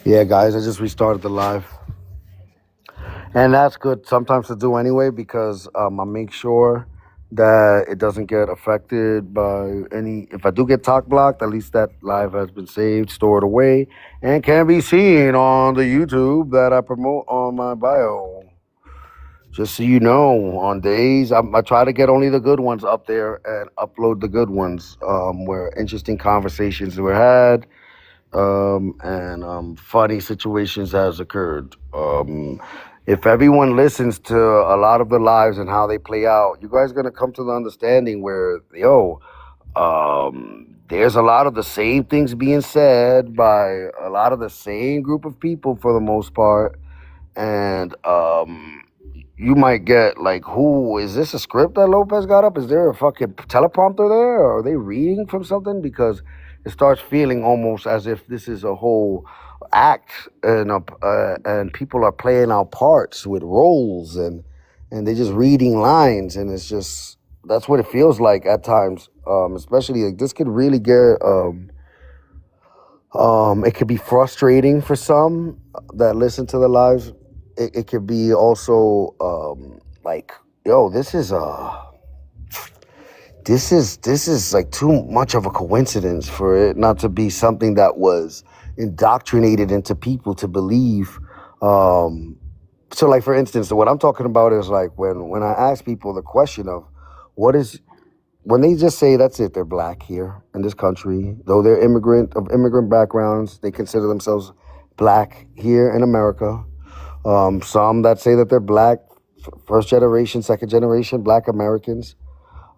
Yeah, guys, I just restarted the live, and that's good sometimes to do anyway because I make sure that it doesn't get affected by any. If I do get talk blocked, at least that live has been saved, stored away, and can be seen on the YouTube that I promote on my bio. Just so you know, on days I try to get only the good ones up there and upload the good ones where interesting conversations were had and funny situations has occurred. If everyone listens to a lot of the lives and how they play out, you guys are gonna come to the understanding where, there's a lot of the same things being said by a lot of the same group of people for the most part, and you might get like, who is this? A script that Lopez got up? Is there a fucking teleprompter there? Or are they reading from something? Because it starts feeling almost as if this is a whole act, and people are playing out parts with roles, and they're just reading lines, and it's just that's what it feels like at times. Especially like this could really get it could be frustrating for some that listen to the lives. It could be also like, yo, this is like too much of a coincidence for it not to be something that was indoctrinated into people to believe. Um, so, like for instance, what I'm talking about is like when I ask people the question of what is when they just say that's it, they're black here in this country, though they're immigrant backgrounds, they consider themselves black here in America. Some that say that they're black, first generation, second generation black Americans.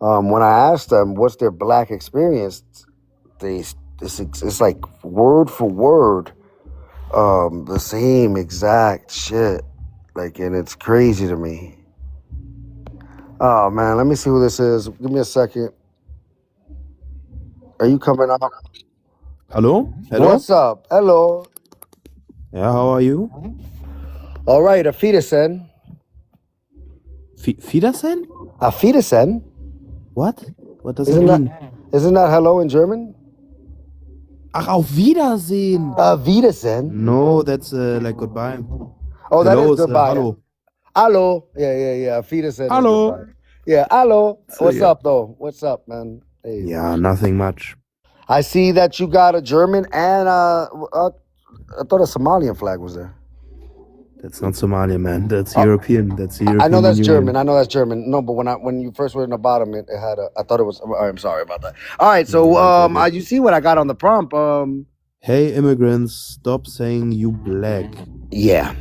When I ask them what's their black experience, they it's like word for word, the same exact shit. Like, and it's crazy to me. Oh man, let me see who this is. Give me a second. Are you coming up? Hello? Hello? What's up? Hello. Yeah, how are you? All right, Afidesen. Wiedersehen? Afidesen? What? What does Isn't it that mean? isn't that hello in German? Ach, auf Wiedersehen! Wiedersehen. No, that's like goodbye. Oh, that is Hello is goodbye. hallo. Hello. Yeah. Afidesen is Hallo. goodbye. Yeah, hello. So, What's yeah. up though? What's up, man? Hey. Yeah, nothing much. I see that you got a German and I thought a Somalian flag was there. That's not Somalia, man. That's European. That's the I European know that's Union. German. I know that's German. No, but when you first went in the bottom, it had a. I thought it was. I'm sorry about that. All right, so Yeah, it's okay. you see what I got on the prompt. Hey, immigrants, stop saying you black. Yeah.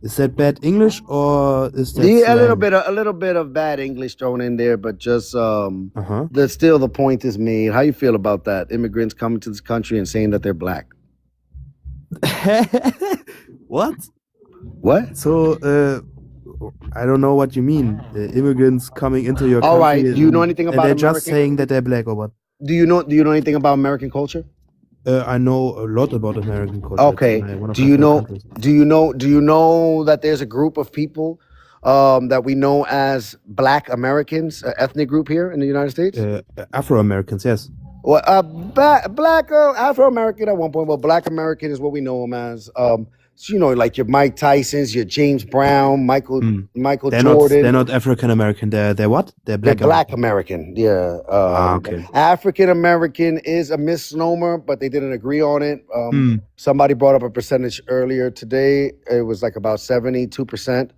Is that bad English or is that Yeah, slang? a little bit of bad English thrown in there, but just Uh-huh. the still the point is made. How you feel about that? Immigrants coming to this country and saying that they're black. What? What? So, I don't know what you mean. Immigrants coming into your All country. right. Do you know anything and about they're just American? saying that they're black or what? Do you know anything about American culture? I know a lot about American culture. Okay. It's one of Do my you favorite know? countries. Do you know that there's a group of people that we know as Black Americans, ethnic group here in the United States? Afro Americans, yes. Well, black Afro American at one point. Well, Black American is what we know them as. So, you know, like your Mike Tysons, your James Brown, Michael They're Jordan. they're not African American. They're what? They're They're black. Black American. Yeah. Okay. African American is a misnomer, but they didn't agree on it. Somebody brought up a percentage earlier today. It was like about 72%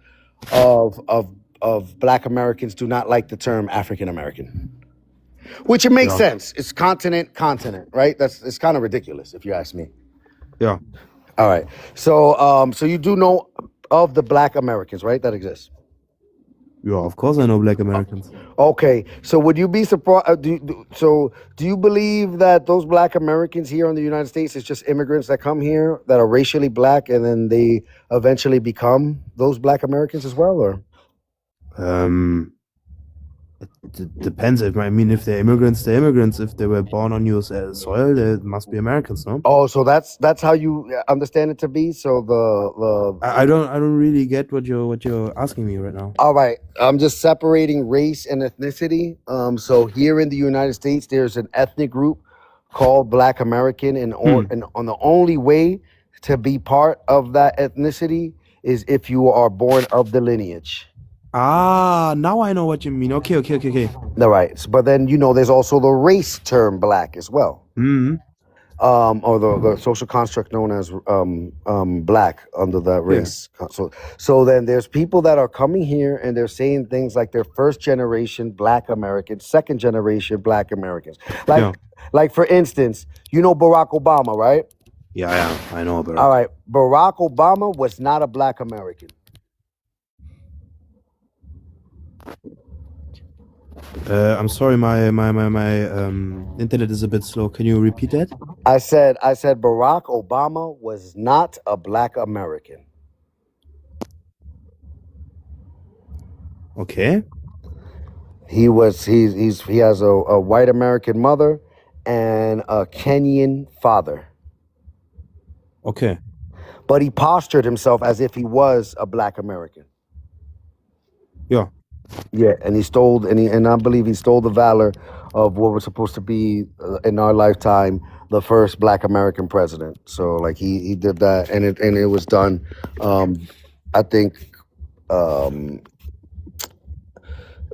of Black Americans do not like the term African American. Which it makes sense. It's continent, right? It's kind of ridiculous if you ask me. Yeah. All right. So so you do know of the Black Americans, right? That exists. Yeah, of course I know Black Americans. Okay. So would you be surprised? Do you believe that those Black Americans here in the United States is just immigrants that come here that are racially black and then they eventually become those Black Americans as well, or? It depends. If they're immigrants, they're immigrants. If they were born on your soil, they must be Americans, no? Oh, so that's how you understand it to be. So I don't really get what you're asking me right now. All right, I'm just separating race and ethnicity. So here in the United States, there's an ethnic group called Black American, and on the only way to be part of that ethnicity is if you are born of the lineage. Ah, now I know what you mean. Okay. All right, but then there's also the race term black as well. Hmm. Or the social construct known as black under that race. So then there's people that are coming here and they're saying things like they're first generation Black Americans, second generation Black Americans. Like for instance, Barack Obama, right? Yeah, I know Barack. All right, Barack Obama was not a Black American. I'm sorry, my internet is a bit slow. Can you repeat that? I said Barack Obama was not a Black American. Okay. He has a white American mother and a Kenyan father. Okay. But he postured himself as if he was a Black American. Yeah. Yeah, and I believe he stole the valor of what was supposed to be in our lifetime the first Black American president. So like he did that, and it was done. I think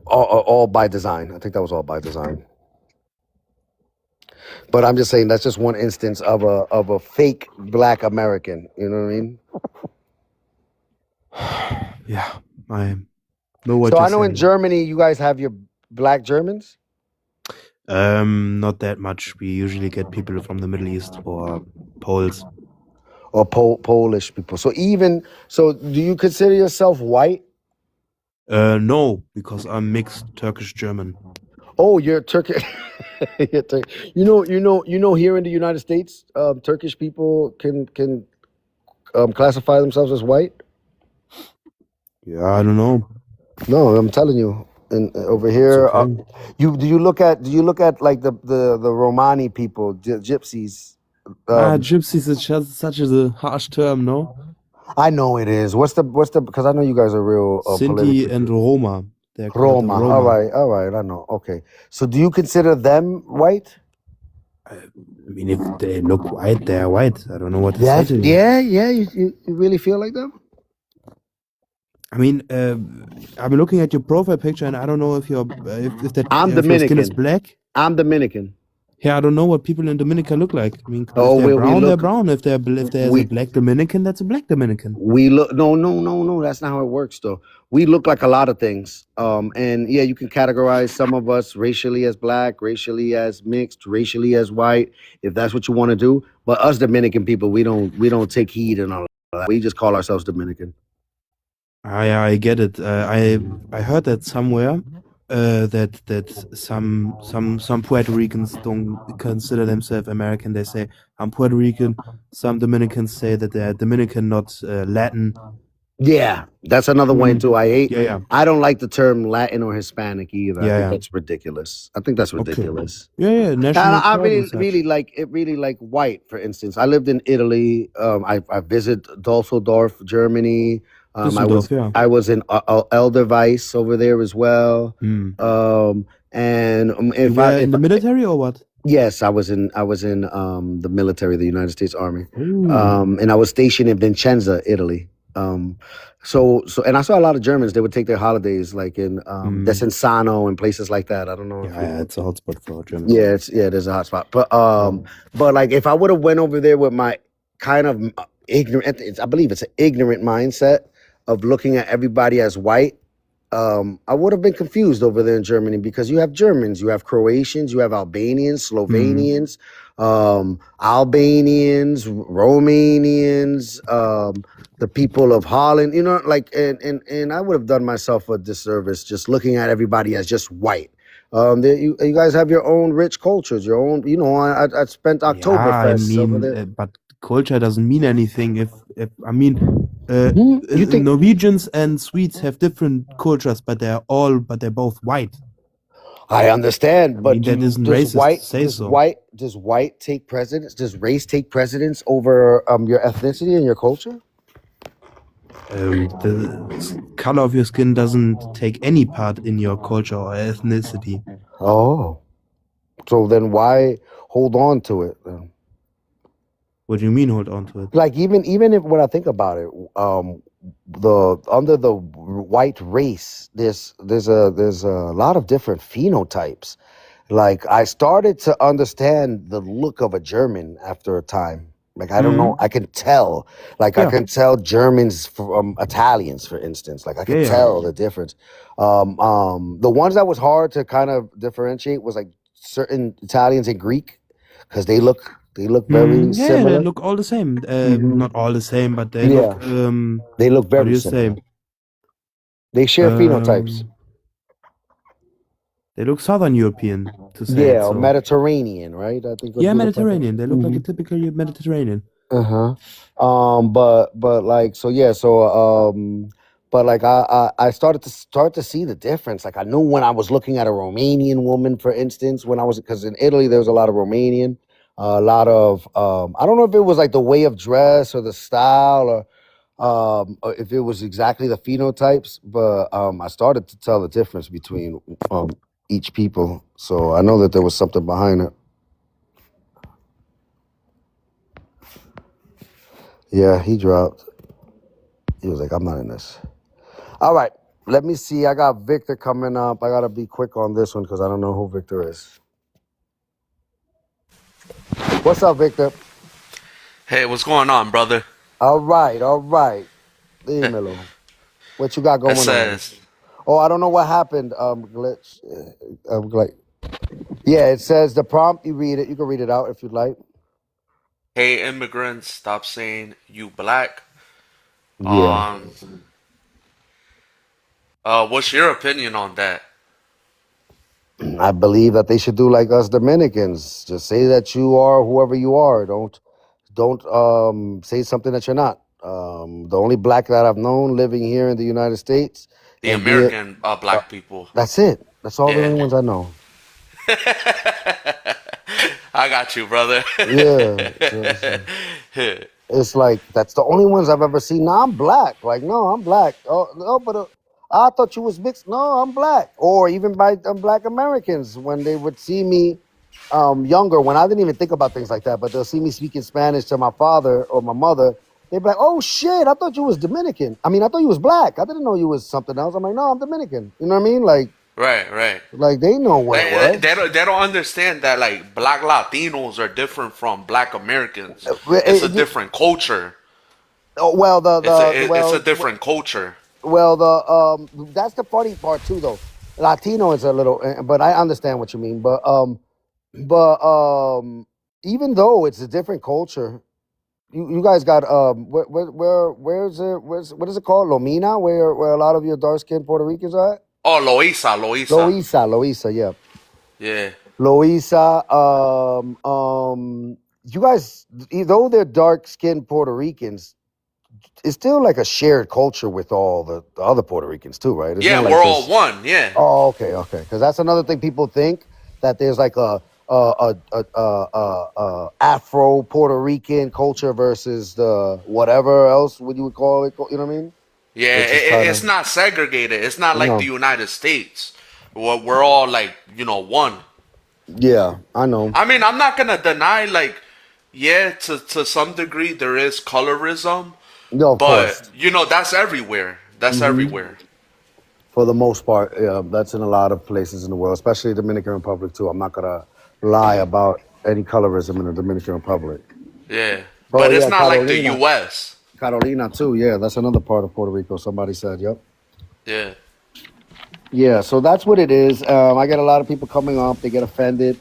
all by design. I think that was all by design. But I'm just saying that's just one instance of a fake Black American. You know what I mean? Yeah, I know what So you're I know saying. in Germany you guys have your Black Germans. Not that much. We usually get people from the Middle East or Poles. Or Polish people. So do you consider yourself white? No, because I'm mixed Turkish-German. Oh, you're Turkish. Here in the United States, Turkish people can classify themselves as white. Yeah, I don't know. No, I'm telling you. And over here, Okay. do you look at like the Romani people, gypsies? Gypsies is just such a harsh term, no? I know it is. What's the because I know you guys are real Sinti and Roma. They're called Roma. the Roma. All right. I know. Okay. So do you consider them white? I mean, if they look white, they're white. I don't know what to say to you. Yeah. You really feel like them? I mean, I'm looking at your profile picture, and I don't know if your skin is black. I'm Dominican. Yeah, I don't know what people in Dominica look like. I mean, if Oh, they're brown, they're brown. If there's a black Dominican, that's a black Dominican. We look no. That's not how it works, though. We look like a lot of things. And yeah, you can categorize some of us racially as black, racially as mixed, racially as white, if that's what you want to do. But us Dominican people, we don't take heed and all of that. We just call ourselves Dominican. I get it. I heard that somewhere. That some Puerto Ricans don't consider themselves American. They say I'm Puerto Rican. Some Dominicans say that they're Dominican, not Latin. Yeah, that's another way too. Yeah. I don't like the term Latin or Hispanic either. Yeah, I think that's ridiculous. I think that's ridiculous. Okay. Yeah. National. I really like white. For instance, I lived in Italy. I visited Dusseldorf, Germany. I was in Edelweiss over there as well. And if in the military or what? Yes, I was in the military, the United States Army. And I was stationed in Vicenza, Italy. So and I saw a lot of Germans. They would take their holidays like in Desenzano and places like that. I don't know. Yeah, it's a hotspot for Germans. Yeah, there's a hotspot. But like if I would have went over there with my kind of ignorant, I believe it's an ignorant mindset of looking at everybody as white, I would have been confused over there in Germany because you have Germans, you have Croatians, you have Albanians, Slovenians, Albanians, Romanians, the people of Holland, and I would have done myself a disservice just looking at everybody as just white. You guys have your own rich cultures, your own, I spent Oktoberfest over there. But culture doesn't mean anything. If You think Norwegians and Swedes have different cultures, but they're both white. I understand, but that isn't racist to say so. Does white take precedence? Does race take precedence over your ethnicity and your culture? The color of your skin doesn't take any part in your culture or ethnicity. Oh, so then why hold on to it then? What do you mean hold on to it? Like even if when I think about it, the under the white race, there's a lot of different phenotypes. Like I started to understand the look of a German after a time. Like I don't know, I can tell. Like I Yeah. can tell Germans from Italians, for instance. Like I could Yeah. tell the difference. The ones that was hard to kind of differentiate was like certain Italians and Greek, because they look very Yeah, they similar. look all the same. Mhm. Not all the same, but they Yeah, look they look how do very you similar. say? They share phenotypes. They look Southern European, to say it Yeah, or so. Mediterranean, right? I think would Yeah, be the proper. Mediterranean. They look like a Mhm. typical Mediterranean. Uh-huh. But like so yeah, but like I started to see the difference. Like I knew when I was looking at a Romanian woman, for instance, when I was, because in Italy there was a lot of Romanian, a lot of I don't know if it was like the way of dress or the style, or if it was exactly the phenotypes, but I started to tell the difference between each people. So I know that there was something behind it. Yeah, he dropped. He was like, I'm not in this. All right, let me see. I got Victor coming up. I gotta be quick on this one because I don't know who Victor is. What's up, Victor? Hey, what's going on, brother? All right, all right. Dímelo. What you got It going on? says, Oh, I don't know what happened. Glitch. Like, yeah, it says the prompt. You read it. You can read it out if you'd like. "Hey, immigrants, stop saying you black." Yeah. Um, what's your opinion on that? I believe that they should do like us Dominicans. Just say that you are whoever you are. Don't say something that you're not. The only black that I've known living here in the United States The and be it. American black people. That's it. That's all the Yeah, only ones I know. I got you, brother. Yeah. It's like that's the only ones I've ever seen. No, I'm black. Like, no, I'm black. Oh no, but I thought you was mixed. No, I'm black. Or even by Black Americans when they would see me younger, when I didn't even think about things like that, but they'll see me speaking Spanish to my father or my mother. They'd be like, "Oh shit, I thought you was Dominican. I mean, I thought you was black. I didn't know you was something else." I'm like, "No, I'm Dominican." You know what I mean? Right. Like they know what it was. They don't understand that like black Latinos are different from black Americans. Uh, It's a you- different culture. well, It's a different culture. well, that's the funny part too, though. Latino is a little, but I understand what you mean. But even though it's a different culture, you guys got where's it? What is it called? Lomina, where a lot of your dark skinned Puerto Ricans are at? Oh, Loisa. Loisa, yeah, Yeah. Loisa. You guys, though they're dark skinned Puerto Ricans, it's still like a shared culture with all the other Puerto Ricans too, right? It's Yeah, not like we're all this. one. Yeah. Oh, okay. Because that's another thing people think, that there's like a Afro Puerto Rican culture versus the whatever else would you would call it. You know what I mean? Yeah, Which is kind it's of, not segregated. It's not like the no. United States. We're all like, one. Yeah, I know. I mean, I'm not gonna deny like, yeah, to some degree there is colorism, No, of but course. that's everywhere. That's Hmm. everywhere. For the most part, yeah, that's in a lot of places in the world, especially Dominican Republic too. I'm not gonna lie about any colorism in the Dominican Republic. Yeah, Oh but it's yeah, not like the Carolina. U.S. Carolina too. Yeah, that's another part of Puerto Rico. Somebody said, "Yep." Yeah, Yeah, so that's what it is. I get a lot of people coming up. They get offended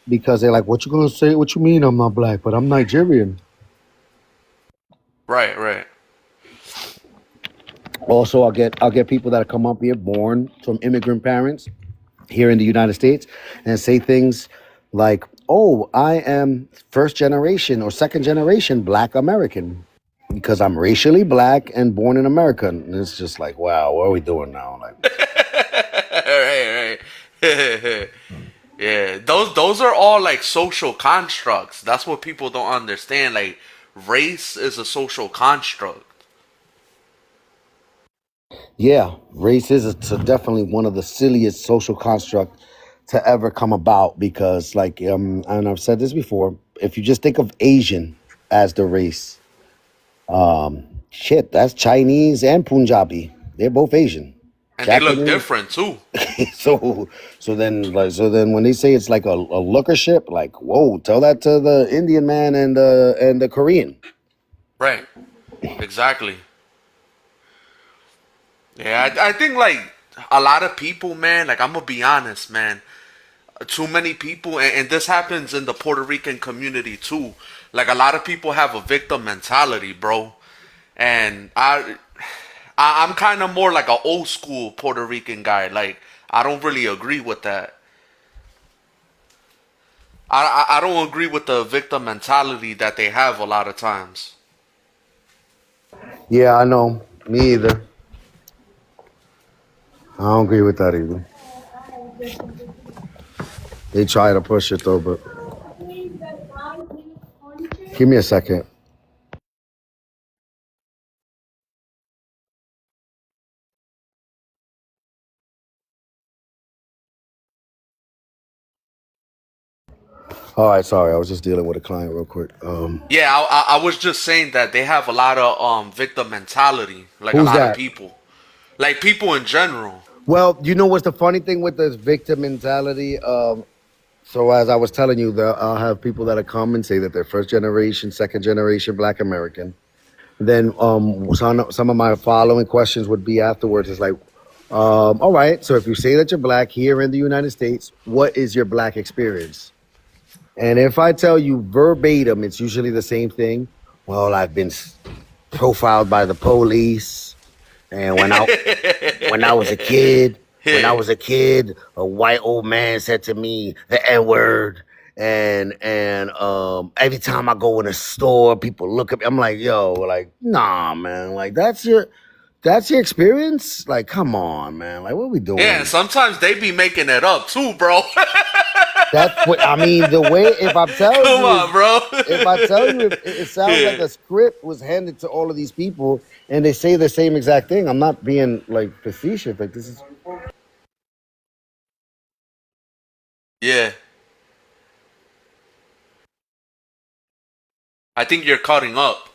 because they're like, "What you gonna say? What you mean I'm not black, but I'm Nigerian?" right. Also, I'll get people that come up here born from immigrant parents here in the United States and say things like, "Oh, I am first generation or second generation Black American because I'm racially black and born in America." And it's just like, wow, what are we doing now? Like, right. Yeah, those are all like social constructs. That's what people don't understand. Like, race is a social construct. yeah, race is definitely one of the silliest social construct to ever come about because, like, and I've said this before, if you just think of Asian. as the race. Shit, that's Chinese and Punjabi. They're both Asian. And they look Japanese. different too. so so then when they say it's like a lookership, like whoa, tell that to the Indian man and the Korean. Right. Exactly. Yeah, I think like a lot of people, man, like I'm gonna be honest, man. Too many people, and this happens in the Puerto Rican community too. Like a lot of people have a victim mentality, bro. And I'm kind of more like an old school Puerto Rican guy. Like I don't really agree with that. I don't agree with the victim mentality that they have a lot of times. Yeah, I know. Me either. I don't agree with that either. They try to push it though, but give me a second. All right, sorry, I was just dealing with a client real quick. Yeah, I was just saying that they have a lot of victim mentality, like a Who's lot of that? people, like people in general. Well, you know what's the funny thing with this victim mentality? So as I was telling you, I'll have people that come and say that they're first generation, second generation Black American. Then some of my following questions would be afterwards is like, all right, so if you say that you're Black here in the United States, what is your Black experience? And if I tell you verbatim, it's usually the same thing. Well, I've been profiled by the police, and when I was a kid, a white old man said to me the N word, and every time I go in a store, people look at me. I'm like, yo, like, nah, man, like that's your experience. Like, come on, man, like, what are we doing? Yeah, and sometimes they be making it up too, bro. That's what I mean. The way if I'm telling Come you, on, bro. if I tell you, it sounds like a script was handed to all of these people, and they say the same exact thing. I'm not being like facetious. Like this is. Yeah, I think you're cutting up.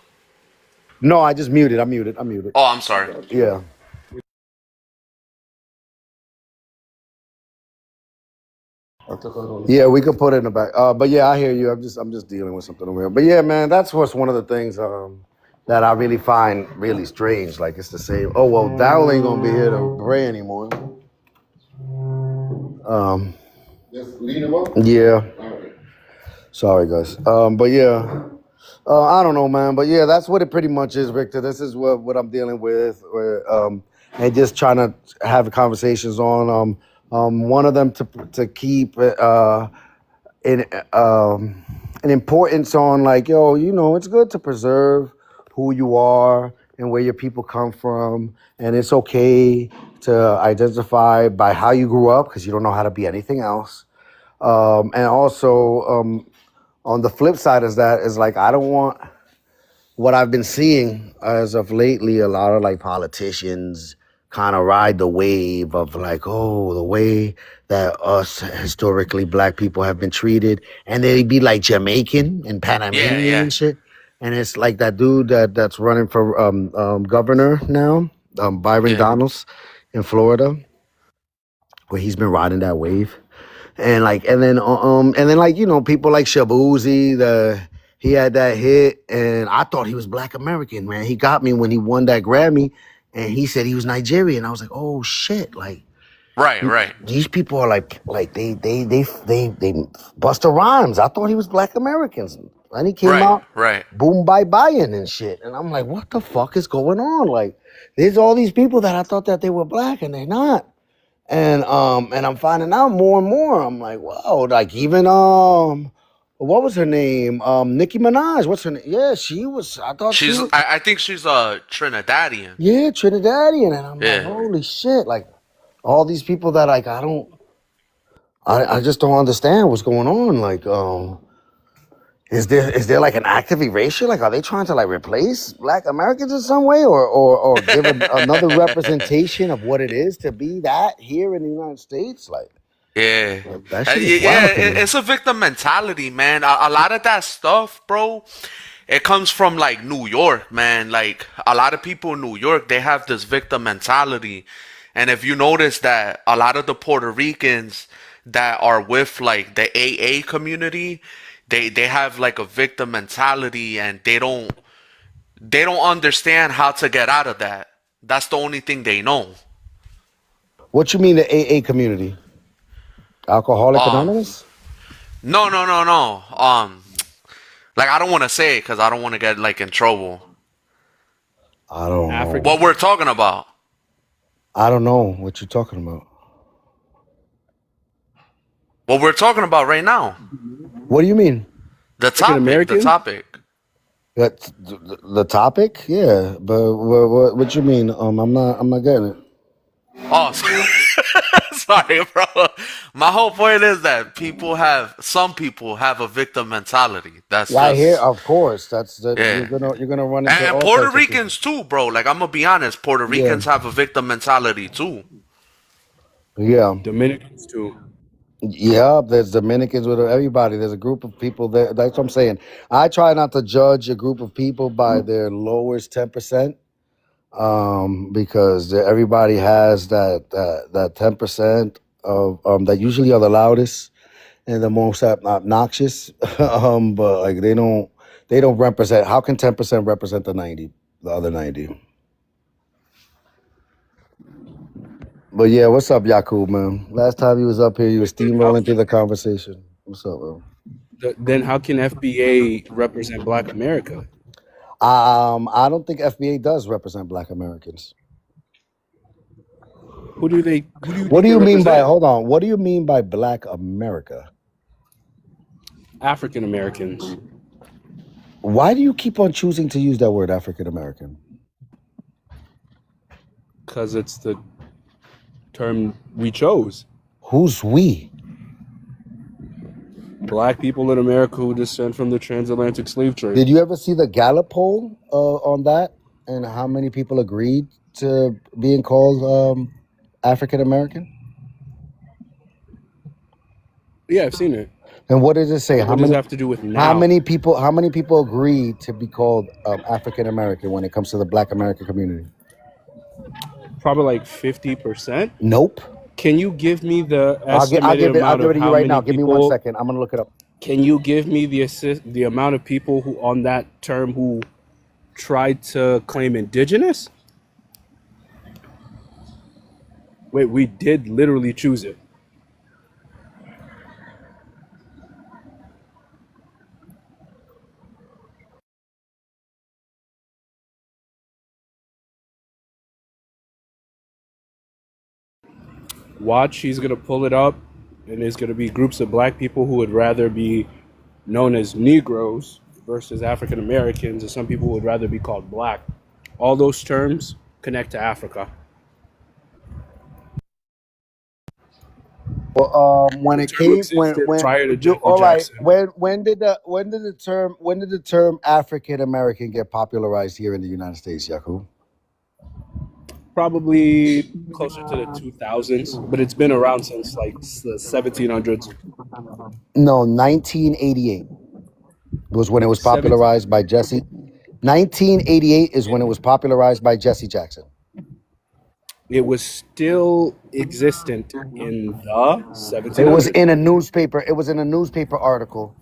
No, I just muted. I muted. Oh, I'm sorry. Yeah. Yeah, we could put it in the back. But yeah, I hear you. I'm just dealing with something over here. But yeah, man, that's what's one of the things that I really find really strange. Like it's the same. Oh well, Dowell ain't gonna be here to pray anymore. Just leave him up? Yeah. All right. Sorry, guys. But yeah. I don't know, man. But yeah, that's what it pretty much is, Victor. This is what I'm dealing with. And just trying to have conversations on one of them to keep in an importance on like, yo, you know, it's good to preserve who you are and where your people come from, and it's okay to identify by how you grew up because you don't know how to be anything else. And also, on the flip side is that is like I don't want what I've been seeing as of lately, a lot of like politicians kind of ride the wave of like, oh, the way that us historically Black people have been treated, and they be like Jamaican and Panamanian Yeah. and shit. And it's like that dude that's running for governor now, Byron Yeah. Donalds in Florida, where he's been riding that wave. And then like, you know, people like Shabuzi, he had that hit, and I thought he was Black American, man. He got me when he won that Grammy, and he said he was Nigerian. I was like, oh shit, like Right. these people are like they Busta Rhymes. I thought he was Black Americans, and he came out Right. boom bye buying and shit, and I'm like, what the fuck is going on? Like, there's all these people that I thought that they were Black, and they're not. And I'm finding out more and more. I'm like, wow, like even what was her name? Nicki Minaj. What's her name? Yeah, she was. I thought she was. I think she's a Trinidadian. Yeah, Trinidadian, and I'm like, Yeah. holy shit! Like all these people that like I just don't understand what's going on. Like, is there like an active erasure? Like, are they trying to like replace Black Americans in some way, or give another representation of what it is to be that here in the United States? Like, Yeah. that shit is wild to me. It's a victim mentality, man. A lot of that stuff, bro. it comes from like New York, man. Like a lot of people in New York, they have this victim mentality. And if you notice that a lot of the Puerto Ricans that are with like the AA community, they have like a victim mentality and they don't understand how to get out of that. That's the only thing they know. What you mean the AA community? Alcoholic Um, Anonymous? no, no, no, no. Like I don't want to say it because I don't want to get like in trouble. I don't know. What we're talking about? I don't know what you're talking about. What we're talking about right now? What do you mean? The topic. The topic. That's the topic? Yeah, but what you mean? I'm not getting it. Oh, sorry, bro. My whole point is that some people have a victim mentality. That's Yeah, I hear. just Of course, that's that. yeah. You're gonna run into And all Puerto types of people. Ricans too, bro. Like I'm gonna be honest, Puerto Ricans have a victim mentality too. Yeah. Dominicans too. Yeah, there's Dominicans with everybody. There's a group of people there. That's what I'm saying. I try not to judge a group of people by their lowest 10%, because everybody has that 10% of that usually are the loudest and the most obnoxious. But like they don't represent. How can 10% represent the other 90? But yeah, what's up, Yakub, man? Last time you was up here, you were steamrolling through the conversation. What's up, bro? Then how can FBA represent Black America? I don't think FBA does represent Black Americans. Who do you What think do they you mean by represent? hold on? What do you mean by Black America? African Americans. Why do you keep on choosing to use that word African American? Because it's the term we chose. Who's we? Black people in America who descend from the transatlantic slave trade. Did you ever see the Gallup poll on that and how many people agreed to being called African American? Yeah, I've seen it. And what does it say? But what does it have to do with How now? many people agreed to be called African American when it comes to the Black American community? Probably like 50%. Nope. Can you give me the I'll estimated give it amount to of you how right many now. Give me 1 people? second. I'm gonna look it up. Can you give me the amount of people who on that term who tried to claim indigenous? Wait, we did literally choose it. Watch, he's gonna pull it up, and there's gonna be groups of Black people who would rather be known as Negroes versus African Americans, and some people would rather be called Black. All those terms connect to Africa. Well, when it The term came existed prior to you, Jeffrey all right, Jackson. when did the term African American get popularized here in the United States, Yaku? Probably closer to the 2000s, but it's been around since like the 1700s. No, 1988 was when it was 17 popularized by Jesse. 1988 is when it was popularized by Jesse Jackson. It was still existent in the It was 1700s. in a newspaper. It was in a newspaper article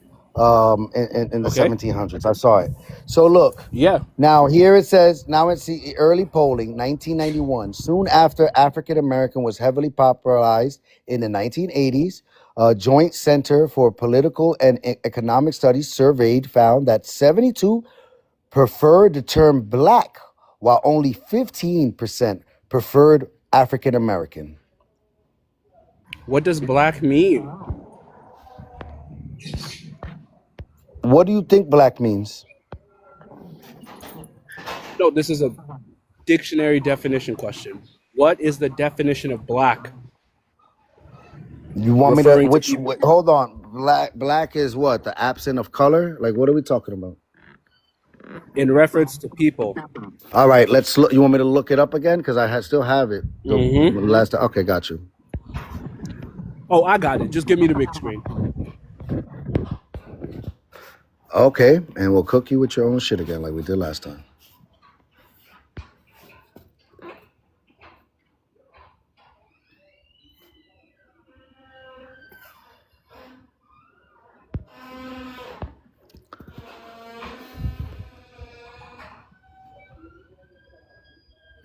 in the Okay. 1700s. I saw it. So look, Yeah. now here it says, now it's the early polling, 1991. Soon after African American was heavily popularized in the 1980s, a joint center for political and economic studies surveyed found that 72 preferred the term Black, while only 15% preferred African American. What does Black mean? What do you think Black means? No, this is a dictionary definition question. What is the definition of Black? You want me to Referring to people. hold on. Black is what? The absence of color? Like what are we talking about? In reference to people. All right, let's look. You want me to look it up again? Because I still have it. The Mm-hmm. last time. Okay, got you. Oh, I got it. Just give me the big screen. Okay, and we'll cook you with your own shit again, like we did last time.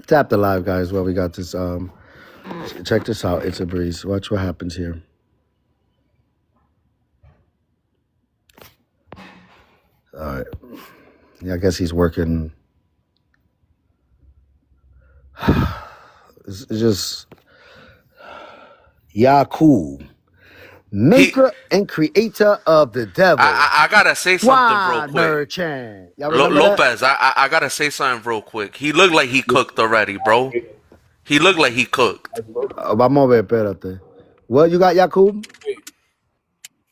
Tap the live, guys, while we got this. Check this out. It's a breeze. Watch what happens here. All right. Yeah, I guess he's working. It's just Yakub, maker and creator of the devil. I gotta say something real quick. Merchant. Y'all remember that? Lopez, I gotta say something real quick. He looked like he cooked already, bro. He looked like he cooked. Vamos a ver, espérate. What you got, Yakub?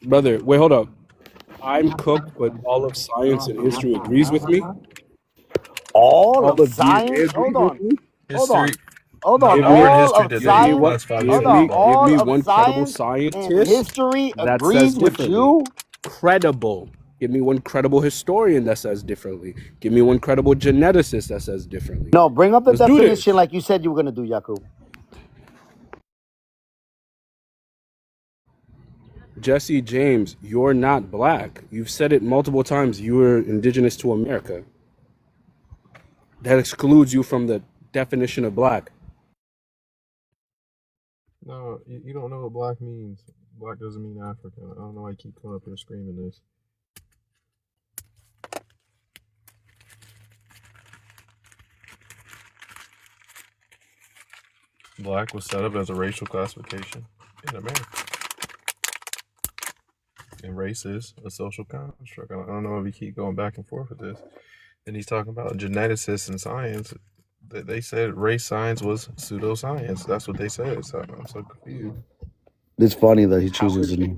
Brother, wait, hold up. I'm cooked, but all of science and history agrees with me. All of DNA science? agrees Hold with on. me. Hold on. History. Hold on. Give Nowhere in All history of did they science. classify Hold this on. as black. All Give me of one credible science and scientist history that agrees says with differently. you. Credible. Give me one credible historian that says differently. Give me one credible geneticist that says differently. No, bring up the Let's do this. definition like you said you were gonna do, Yakub. Jesse James, you're not black. You've said it multiple times. You were indigenous to America. That excludes you from the definition of black. No, you don't know what black means. Black doesn't mean African. I don't know why you keep coming up here screaming this. Black was set up as a racial classification in America. And race is a social construct. I don't know if we keep going back and forth with this. And he's talking about geneticists and science. They said race science was pseudoscience. That's what they said. So I'm so confused. It's funny that he chooses me.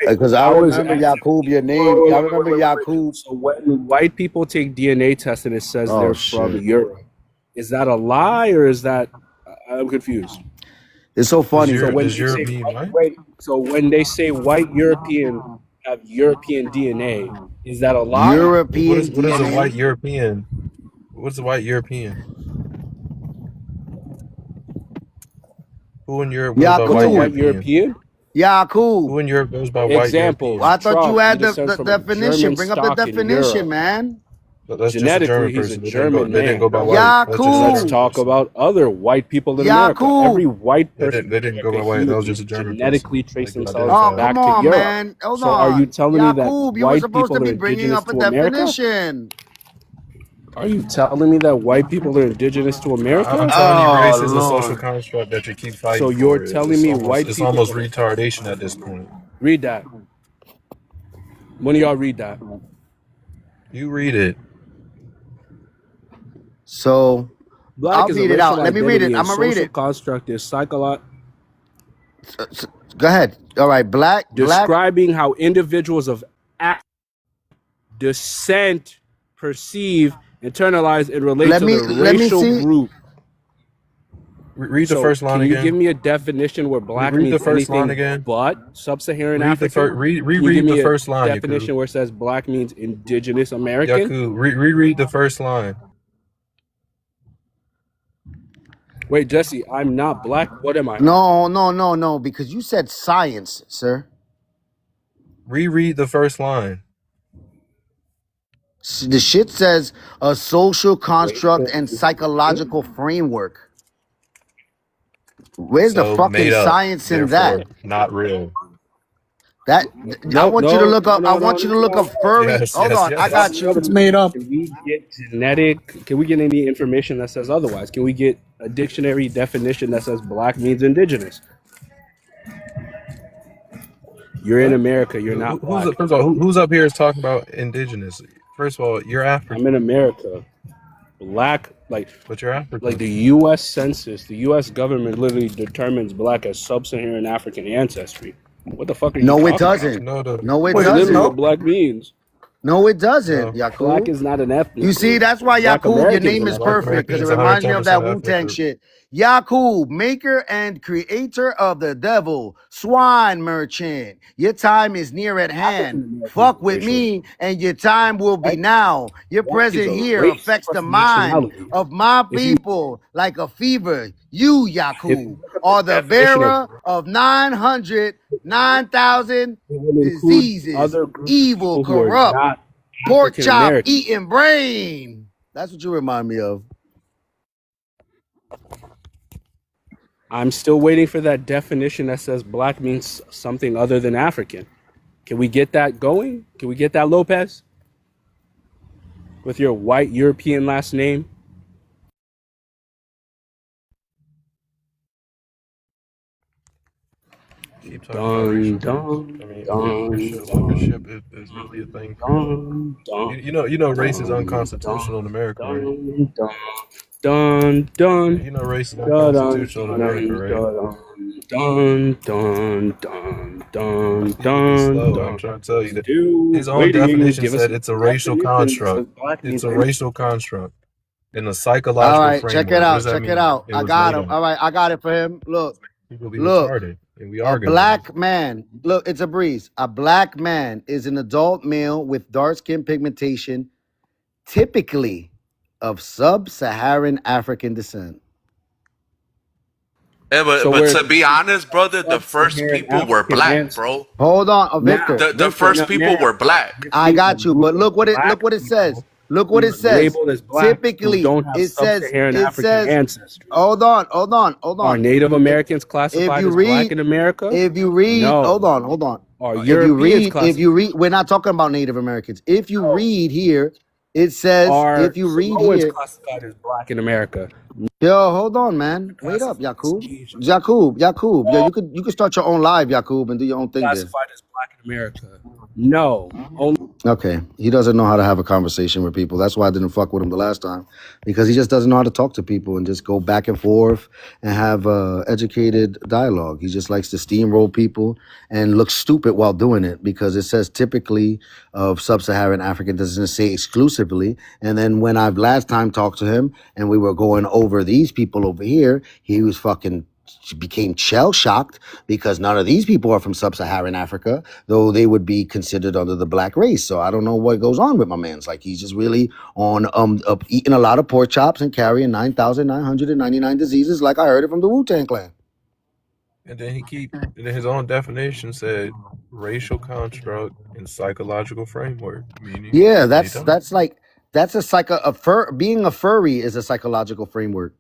Because I remember Yakub, your name. I remember Yakub. So when white people take DNA tests and it says Oh, they're from shit. Europe, is that a lie or is that? I'm confused. It's so funny. So when Does they say Europe mean white? wait, so when they say white European have European DNA, is that a lie? European What is a DNA. white European? What's a white European? Who in Europe goes by Yakub. white White European? European? Yakub. Who in Europe goes by white Example. European? Well, I thought you Trump, had he the descends from a definition. German Bring up the stock in definition, Europe. man. That's just a Genetically, German he's a person. German They didn't go by man. white. That's just a Yakub. Let's German talk person. about other white people in America. Yakub. Every white They person didn't go by white. That was just a German genetically person. trace They themselves identified Oh, back come to on, Europe. man. Hold So on. are you telling me that Yakub, you were white supposed people to are be bringing indigenous up a to America? definition. Are you telling me that white people are indigenous to America? I'm telling you, race Oh, is a social Lord. construct that you keep fighting So for. you're telling me white It's people... almost retardation at this point. Read that. When do y'all read that? You read it. So, Black I'll is a read it racial out. Let me read identity it. I'm and going to read social it. construct is psychological. Go ahead. All right. Black. Describing how individuals of descent perceive, internalize, and relate to the racial group. Read the first line again. Can you give me a definition where black Read the means first line anything again. but sub-Saharan Read African? reread the first line. Definition where it says black means indigenous American? Yaku, reread the first line. Wait, Jesse, I'm not black. What am I? No, because you said science, sir. Reread the first line. The shit says a social construct and psychological framework. Where's the fucking science in that? Not real. I want you to look up. I want you to look up furry. Hold on, I got you. It's made up. Can we get genetic? Can we get any information that says otherwise? Can we get a dictionary definition that says black means indigenous? You're in America. You're not black. First of all, who's up here is talking about indigenous? First of all, you're African. I'm in America. Black, but you're African. Like the U.S. Census, the U.S. government literally determines black as sub-Saharan African ancestry. What the fuck are you talking about? No, it doesn't. No, it doesn't. Literally what black means. No, it doesn't, Yakub. Black is not an ethnic. You see, that's why Yakub, your name is perfect, because it reminds me of that Wu-Tang shit. Yakub, maker and creator of the devil, swine merchant. Your time is near at hand. African Americans Fuck are with racial, me, and your time will be right? now. Your Black is present a here race affects the plus mind nationality. of my If you people like a fever. You, if you Yakub, look up the are the definition of bearer of 9,000 it will include diseases, other groups of evil, people who are corrupt, not pork African chop American. eating brain. That's what you remind me of. I'm still waiting for that definition that says black means something other than African. Can we get that going? Can we get that, Lopez? With your white European last name? Keep talking about Dun, racial groups. dun, I mean, dun, membership is really a thing for real. dun, dun, You know, race is dun, unconstitutional in America, right? dun, dun, You know, race is dun, dun, unconstitutional in America, right? dun, dun, dun, These people be dun, slow. I'm dun. trying to tell you that Still his own waiting. definition Give us said a it's a racial definition that says construct. black It's means a anything. racial construct in a All psychological right, check it framework. What out. does that Check it mean? out. It I was got made him. up. All right, I got it for him. Look, People be look. retarded, and we A arguing with them. black man, look, it's a breeze. A black man is an adult male with dark skin pigmentation, typically of sub-Saharan African descent. Yeah, So but we're to be honest, brother, the first sub-Saharan people were African black, ancestors. bro. Hold on, Now, Victor. The Victor, first people were black. I got you, but look what it says. Look what it says. Labeled as black who Typically, don't have it says sub-Saharan African ancestry. hold on. Are Native Americans If classified you as black read, in America? if you read, No. hold on. Are If you Europeans read, classified? we're not talking about Native Americans. If you read here, it says, Are if you read Samoans here, classified as black in America? yo, hold on, man. Wait up, Yakub. Yakub. Yo, you could start your own live, Yakub, and do your own thing there. Classified as black in America? No. Only Okay, he doesn't know how to have a conversation with people. That's why I didn't fuck with him the last time, because he just doesn't know how to talk to people and just go back and forth and have educated dialogue. He just likes to steamroll people and look stupid while doing it, because it says typically of sub-Saharan African, doesn't say exclusively. And then when I've last time talked to him and we were going over these people over here, he was fucking became shell shocked because none of these people are from sub-Saharan Africa, though they would be considered under the black race. So I don't know what goes on with my man. It's like he's just really on eating a lot of pork chops and carrying 9,999 diseases, like I heard it from the Wu-Tang Clan. And then his own definition said racial construct and psychological framework, meaning Yeah, they don't. that's being a furry is a psychological framework.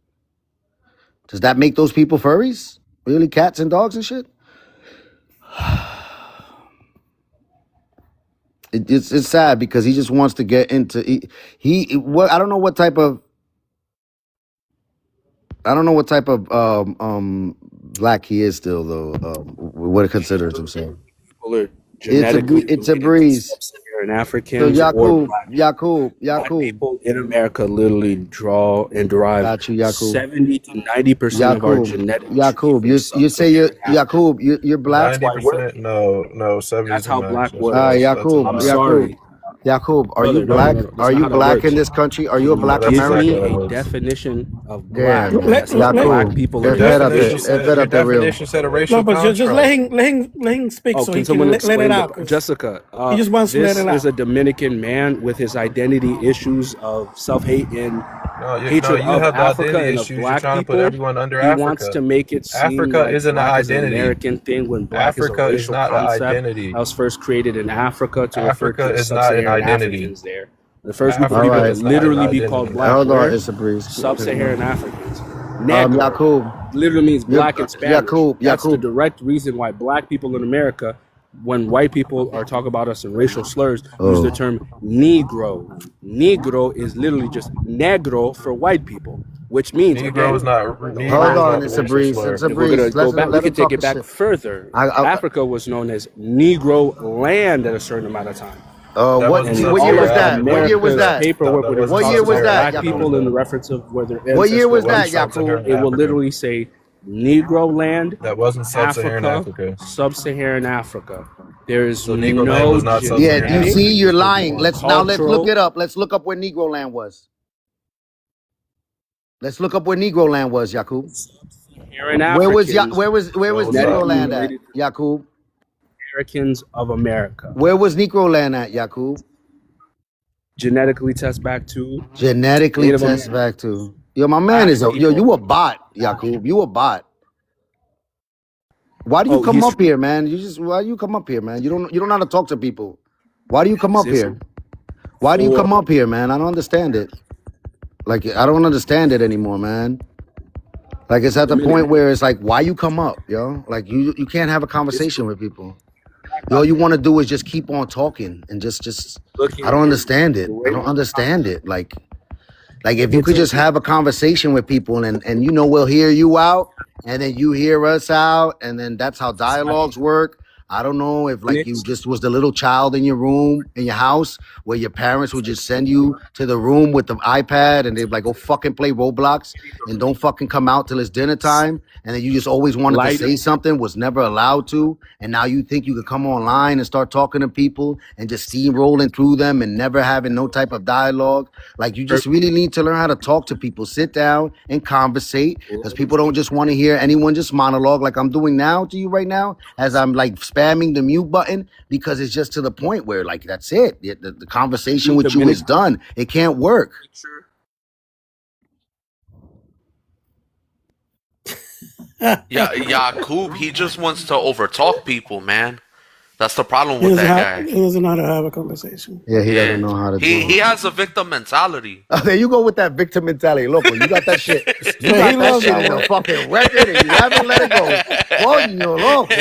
Does that make those people furries? Really, cats and dogs and shit? It's sad because he just wants to get into I don't know what type of black he is still though. What it considers himself. people are genetically It's a related to breeze. sub-Saharan So Africans or black people in America literally draw and derive Got you, Yakub. 70 to 90% of our genetic Yakub, genes from you say sub-Saharan Africa. you're black. 90%? No, 70 That's is how the black max. works. Yakub, I'm That's sorry. Yakub, are Brother, you no, black? no, that's Are not you how that black works. in this country? Are you a black that's Give exactly me how that a works. definition of black Damn, that says black Yakub, people Your are head up there, definition head up there, real. said a racial No, but just let construct. him speak Oh, so can he someone can let explain it out. 'Cause Jessica, he just wants to let this it is out. a Dominican man with his identity issues of self-hate and hatred You of have the Africa identity and of issues. You're black trying to put people. everyone under He wants Africa. to make it seem Africa like isn't an black is an identity. American thing when black is a Africa is racial not an concept identity. that was first created in Africa to refer Africa to the is not an sub-Saharan identity. Africans there. The first group of Africa people to is not an literally be called identity. black Hold on, where? it's a breeze. Sub-Saharan Africans. Negro Yakub, literally means black in Spanish. That's the Yakub. direct reason why black people in America, when white people are talking about us in racial slurs, use the term Negro. Negro is literally just negro for white people, which means Negro is not. Hold Negro on, is it's a not the breeze. racial It's a slur. if we're gonna breeze. go back, we Let can him take talk it his back shit. further. I- Africa was known as Negro land at a certain amount of time. That What wasn't year was sub-Saharan that? Africa. What year was America's that? paperwork That would wasn't What year was talk about that? black people in the reference of where their What year was ancestors that, come from. Yakub? It will literally say Negro land, That wasn't sub-Saharan Africa. Sub-Saharan Africa. There is So Negro no land was not Yeah, sub-Saharan do you Africa. see? You're lying. or Let's look cultural- it up. Let's look up where Negro land was. Let's look up where Negro land was, Yakub. Sub-Saharan Where was Africans where was Yo, Negro genetically land at, related to Yakub? Americans of America. Where was Negro land at, Yakub? Genetically test back to Genetically Native test American back to. Yo, my man black is a yo. people. You a bot, Yakub. You a bot. Why do you Oh, come he's up here, man? Why do you come up here, man? You don't know how to talk to people. Why do you come up this here? Why do you for come up here, man? I don't understand it. Like I don't understand it anymore, man. Like it's at the point where it's like, why you come up, yo? Like you can't have a conversation with people. All you want to do is just keep on talking and just looking I don't in understand it. the I way don't understand it. Like if you could just have a conversation with people and we'll hear you out and then you hear us out and then that's how dialogues work. I don't know if like you just was the little child in your room, in your house, where your parents would just send you to the room with the iPad and they'd be like, go fucking play Roblox and don't fucking come out till it's dinner time. And then you just always wanted to say something, was never allowed to. And now you think you could come online and start talking to people and just steamrolling through them and never having no type of dialogue. Like you just really need to learn how to talk to people, sit down and conversate, because people don't just want to hear anyone just monologue like I'm doing now to you right now, as I'm like spamming the mute button, because it's just to the point where like that's it. The conversation with you is done. It can't work. Yeah, Yakub, he just wants to overtalk people, man. That's the problem with that guy. He doesn't know how to have a conversation. Yeah, he doesn't know how to do He it. has a victim mentality. There you go with that victim mentality. Look, you got that shit. You got that shit in a fucking record and you haven't let it go. Coño, loco.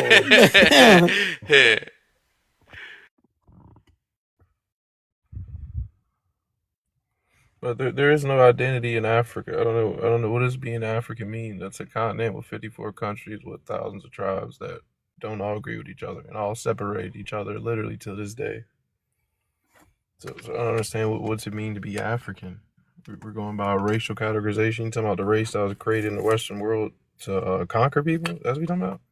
But there is no identity in Africa. I don't know what does being African mean. That's a continent with 54 countries with thousands of tribes that don't all agree with each other and all separate each other literally to this day. So I don't understand what's it mean to be African. We're going by racial categorization. You're talking about the race that was created in the Western world to conquer people? That's what you're talking about?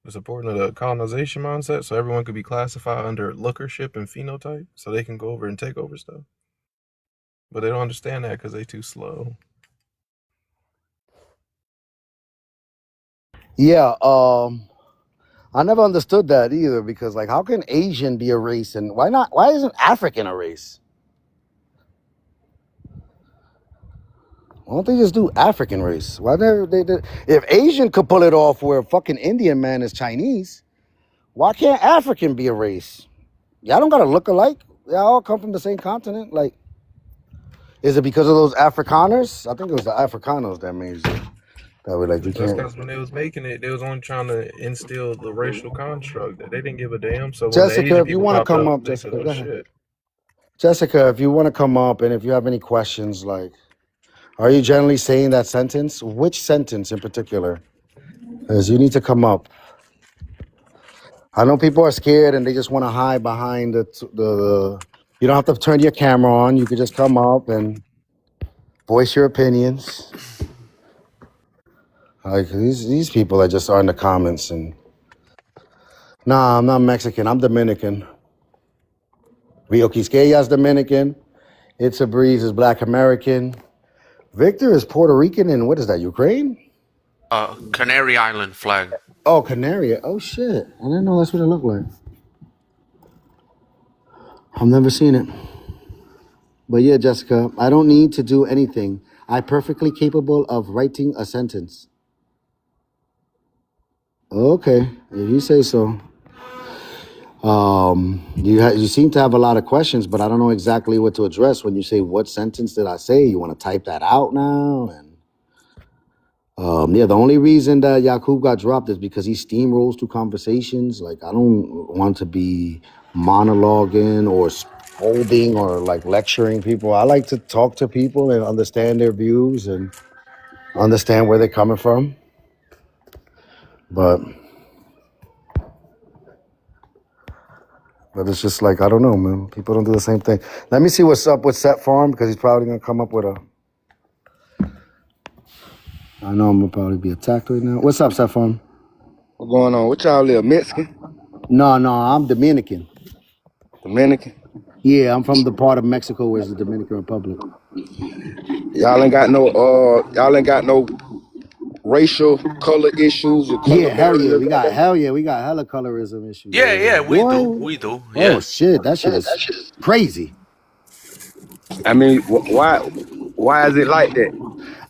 The supporting of the colonization mindset so everyone could be classified under lookership and phenotype so they can go over and take over stuff. But they don't understand that because they too slow. Yeah, I never understood that either, because like how can Asian be a race and why isn't African a race? Why don't they just do African race? Why never they if Asian could pull it off where a fucking Indian man is Chinese, why can't African be a race? Y'all don't gotta look alike. Y'all all come from the same continent. Like, is it because of those Afrikaners? I think it was the Afrikanos that made it. That way, like, we That's can't. because when they was making it, they was only trying to instill the racial construct. They didn't give a damn. So when the Jessica, Asian if you people want to popped come up, up, they said, Jessica, "Oh go ahead. shit." Jessica, if you want to come up and if you have any questions, like, are you generally saying that sentence? Which sentence in particular? Because you need to come up. I know people are scared and they just want to hide behind the. You don't have to turn your camera on. You could just come up and voice your opinions. Like these people that just are in the comments and. Nah, I'm not Mexican. I'm Dominican. Rio Quisqueya's Dominican. It's a Breeze is Black American. Victor is Puerto Rican and what is that, Ukraine? Canary Island flag. Oh, Canary. Oh, shit. I didn't know that's what it looked like. I've never seen it. But yeah, Jessica, I don't need to do anything. I'm perfectly capable of writing a sentence. Okay, if you say so. You seem to have a lot of questions, but I don't know exactly what to address when you say, what sentence did I say? You want to type that out now? And yeah, the only reason that Yakub got dropped is because he steamrolls through conversations. Like, I don't want to be monologuing or scolding or like lecturing people. I like to talk to people and understand their views and understand where they're coming from. But it's just like, I don't know, man. People don't do the same thing. Let me see what's up with Set Farm, because he's probably going to come up with a... I know I'm going to probably be attacked right now. What's up, Set Farm? What's going on? What y'all live? Mexican? No, I'm Dominican. Dominican? Yeah, I'm from the part of Mexico where it's the Dominican Republic. y'all ain't got no racial color issues or color Yeah, hell yeah, barriers. we got hella colorism issues Yeah, over yeah, here. we do, Boy, we do. oh Yeah. shit, that shit is crazy. I mean, why is it like that?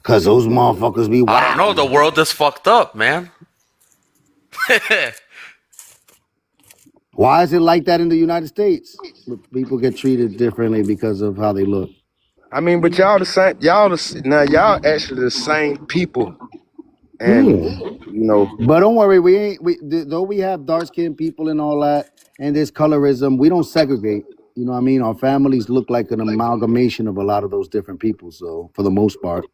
Cause those motherfuckers be I don't know. wild. The world is fucked up, man. Why is it like that in the United States? People get treated differently because of how they look. I mean, but y'all actually the same people, and Yeah. you know, But don't worry, though we have dark skinned people and all that, and there's colorism, we don't segregate. You know what I mean? Our families look like an amalgamation of a lot of those different people. So for the most part,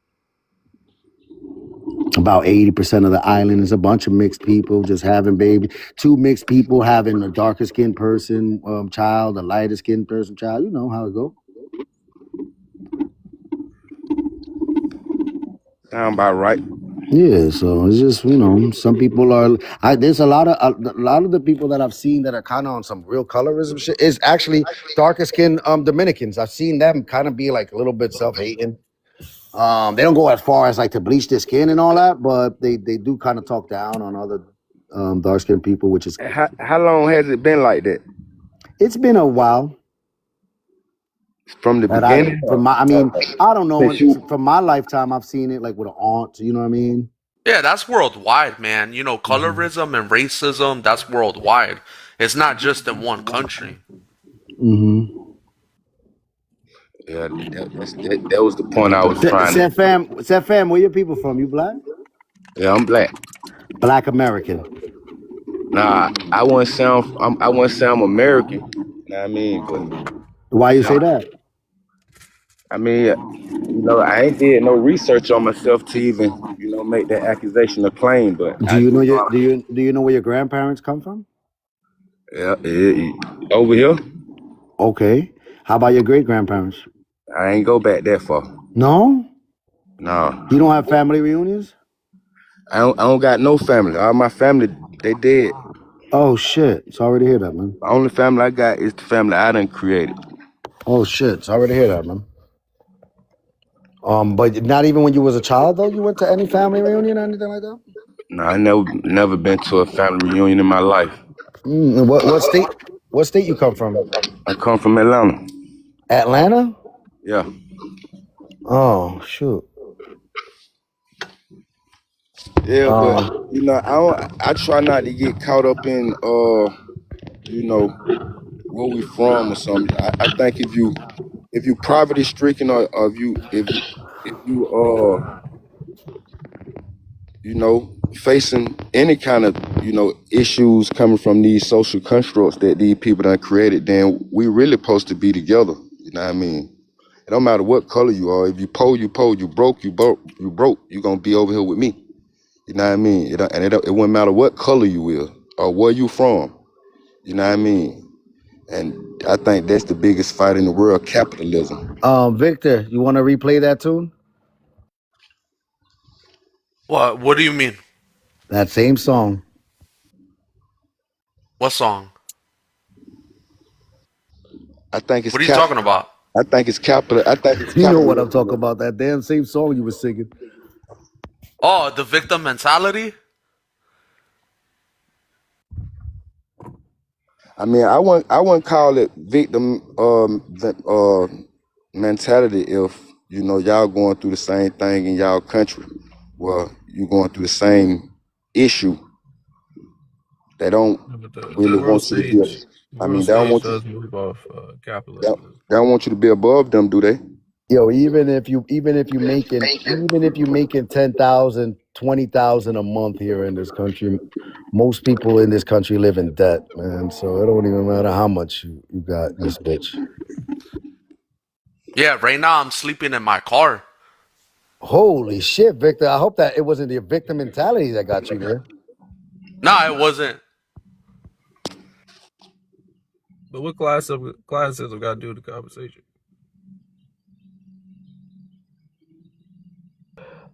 about 80% of the island is a bunch of mixed people just having babies. Two mixed people having a darker skinned person child, a lighter skinned person child. You know how it go. sound about right. Yeah, so it's just some people are. There's a lot of the people that I've seen that are kind of on some real colorism shit is actually darker skinned Dominicans. I've seen them kind of be like a little bit self hating. They don't go as far as like to bleach their skin and all that, but they do kind of talk down on other dark skinned people, which is How long has it been like that? it's been a while. From the beginning? I don't know. Since you, From my lifetime, I've seen it like with an aunt. You know what I mean? Yeah, that's worldwide, man. You know, colorism and racism, that's worldwide. It's not just in one country. Mm-hmm. yeah, that was the point I was trying to. Fam, where your people from? You black? Yeah, I'm black. Black American. Nah, I wouldn't say I'm American. You know what I mean? But Why you say nah, that? I mean, I ain't did no research on myself to even, make that accusation or claim. But Do I you do know know. do you know where your grandparents come from? Yeah, over here, Okay. How about your great grandparents? I ain't go back that far. No? No, You don't have family reunions? I don't got no family. All my family, they dead. Oh shit. Sorry to hear that, man. The only family I got is the family I done created. Oh shit. Sorry to hear that, man. But not even when you was a child though, you went to any family reunion or anything like that? No, I never been to a family reunion in my life. What state you come from? I come from Atlanta. Atlanta? Yeah. Oh shoot. Yeah, but Um, I try not to get caught up in where we from or something. I think if you poverty stricken or if you facing any kind of issues coming from these social constructs that these people done created, then we really supposed to be together. You know what I mean? It don't matter what color you are. If you poor, you poor. You broke, you broke. You broke. You gonna be over here with me. You know what I mean? It wouldn't matter what color you is or where you from. You know what I mean? And I think that's the biggest fight in the world: capitalism. Victor, you want to replay that tune? What do you mean? That same song. What song? I think it's What are you talking about? I think it's capital. I think it's You know what I'm capitalism. talking about? That damn same song you were singing. Oh, the victim mentality? I mean, I wouldn't call it victim mentality if y'all going through the same thing in y'all country. Well, you going through the same issue. They don't Yeah, but the really want you to be. I mean, they don't want you. does move off They don't, capitalism. they don't want you to be above them, do they? Yo, even if you making 10,000, 20,000 a month here in this country, most people in this country live in debt, man. So it don't even matter how much you got in this bitch. Yeah, right now I'm sleeping in my car. Holy shit, Victor. I hope that it wasn't the victim mentality that got you there. Nah, it wasn't. But what classism got to do with the conversation?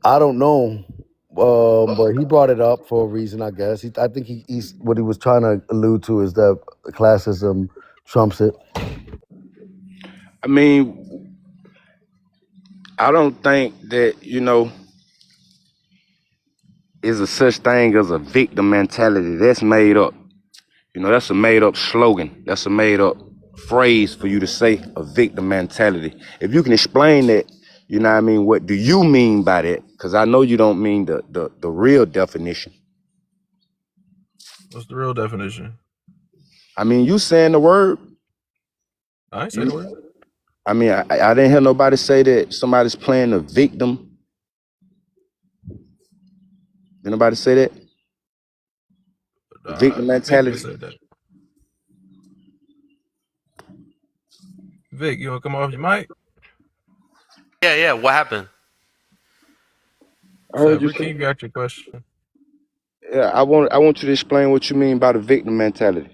I don't know. But he brought it up for a reason, I guess. I think he's what he was trying to allude to is that classism trumps it. I mean, I don't think that, is a such thing as a victim mentality. That's made up. That's a made up slogan. That's a made up phrase for you to say, a victim mentality. If you can explain that, what do you mean by that? Because I know you don't mean the real definition. What's the real definition? I mean, you saying the word. I ain't say the word. I mean, I didn't hear nobody say that somebody's playing a victim. Did nobody say that? Victim Vic mentality. just said that. Vic, you wanna come off your mic? Yeah. What happened? I So heard you repeat say. back your question. Yeah, I want you to explain what you mean by the victim mentality.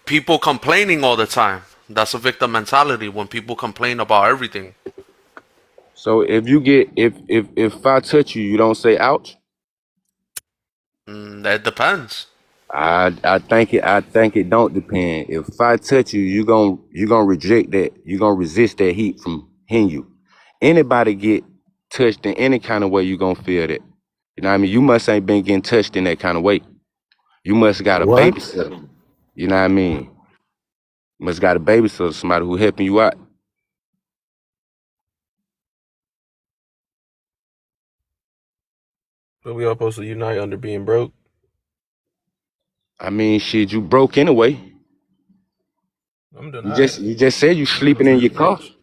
People complaining all the time. That's a victim mentality when people complain about everything. So if you get if I touch you, you don't say ouch. That depends. I think it don't depend. If I touch you, you gonna reject that. You gonna resist that heat from hitting you. Anybody get touched in any kind of way, you gonna feel that. You know what I mean? You must ain't been getting touched in that kind of way. You must got a What? babysitter. You know what I mean? Must got a babysitter, somebody who helping you out. But we all supposed to unite under being broke. I mean, shit, you broke anyway. I'm You denying just it. you just said you I'm living sleeping for in this your car. rich.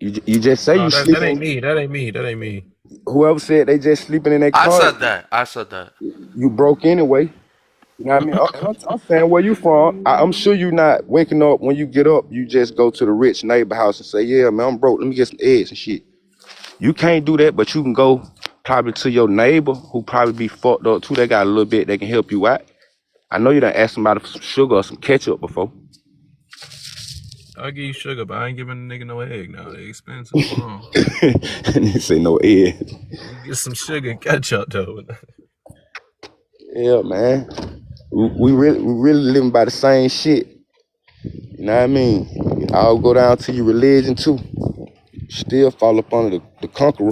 You just say No, you that ain't sleeping. me. That ain't me. That ain't me. Whoever said they just sleeping in their I car, said that. I said that. you broke anyway. You know what I mean? I'm saying where you from. I'm sure you not waking up when you get up. You just go to the rich neighbor house and say, "Yeah, man, I'm broke. Let me get some eggs and shit." You can't do that, but you can go probably to your neighbor who probably be fucked up too. They got a little bit. They can help you out. I know you done asked somebody for some sugar or some ketchup before. I'll give you sugar, but I ain't giving a nigga no egg now. They expensive. Hold on. And they say no egg. You get some sugar and ketchup though. Yeah, man. We really living by the same shit. You know what I mean? I'll go down to your religion too. Still fall up under the conqueror.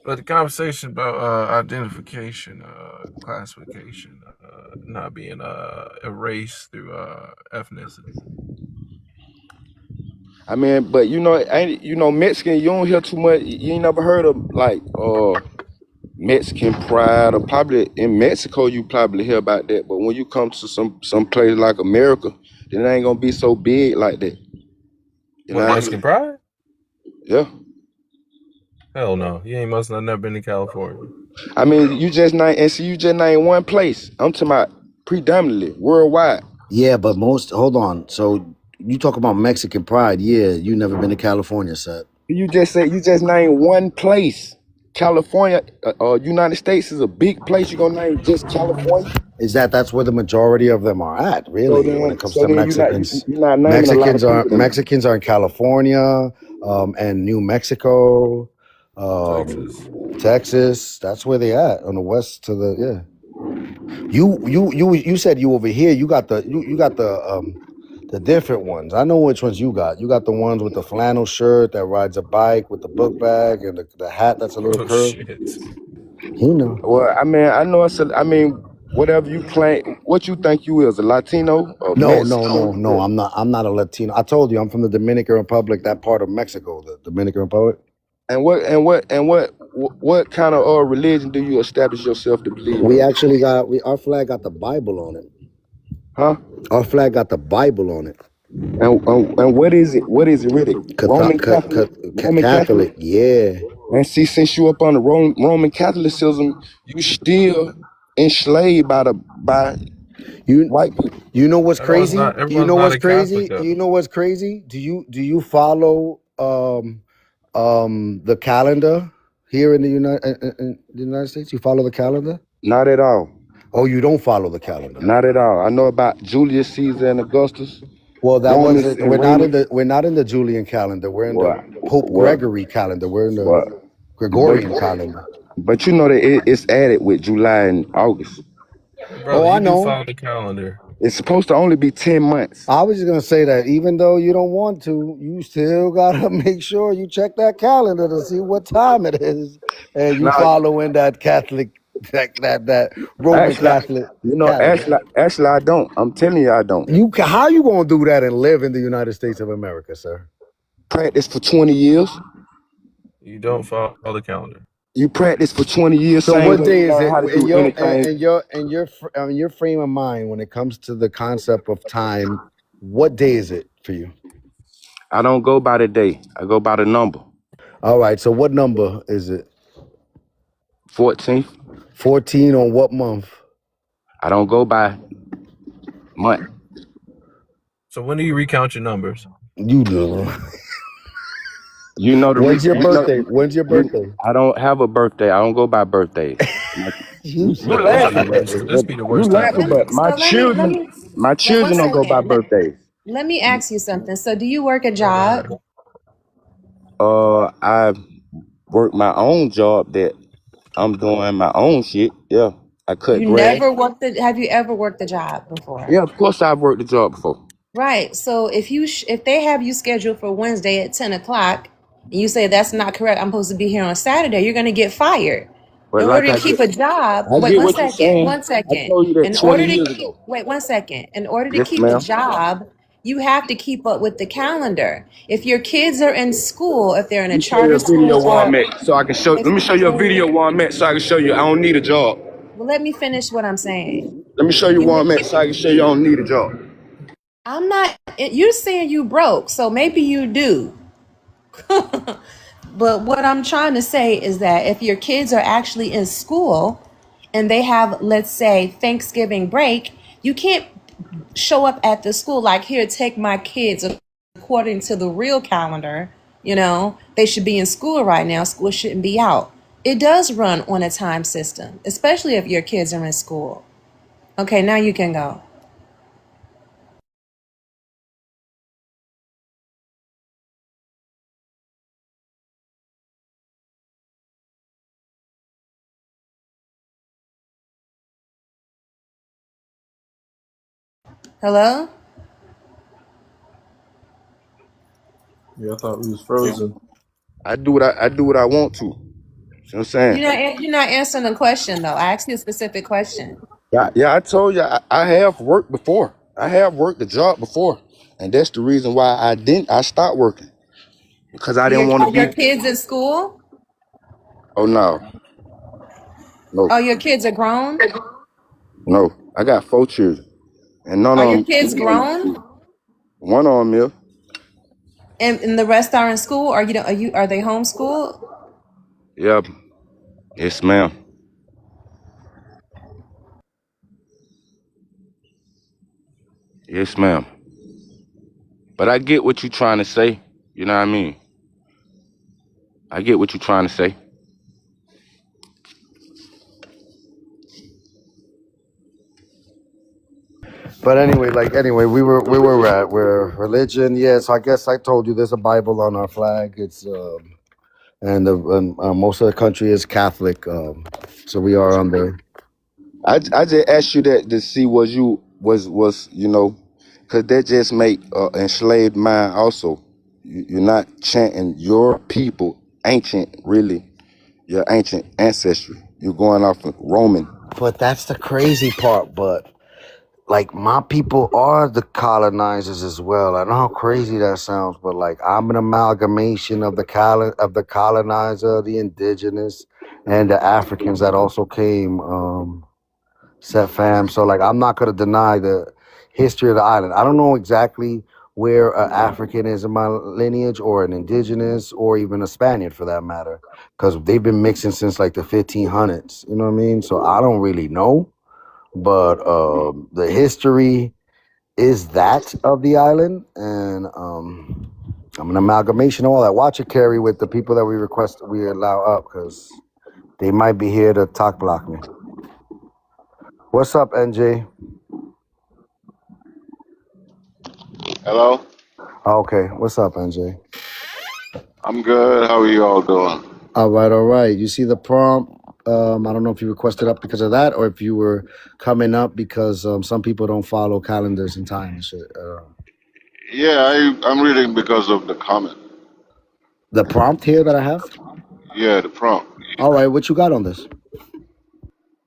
But the conversation about identification, classification, not being erased through ethnicity. I mean, but Mexican, you don't hear too much. You ain't never heard of like Mexican pride, or probably in Mexico you probably hear about that. But when you come to some place like America, then it ain't gonna be so big like that. You know What, what I Mexican mean? pride? Yeah. Hell no. You ain't must not never been to California. I mean, you just name one place. I'm talking about predominantly worldwide. Yeah, but hold on. So you talk about Mexican pride. Yeah, you never been to California, Seth. You just name one place. California, United States is a big place. You gonna name just California? Is that's where the majority of them are at, So really, when it then, comes so to then Mexicans. you're not naming a lot of people. Mexicans are in California, and New Mexico, Texas. Texas. That's where they at on the west to the yeah. You said you over here. You got the different ones. I know which ones you got. You got the ones with the flannel shirt that rides a bike with the book bag and the hat that's a little Oh curved. shit. You know. Well, I mean, I know whatever you claim, what you think you is, a Latino or No, Mexican? I'm not a Latino. I told you I'm from the Dominican Republic, that part of Mexico, the Dominican Republic. And what kind of religion do you establish yourself to believe We in? actually our flag got the Bible on it. Huh? Our flag got the Bible on it. And what is it? What is it really? Roman Catholic? Roman Catholic, Catholic? yeah. And see, since you up on the Roman Catholicism, you still enslaved by You white people. you know what's Everyone's crazy? not everyone's not a Catholic though. You know what's crazy? Do you follow the calendar here in the United States? You follow the calendar? Not at all. Oh, you don't follow the calendar. Not at all. I know about Julius Caesar and Augustus. Well, that Romans wasn't. and Romans. We're not in the Julian calendar. We're in the What? Pope What? Gregory calendar. We're in the What? Gregorian calendar. But you know that it's added with July and August. Brother, I you do know. follow the calendar. It's supposed to only be 10 months. I was just gonna say that even though you don't want to, you still gotta make sure you check that calendar to see what time it is, and you Now, following that Catholic, that Roman actually, Catholic calendar. actually, I don't. I'm telling you, I don't. How you gonna do that and live in the United States of America, sir? Practice for 20 years. You don't follow the calendar. You practice for 20 years, So same what way day you is learn it how to in do anything. your frame of mind when it comes to the concept of time? What day is it for you? I don't go by the day. I go by the number. All right. So what number is it? 14th. 14 on what month? I don't go by month. So when do you recount your numbers? You do. You know the When's reason. your birthday? When's your birthday? I don't have a birthday. I don't go by birthdays. You You said This be the laughing, birthday. worst. This be the you worst type of laughing, but day. my Wait one children don't go by second. birthdays. Let me ask you something. So, do you work a job? I work my own job that I'm doing my own shit. Yeah, I cut You grass. never worked the. Have you ever worked a job before? Yeah, of course I've worked the job before. Right. So, if they have you scheduled for Wednesday at 10 o'clock, and you say that's not correct, I'm supposed to be here on Saturday, you're going to get fired. But In like order I to keep get, a job, I wait get one what you're second. saying. One I second. told you that In 20 order to years keep, ago. wait one second. In order to Yes, keep a ma'am. job, you have to keep up with the calendar. If your kids are in school, if they're in Let a me show you charter a video school, where I'm or at, so I can show. Let if me show you a video where I'm at, so I can show you I don't need a job. well, let me finish what I'm saying. Let me show you You, where I'm at, so I can show you I don't need a job. I'm not. You're saying you broke, so maybe you do. But what I'm trying to say is that if your kids are actually in school and they have, let's say, Thanksgiving break, you can't show up at the school like, here, take my kids. According to the real calendar, they should be in school right now. School shouldn't be out. It does run on a time system, especially if your kids are in school. Okay, now you can go. Hello? Yeah, I thought we was frozen. I do what I want to. You know what I'm saying? You're not answering the question though. I asked you a specific question. Yeah, I told you I have worked before. I have worked the job before, and that's the reason why I stopped working because I didn't want to Are your be. kids in school? Oh no, no, Oh, your kids are grown? no. I got 4 children, and Are your kids grown? one on me. And the rest are in school? Are they homeschooled? Yeah, yes, ma'am. Yes, ma'am. But I get what you're trying to say. You know what I mean? I get what you're trying to say. But anyway, we were at we're religion. Yeah, so I guess I told you there's a Bible on our flag. It's most of the country is Catholic. So we are under. I just asked you that to see was because that just make enslaved mind also. You're not chanting your people ancient, really, your ancient ancestry. You're going off of Roman. But that's the crazy part. But like my people are the colonizers as well. I know how crazy that sounds, but like I'm an amalgamation of the colonizer, the indigenous, and the Africans that also came. Set fam. So like I'm not gonna deny the history of the island. I don't know exactly where an African is in my lineage or an indigenous or even a Spaniard for that matter. Because they've been mixing since like the 1500s. You know what I mean? So I don't really know. But the history is that of the island. And I'm an amalgamation of all that. Watch it carry with the people that we allow up because they might be here to talk block me. What's up, NJ? Hello? Okay, what's up, NJ? I'm good. How are you all doing? All right. You see the prompt? I don't know if you requested up because of that or if you were coming up because some people don't follow calendars and time and shit. Yeah, I'm reading because of the comment. The prompt here that I have. Yeah, the prompt. All right, what you got on this?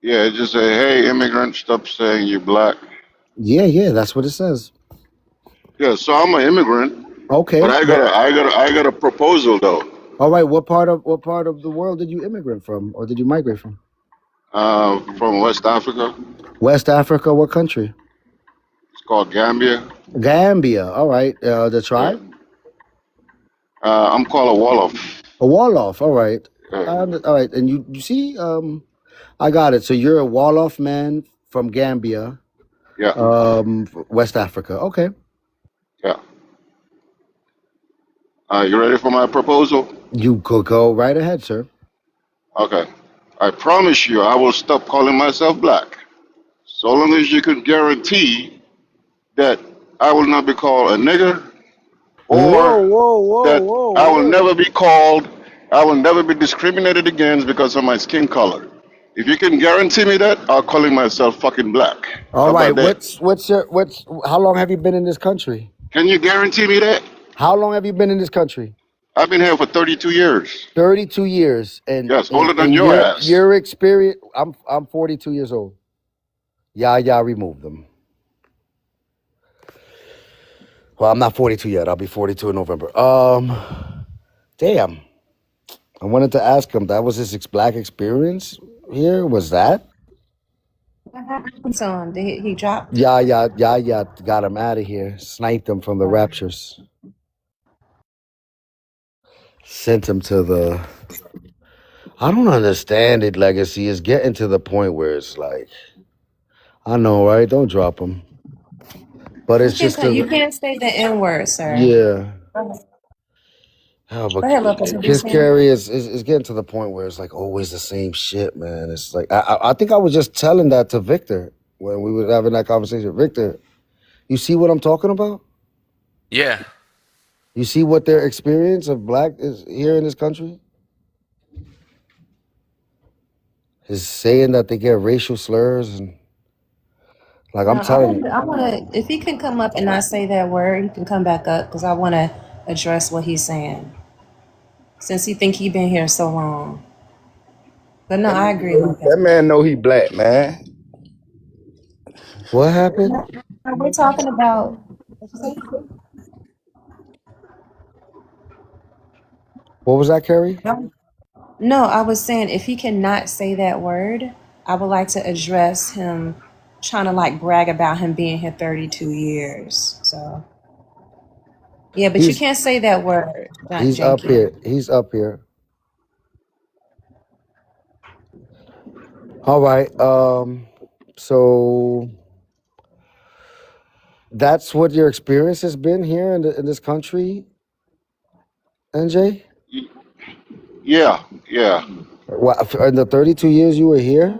Yeah, it just say, "Hey, immigrant, stop saying you're black." Yeah, that's what it says. Yeah, so I'm an immigrant, Okay. but I got a proposal though. All right. What part of the world did you immigrate from, or did you migrate from? From West Africa. West Africa. What country? It's called Gambia. Gambia. All right. The Yeah. tribe. I'm called a Wolof. A Wolof. All right. Yeah. All right. And you see, I got it. So you're a Wolof man from Gambia, Yeah. West Africa. Okay. Yeah. You ready for my proposal? You could go right ahead, sir. Okay. I promise you, I will stop calling myself black, so long as you can guarantee that I will not be called a nigger, or that I will never be called, I will never be discriminated against because of my skin color. If you can guarantee me that, I'll call myself fucking black. All How right. about that? How long have you been in this country? Can you guarantee me that? How long have you been in this country? I've been here for 32 years. 32 years. And Yes, older than your ass. your experience, I'm 42 years old. Yeah, remove them. Well, I'm not 42 yet. I'll be 42 in November. Damn. I wanted to ask him, that was his black experience here? Was that? What happened to him? Did he drop? Yeah. Got him out of here. Sniped him from the raptures. Sent him to the... I don't understand it, Legacy. It's getting to the point where it's like... I know, right? Don't drop him. But it's just... You can't say the N-word, sir. Yeah. Go But ahead, Lopez. What you Kiss saying? Carry is getting to the point where it's like always the same shit, man. It's like I think I was just telling that to Victor when we were having that conversation. Victor, you see what I'm talking about? Yeah. You see what their experience of black is here in this country? Is saying that they get racial slurs and like I'm telling you. I want to. If he can come up and not say that word, he can come back up because I want to address what he's saying. Since he think he been here so long. But no, I agree. That man know he black, man. What happened? We're talking about. What'd you say? What was that, Carrie? No, I was saying if he cannot say that word, I would like to address him trying to like brag about him being here 32 years. So yeah, but you can't say that word. Not He's up here. He's up here. All right. So that's what your experience has been here in this country, NJ? Yeah. What, in the 32 years you were here?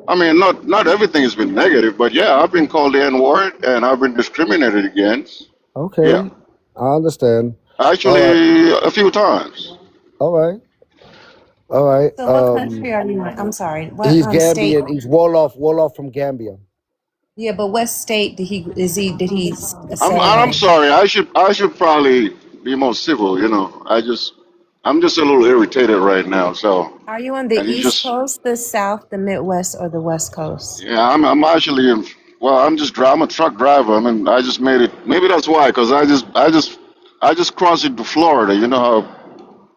I mean, not everything has been negative, but yeah, I've been called the N-word and I've been discriminated against. Okay. Yeah. I understand. Actually, a few times. All right. So what country are you in? I'm sorry. What He's state? Gambian. He's Wolof from Gambia. Yeah, but what state did he say? I'm sorry. I should probably be more civil. You know, I'm just a little irritated right now. So. Are you on the And you East just- Coast, the South, the Midwest, or the West Coast? Yeah, I'm actually in. Well, I'm a truck driver. I mean, I just made it. Maybe that's why, because I just crossed into Florida. You know how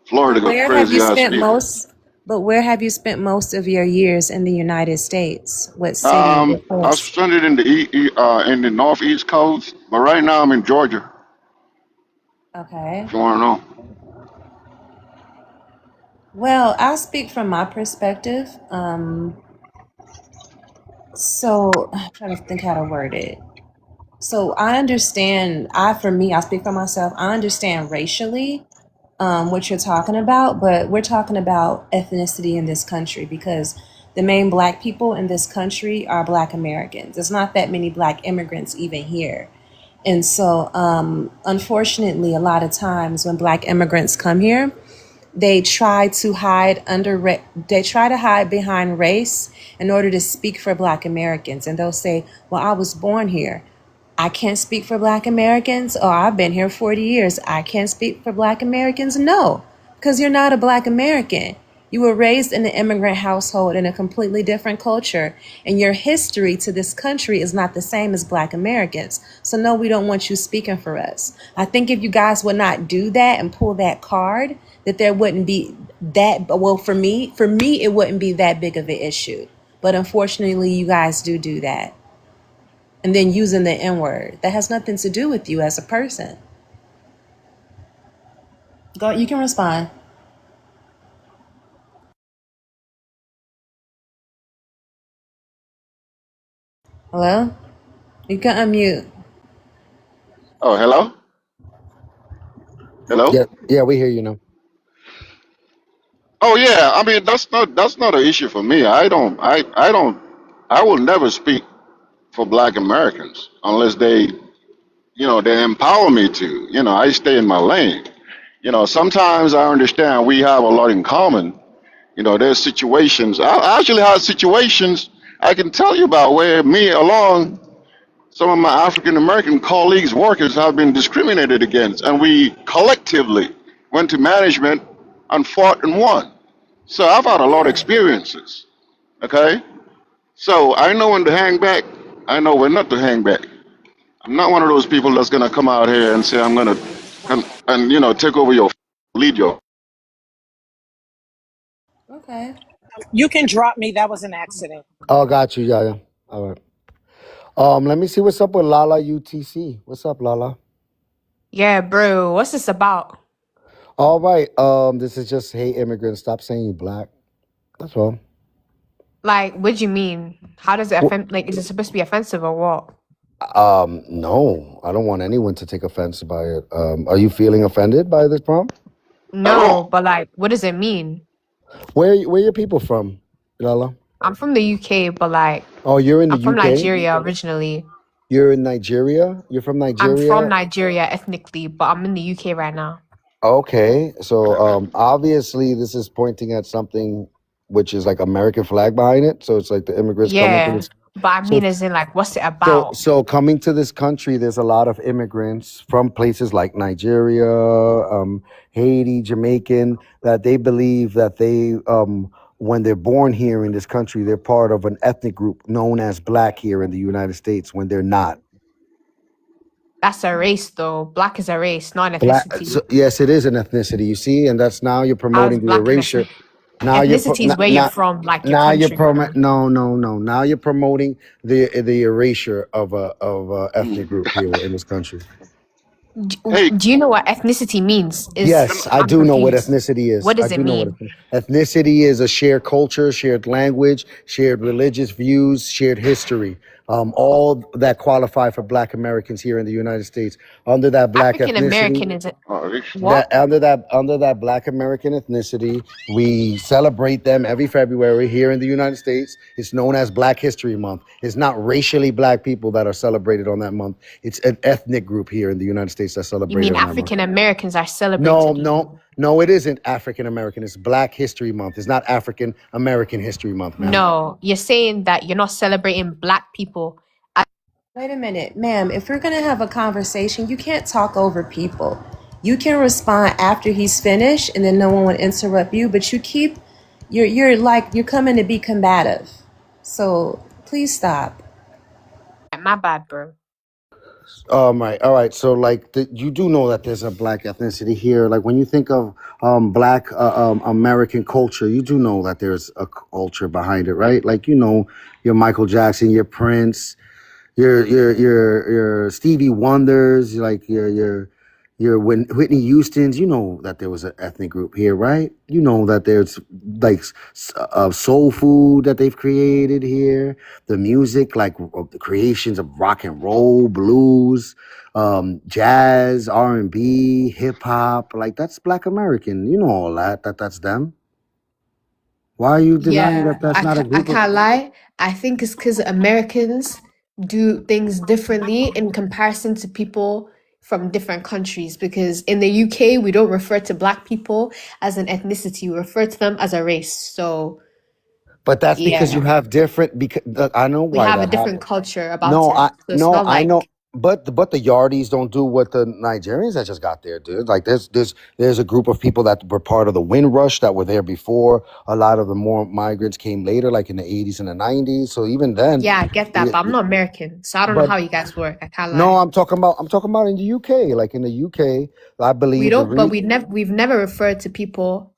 Florida got Where have crazy you ass spent people. where have you spent most of your years in the United States? What city? What I place? spent it in the northeast coast, but right now I'm in Georgia. Okay. If you want to know. Well, I'll speak from my perspective. So I'm trying to think how to word it. So I understand, I'll speak for myself. I understand racially what you're talking about, but we're talking about ethnicity in this country because the main black people in this country are Black Americans. There's not that many Black immigrants even here. And so, unfortunately, a lot of times when Black immigrants come here, they try to hide they try to hide behind race in order to speak for Black Americans, and they'll say, well, I was born here, I can't speak for Black Americans. Oh, I've been here 40 years, I can't speak for Black Americans. No, because you're not a Black American. You were raised in an immigrant household in a completely different culture, and your history to this country is not the same as Black Americans. So no, we don't want you speaking for us. I think if you guys would not do that and pull that card, that there wouldn't be that, well, for me, it wouldn't be that big of an issue. But unfortunately, you guys do that. And then using the N-word, that has nothing to do with you as a person. Go, you can respond. Hello? You can unmute. Oh, hello? Hello? Yeah, we hear you now. Oh yeah, I mean that's not an issue for me. I will never speak for Black Americans unless they empower me to. I stay in my lane. Sometimes I understand we have a lot in common. There's situations. I actually had situations I can tell you about where me along some of my African American colleagues, workers have been discriminated against, and we collectively went to management and fought and won. So I've had a lot of Yeah. experiences. Okay, so I know when to hang back. I know when not to hang back. I'm not one of those people that's gonna come out here and say I'm gonna and take over your lead your. Okay. You can drop me. That was an accident. Oh, got you. Yeah. All right. Let me see what's up with Lala UTC. What's up, Lala? Yeah, bro. What's this about? All right. This is just, hey, immigrants, stop saying you Black. That's all. Like, what do you mean? How does it Wh- offend? Like, is it supposed to be offensive or what? No, I don't want anyone to take offense by it. Are you feeling offended by this prompt? No, but like, what does it mean? Where your people from, Lala? I'm from the UK, but like, Oh, you're in the I'm from UK? Nigeria originally. You're in Nigeria? You're from I'm from Nigeria? Nigeria ethnically, but I'm in the UK right now. Okay. So obviously this is pointing at something which is like American flag behind it. So it's like the immigrants coming to Yeah, this. but I So mean, as in, like, what's it so about? so coming to this country, there's a lot of immigrants from places like Nigeria, Haiti, Jamaican, that they believe that they when they're born here in this country, they're part of an ethnic group known as Black here in the United States when they're not. That's a race, though. Black is a race, not an Black, ethnicity. so yes, it is an ethnicity. You see, and that's now you're How's promoting the black an erasure. ethnicity? Now you're Ethnicity is where you're from, like your now you're country. no. Now you're promoting the erasure of a ethnic group here in this country. Hey, Do you know what ethnicity means? Yes, I I'm do know what confused. ethnicity is. What I does it do know what mean? ethnicity is: a shared culture, shared language, shared religious views, shared history. All that qualify for Black Americans here in the United States under that Black African ethnicity. American is it? oh, What? That under that Black American ethnicity, we celebrate them every February here in the United States. It's known as Black History Month. It's not racially Black people that are celebrated on that month. It's an ethnic group here in the United States that's You mean celebrated on that month. African Americans are No, celebrated? no, it isn't African American. It's Black History Month. It's not African American History Month, ma'am. No, you're saying that you're not celebrating black people. Wait a minute, ma'am. If we're going to have a conversation, you can't talk over people. You can respond after he's finished and then no one would interrupt you, but you're like, you're coming to be combative. So please stop. My bad, bro. Right, all right. So, like, you do know that there's a Black ethnicity here. Like, when you think of Black American culture, you do know that there's a culture behind it, right? Like, your Michael Jackson, your Prince, your Stevie Wonders, like your Whitney Houston's. You know that there was an ethnic group here, right? You know that there's like soul food that they've created here, the music, like the creations of rock and roll, blues, jazz, R&B, hip hop. Like that's Black American. You know all that. That's them. Why are you denying Yeah, that that's not a I group of? can't lie. I think it's because Americans do things differently in comparison to people from different countries, because in the UK we don't refer to black people as an ethnicity, we refer to them as a race. So But that's because you yeah, have different. Because I know we why have a that different happened. culture about No, it. So it's not I know, like, but the Yardis don't do what the Nigerians that just got there did. Like there's a group of people that were part of the Windrush that were there before. A lot of the more migrants came later, like in the 80s and the 90s. So even then, yeah, I get that, but I'm not American, so I don't know but how you guys work. I can't no, lie. I'm talking about in the UK. Like in the UK, I We believe don't, but we've never referred to people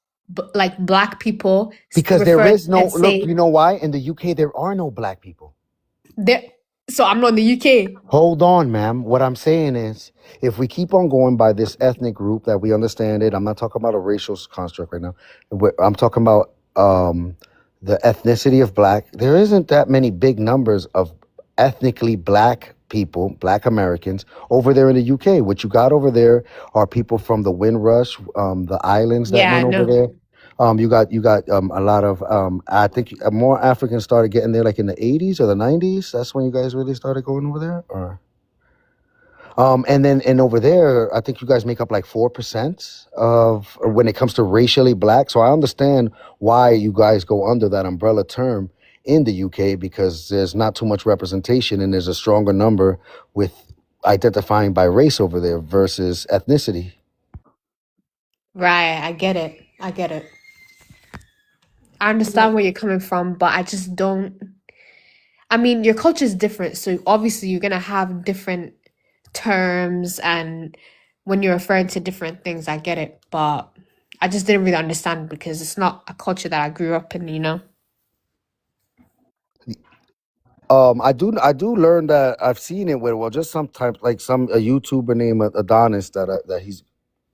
like black people because there referred is no and look. say You know why? In the UK, there are no black people. there. So I'm not in the UK. Hold on, ma'am. What I'm saying is, if we keep on going by this ethnic group that we understand it, I'm not talking about a racial construct right now. I'm talking about the ethnicity of black. There isn't that many big numbers of ethnically black people, black Americans, over there in the UK. What you got over there are people from the Windrush, the islands that Yeah, I went over know. there. You got a lot of I think more Africans started getting there like in the 80s or the 90s. That's when you guys really started going over there, or and over there, I think you guys make up like 4% of or when it comes to racially black. So I understand why you guys go under that umbrella term in the UK because there's not too much representation and there's a stronger number with identifying by race over there versus ethnicity. Right, I get it. I get it. I understand where you're coming from, but I just don't. I mean, your culture is different, so obviously you're gonna have different terms and when you're referring to different things, I get it, but I just didn't really understand because it's not a culture that I grew up in, you know? I do learn that I've seen it with just sometimes like a YouTuber named Adonis that he's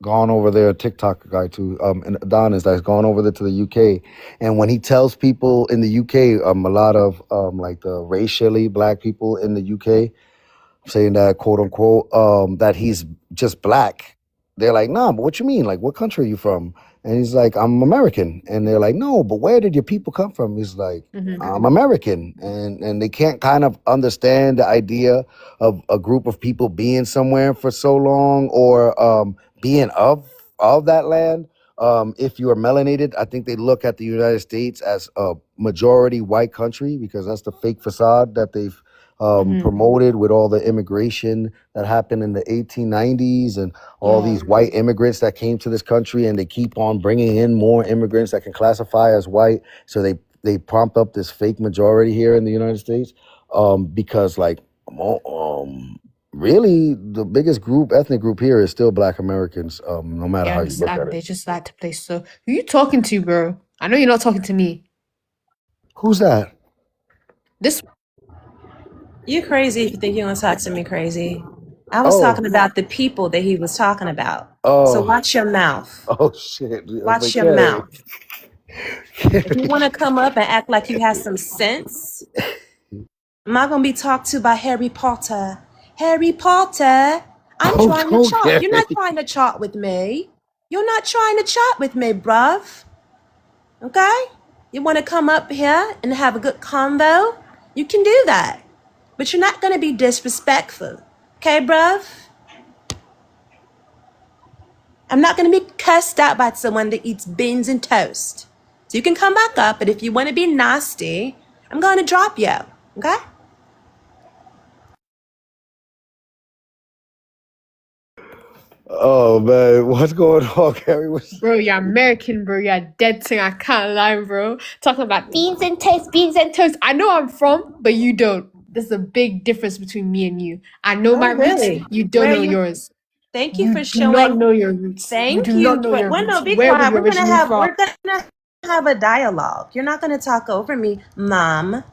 gone over there, a TikTok guy too, and Adonis that's gone over there to the UK, and when he tells people in the UK, a lot of like the racially black people in the UK saying that quote unquote that he's just black. They're like, nah, but what you mean? Like, what country are you from? And he's like, I'm American. And they're like, no, but where did your people come from? He's like, Mm-hmm. I'm American. And they can't kind of understand the idea of a group of people being somewhere for so long or being of that land. If you are melanated, I think they look at the United States as a majority white country because that's the fake facade that they've Mm-hmm. promoted with all the immigration that happened in the 1890s and all Yeah. these white immigrants that came to this country, and they keep on bringing in more immigrants that can classify as white. So they prompt up this fake majority here in the United States because like really the biggest ethnic group here is still Black Americans, no matter Yeah, I how you look at understand. it. They just like to play. So who you talking to, bro? I know you're not talking to me. Who's that? This You crazy if you think you're gonna talk to me crazy. I was Oh, talking about the people that he was talking about. So oh, watch your mouth. oh shit. Watch your Okay. mouth. If you want to come up and act like you have some sense, I'm not gonna be talked to by Harry Potter. Harry Potter, I'm Oh, trying to chat. You're okay. not trying to chat with me. You're not trying to chat with me, bruv. Okay? You want to come up here and have a good convo? You can do that. But you're not gonna be disrespectful. Okay, bruv? I'm not gonna be cussed out by someone that eats beans and toast. So you can come back up, but if you want to be nasty, I'm gonna drop you. Okay? Oh man, what's going on, Gary? bro, you're American, bro. You're dead thing. I can't lie, bro. Talking about beans and toast, beans and toast. I know I'm from, but you don't. There's a big difference between me and you. I know my Oh, roots. really? You don't Where know you? yours. Thank you You for do not showing. know your roots. You Thank do not you know for. your Well, roots. no, be Where were quiet. you originally from? We're gonna have a dialogue. You're not gonna talk over me, Mom.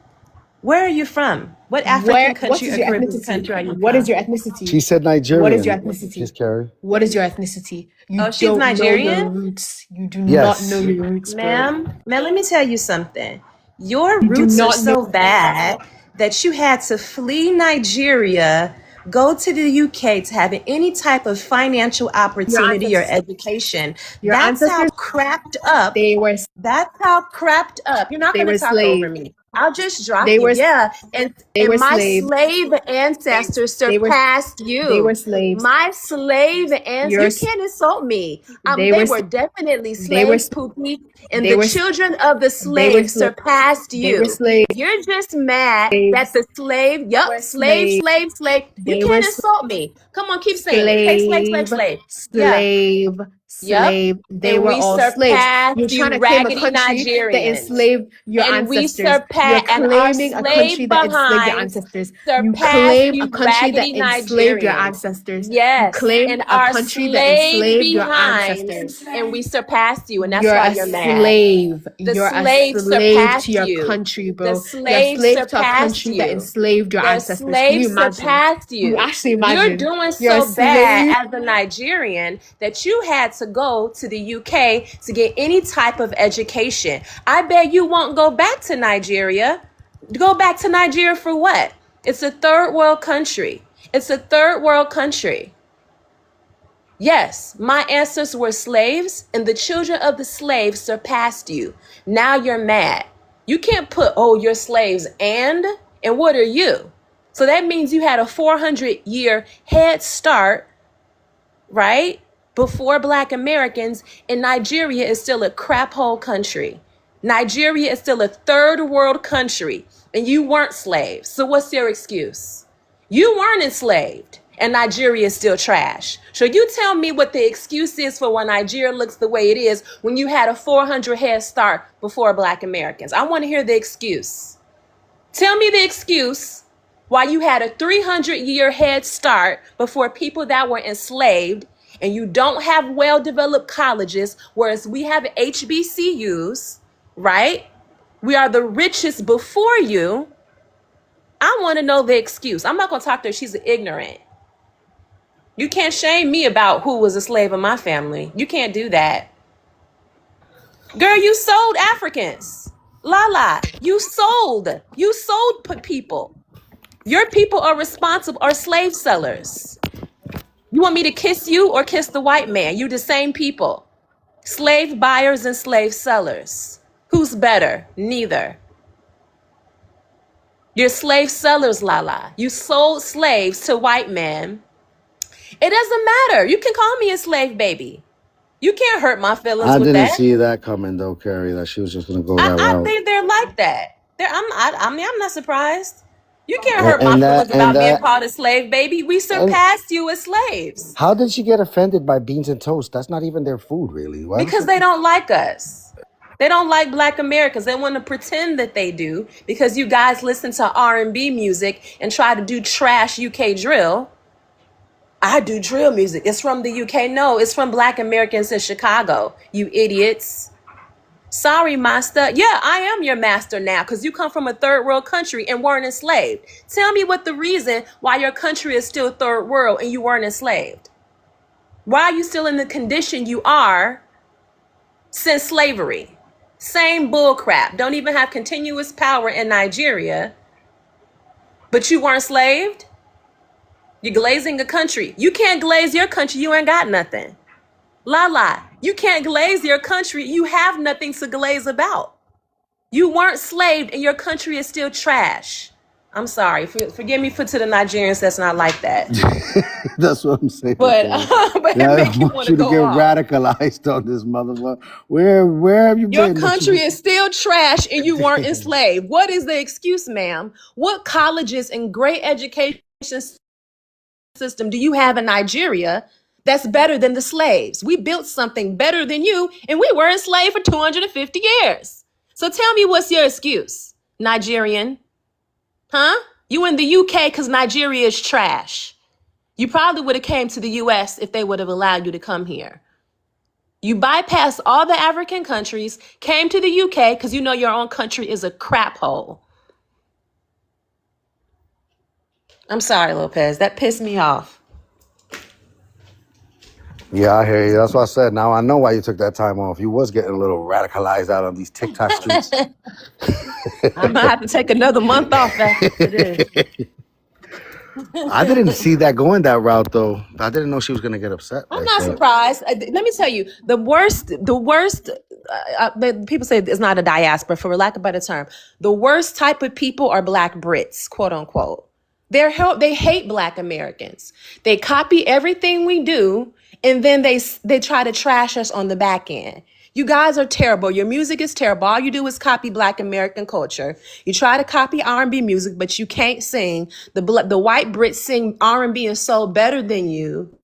Where are you from? What African What country is or your Caribbean ethnicity? country are you What is from? your ethnicity? She said What is your Nigerian. ethnicity? Just Carrie. What is your ethnicity? You Oh, she's don't know your Nigerian? roots. You do not know Yes. your roots, bro. Ma'am, let me tell you something. Your You do roots are not know. so bad that you had to flee Nigeria, go to the UK to have any type of financial Your opportunity or ancestors. education. Your That's how ancestors. crapped up. They were That's how crapped up. You're not they going to were talk over slaves. me. I'll just drop They you. were Yeah. they And were my slaves. slave ancestors They were surpassed they were you. slaves. My slave You're you s- can't insult me. they They were were definitely they were slaves, Pookie, and they the were children of the they were slave surpassed they were you. slaves. You're just mad that the slave, Were slave, slaves. slave, slave. You They were can't insult me. Come on, keep saying it. Slave, slave, slave, slave, slave. Yeah. slave, Yep. slave. They And were we all slaves. You're surpassed trying you, to claim a raggedy country that Nigerians. enslaved your And we ancestors. You're surpass, and our claiming a country slave that enslaved your behinds ancestors. You surpassed claim a you, country that raggedy enslaved your Nigerians. ancestors. You Yes. claim And a our country that slave enslaved your behinds, ancestors. and we surpassed you, and that's You're why a you're mad. slave. The You're a slave slave to surpassed your you. country, The bro. You're a slave slave to a surpassed country that you. enslaved your The ancestors. Can slave you imagine? surpassed Can you you. actually You're imagine? doing You're a so bad slave. as a Nigerian that you had to go to the UK to get any type of education. I bet you won't go back to Nigeria. Go back to Nigeria for what? It's a third world country. It's a third world country. Yes, my ancestors were slaves, and the children of the slaves surpassed you. Now you're mad. You can't put, oh, you're slaves, and what are you? So that means you had a 400-year head start, right? Before Black Americans, and Nigeria is still a crap hole country. Nigeria is still a third world country, and you weren't slaves. So what's your excuse? You weren't enslaved, and Nigeria is still trash. So you tell me what the excuse is for why Nigeria looks the way it is when you had a 400 head start before Black Americans. I want to hear the excuse. Tell me the excuse why you had a 300-year head start before people that were enslaved, and you don't have well-developed colleges, whereas we have HBCUs, right? We are the richest before you. I want to know the excuse. I'm not going to talk to her. She's ignorant. You can't shame me about who was a slave in my family. You can't do that. Girl, you sold Africans. Lala, you sold people. Your people are responsible, are slave sellers. You want me to kiss you or kiss the white man? You the same people. Slave buyers and slave sellers. Who's better? Neither. You're slave sellers, Lala. You sold slaves to white men. It doesn't matter. You can call me a slave baby. You can't hurt my feelings I with didn't that. see that coming though, Carrie. That she was just gonna go that I route. think they're like that. I'm not surprised. You can't hurt my And feelings that about and being that called a slave, baby. We and surpassed you as slaves how did she get offended by beans and toast? That's not even their food, really. Why because the they don't like us. They don't like Black Americans. They want to pretend that they do because you guys listen to R&B music and try to do trash UK drill. I do drill music. It's from the UK. No, it's from Black Americans in Chicago, you idiots. Sorry, master. Yeah, I am your master now because you come from a third world country and weren't enslaved. Tell me what the reason why your country is still third world and you weren't enslaved. Why are you still in the condition you are since slavery? Same bull crap. Don't even have continuous power in Nigeria, but you weren't enslaved? You're glazing a country. You can't glaze your country. You ain't got nothing. Lala, you can't glaze your country. You have nothing to glaze about. You weren't slaved and your country is still trash. I'm sorry. Forgive me for to the Nigerians that's not like that. That's what I'm saying. But Carrie. but Yeah, it I make you want want you to to go get off. radicalized on this motherfucker. Where have you Your been? That country you is still trash and you weren't enslaved. What is the excuse, ma'am? What colleges and great education system do you have in Nigeria that's better than the slaves? We built something better than you, and we were enslaved for 250 years. So tell me, what's your excuse, Nigerian? Huh? You in the UK because Nigeria is trash. You probably would have came to the US if they would have allowed you to come here. You bypassed all the African countries, came to the UK because you know your own country is a crap hole. I'm sorry, Lopez. That pissed me off. Yeah, I hear you. That's what I said. Now I know why you took that time off. You was getting a little radicalized out on these TikTok streets. I'm gonna have to take another month off after this. I didn't see that going that route though. I didn't know she was gonna get upset I'm like not that. surprised. Let me tell you, the worst. People say it's not a diaspora, for lack of a better term. The worst type of people are Black Brits, quote unquote. They hate Black Americans. They copy everything we do, and then they try to trash us on the back end. You guys are terrible. Your music is terrible. All you do is copy Black American culture. You try to copy R&B music, but you can't sing. The white Brits sing R&B and soul better than you.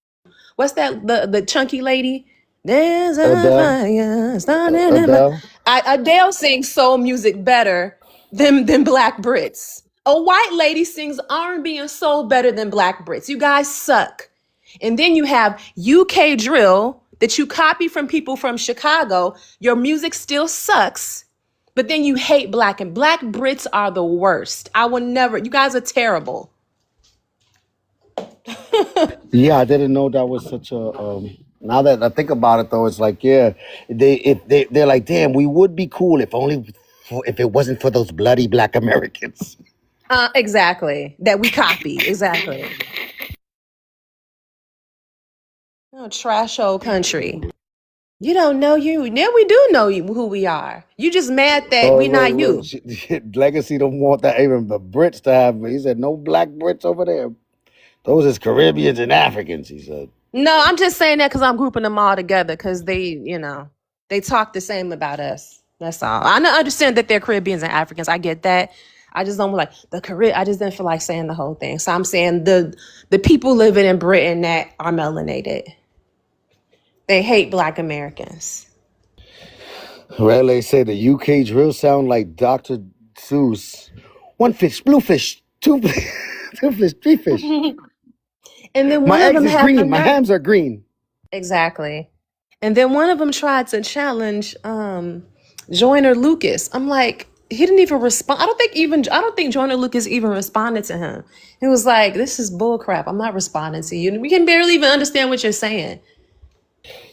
What's that? The chunky lady. There's a Adele, fire starting in my. Adele. Adele sings soul music better than Black Brits. A white lady sings R&B and soul better than Black Brits. You guys suck. And then you have UK drill that you copy from people from Chicago. Your music still sucks, but then you hate Black Brits are the worst. I will never. You guys are terrible. Yeah, I didn't know that was such a. Now that I think about it, though, it's like, yeah, they're like, damn, we would be cool if it wasn't for those bloody Black Americans. Exactly. That we copy. Exactly. Oh, trash old country. You don't know you. Now we do know who we are. You just mad that we not you. Legacy don't want that even the Brits to have. He said no Black Brits over there. Those is Caribbeans and Africans. He said. No, I'm just saying that because I'm grouping them all together because they talk the same about us. That's all. I understand that they're Caribbeans and Africans. I get that. I just don't like the Caribbean. I just didn't feel like saying the whole thing. So I'm saying the people living in Britain that are melanated. They hate Black Americans. Well, they say the UK drill sound like Dr. Seuss. One fish, blue fish, two fish, two fish, three fish. And then My one of eggs them is had green. My hams are green. Exactly. And then one of them tried to challenge Joyner Lucas. I'm like, he didn't even respond. I don't think Joyner Lucas even responded to him. He was like, this is bull crap. I'm not responding to you. We can barely even understand what you're saying.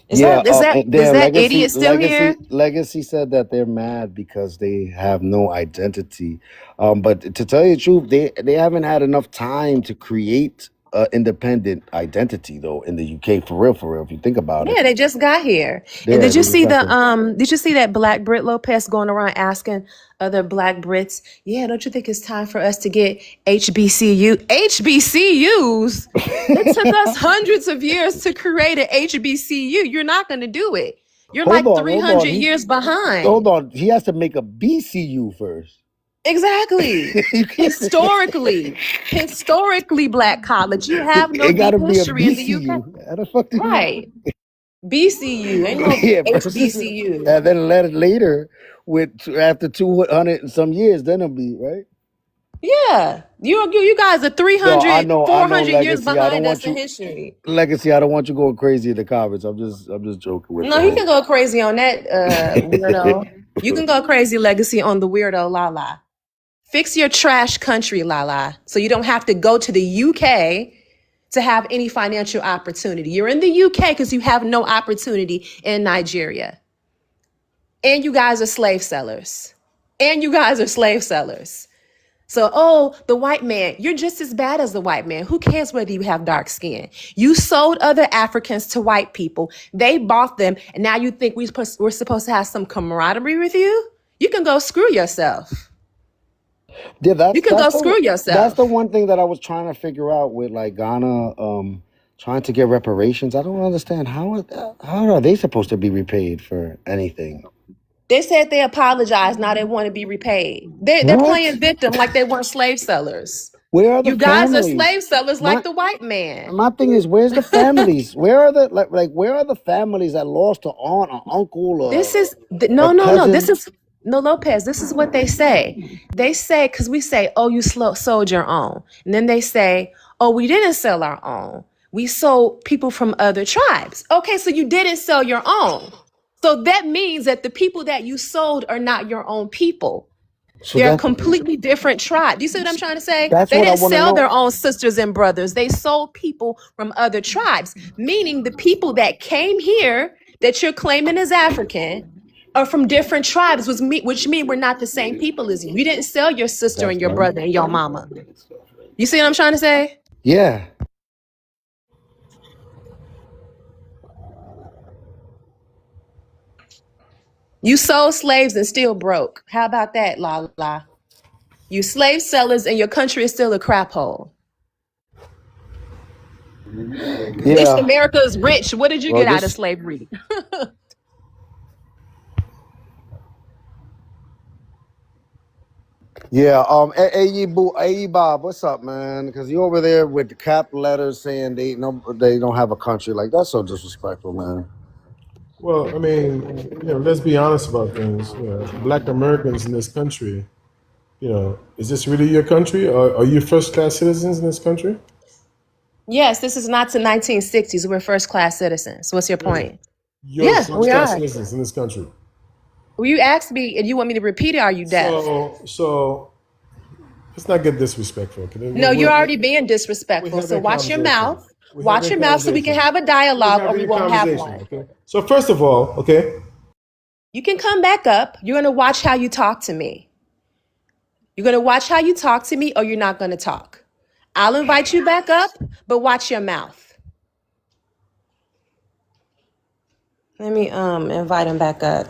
Is that idiot still here? Legacy said that they're mad because they have no identity. But to tell you the truth, they haven't had enough time to create independent identity though in the UK for real. If you think about it. Yeah, they just got here. Yeah, And did you see exactly. did you see that Black Brit Lopez going around asking other Black Brits, yeah, don't you think it's time for us to get HBCU? HBCUs? It took us hundreds of years to create an HBCU. You're not going to do it. You're Hold like on. 300 years behind. Hold on. He has to make a BCU first. Exactly. Historically, Black college. You have no It gotta deep be a history in the UK. BCU. How the fuck do you? Right. BCU. Ain't no Yeah, HBCU. and then later after 200 and some years, then it'll be right. Yeah. You guys are 300, I know, 400 years Legacy. I don't behind us want in you- history. Legacy, I don't want you going crazy in the comments. I'm just joking with No, you. he can go crazy on that weirdo. You can go crazy, Legacy, on the weirdo Lala. Fix your trash country, Lala, so you don't have to go to the UK to have any financial opportunity. You're in the UK because you have no opportunity in Nigeria. And you guys are slave sellers. So, the white man, you're just as bad as the white man. Who cares whether you have dark skin? You sold other Africans to white people. They bought them. And now you think we're supposed to have some camaraderie with you? You can go screw yourself. Yeah, You can go screw yourself. That's the one thing that I was trying to figure out with like Ghana trying to get reparations. I don't understand how are they supposed to be repaid for anything? They said they apologized. Now they want to be repaid. They're What? playing victim like they weren't slave sellers. Where are the You guys are families? slave sellers like the white man. My thing is, where's the families? Where are the where are the families that lost an aunt or uncle? This is no. This is no, Lopez. This is what they say. They say, because we say, oh, you sold your own, and then they say, oh, we didn't sell our own. We sold people from other tribes. Okay, so you didn't sell your own. So that means that the people that you sold are not your own people. So They're a that's- completely different tribe. Do you see what I'm trying to say? That's They what I didn't wanna sell know. their own sisters and brothers. They sold people from other tribes, meaning the people that came here that you're claiming as African are from different tribes, which mean we're not the same people as you. You didn't sell your sister and your brother and your mama. You see what I'm trying to say? Yeah. You sold slaves and still broke. How about that, la la? You slave sellers and your country is still a crap hole. At least Yeah. America is rich. What did you Well, get out of this. slavery? Yeah. Hey, Bob, what's up, man? Because you over there with the cap letters saying they don't have a country. Like, that's so disrespectful, man. Well, I mean, let's be honest about things. Black Americans in this country, is this really your country? Are you first class citizens in this country? Yes, this is not the 1960s. We're first class citizens. What's your Yeah. point? You're Yeah, first we class are. citizens in this country. Well, you asked me and you want me to repeat it. Are you deaf? So let's not get disrespectful. Okay? No, you're already being We're disrespectful. So having a watch your conversation. mouth. We're Watch having a your mouth so we can conversation. have a We're dialogue or we having a won't have conversation. one. Okay. So first of all, okay. You can come back up. You're going to watch how you talk to me. You're going to watch how you talk to me or you're not going to talk. I'll invite you back up, but watch your mouth. Let me invite him back up.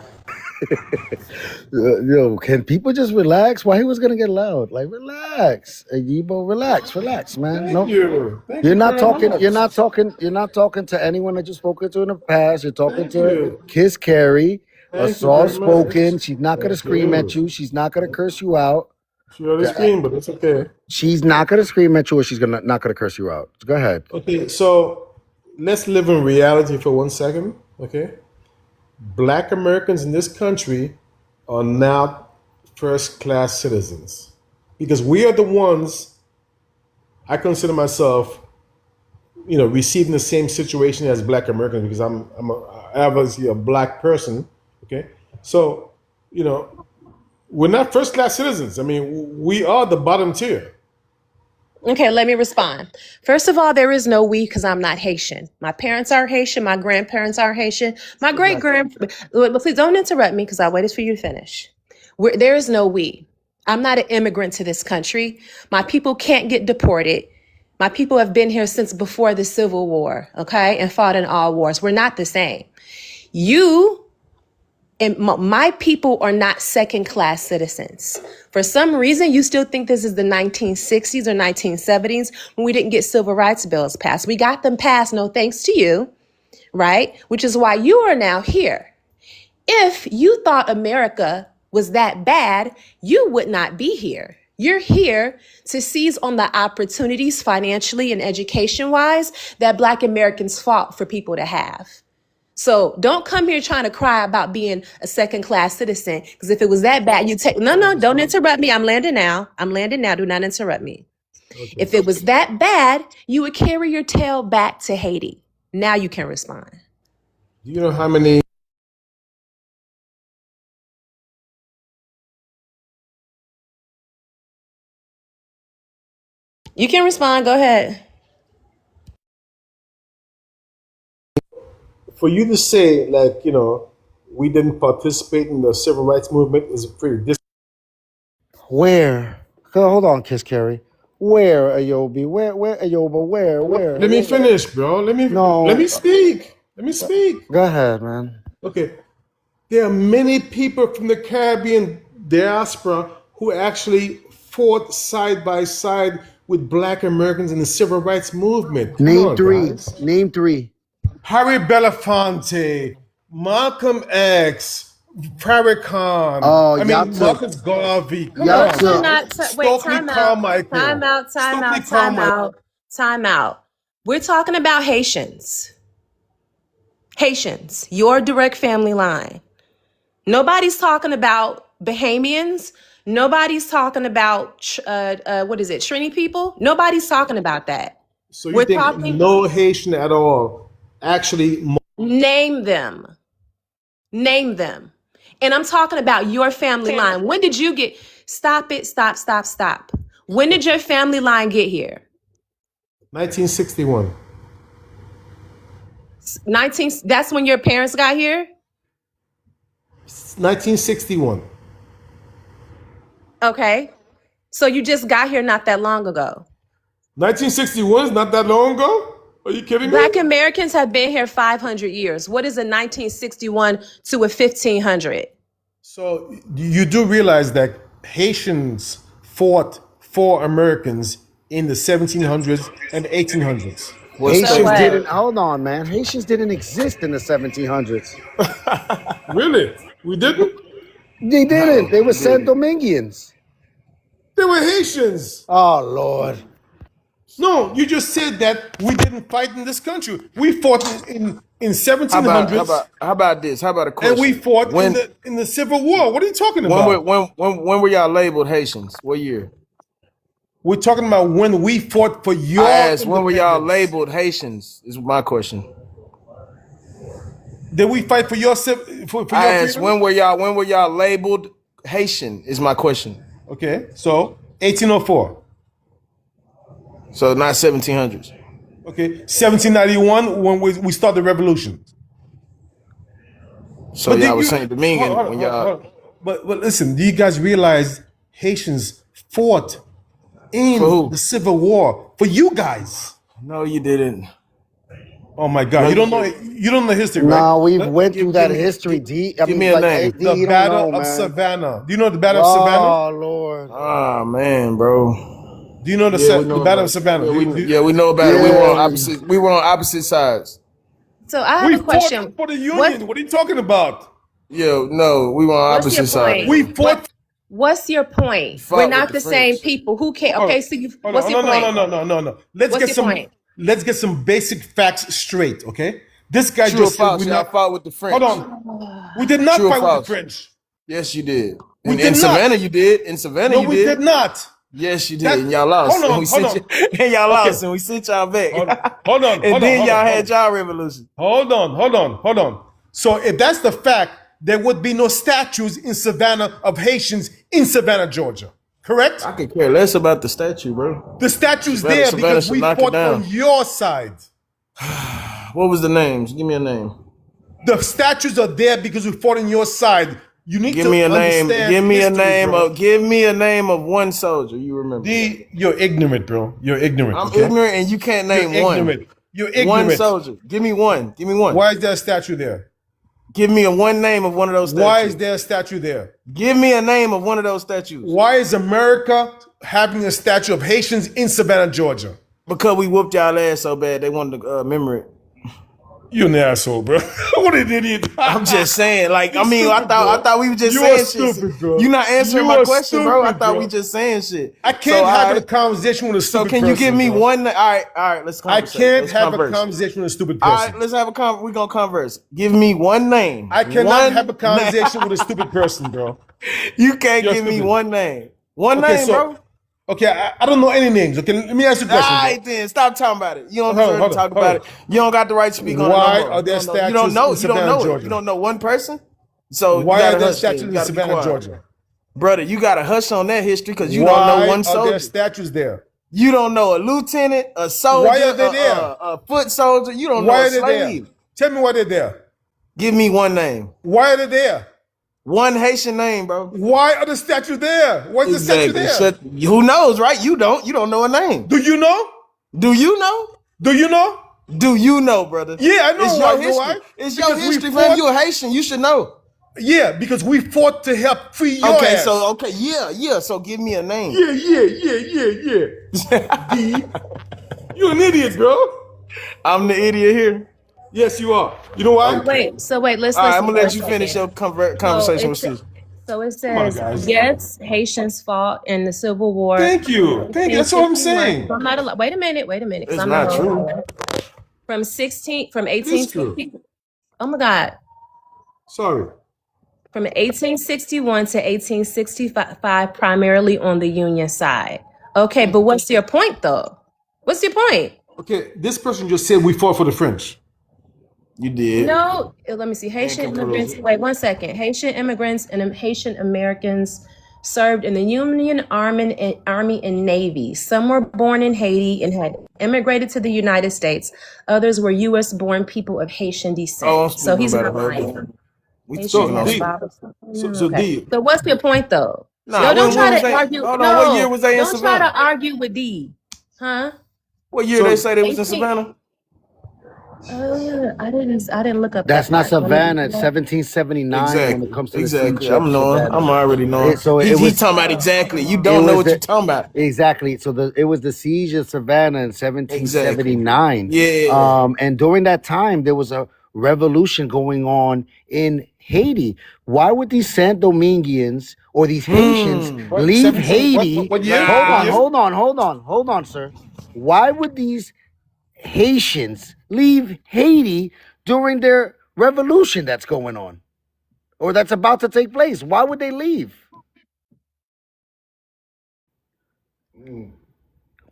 Yo, can people just relax? Why he was gonna get loud? Like, relax, Yibo, relax, man. Thank No, you. Thank you're you not very talking. much. You're not talking. You're not talking to anyone that you've spoken to in the past. You're talking Thank to you. Kiss Carrie, a Thank you soft very much. spoken. She's not gonna Thank scream at you. you. She's not gonna curse you out. She already screamed, but it's okay. She's not gonna scream at you, or she's not gonna curse you out. Go ahead. Okay, so let's live in reality for 1 second. Okay, Black Americans in this country are not first class citizens because we are the ones. I consider myself, receiving the same situation as Black Americans because I'm obviously a Black person. Okay, so we're not first class citizens. I mean, we are the bottom tier. Okay, let me respond. First of all, there is no we because I'm not Haitian. My parents are Haitian. My grandparents are Haitian. My great grand. Please don't interrupt me because I waited for you to finish. There is no we. I'm not an immigrant to this country. My people can't get deported. My people have been here since before the Civil War, okay, and fought in all wars. We're not the same. You and my people are not second class citizens. For some reason, you still think this is the 1960s or 1970s when we didn't get civil rights bills passed. We got them passed, no thanks to you, right? Which is why you are now here. If you thought America was that bad, you would not be here. You're here to seize on the opportunities financially and education wise that Black Americans fought for people to have. So don't come here trying to cry about being a second class citizen. Because if it was that bad, you take, no, don't interrupt me. I'm landing now. Do not interrupt me. Okay. If it was that bad, you would carry your tail back to Haiti. Now you can respond. Do you know how many? You can respond. Go ahead. For you to say, like, we didn't participate in the civil rights movement is pretty Where? Hold on, Kiss Carrie. Where, Ayobi? Where, Ayoba? Where? Let me finish, bro. Let me speak. Let me speak. Go ahead, man. Okay. There are many people from the Caribbean diaspora who actually fought side by side with Black Americans in the civil rights movement. Come Name on, three. guys. Name three. Harry Belafonte, Malcolm X, Farrakhan. Oh, I y'all mean, took. Marcus Garvey. Come Y'all on, took. guys. Stokely Carmichael. Stokely Carmichael. Time out. We're talking about Haitians. Haitians, your direct family line. Nobody's talking about Bahamians. Nobody's talking about, Trini people? Nobody's talking about that. So you We're think talking, no Haitian at all actually? name them. Name them. And I'm talking about your family line. When did you get, stop it, stop. When did your family line get here? 1961. That's when your parents got here? 1961. Okay. So you just got here not that long ago. 1961 is not that long ago. Are you kidding me? Black Americans have been here 500 years. What is a 1961 to a 1500? So you do realize that Haitians fought for Americans in the 1700s and 1800s. What So Haitians state? didn't. what? Hold on, man. Haitians didn't exist in the 1700s. Really? We didn't? They didn't. They were Saint Domingueans. They were Haitians. Oh Lord. No, you just said that we didn't fight in this country. We fought in How 1700s about this? How about a and we question? fought When in the Civil War. What are you talking when were about? when were y'all labeled Haitians? What year? We're talking about when we fought for your I asked when were y'all independence. labeled Haitians? Is my question. Did we fight for your for I your asked freedom? when were y'all labeled Haitian? Is my question. Okay, so 1804. So not 1700s. Okay, 1791 when we start the revolution. So But y'all did was you saying Dominican hold on, when hold on, y'all. hold on. But listen, do you guys realize Haitians fought For in who? the Civil War for you guys? No, you didn't. Oh my No, God, you didn't. you don't know history, right? No, we went through Give that me history, D. I give mean, me a like name. AD, The you don't Battle know, of man. Savannah. Do you know the Battle of Savannah? Oh Lord. Ah man, bro. Do you know Yeah, we the know Battle of about it. Savannah? We know about it. We were on Yeah. opposite. We were on opposite sides. So I have We a fought question. for the What Union. What are you talking about? Yeah, no, we were on what's your opposite sides, point? We bro. fought. What's your We point? We're fought with not the the same French. people. Who care? Hold on, Okay, so hold what's on. your No, no, no, point? no, no, no, no. What's your point? Let's get some basic facts straight, okay? This guy True or just said false? we Y'all not. fought with the Hold French. on. We did not True or fight with the false? French. Yes, you did. We In did not. Savannah, you did. In Savannah, No, you we did did. not. Yes, you did. That. And y'all Hold lost. And on. we Hold sent you. on. And y'all Okay. lost. And we sent y'all back. Hold on. Hold on. And Hold on. then Hold y'all on. had y'all revolution. Hold on. Hold on. Hold on. So if that's the fact, there would be no statues in Savannah of Haitians in Savannah, Georgia. Correct? I could care less about the statue, bro. The statue's Savannah, there Savannah because should we knock it fought down. on your side. What was the names? Give me a name. The statues are there because we fought on your side. You need Give to me a name. understand Give me a history, name bro. of. Give me a name of one soldier you remember. You're ignorant, bro. You're ignorant. I'm Okay? ignorant, and you can't You're name one. ignorant. You're One ignorant. soldier. Give me one. Give me one. Why is there a statue there? Give me a one name of one of those statues. Why is there a statue there? Give me a name of one of those statues. Why is America having a statue of Haitians in Savannah, Georgia? Because we whooped y'all ass so bad, they wanted to remember it. You're an asshole, bro. What an idiot. I'm just saying, like, You're I mean, stupid, I bro. thought we were just You are saying stupid, shit. bro. You're not answering You my are question, bro. I stupid, thought bro. we just saying shit. I can't So, have all a right. conversation with a So stupid can person. you give me bro. one? All right, let's I converse. can't Let's have converse. a conversation with a stupid All person. right, let's have a we're gonna converse. Give me one name. I cannot one have a conversation with a stupid person, bro. You can't You're give me stupid. one name. One Okay, name, so bro. okay, I don't know any names. Okay, let me ask you a All question, bro. right, then stop talking about it. You don't Hold on, deserve hold to on, talk hold about on. it. You don't got the right to speak on it no Why more. are there You don't statues know. in You don't Savannah, know it. Georgia? You don't know one person. So you Why gotta are there hush. Then. statues You in gotta be Savannah, quiet. Georgia? Brother, you gotta hush on that history because you don't know Why one are there soldier. statues there? You don't know a lieutenant, a soldier, Why are they there? a foot soldier. You don't know Why a are they there? slave. Tell me why they're there. Give me one name. Why are they there? One Haitian name, bro. Why are the statues there? Why is the statue there? Who knows, right? You don't know a name. Do you know? Do you know? Do you know? Do you know, brother? Yeah, I know It's why. your You know why? history. It's Because your we history, fought- man. You a Haitian. You should know. Yeah, because we fought to help free your Okay, ass. yeah. So give me a name. Yeah. D, you're an idiot, bro. I'm the idiot here. Yes, you are. You know why? So wait, let's All right, listen I'm gonna for a let you finish second. your conversation with So Susan. so it Come on, says, guys. yes, Haitians fought in the Civil War. Thank you. That's what I'm 1861. saying. I'm not allowed. Wait a minute, because It's I'm not not true. from It is 1860. Oh my God. Sorry. From 1861 to 1865, primarily on the Union side. Okay, but what's your point though? What's your point? Okay, this person just said we fought for the French. You did. No, let me see. Haitian can prove immigrants. it. Wait 1 second. Haitian immigrants and Haitian Americans served in the Union Army and Navy. Some were born in Haiti and had immigrated to the United States. Others were U.S.-born people of Haitian descent. Oh, I'm So speaking he's about not a whole lying. different. We Haitian speaking on has D, fathers. so Okay. D, So what's your point though? Nah, Don't when try was to they? argue. Hold on, what year was they in Don't try Savannah? to argue with D. Huh? What year they So say they was in 18. Savannah? I didn't look up that That's not part. Let me Savannah. It's look. 1779 when it Exactly. comes to the Exactly. siege I'm of knowing. Savannah. I'm already knowing. So He it he was talking about exactly. You it don't know was what you the talking about. exactly. So it was the siege of Savannah in Exactly. 1779. Yeah. And during that time, there was a revolution going on in Haiti. Why would these Saint Domingueans or these Haitians what leave 17 Haiti? what year? Hold What on, year? Nah. hold on, sir. Why would these Haitians leave Haiti during their revolution that's going on or that's about to take place? Why would they leave?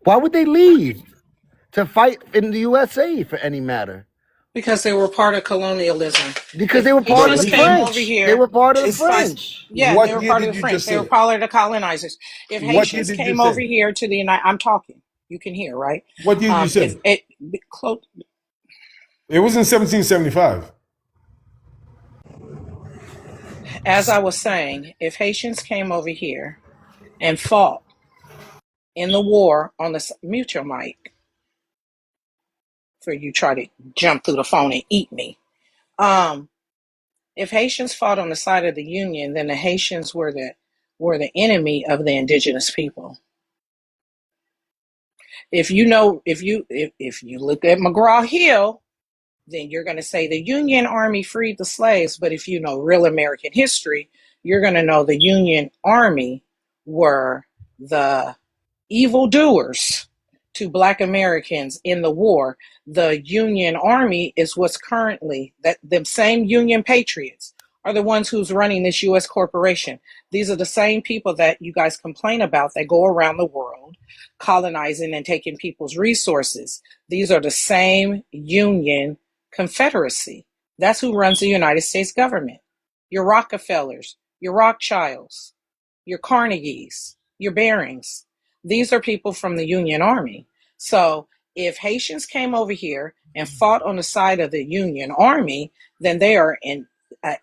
Why would they leave to fight in the USA for any matter? Because they were part of colonialism. Because If they were part But of Haitians the came he over French. They here were part of the to It's fight, French. yeah, they what were year part of did the you French. just They were say? part of the colonizers. If What year Haitians did you came over say? here to the United, I'm talking. You can hear, right? What year you If say? it, It was in 1775. as I was saying, if Haitians came over here and fought in the war on the mute your mic for you try to jump through the phone and eat me. Um, if Haitians fought on the side of the Union, then the Haitians were the enemy of the indigenous people. If you know, if you look at McGraw Hill, then you're going to say the Union Army freed the slaves. But if you know real American history, you're going to know the Union Army were the evildoers to Black Americans in the war. The Union Army is what's currently that them same Union patriots are the ones who's running this U.S. corporation. These are the same people that you guys complain about that go around the world colonizing and taking people's resources. These are the same Union Confederacy. That's who runs the United States government. Your Rockefellers, your Rothschilds, your Carnegies, your Barings. These are people from the Union Army. So if Haitians came over here and fought on the side of the Union Army, then they are an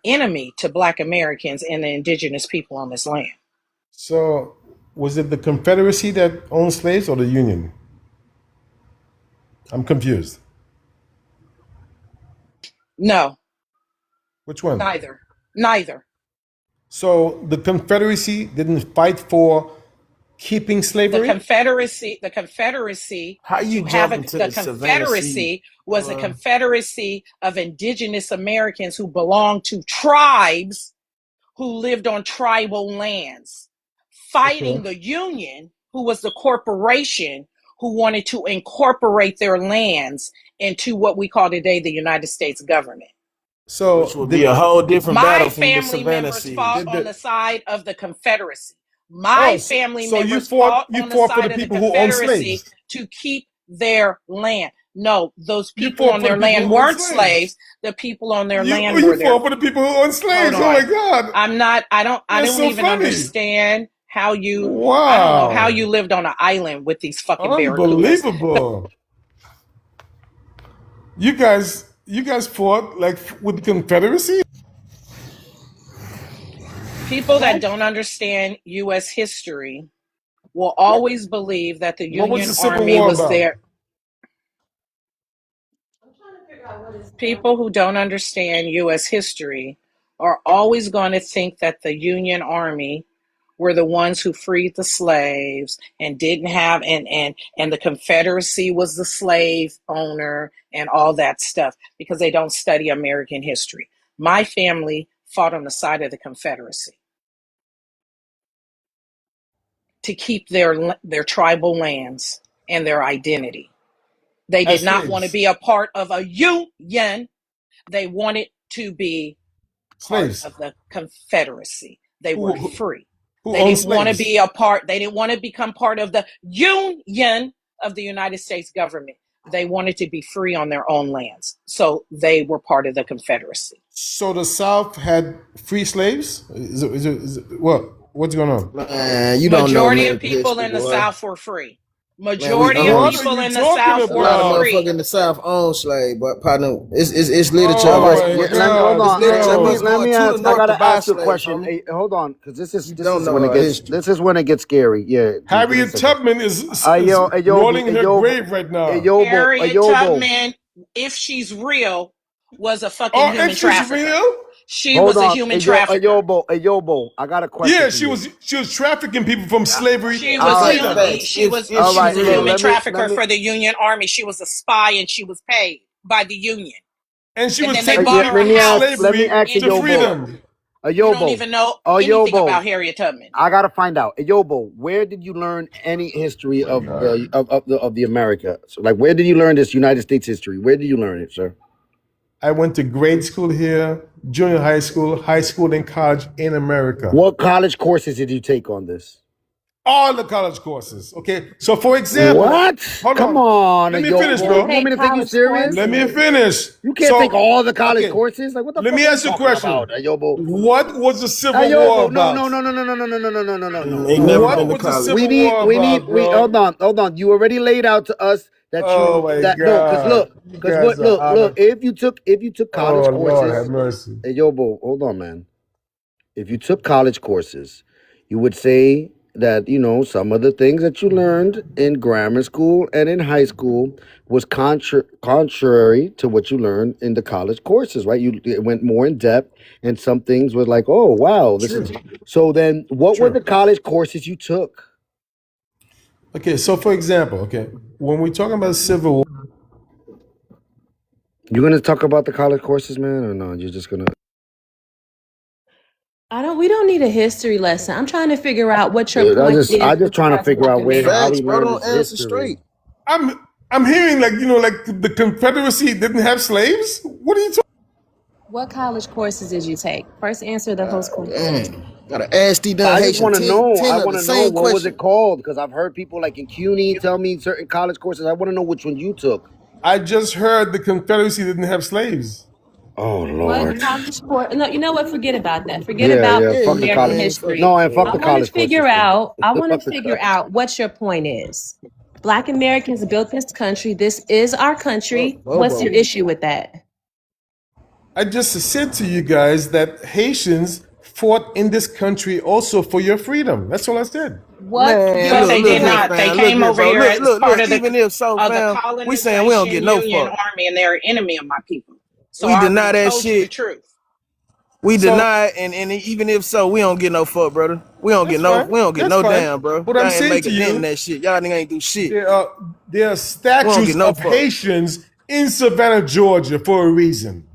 enemy to Black Americans and the indigenous people on this land. So was it the Confederacy that owned slaves or the Union? I'm confused. No, Which one? neither. Neither. So the Confederacy didn't fight for keeping The slavery? Confederacy, the Confederacy How you to have jumping to the the Savannah Sea? Confederacy was a confederacy of indigenous Americans who belonged to tribes who lived on tribal lands, fighting Okay. the Union, who was the corporation who wanted to incorporate their lands into what we call today the United States government. Which So would be a whole different battle My from the family Savannah members fought siege. did on the the side of the Confederacy. oh My so, family so members fought you on the fought for the side of the people who owned Confederacy slaves. to keep their land. No, those You people fought on for the their people land who owned weren't slaves. slaves. The people on their You land you were their. fought for the people who owned Hold slaves. Oh my on. God. I'm not. I That's don't so even funny. understand how you. I don't know how Wow. you lived on an island with these fucking barracudas. But Unbelievable. You guys fought like with the Confederacy? people that What? don't understand U.S. history will always believe that the What was Union the Civil Army War was about? there. People who don't understand U.S. history are always going to think that the Union Army were the ones who freed the slaves and didn't have and the Confederacy was the slave owner and all that stuff because they don't study American history. My family fought on the side of the Confederacy to keep their tribal lands and their identity. They did As not want to slaves. be a part of a union. They wanted to be part Slaves. of the Confederacy. They were Who free. who They owned didn't want to slaves? be a part, they didn't want to become part of the Union of the United States government. They wanted to be free on their own lands. So they were part of the Confederacy. So the South had free slaves? Is it what? What's going on? Man, you don't know Majority of American people history, in the boy. South were free. Man, we Majority of What own are people you in the talking South a were lot of about? motherfuckers free. in the South own slave, but partner, it's literature All of Oh us. right, my yeah, It's, let me hold God, it's on. literature of us bro. Let going me to the ask. I north to gotta buy ask you a slaves, question. homie. Hey, hold on, because You this don't is know when it our gets history. this is when it gets scary. Yeah, give me a Harriet second. Tubman is Ayobo, rolling in her grave right now. Harriet Ayobo. Tubman, if she's real, was a fucking Oh, if human she's trafficker. real, She Hold was a on, human trafficker. Ayobo. I got a question yeah, for you. she was trafficking people from slavery She to All was right, human. freedom. Facts. She If all she she's was right. a So human real, let trafficker me. for the Union Army. She was a spy, and she was paid by the Union. And she And was then they taking bought Yeah, people her a let me from ask. house Let me slavery ask in to New Ayobo. York. freedom. You don't Ayobo. even know anything Ayobo. about Harriet Tubman. I gotta find out. Ayobo, where did you learn any history Oh my of God. the America? So, like, where did you learn this United States history? Where did you learn it, sir? I went to grade school here, junior high school, and college in America. What college courses did you take on this? All the college courses. Okay. So for example, What? hold Come on. on, Let me finish, You Ayobo. You bro. want me take to take you college serious? Let me courses. finish. You can't take So, all the college okay, courses. Like, what the let fuck me are you ask you a talking question. about, Ayobo? What was the Civil War Ayobo, no, about? no, no, no, no, no, no, no, no, no, no, no, no, no, ain't no, never been What no. to was the college. Civil War about, We bro? hold on. You already laid out to us that Oh my no, cause God. look, You cause guys what, are look, out look. of. If you took Oh, college Lord, have courses, mercy. Ayobo, hold on, man. If you took college courses, you would say that some of the things that you learned in grammar school and in high school was contrary to what you learned in the college courses, right? It went more in depth, and some things were like, oh wow, this is. True. So then, what were True. the college courses you took? Okay, so for example, okay, when we're talking about Civil War, You gonna talk about the college courses, man, or no? You're just gonna. We don't need a history lesson. I'm trying to figure out what your point is I just as trying to far as figure out black how Facts, we Americans. bro. learn Don't this answer history. straight. I'm hearing like the Confederacy didn't have slaves. What are you talking? What college courses did you take? First answer the host question. Damn. Gotta ask these done I just Haitian want to 10, know. I 10 of want the to know same what was it question. called because I've heard people like in CUNY tell me certain college courses. I want to know which one you took. I just heard the Confederacy didn't have slaves. Oh What Lord. college course? No, you know what? Forget about that. Forget Yeah, about yeah. Fuck the Yeah, American college. man. Fuck history. it, No, and fuck I the man. want to college courses figure too. out. I want to Fuck the figure college. out what your point is. Black Americans built this country. This is our country. What's your Bobo. issue with that? I just said to you guys that Haitians fought in this country also for your freedom. That's all I said. What Man, But does they look did here, your not. They fam. Look came here, over bro. here as part Look. Even if so, of the fam, we saying we don't colonization get no Union fuck. Army, and they're enemy of my people. So We I already deny that told you the shit. truth. We So deny it, and even if so, we don't get no fuck, brother. We don't get that's no, fine. we don't get That's no fine. damn, bro. What Y'all I'm ain't saying make to a dent in you, that shit. Y'all nigga ain't do shit. there are We don't statues get no of fuck. Haitians in Savannah, Georgia, for a reason.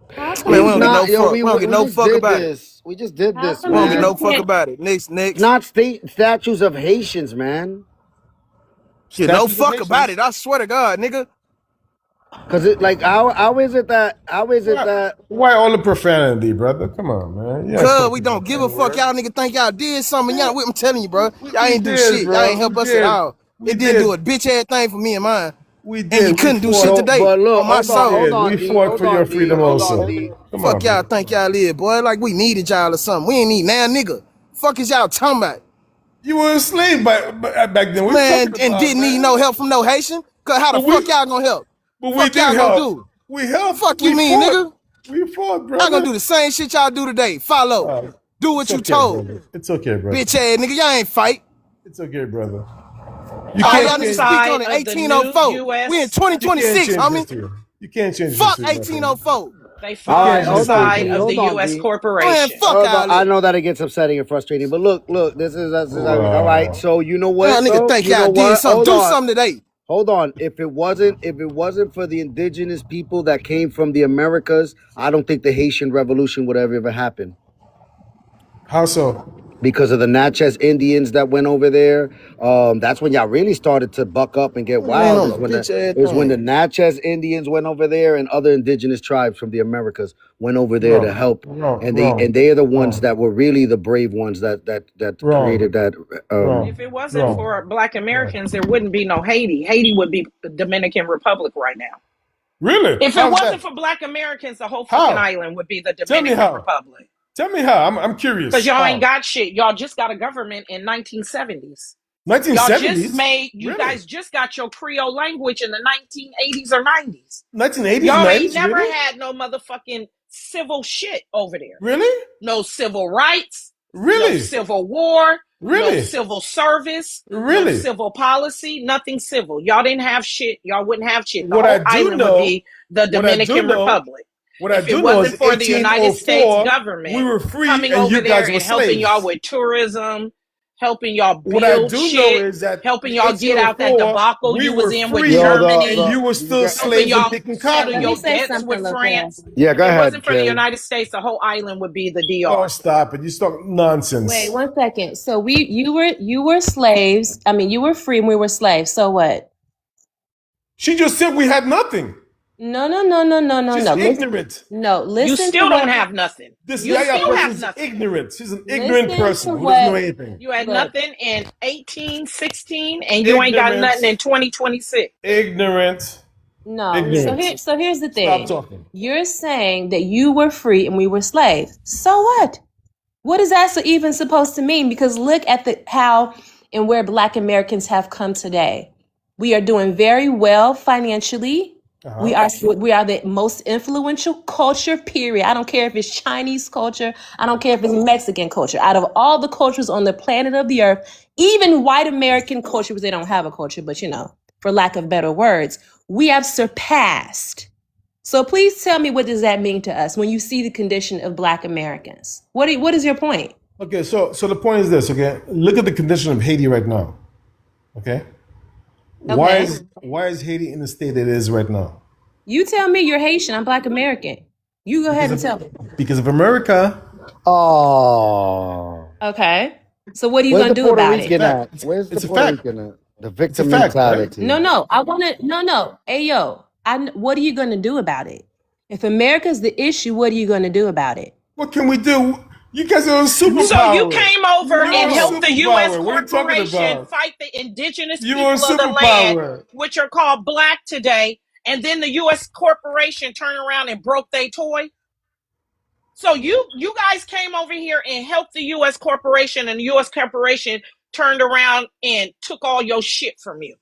how come Man, you we don't get can't? no Not yo. fuck. We We don't get we no just fuck did about it. this. We just did How this, We come don't get man. you no fuck can't? about it. Next, It's next. not state statues of Haitians, man. Get no Statues of fuck about Haitians. it. I swear to God, nigga. Cause it like how is it that Why all the profanity, brother? Come on, man. You ain't Cause supposed we to be don't give a saying fuck. word. Y'all nigga think y'all did something. Y'all, I'm telling you, bro. Y'all We ain't do did, shit. Y'all bro. ain't We help us at did. all. We It didn't do a did. bitch ass thing for me and mine. We And you did. We couldn't do shit fought. so today but look, on my We soul. did. We fought Hold for your on, D, freedom hold on, also. D. Come Fuck on, y'all bro. think y'all is, boy. Like we needed y'all or something. We ain't need now, nigga. Fuck is y'all talking about? You were enslaved back then. What are you Man, talking and about, didn't need no man? help from no Haitian? Cause how the But fuck we, y'all gonna help? but we Fuck did y'all gonna help. do? We helped. Fuck you mean, nigga? We fought, Y'all gonna brother. do the same shit y'all do today. Follow. Do It's what you okay, told. brother. It's okay, brother. Bitch ass nigga, y'all ain't fight. It's okay, brher. You All can't y'all niggas change. speak on Alongside it. of the new 1804. We in U.S. You can't 2026, change homie. history. You can't change Fuck history, my friend. 1804. They You All fought right, can't on the change hold on, history, side D, brother. of the hold on, U.S. D. Man, corporation. fuck all I that. know that it gets upsetting and frustrating, but look, this is all right. Wow. So you know Y'all what nigga though? think You y'all know did what? something. Do something today. Hold on. If it wasn't for the indigenous people that came from the Americas, I don't think the Haitian Revolution would have ever happened. How so? Because of the Natchez Indians that went over there. That's when y'all really started to buck up and get Man, ain't wild. on a bitch ass It was when the thing. Natchez Indians went over there and other indigenous tribes from the Americas went over there to Wrong. help. Wrong. And Wrong. they are the ones Wrong. that were really the brave ones that created Wrong. that. If Wrong. it wasn't Wrong. for Black Wrong. Americans, there wouldn't be no Haiti. Haiti would be the Dominican Republic right now. Really? If it How's wasn't that? for Black Americans, the whole fucking How? island would be the Tell me Dominican how. Republic. Tell me how. I'm Because curious. y'all ain't How? got shit. Y'all just got a government in 1970s. Y'all just 1970s? made, you Really? guys just got your Creole language in the 1980s or 90s. 1980s, Y'all ain't 90s? never Really? had no motherfucking civil shit over there. Really? No civil rights, no Really? civil war, no Really? civil service, no Really? civil policy, nothing civil. Y'all didn't have shit. Y'all wouldn't have shit. The What whole I do island would know, be the what I do Dominican know, Republic. what I If do it know is wasn't for the United States 1804, government we were free coming and you over guys there were and helping y'all slaves. with tourism, helping y'all What I build do know shit, is that helping in y'all get out that 1804, debacle we you were was in with free Yo, Germany, and you were the you still got helping slaves and y'all picking settle Let cotton. me your say debts with something, France. Lucas. yeah. If Go it ahead, wasn't for the Carrie. United States, the whole island would be the Oh, DR. stop it. You talk Wait nonsense. 1 second. So you were slaves. I mean, you were free and we were slaves. So what? She just said we had nothing. No, no, no, no, no, no, She's no. Listen, ignorant. no, You listen to still don't what. have nothing. This You Yaya still person have is nothing. ignorant. She's an ignorant Listen to person who doesn't know what. anything. You had Look, nothing in 1816 and you ain't got Ignorant. nothing in 2026. Ignorant. no. Ignorant. So here's the Stop thing. talking. You're saying that you were free and we were slaves. So what? What is that even supposed to mean? Because look at the how and where Black Americans have come today. We are doing very well financially. We Uh-huh. are the most influential culture, period. I don't care if it's Chinese culture, I don't care if it's Mexican culture. Out of all the cultures on the planet of the earth, even white American culture, because they don't have a culture, but for lack of better words, we have surpassed. So please tell me, what does that mean to us when you see the condition of Black Americans? What is your point? Okay, so the point is this, okay? Look at the condition of Haiti right now. Okay? Why Okay. is Haiti in the state it is right now? You tell me. You're Haitian. I'm Black American. You go ahead Because and tell me. of America. Oh, Okay. So what are you where's going the to do Puerto about it? Rican at? Where's the It's a Puerto fact. Rican at? The It's a victim fact, right? mentality. No. I want to. No. Hey, yo. What are you going to do about it? If America's the issue, what are you going to do about it? What can we do? You guys are a So you superpower. came over You're and a No. helped the U.S. superpower. What are you talking corporation about? fight the indigenous You're a people of the land, superpower. which are called Black today, and then the U.S. corporation turned around and broke their toy. So you guys came over here and helped the U.S. corporation, and the U.S. corporation turned around and took all your shit from you.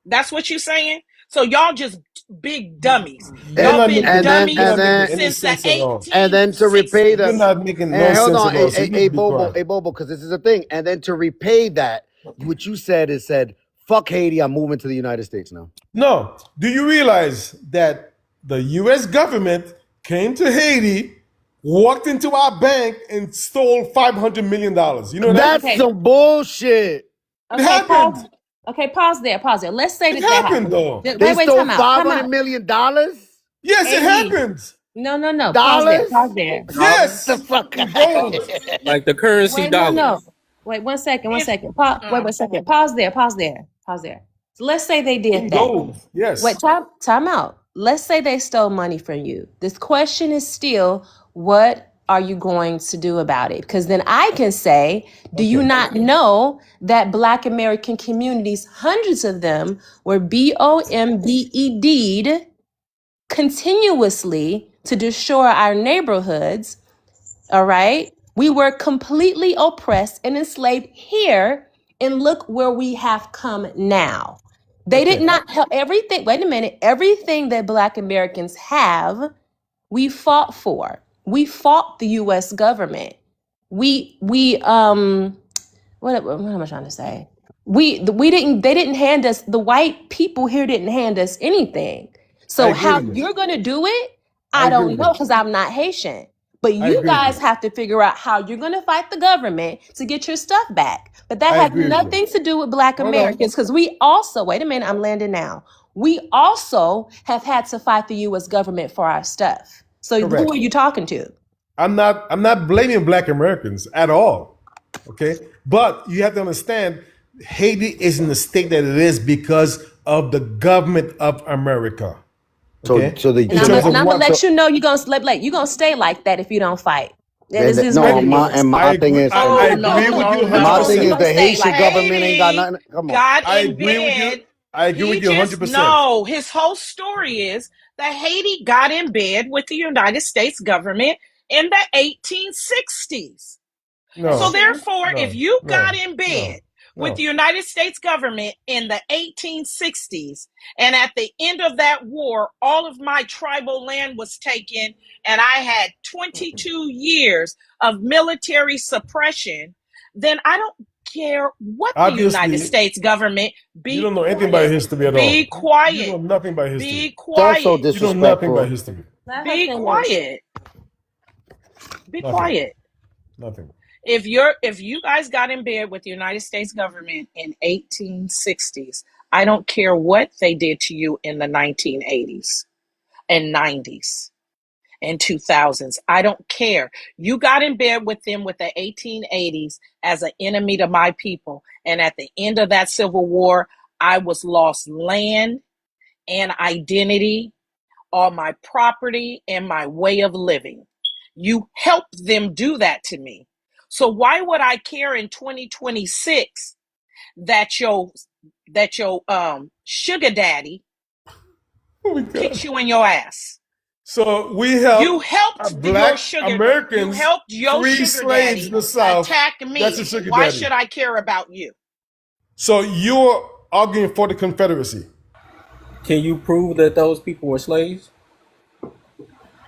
That's what you're saying? So y'all just big dummies. You're Y'all not been making dummies you're not making any since the sense at all. And then to repay 1860s. You're the, not making no and hold sense on, at all. So you need to be quiet. Bobo, because this is the thing. And then to repay that, what you said is fuck Haiti, I'm moving to the United States now. No. Do you realize that the U.S. government came to Haiti, walked into our bank, and stole $500 million? You know that? That's Okay. some bullshit. It Okay. happened. Pause. Okay. Pause there. Pause there. Let's say It that happened, happened. though. They Wait. stole Time out. Time $500 out. million? Yes, it Hey. happened. No. Pause there. Dollars? Pause there. Get the Yes. fuck In out of gold. here. Like the currency Wait. dollar. No. Wait. 1 second. 1 If second. Wait. 1 second. Pause there. Pause there. Pause there. So let's say they did In that. gold. Wait, Yes. time out. Let's say they stole money from you. This question is still, what are you going to do about it? Because then I can say, do you Okay. not know that Black American communities, hundreds of them, were BOMBED'd continuously to destroy our neighborhoods? All right. We were completely oppressed and enslaved here. And look where we have come now. They did Okay. not help everything. Wait a minute. Everything that Black Americans have, we fought for. We fought the US government. What am I trying to say? They didn't hand us, the white people here didn't hand us anything. I So agree how with you. you're gonna do it, I I agree don't with know, you. because I'm not Haitian. But I you agree with guys you. have to figure out how you're gonna fight the government to get your stuff back. But that I has agree with you. nothing to do with Black Hold on. Americans, because we also, wait a minute, I'm landing now. We also have had to fight the US government for our stuff. So who Correct. are you talking to? I'm not blaming Black Americans at all. Okay? But you have to understand, Haiti is in the state that it is because of the government of America. Okay? So the In And I'm terms gonna, of and I'm gonna what? let you know you're gonna stay like that if you don't fight. That and is no, what it is. my thing is, I oh agree with you my thing is 100%. the Stay Haitian like that. government ain't got Haiti nothing. Come on. got I in agree with you. bed. I agree with you He just 100%. no. His whole story is that Haiti got in bed with the United States government in the 1860s. So No. therefore, if No. you got No. in No. bed with the No. United States government in the 1860s. And at the end of that war, all of my tribal land was taken, and I had 22 years of military suppression. Then I don't care what the United Obviously, States government. you Be don't know anything about quiet. history at all. Be You know quiet. nothing about history. Be That's so quiet. You know nothing about disrespectful. history. Let her Be finish. quiet. Be Nothing. quiet. Nothing. If you guys got in bed with the United States government in 1860s, I don't care what they did to you in the 1980s and 90s and 2000s. I don't care. You got in bed with them with the 1880s as an enemy to my people. And at the end of that Civil War, I was lost land and identity, all my property and my way of living. You helped them do that to me. So why would I care in 2026 that your sugar daddy Oh my kicks God. you in your ass? So we You helped helped your black sugar. You Americans helped your free sugar slaves daddy in the South. attack That's me. a sugar Why daddy. should I care about you? So you're arguing for the Confederacy. Can you prove that those people were slaves?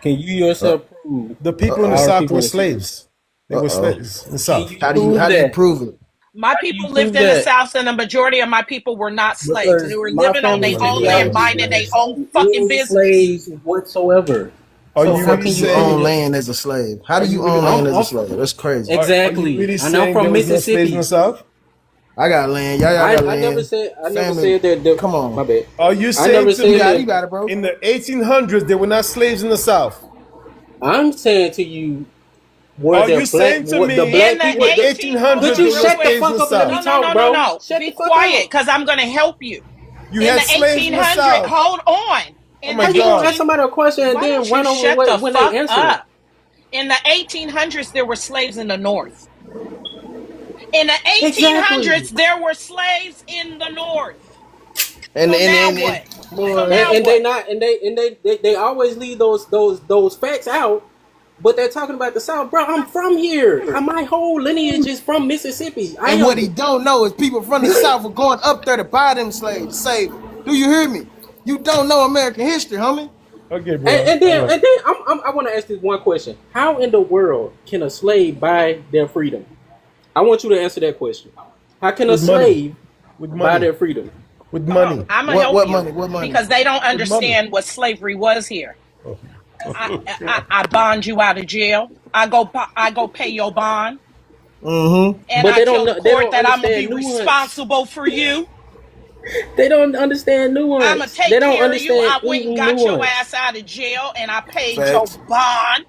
Can you yourself prove The people in the our South people were were slaves? slaves. They were slaves in the Can South. you How do prove you that? prove it? My How do you people lived prove in the that? South, and the majority of my people were not slaves. They Because were my living on their family own land, genealogy minding their doesn't own show fucking any business. slaves whatsoever. Are So you how really can you saying? own Land as a slave? How do Are you you really? own land as a I'm slave? That's crazy. Are you exactly, really and I'm saying from there was no slaves in Mississippi. the South? I got land. Y'all got I never land. said Family. that. Come My on. bad. Are you I saying never to You said got it. me You that. got it, bro. in the 1800s there were not slaves in the South? I'm saying to you, were Are there you saying to the me In black the in people? the 18, hold 1800s Could on you there were real no shut the quick. slaves in fuck the up and let me No, South? no, talk, no, no, bro? no. Shut the Be fuck quiet, up. because I'm going to help you. You In had the slaves in the 1800, South. hold on. Oh In my the How you gonna ask 18, God. somebody a question and why then don't you run over shut the when they fuck answer it? up? In the 1800s, there were slaves in the North. In the Exactly. 1800s, there were slaves in the North. And So and now and, what? and So boy, now And they what? not they always leave those facts out, but they're talking about the South, bro. I'm from here. My whole lineage is from Mississippi. I and what he am, don't know is people from the South were going up there to buy them slaves, to save them. Do you hear me? You don't know American history, homie. Okay, bro. and All then right. I want to ask this one question: how in the world can a slave buy their freedom? I want you to answer that question. How can a With money. slave With buy money. their freedom? With Come on, money. I'm gonna What help what you money? What money? because they don't With money. understand what slavery was here. Oh. I bond you out of jail. I go pay your bond, Mm-hmm. and But I they tell don't the they court don't that I'm gonna be understand nuance. responsible for you. They don't understand I'm gonna nuance. They take don't care of you. understand I went and any got your nuance. ass out of jail, and I paid your Facts. bond,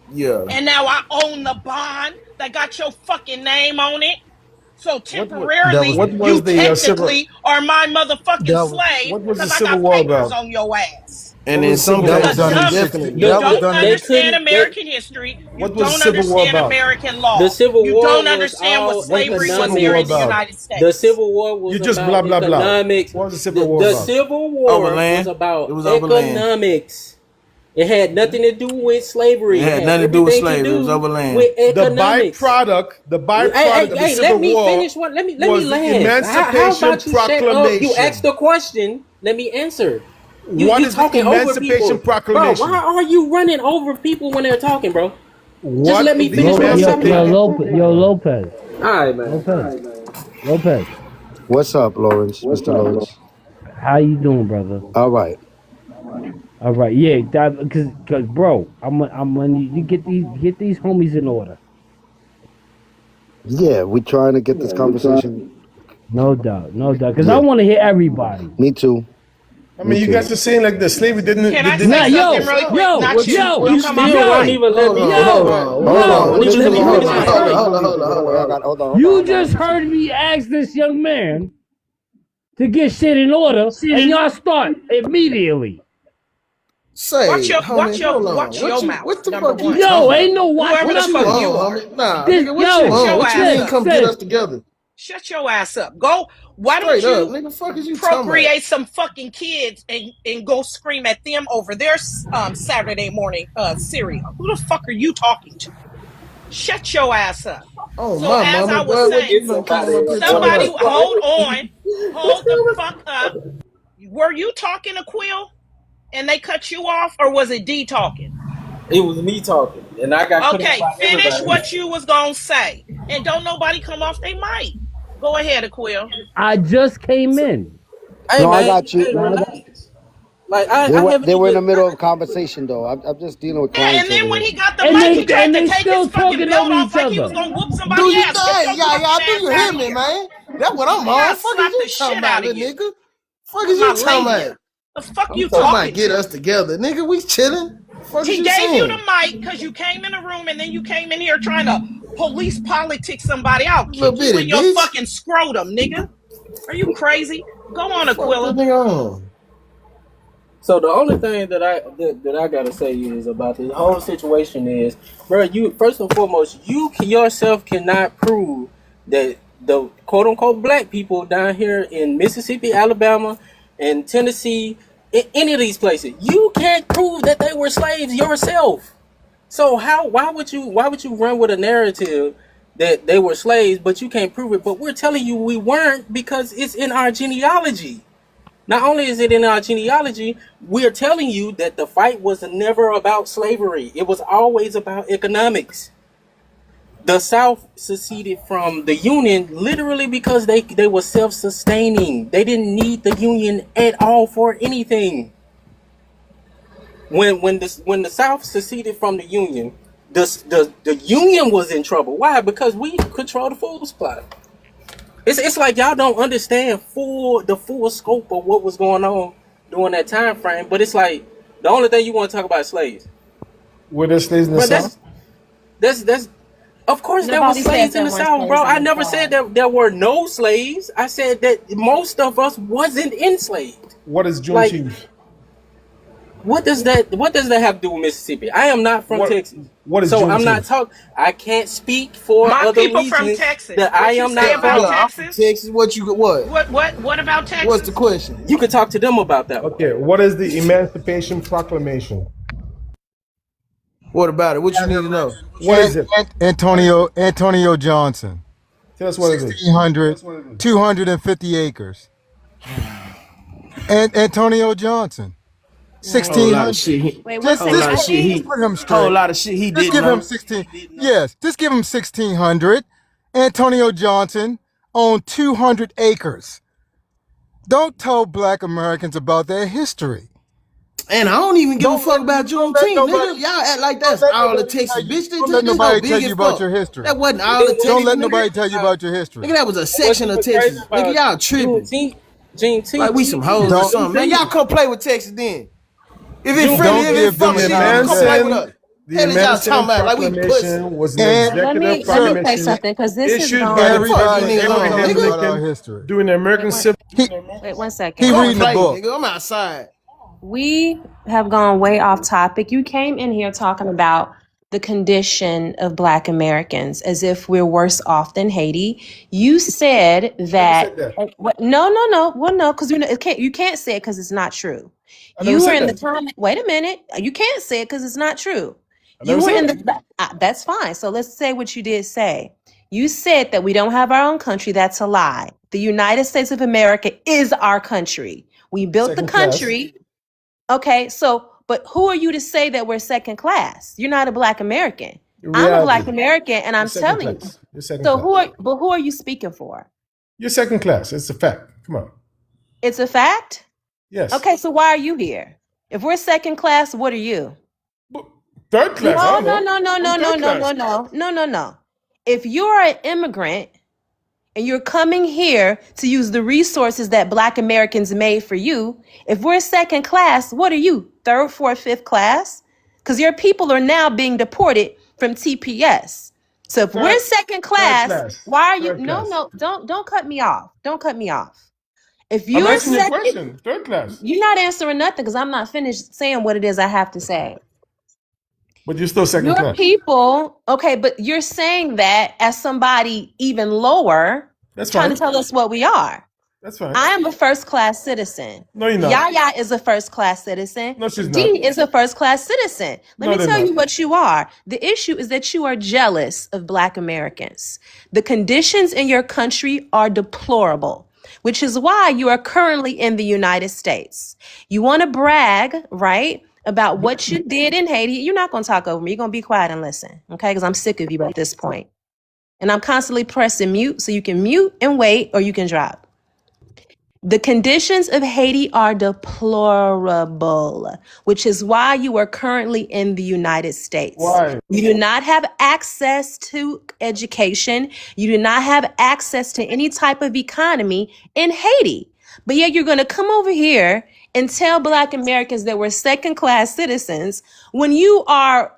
Yeah. and now I own the bond that got your fucking name on it. So What was That was temporarily, what was you the civil technically are my motherfucking that was slave what was the because I Civil got War papers about? on your ass. And What in was the some Civil that War was cases, done Because about? in indefinitely. you The, that was the, don't done they in understand couldn't. American history. You What was the don't Civil War understand about? American The law. Civil You War don't was understand what all What was the slavery was Civil here War in the economics. about? United The States. Civil War You was just blah about blah blah. economics. What was the Civil War The about? Civil Over War was land. It about was over land. economics. It had nothing to do with It slavery. It had had nothing to do with everything to slavery. It was do over land. with economics. The Hey, byproduct of the let Civil me War finish one. Let me was the land. How Emancipation about you shut up? You asked Proclamation. the question. Let me answer. What You is the talking over Emancipation people, bro? Why Proclamation? are you running over people when they're talking, bro? Just What let me is the finish what I'm talking Yo, about. Emancipation? Lopez. All right, man. Lopez. What's up, Lawrence? Mr. Lawrence. How you doing, brother? All right. All right, yeah, cause, bro, I'm gonna you get these homies in order. Yeah, we trying to get this conversation. No doubt, cause I Yeah, want to hear everybody. me too. I Me mean, you guys too. are saying like the slavery Can I didn't say Nah, something exist. yo, really quick? Not yo, What you. you yo, Don't You come off still your won't yo, mic. even let hold me on, finish, hold yo, bro. on, Hold hold on. on. I Let What me need you you just to say let my me hold whole finish on, my point. hold on, point. hold on, hold on, hold on. You just heard me ask this young man to get shit in order, and y'all start immediately. Watch Say, your homie, hold on. mouth. What the Number fuck you one. Yo, talking ain't about? no watch Whoever the What you fuck nothing. you on, are. homie? Nah, This, nigga, what you yo, Shut on? your What you ass mean sis, up. come get sis. us together? Shut your ass up. Go. Why don't Straight up, you nigga, fuck is you talking about? procreate some fucking kids and go scream at them over their Saturday morning cereal? Who the fuck are you talking to? Shut your ass up. Oh So my as I mama, was boy, what saying, you gonna keep him up here talking somebody about? hold on, hold the fuck up. Were you talking to Quill and they cut you off, or was it D talking? It was me talking, and I got cut off Okay, by finish everybody. what you was gonna say, and don't nobody come off their mic. Go ahead, Aquil. I just came in. Hey No, I man, got you. hey, relax. Like I haven't They were in the even. middle of a conversation though. I'm just dealing with Yeah, and clients then over when here. he got the And mic, they he tried and to they take his still fucking talking belt over off each like he was other. gonna whoop Do somebody you ass. Get hey, your yeah, fucking do ass you out hear of me, here. man? That's what I'm Yeah, on. I'll Fuck is slap you the talking shit about, out of little you nigga? Fuck with is my you talking labia. about? The fuck I'm you talking about talking get us to? together, nigga. We chilling. Fuck is He you gave you saying? the mic because you came in the room and then you came in here trying to police politics somebody. I'll Little kick you bitty in your bitch. fucking scrotum, nigga. Are you crazy? Go on, Fuck this Aquila. nigga on. So the only thing that I gotta say is about this whole situation is, bro. You first and foremost, yourself cannot prove that the quote unquote black people down here in Mississippi, Alabama, and Tennessee, in any of these places, you can't prove that they were slaves yourself. So why would you run with a narrative that they were slaves, but you can't prove it? But we're telling you we weren't because it's in our genealogy. Not only is it in our genealogy, we're telling you that the fight was never about slavery. It was always about economics. The South seceded from the Union literally because they were self-sustaining. They didn't need the Union at all for anything. When the South seceded from the Union, the Union was in trouble. Why? Because we control the food supply. It's like y'all don't understand the full scope of what was going on during that time frame. But it's like the only thing you want to talk about is slaves. Were there slaves in the But South? that's of course there were Nobody said slaves in there the weren't South, bro. slaves in I the never said South. that there were no slaves. I said that most of us wasn't enslaved. What is Like, Juneteenth? what does that have to do with Mississippi? I am not from What Texas. what is So I'm not Juneteenth? talking. I can't speak for My other people from regions Texas. that I What you am say not about Look, from. I'm from Texas? Texas. What you what? What about What's the Texas? question? You could talk to them about that one. Okay, what is the Emancipation Proclamation? What about it? What you need to know? What is it? Antonio Johnson, Tell us what it is. 1,600, 250 acres. And Antonio Johnson, Whole lot of 1,600. shit. Wait one Just, Whole second. just, lot of Let put, shit. me. just put him Whole straight. lot of shit he Just didn't give him know. 16. Yes, just give him 1,600. Antonio Johnson owned 200 acres. Don't tell black Americans about their history. And I don't even give a fuck about Don't let Juneteenth, nobody, nigga. Y'all act like don't that's let all of nobody Texas. tell you, Bitch, don't let this hoe nobody tell big you as about fuck. your history. That wasn't And all then of what's Don't Texas, let even nigga. nobody crazy tell you about about your history. Nigga, that was a what's section of even crazy Texas. Nigga, about y'all tripping. Like we some hoes or Don't something. Man, y'all come play with Texas then. If it's friendly, don't if Juneteenth it's give fuck them The an shit, nigga, come play with amnesty. us. The Hell is y'all talking Emancipation about? Like we pussy. Proclamation was an And executive Let me say permission something because this is issued going. by the Fuck these everybody niggas president on, knows Abraham nigga. about our Lincoln history. during the Wait American one. Civil He Wait one he second. Don't reading a play, book. nigga. I'm outside. We have gone way off topic. You came in here talking about the condition of Black Americans as if we're worse off than Haiti. You said never that. said that. No, no, no. Well, no, because you can't say it because it's not true. I never You were said in the that. time. Wait a minute. You can't say it because it's not true. I never You were said in that. the. That's fine. So let's say what you did say. You said that we don't have our own country. That's a lie. The United States of America is our country. We built the Second class. country. Okay, so, but who are you to say that we're second class? You're not a Black American. In I'm a Black reality, American, and you're I'm second telling you. class. You're second So class. who are you speaking for? You're second class. It's a fact. Come on. It's a fact? Yes. Okay, so why are you here? If we're second class, what are you? Third class. I No, don't no, know. no, no, I'm no, no, third no, no, class. no, no, no, no. If you're an immigrant and you're coming here to use the resources that Black Americans made for you, if we're second class, what are you? Third, fourth, fifth class? Because your people are now being deported from TPS. So if we're Third, second third class, class. why are you? Third No, class. no, don't cut me off. Don't cut me off. If I'm you're asking you a second, question. Third class. you're not answering nothing because I'm not finished saying what it is I have to say. But you're still second Your class. people, okay, but you're saying that as somebody even lower, That's trying to fine. tell us what we are. That's fine. I am a first class citizen. No, you're not. Yaya is a first class citizen. No, she's not. D is a first class citizen. Let No, me they're tell not. you what you are. The issue is that you are jealous of Black Americans. The conditions in your country are deplorable, which is why you are currently in the United States. You want to brag, right, about what you did in Haiti. You're not going to talk over me. You're going to be quiet and listen, okay? Because I'm sick of you at this point. And I'm constantly pressing mute, so you can mute and wait, or you can drop. The conditions of Haiti are deplorable, which is why you are currently in the United States. Why? You do not have access to education. You do not have access to any type of economy in Haiti. But yet you're going to come over here and tell Black Americans that we're second class citizens when I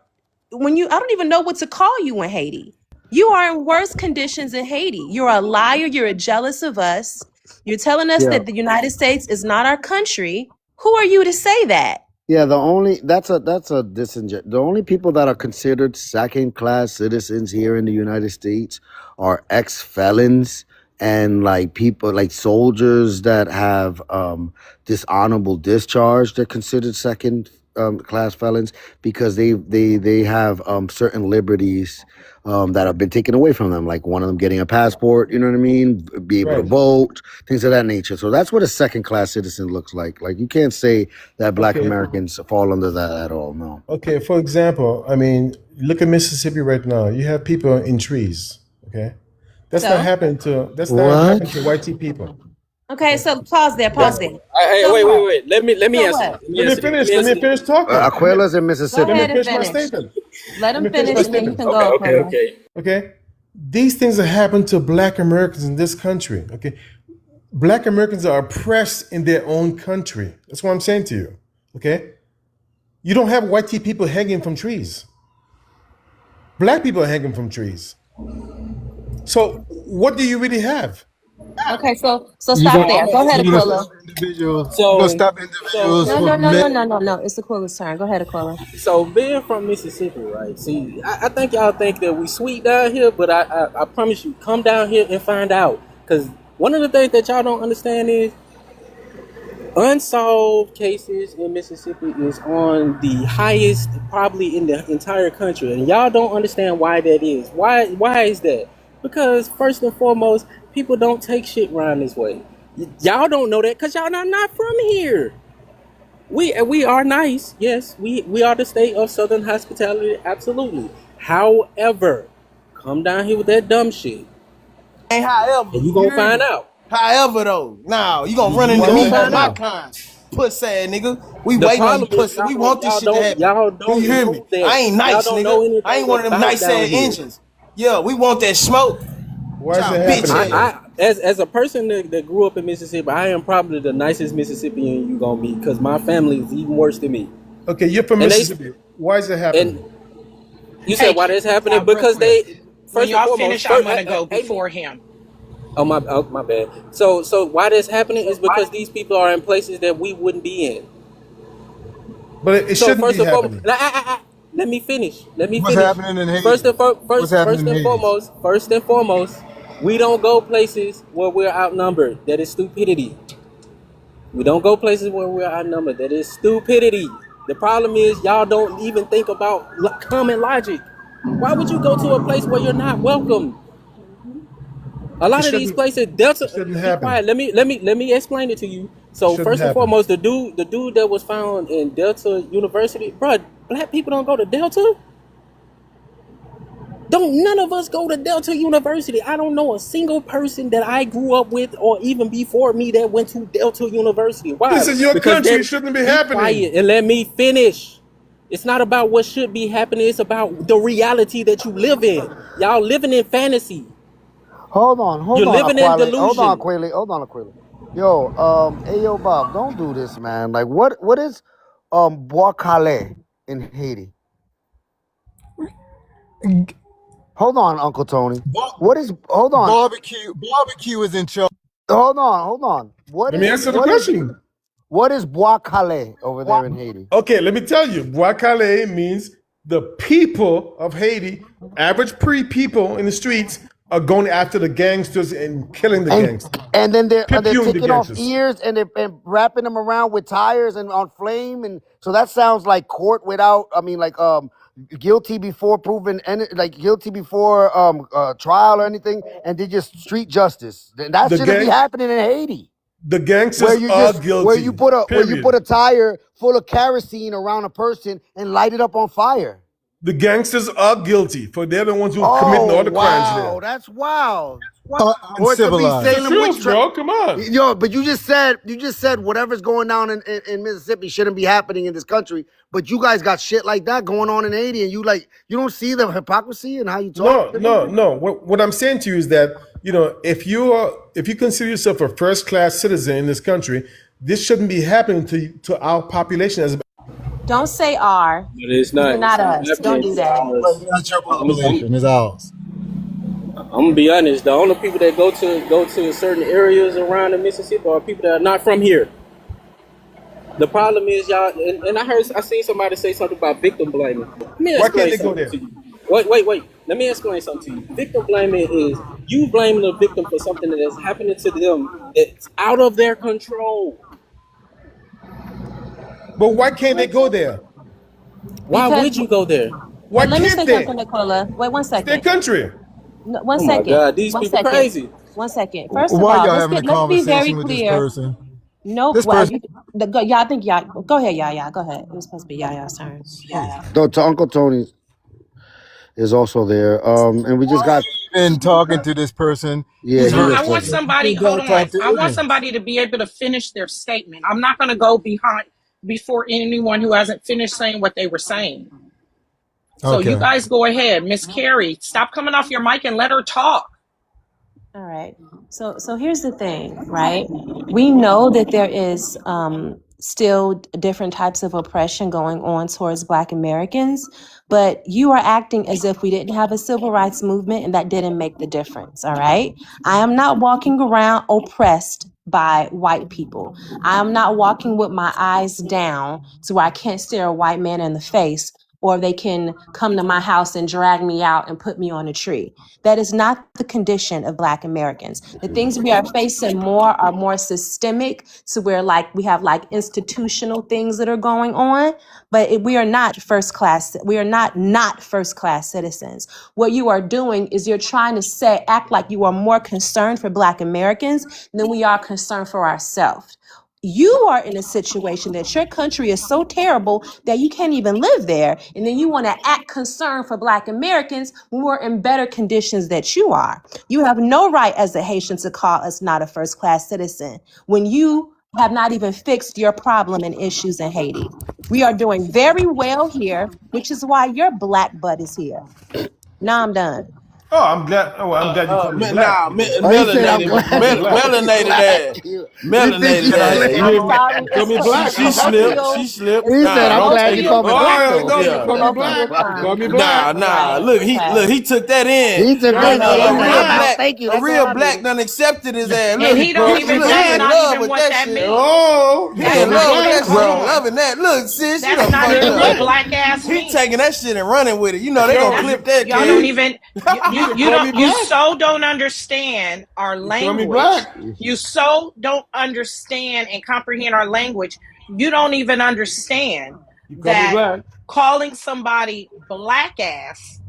don't even know what to call you in Haiti. You are in worse conditions in Haiti. You're a liar. You're jealous of us. You're telling us Yeah. that the United States is not our country. Who are you to say that? Yeah, that's a the only people that are considered second class citizens here in the United States are ex felons and like people like soldiers that have dishonorable discharge. They're considered second class felons because they have certain liberties that have been taken away from them, like one of them getting a passport, you know what I mean, be able to Right. vote, things of that nature. So that's what a second class citizen looks like. Like you can't say that Black Okay. Americans fall under that at all. No. Okay, for example, I mean, look at Mississippi right now. You have people in trees. Okay, that's not So, happening to What? white people. okay, so pause there. That's there. Hey, So wait. what? Let me So answer. what? Let me Let me answer. finish. Let Let me me finish talking. Aquila's in Go Mississippi. Let me ahead and finish my finish. statement. Let Let him me finish my finish, then you statement. can go, Aquila. Okay. Okay, these things that happen to Black Americans in this country. Okay, Black Americans are oppressed in their own country. That's what I'm saying to you. Okay, you don't have white people hanging from trees. Black people are hanging from trees. So what do you really have? Okay, so You stop gonna there. Go ahead, you gonna Aquila. stop individuals? You So, gonna stop so, individuals No, from no, no, no, men? no, no, no. It's Aquila's turn. Go ahead, Aquila. so being from Mississippi, right? See, I think y'all think that we sweet down here, but I promise you, come down here and find out. Because one of the things that y'all don't understand is unsolved cases in Mississippi is on the highest probably in the entire country, and y'all don't understand why that is. Why is that? Because first and foremost, people don't take shit around this way. Y'all don't know that because y'all not from here. We are nice, yes. We are the state of Southern hospitality, absolutely. However, come down here with that dumb shit, And however, and you you gonna hear find me? out. However, though, now you gonna run You into gonna me with find my out. kind, pussy ass nigga. We The waiting on you, problem is pussy. We want this shit to happen. y'all Do you don't hear me? know that. I ain't Y'all nice, don't know nigga. I anything ain't one of them about nice down ass here. engines. Yeah, we want that smoke. Why is Y'all it bitch happening? ass. As a person that grew up in Mississippi, I am probably the nicest Mississippian you gonna meet because my family is even worse than me. Okay, you're from And they Mississippi. Why is it and happening? you said Hey, why check that's this happening out real because quick. they When first and y'all foremost finish, I'm first, gonna go hey, before him. oh my bad. So why that's happening is because these people are in places that we wouldn't be in. But it So shouldn't first be and foremost, happening. let me finish. Let me What's finish. happening in Haiti? What's happening in Haiti? First and foremost, we don't go places where we're outnumbered. That is stupidity. We don't go places where we're outnumbered. That is stupidity. The problem is y'all don't even think about common logic. Why would you go to a place where you're not welcome? A It lot of these shouldn't. places, It Delta. shouldn't Be happen. quiet. Let me explain it to you. It So shouldn't first and happen. foremost, the dude that was found in Delta University, bro. Black people don't go to Delta. Don't none of us go to Delta University. I don't know a single person that I grew up with or even before me that went to Delta University. Why? This is your Because country. that It shouldn't be be quiet happening. and let me finish. It's not about what should be happening. It's about the reality that you live in. Y'all living in fantasy. Hold You're on, living in Aquile. delusion. Hold on, Aquile. Yo, hey, yo, Bob, don't do this, man. Like, what is, Bois Calais in Haiti? Hold on, Uncle Tony. Bar- What is? Hold on, Barbecue is in charge. hold on. Let me answer the question. What is Bois Calais over there in Haiti? Okay, let me tell you. Bois Calais means the people of Haiti, average people in the streets, are going after the gangsters and killing the and gangsters, and then they're pip-pewing the taking off gangsters. ears and wrapping them around with tires and on flame, and so that sounds like court without. I mean, like guilty before proven, and like guilty before trial or anything, and they just street justice. That The shouldn't be gang, happening in Haiti, the where gangsters you are just where you guilty. put Period. a tire full of kerosene around a person and light it up on fire. The gangsters are guilty, for they're the ones who are committing all Oh the crimes wow, there. that's wild. Or it could be It's the Uncivilized. Salem witch truth, trial. bro. Come on. Yo, but you just said whatever's going on in Mississippi shouldn't be happening in this country. But you guys got shit like that going on in Haiti, and you don't see the hypocrisy in how you talk. No. What I'm saying to you is that, if you consider yourself a first class citizen in this country, this shouldn't be happening to our population as. Don't say R. But it's You're not. It's not not us. Don't happening do that. because Not your I'm, I'm, population, it's ours. I'm gonna be honest. The only people that go to certain areas around the Mississippi are people that are not from here. The problem is y'all, and I seen somebody say something about victim blaming. Let me Why can't explain they go something there? to you. Wait. Let me explain something to you. Victim blaming is you blaming the victim for something that is happening to them that's out of their control. But why can't they go there? Why Because would you go there? Why let me can't say they? something, Nicola. Wait one It's their second. country. No, one Oh my second. God, these One people second. crazy. 1 second. First of Why all, y'all having a let's be very conversation with this clear. person? No, This well, person, y'all think y'all go ahead, y'all. Go ahead. It was supposed to be y'all's turn. Though to Uncle Tony is also there. And we just got been talking to this person. yeah, He's he No, very I was want talking. somebody, hold don't on. talk to I want ignorance. somebody to be able to finish their statement. I'm not going to go before anyone who hasn't finished saying what they were saying. So you Okay. guys go ahead. Miss Carrie, stop coming off your mic and let her talk. All right. So here's the thing, right? We know that there is still different types of oppression going on towards Black Americans, but you are acting as if we didn't have a civil rights movement and that didn't make the difference, all right? I am not walking around oppressed by white people. I am not walking with my eyes down to where I can't stare a white man in the face or they can come to my house and drag me out and put me on a tree. That is not the condition of Black Americans. The things we are facing more are more systemic to where we have institutional things that are going on, but we are not first class. We are not first class citizens. What you are doing is you're trying to act like you are more concerned for Black Americans than we are concerned for ourselves. You are in a situation that your country is so terrible that you can't even live there. And then you want to act concerned for Black Americans when we're in better conditions that you are. You have no right as a Haitian to call us not a first class citizen when you have not even fixed your problem and issues in Haiti. We are doing very well here, which is why your Black butt is here. Now I'm done. Oh, I'm glad. Oh, I'm glad you called me black. Nah, Oh, he said, I'm melanated, glad you called me melanated black. ass, You think melanated you ass. slick? You I'm hear me? sorry. Call me It's black. She slipped. She colloquial. slipped. He said, Nah, I'm don't glad take you it. called me black, Oh, though. no, you Yeah. call me black. Colloquial You call me term. black. Nah. Right. Look. Okay. He took that in. He took I that know in. that's He A said, what real I'm oh, black, thank you. a That's all real I black needed. done accepted his ass. And Look, he don't even, he that's in not love even with what that that shit. means. Oh, you He call in me That's, love with that black. shit. hold He on. loving that. Look, sis, you That's done not Call fucked me even what up. black. black ass He means. taking that shit and running with it. You know they gonna That's, clip that y'all don't kid. even, You said call me you black. so don't understand our You call me language. black. You so don't understand and comprehend our language. You don't even understand You call me that black. calling somebody black ass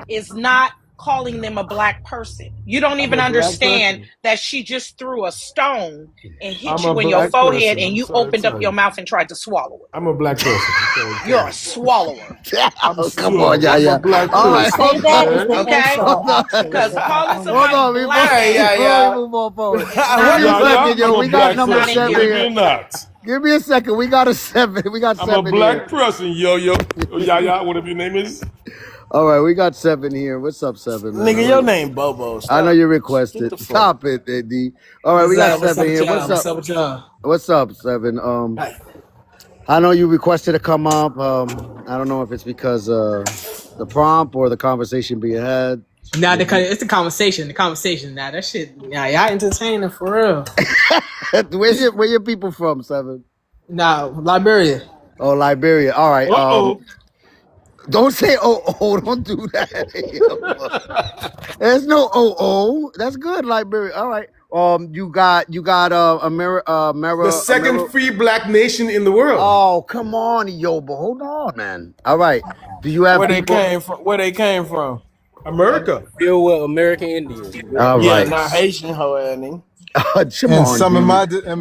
is not calling them a black person. You don't I'm even a black understand person. that she just threw a stone and hit I'm a you in your black forehead person. and I'm you sorry. opened up your Sorry. mouth and tried to swallow it. I'm a black person. Okay, You're sorry. a swallower. I'm Oh, come on, sure. yeah, I'm a yeah. black All To right, person. say hold on. that is an Okay? Hold insult, on. Because actually. calling Hold somebody on. black Yeah, ass Before we yeah. move on forward, is give not me a Yeah, in you. yeah. second, I'm yo. a We got black It's number not in person. 7 you. Believe it here. or not. Give me a second. We got a 7. We got I'm a 7 here. black person, yo. Oh, yeah, whatever your name is. All right, we got 7 here. What's up, 7, man? Nigga, your name Bobo. I know Stop. you Get requested. the fuck. Stop it, D. All right, we What's got up? What's 7 up with here. y'all? What's What's up? up with y'all? What's up, 7? Hey. I know you requested to come up. I don't know if it's because the prompt or the conversation being had. Nah, it's the conversation. The conversation. Nah, that shit. Nah, y'all entertaining for real. Where your people from, 7? Nah, Liberia. Oh, Liberia. All right. Uh-oh. Don't say don't do that. There's no That's good, Liberia. All right. You got The second Ameri. free black nation in the world. Oh, come on, yo, but hold on, man. All right. Do you have Where they people? came from? Where they came from? America. Filled with American Indians. All Yeah, right. not Haitian hoe ass nigga. Come And on, dude.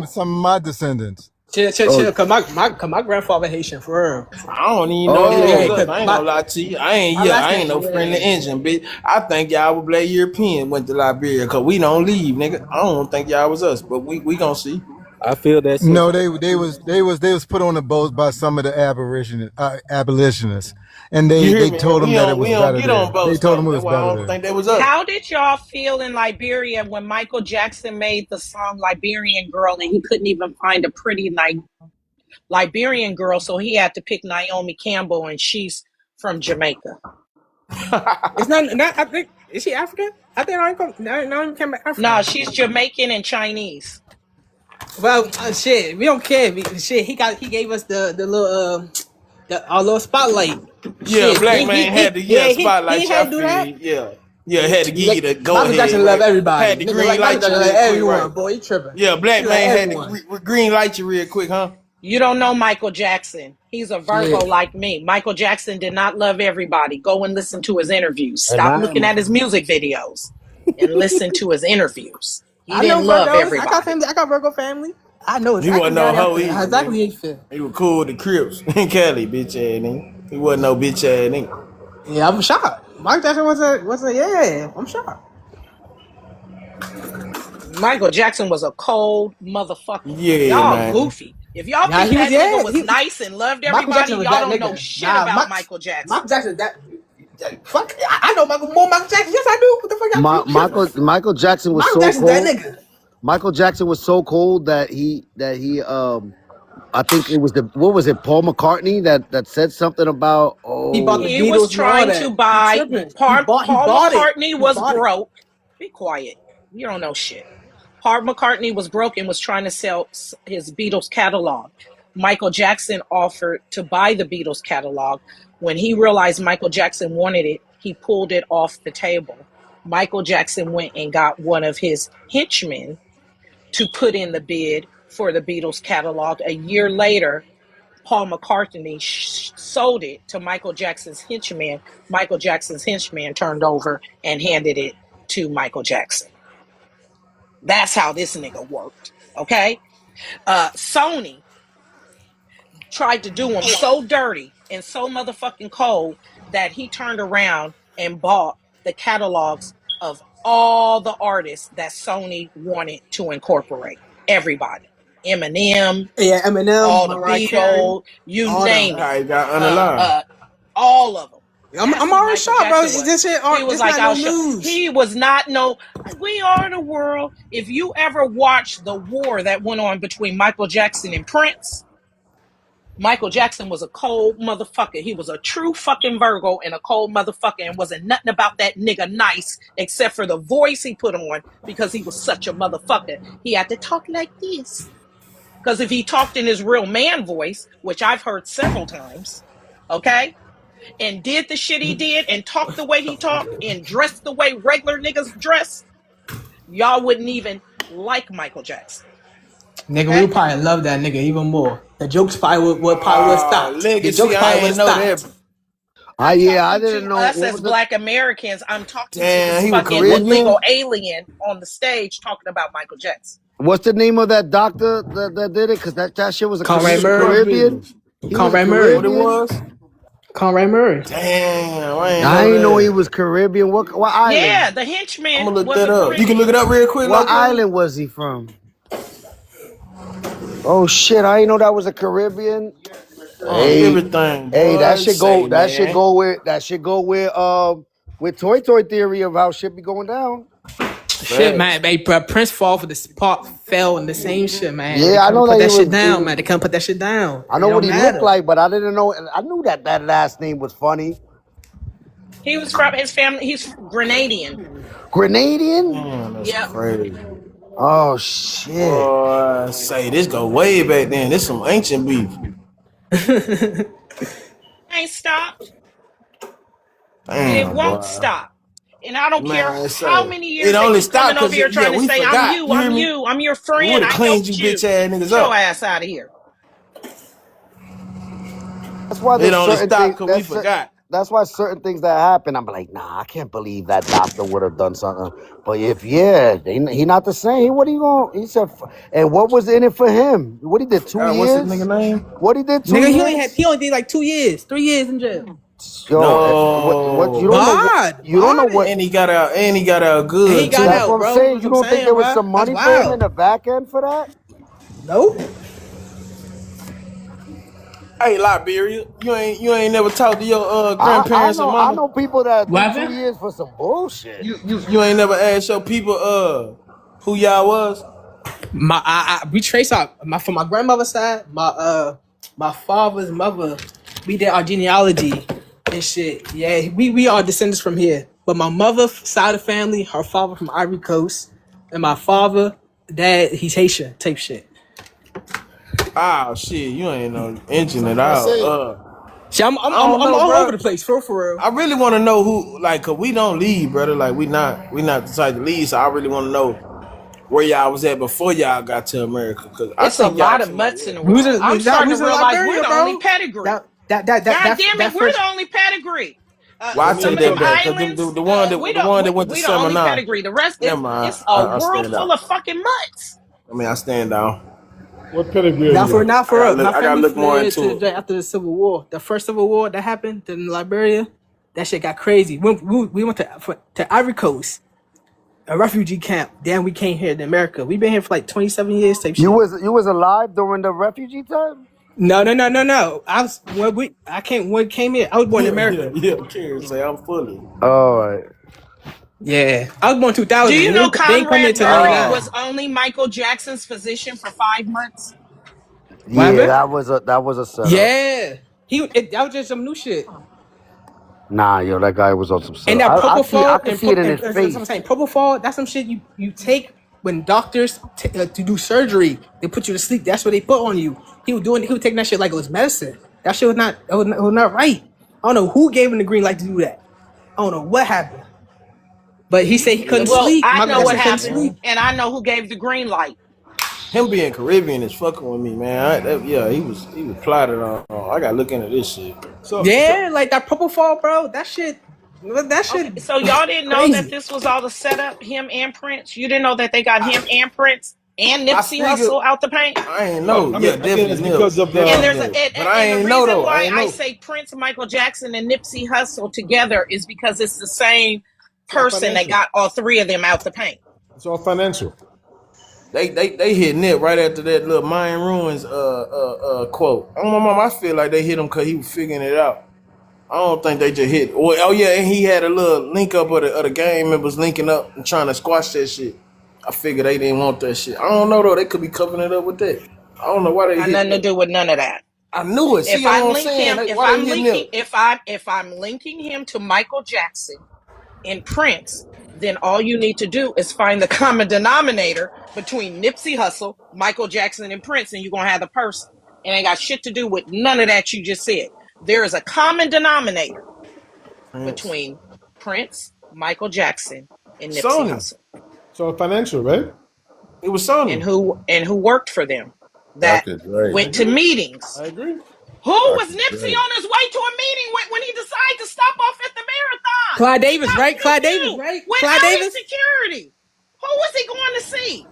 some of my descendants. Chill. Oh, Cause my grandfather Haitian for real. I don't even know if they Yeah, was oh. cause us. I ain't gonna lie to you. my last I ain't no name. friendly Yeah. engine, bitch. I think y'all were black European went to Liberia because we don't leave, nigga. I don't think y'all was us, but we gonna see. I feel that since No, they was put on the boat by some of the abolitionists, and You hear they me? told them that it We was don't better get on there. They boats told them though. it That's was why I better don't there. think they was us. How did y'all feel in Liberia when Michael Jackson made the song Liberian Girl and he couldn't even find a pretty Liberian girl, so he had to pick Naomi Campbell and she's from Jamaica? It's not. I think is she African? I think I came back Nah, African. she's Jamaican and Chinese. Well, shit, we don't care. Shit, he gave us the little our little spotlight. Yeah, Shit, black man had to he spotlight you. I had to do feel that. you. Yeah, had to give you Like the go Michael ahead, Jackson love right? everybody. Had to Nigga, green like Michael light you Jackson love real quick, right? everyone. Boy, you tripping? Yeah, He black love man had to everyone. green light you real quick, huh? You don't know Michael Jackson. He's a Virgo Shit, like me. Michael Jackson did not love everybody. Go and listen to his interviews. and Stop I looking am at his music videos and listen to his interviews. He I know didn't love Virgos. I got everybody. family. I got Virgo family. I know He exactly wasn't no how hoe either, nigga. exactly how you feel. He was cool with the Crips and Kelly, bitch ass nigga. He wasn't no bitch ass nigga. Yeah, I'm shocked. Michael Jackson was a yeah. I'm shocked. Michael Jackson was a cold motherfucker. Yeah, Y'all man. goofy. If y'all Nah, think he was that nigga yeah. was nice and loved Michael everybody, Jackson was y'all that don't know nigga. shit Nah, about Michael Jackson. Michael Jackson that. Fuck, I know More Michael Jackson. Yes, I do. What the fuck y'all tripping? Michael Jackson was Michael so Jackson's that cold. nigga. Michael Jackson was so cold that he I think it was what was it, Paul McCartney that said something about He bought the He was Beatles and all trying to that. He buy tripping. He Paul bought it. McCartney He was bought it. broke. Be quiet. You don't know shit. Paul McCartney was broke and was trying to sell his Beatles catalog. Michael Jackson offered to buy the Beatles catalog. When he realized Michael Jackson wanted it, he pulled it off the table. Michael Jackson went and got one of his henchmen to put in the bid for the Beatles catalog. A year later, Paul McCartney sold it to Michael Jackson's henchman. Michael Jackson's henchman turned over and handed it to Michael Jackson. That's how this nigga worked. Okay? Sony tried to do him so dirty and so motherfucking cold that he turned around and bought the catalogs of all the artists that Sony wanted to incorporate. Everybody. Eminem, Yeah, Eminem, all the Mariah Carey, Beatles, you all name them. it. How he got Uh, unalive. uh, all of them. That's I'm who already Michael shocked, bro. Jackson was. This shit, He was this like, not no I'll show. news. He was not no. We are the world. If you ever watched the war that went on between Michael Jackson and Prince, Michael Jackson was a cold motherfucker. He was a true fucking Virgo and a cold motherfucker, and wasn't nothing about that nigga nice except for the voice he put on because he was such a motherfucker. He had to talk like this. Because if he talked in his real man voice, which I've heard several times, okay, and did the shit he did and talked the way he talked and dressed the way regular niggas dress, y'all wouldn't even like Michael Jackson. Nigga, we Okay? would probably love that nigga even more. The jokes probably would stopped. The Legacy, jokes I probably would ain't know stopped. that. I'm I talking didn't to know us what as was it. black Americans. I'm talking to Damn, this he was fucking Caribbean. illegal alien on the stage talking about Michael Jackson. What's the name of that doctor that did it? Cause that shit was he Conrad he was was a Murray. Caribbean. Caribbean. He was a Conrad What Murray. it Caribbean. was? Conrad Murray. Damn, I ain't I know didn't know he that. was Caribbean. What Yeah, island? the I'm henchman gonna look was that a up. You can look Caribbean. it up real quick, What Loco. island was he from? Oh shit! I didn't know that was a Caribbean. On Hey, everything, hey, boy. Say, That should man. go with Toy theory of how shit be going down. Shit, man. Facts. Prince fell in the same shit, man. They Yeah, I couldn't know put that that shit down, man. They couldn't put that shit down. I It know what don't he looked matter. like, but I didn't know. I knew that last name was funny. He was from his family. He's Grenadian. Grenadian? Damn, that's Yep. crazy. Oh shit! Boy, say this go way back then. This some ancient beef. Ain't stopped. It Damn, won't boy. stop. And I don't care Man, how so many it years they only keep coming stopped over because here trying to we say, I'm forgot. you, You hear I'm me? you, I'm your We would friend, have I cleaned you helped bitch you. ass niggas Get your up. ass out of here. That's why It there's only certain stopped things. because we forgot. That's why certain things that happen, I'm like, nah, I can't believe that doctor would have done something. But if he not the same, what are you going? He said, and what was in it for him? What he did 2 years? What's his nigga name? What he did two Nigga, years? he only did like 2 years, 3 years in jail. Yo, what you don't know what Bad, you don't know what. And he got out. And he got out And he good got too. That's what out, I'm bro. saying. That's You what I'm don't think saying, there was bro. some That's money for him in wild. the back end for that? Nope. Hey, Liberia, you ain't never talked to your I grandparents or know I mama. know people that What do happened? 2 years for some bullshit. You ain't never asked your people who y'all was. We trace out from my grandmother's side, my father's mother. We did our genealogy and shit. Yeah, we are descendants from here. But my mother's side of the family, her father from Ivory Coast, and my father, dad, he's Haitian type shit. Ah, shit, you ain't no engine So it I'm gonna out. say, See, I'm I don't know, all over bro. the place, for real. I really want to know who, like, cause we don't leave, brother. Like, we not the type to leave. So I really want to know where y'all was at before y'all got to America. Cause I It's a think y'all lot of from like mutts in where? the We was world. in, I'm we starting to was in realize we're Liberia, the only bro. pedigree. That God that damn that it, we're first. the only pedigree. Why I let me tell Some you of them that, respond. bad? Cause islands, the one that we the one don't that went to we the only Seminar. pedigree. The rest, Never mind. it's a I world stand full out. of fucking mutts. I mean, I stand down. What pedigree are Not for you? not I for gotta us. look. My I gotta family look more fled into it. after the Civil War. The first Civil War that happened in Liberia, that shit got crazy. We went to Ivory Coast, a refugee camp. Then we came here to America. We've been here for like 27 years type You shit. was alive during the refugee time? No. When we came here, I was born in Yeah, America. yeah. Karen say I'm fully. All right. Yeah, I was born Do 2000. you know They ain't come here Conrad till Murray 99. was only Michael Jackson's physician for 5 months? What Yeah, happened? that was a setup. Yeah, that was just some new shit. Nah, yo, that guy was on some And setup. that I propofol could see it in his that's what I'm face. saying. Propofol, that's some shit you take when doctors to do surgery. They put you to sleep. That's what they put on you. He was taking that shit like it was medicine. That shit was not right. I don't know who gave him the green light to do that. I don't know what happened. But he said he couldn't Well, sleep. I Michael know what Jackson couldn't happened, sleep. and I know who gave the green light. Him being Caribbean is fucking with me, man. Yeah, he was plotted on. I gotta look into this shit. So Yeah, like that propofol, bro. That Okay, shit so y'all didn't know that crazy. this was all the setup, him and Prince? You didn't know that they got him and Prince and I Nipsey figure Hussle out the paint? I ain't no, know. I Yeah, mean again, it's definitely Nip, because of And definitely the. there's Nip. But I and the ain't know reason though. I why ain't I know. say Prince, Michael Jackson, and Nipsey Hussle together is because it's the same It's all person that financial. got all three of them out the paint. It's all financial. They hit Nip right after that little Mayan ruins quote. Oh my mom, I feel like they hit him because he was figuring it out. I don't think they just hit. Well, oh yeah, and he had a little link up of the gang members linking up and trying to squash that shit. I figured they didn't want that shit. I don't know though. They could be covering it up with that. I don't know why they Got hit nothing to Nip. do with none of that. I knew it. See If what I I'm link saying? him, if Why they I'm hit linking, Nip? if I'm linking him to Michael Jackson and Prince, then all you need to do is find the common denominator between Nipsey Hussle, Michael Jackson, and Prince, and you're gonna have the person. It ain't got shit to do with none of that you just said. There is a common denominator Prince. between Prince, Michael Jackson, and Nipsey Sony. Hussle. It's all financial, right? It was And Sony. who worked for them, that Dr. Dre. I went to agree. meetings. I agree. Who was Dr. Nipsey Dre. on his way to a meeting when he decided to stop off at the marathon? Clyde He Davis, got right? pew Clyde Davis, pew right? Clyde without his Davis. security. Who was he going to see?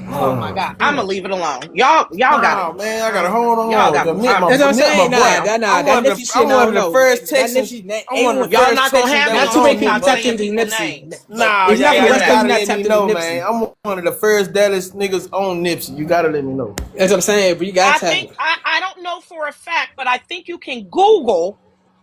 Oh my Oh God, I'm gonna man. leave it alone. Y'all got Nah, it. man, I gotta hold Y'all on. got The me. Nip, That's what I'm Nip, my saying. boy. Nah, that Nipsey shit. I'm Nah, I one don't of the know. first That Texans. Nipsey that I'm one of ain't the Y'all first not gonna Texans have that me was not too on many on here people Nip, not tapped brother. saying into people Nipsey. names. But Nah, It's y'all, not from yeah, the y'all West Coast. yeah. gotta You're not let me tapped into know, man. Nipsey. I'm one of the first Dallas niggas on Nipsey. You gotta let me know. That's what I'm saying. But you got I to tap think it. I don't know for a fact, but I think you can Google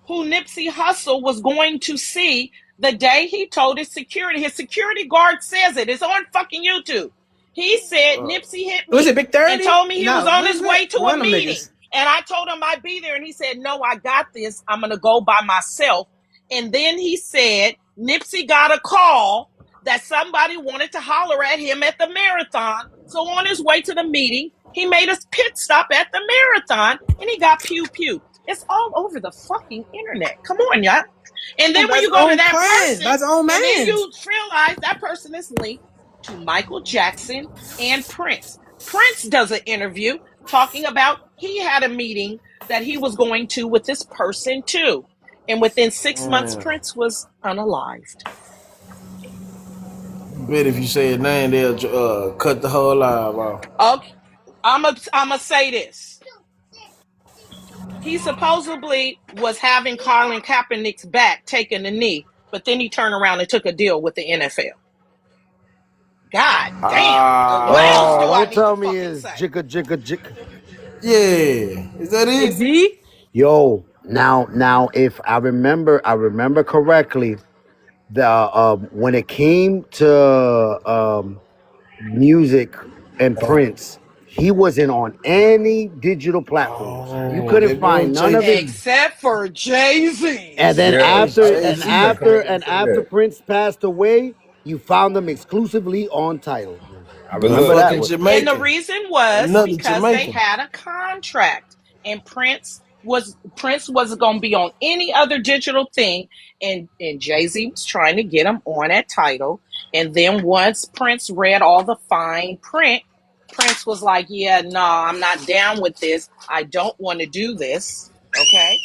who Nipsey Hussle was going to see the day he told his security. His security guard says it. It's on fucking YouTube. He said Nipsey hit Was it me Big and 30? told me he was No, on what his is it? way to One a of them meeting. niggas. And I told him I'd be there. And he said, no, I got this. I'm going to go by myself. And then he said Nipsey got a call that somebody wanted to holler at him at the marathon. So on his way to the meeting, he made a pit stop at the marathon and he got pew pew. It's all over the fucking internet. Come on, y'all. And then when That's you go to own that clan. person, That's own and then man. you realize that person is linked to Michael Jackson and Prince. Prince does an interview talking about he had a meeting that he was going to with this person too. And within 6 months, Prince was unalived. Bet if you say his name, they'll cut the whole live off. Okay, I'm gonna say this. He supposedly was having Colin Kaepernick's back, taking the knee, but then he turned around and took a deal with the NFL. God damn. What else Oh, do I don't need to tell me fucking it's say? jigga jigga jigga. Yeah, is that it? Is he? Yo, now, if I remember correctly, the when it came to music and Prince, he wasn't on any digital platforms. You Oh, couldn't they go find none Jay of his. Z. Except for And Jay-Z's. then Yeah, It's after Jay and I was Z. just after gonna and say after that. Prince passed away, you found them exclusively on Tidal music. I But A remember look, that fucking one. And the Jamaican. reason was Another because they Jamaican. had a contract, and Prince wasn't going to be on any other digital thing, and Jay-Z was trying to get him on that title. And then once Prince read all the fine print, Prince was like, yeah, no, I'm not down with this. I don't want to do this. Okay.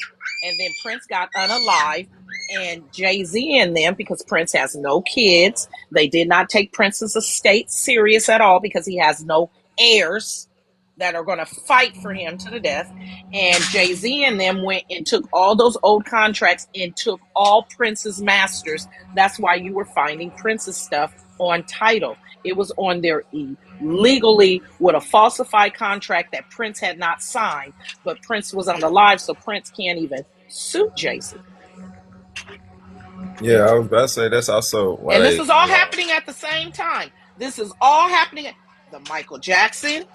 And then Prince got unalived, and Jay-Z and them, because Prince has no kids, they did not take Prince's estate serious at all because he has no heirs that are going to fight for him to the death. And Jay-Z and them went and took all those old contracts and took all Prince's masters. That's why you were finding Prince's stuff on Tidal. It was on there legally with a falsified contract that Prince had not signed, but Prince was on the live, so Prince can't even sue Jay-Z. yeah, I was about to say that's also And this like is all happening at the same time. This is all happening at the Michael Jackson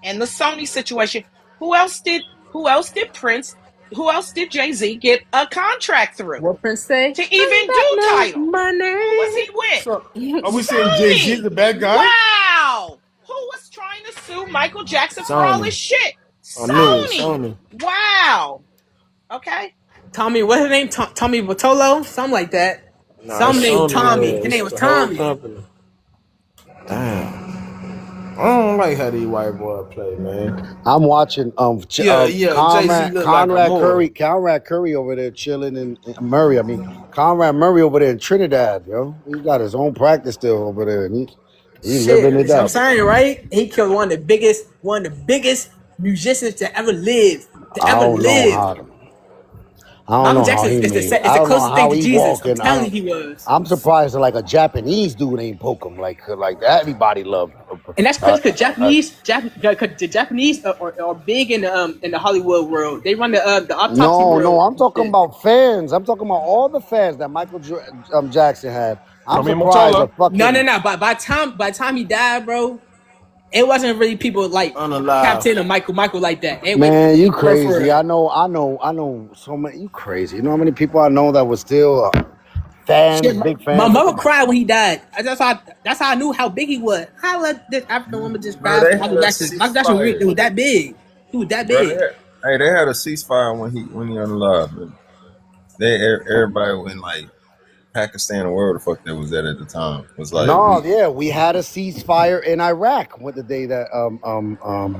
and the Sony situation. Who else did Prince, who else did Jay-Z get a contract through What Prince say? to I even got do no Tidal? Who was money. he with? So are we saying Jay Z is Sony. the bad guy? Wow. Who was trying to sue Michael Jackson for all his Sony. shit? I knew it. Sony. Sony. Wow. Okay. Tommy, what's his name? Tommy Votolo? Something like that. Nah, it's Some named Sony. Tommy. Yeah, His name it's was the whole Tommy. company. Damn. I don't like how these white boys play, man. I'm watching Yeah, Jay Z look like a Moor. Conrad Curry over there chilling in Murray. I mean Conrad Murray over there in Trinidad, yo. He got his own practice still over there, and he living it Shit, I'm up. saying, right? He killed one of the biggest musicians to ever live. To I ever don't know live. how. I don't Michael know how Jackson he is made it. is I the don't know closest thing how to he Jesus. I'm walking. I telling don't. you, he was. I'm surprised that like a Japanese dude ain't poke him like everybody loved. And that's crazy because the Japanese are big in the Hollywood world. They run the autopsy No, world I'm and talking shit. about fans. I'm talking about all the fans that Jackson had. I'm Tommy surprised a Mottola. fucking No. By the time he died, bro, it wasn't really people like Unalive. Captain or Michael like that. It went man. You for crazy? real. I know. So many. You crazy? You know how many people I know that was still Shit, fans, big my fans of mother him. cried when he died. That's how I knew how big he was. How let this African woman just bro, cry for they had Michael a Jackson? Michael Jackson ceasefire. was that big. He was that Bro, big. they had a ceasefire when he unalive, man. Everybody in like Pakistan or wherever the fuck that was at the time was like No, we yeah, we had a ceasefire in Iraq with the day that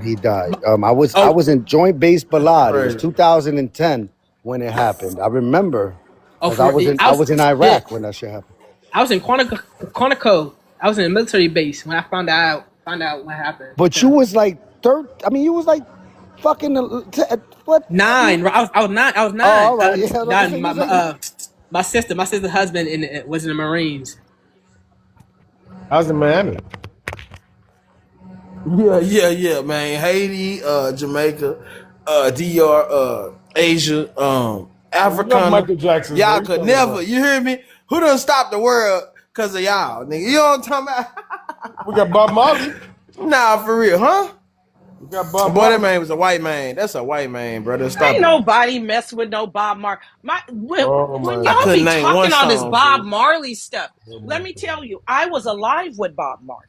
he died. I Oh, was in Joint Base That's Balad. It was crazy. 2010 when it happened. I remember because I for was in I I was was in yeah, Iraq when that shit happened. I was in Quantico. I was in a military base when I found out what happened. But you was like I mean, you was like fucking what? Nine. I was nine. I was Oh, nine. all right, yeah. I was about to Nine. say you was like My sister's husband was in the Marines. I was in Miami. Yeah, man. Haiti, Jamaica, DR, Asia, Well, we love Africana. Michael Jackson, bro. Y'all You could talking never, about? you hear me? Who done stop the world because of y'all, nigga? You know what I'm talking about? We got Bob Marley. Nah, for real, huh? We got Bob Boy, that Marley. man was a white man. That's a white man, brother. Stop Ain't it. nobody mess with no Bob Marley. Oh When my I y'all couldn't be God. name one talking all this song, Bob fool. Marley stuff, Oh let my me God. tell you, I was alive with Bob Marley.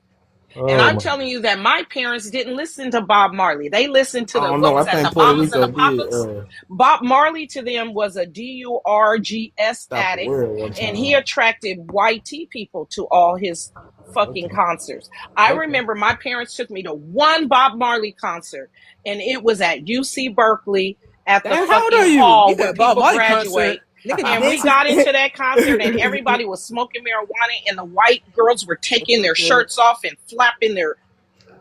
And Oh I'm my! telling you that my parents didn't listen to Bob Marley. They listened to I the, don't what know. was I that, the think Puerto Mamas and Rico the did Papas? Bob Marley to them was a DURGS stop the addict, world one and he time. attracted white tea people to all his fucking Okay. concerts. I Okay. remember my parents took me to one Bob Marley concert, and it was at UC Berkeley at the Damn, how old are fucking you? You hall where got Bob people Marley concert. graduate. Nigga And we dancing. got into that concert, and everybody was smoking marijuana, and the white girls were taking their shirts off and flapping their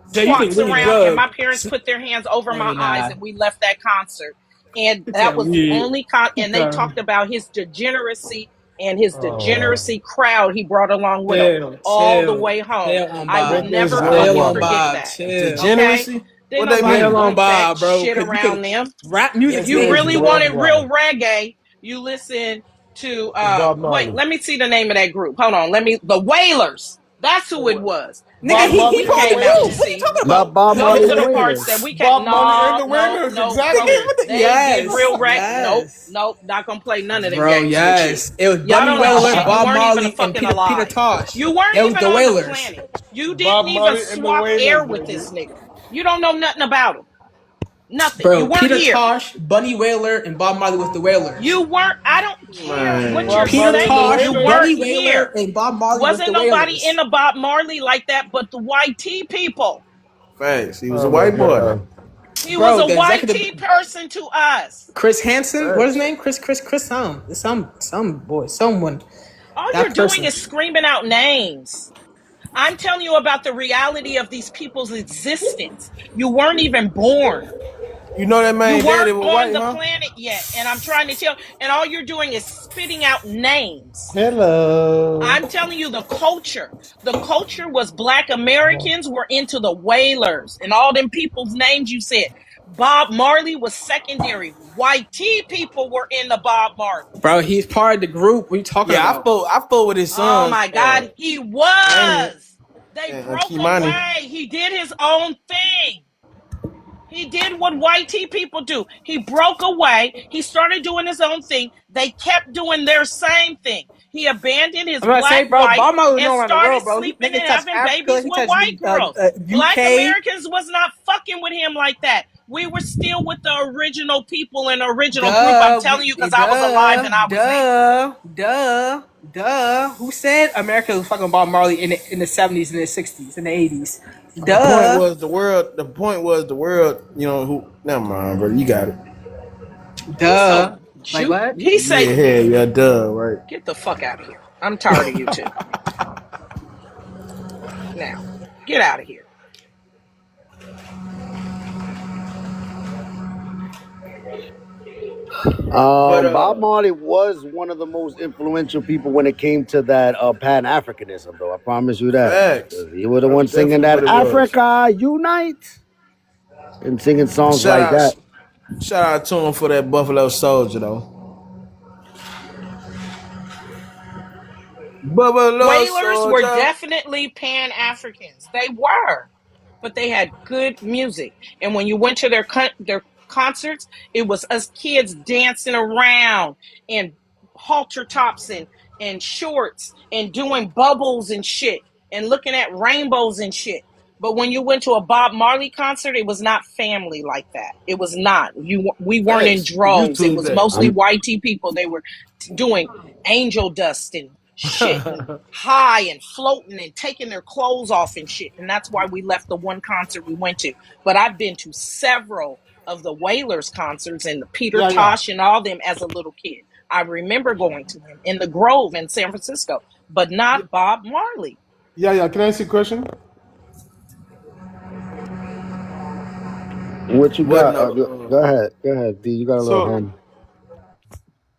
So you think twats we around, and drug? my parents put their hands over my Hey, eyes, nah. and we left that concert. And It's that that was the weird. only and they Okay. talked about his degeneracy and his Oh, degeneracy crowd he brought along with him Chill, all the chill, way home. chill on I will Bob. Lakers never Chill fucking on worldwide. forget Bob. that. Chill. Okay, Degeneracy? didn't What they nobody Chill mean? on want that Bob, bro. shit Cause you around could them. rap music's If you Lakers really dangerous. wanted real worldwide. reggae, you listen to It's Bob wait, Marley. let me see the name of that group. Hold on, the Wailers. That's who it was. Nigga, That's Bob who he Marley we and the part of came the out to group. Wailers. What are you see. talking Not about? Bob Go Marley to and the the parts Wailers. that we can't. Bob Marley and No, the no, Wailers. no, Exactly. bro. Nigga, what the, They did yes, real rec. Nope, yes. nope. Not gonna play none of them Bro, games with you. yes. It was Y'all Bunny don't know Wailer, shit. You Bob weren't even a Marley, and fucking Peter alive. Tosh. You weren't It was even the on the Wailers. planet. You didn't Bob even Marley and the swap Wailers, air with baby. this nigga. You don't know nothing about him. Nothing. You Bro, weren't Peter here. Tosh, Bunny Wailer, and Bob Marley with the Wailers. You weren't. I don't care what you're Bob Peter Marley and the saying. Tosh, You Wailers. weren't Bunny Wailer, here. and Bob Marley with Wasn't the nobody Wailers. into Bob Marley like that but the white tea people. Facts. He was a Oh my white boy. God. He was Bro, a the white executive tea person to us. Chris Hansen, what is his Facts. name? Chris some boy, someone. All you're That doing person. is screaming out names. I'm telling you about the reality of these people's existence. You weren't even born. You know that You man daddy weren't was on white, the huh? planet yet. And I'm trying to tell, and all you're doing is spitting out names. Hello. I'm telling you the culture. The culture was Black Americans were into the Wailers and all them people's names you said. Bob Marley was secondary. White tea people were in the Bob Marley. Bro, he's part of the group. What are you talking Yeah, about? I fought with his Oh sons, my God, he Manny was. They and broke Kimani. away. He did his own thing. He did what white tea people do. He broke away. He started doing his own thing. They kept doing their same thing. He abandoned his I'm gonna say, black bro, wife Bob Marley was and known around the started world, bro. He sleeping nigga and touched having Africa. babies He with touched white girls. Black UK. Americans was not fucking with him like that. We were still with the original people and original group. I'm telling you because I was alive and I was there. Duh. Who said America was fucking Bob Marley in the 70s and the 60s and the 80s? The point Duh. was the world. The point was the world. You know who? Never mind, bro. You got it. He's Duh. so Like juke. what? He say, Yeah. Duh. Right. get the fuck out of here. I'm tired of you two. Now, get out of here. But Bob Marley was one of the most influential people when it came to that Pan Africanism, though. I promise you that. facts. He was the That's one singing definitely what that it was. Africa Unite and singing songs Shout like that. shout out to him for that Buffalo Soldier though. Buffalo Wailers were Soldier. definitely Pan-Africans. They were, but they had good music. And when you went to their concerts, it was us kids dancing around in halter tops and shorts and doing bubbles and shit and looking at rainbows and shit. But when you went to a Bob Marley concert, it was not family like that. It was not. We weren't in Facts. droves. It YouTube was that. mostly white tea people. They were doing angel dust and shit and high and floating and taking their clothes off and shit. And that's why we left the one concert we went to. But I've been to several of the Wailers concerts and the Peter Yeah. Tosh and all them as a little kid. I remember going to them in the Grove in San Francisco, but not Bob Marley. Yeah. Can I ask you a question? What you But got? no. Go ahead, D. You got a little So, hand.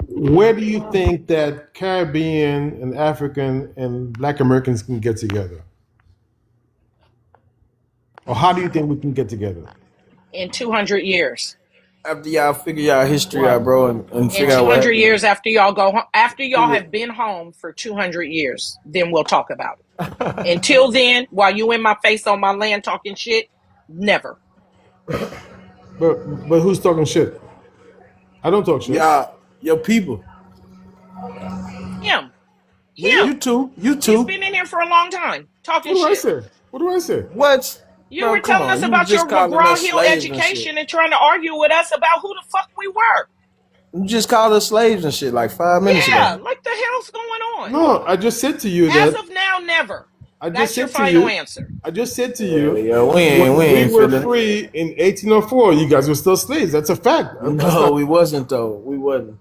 where do you think that Caribbean and African and Black Americans can get together? Or how do you think we can get together? In 200 years. After y'all figure y'all history out, bro, and In figure out what 200 happened. years after y'all go home, after y'all Yeah. have been home for 200 years, then we'll talk about it. Until then, while you in my face on my land talking shit, never. But who's talking shit? I don't talk shit. Y'all, your people. Him. Me? Him. You too. You He's too. been in here for a long time talking What do I shit. say? What do I say? What? You Bro, were come telling on. us You was about your just calling McGraw us Hill slaves and shit. education and trying to argue with us about who the fuck we were. You just called us slaves and shit like 5 minutes Yeah, ago. like the hell's going on? No, I just said to you As that. of now, never. I just That's your said to final you. answer. I just said to Yeah, you, yeah, we when we ain't were feeling it. free in 1804, you guys were still slaves. That's a fact. That's No, not. we wasn't though. We wasn't.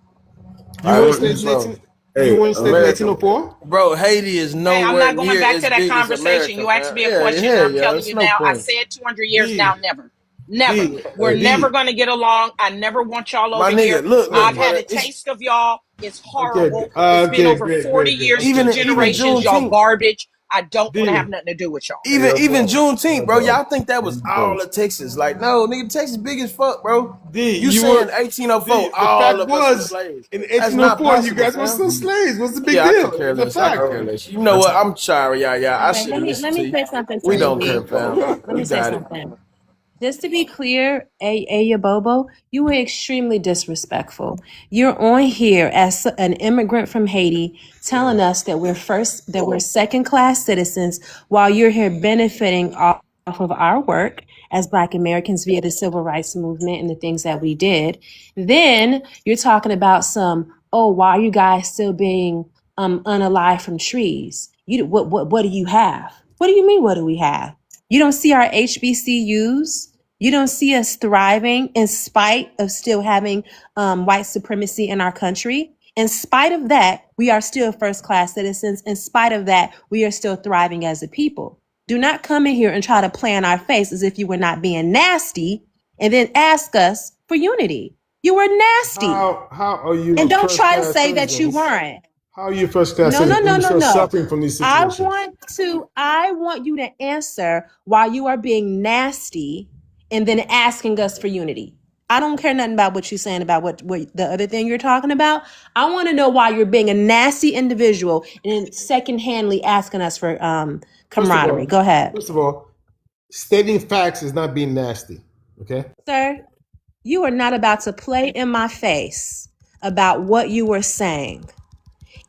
You All weren't right, slaves in so 18. You hey, weren't slaves in America, 1804. bro, Haiti is Hey, I'm nowhere not going near back to as that big as conversation. America, You asked fam. me a Yeah, question, and yeah, I'm yeah. telling It's you no now. I point. said 200 years now, D never. Never. D We're never D. going to get along. I never want y'all My over nigga, here. look, I've had brother. a It's taste of y'all. It's Okay. horrible. It's been Okay. over Great. 40 Great. Great. years, Okay. two even Okay. generations. Y'all Juneteenth. garbage. I don't want to have D. nothing to do with y'all. Hey, Even bro. Juneteenth, bro. Bro. Y'all think that was all Bro. of Texas? Like, no, nigga, Texas big as fuck, bro. D. You You saying were. 1804? D. The All fact of us were was, slaves. in That's not 1804, you possible, guys were fam. still slaves. What's the big Yeah, I deal? could care It's a less. I could fact. care less. You know what? I'm sorry, yeah. I Okay, should have let listened to me you. say something to We you, don't care, D. fam. Let We me say got it. something. Just to be clear, Aya Bobo, you were extremely disrespectful. You're on here as an immigrant from Haiti, telling us that we're second class citizens, while you're here benefiting off of our work as Black Americans via the civil rights movement and the things that we did. Then you're talking about why are you guys still being unalive from trees? What do you have? What do you mean? What do we have? You don't see our HBCUs. You don't see us thriving in spite of still having white supremacy in our country. In spite of that, we are still first class citizens. In spite of that, we are still thriving as a people. Do not come in here and try to play in our face as if you were not being nasty and then ask us for unity. You were nasty. How are you And don't first try to class say that you citizens? weren't. How are you first class No, no, citizens and no, you're no, still no. suffering from these I situations? want you to answer why you are being nasty and then asking us for unity. I don't care nothing about what you're saying about what the other thing you're talking about. I want to know why you're being a nasty individual and secondhandly asking us for First of camaraderie. all, Go ahead. first of all, stating facts is not being nasty. Okay. Sir, you are not about to play in my face about what you were saying.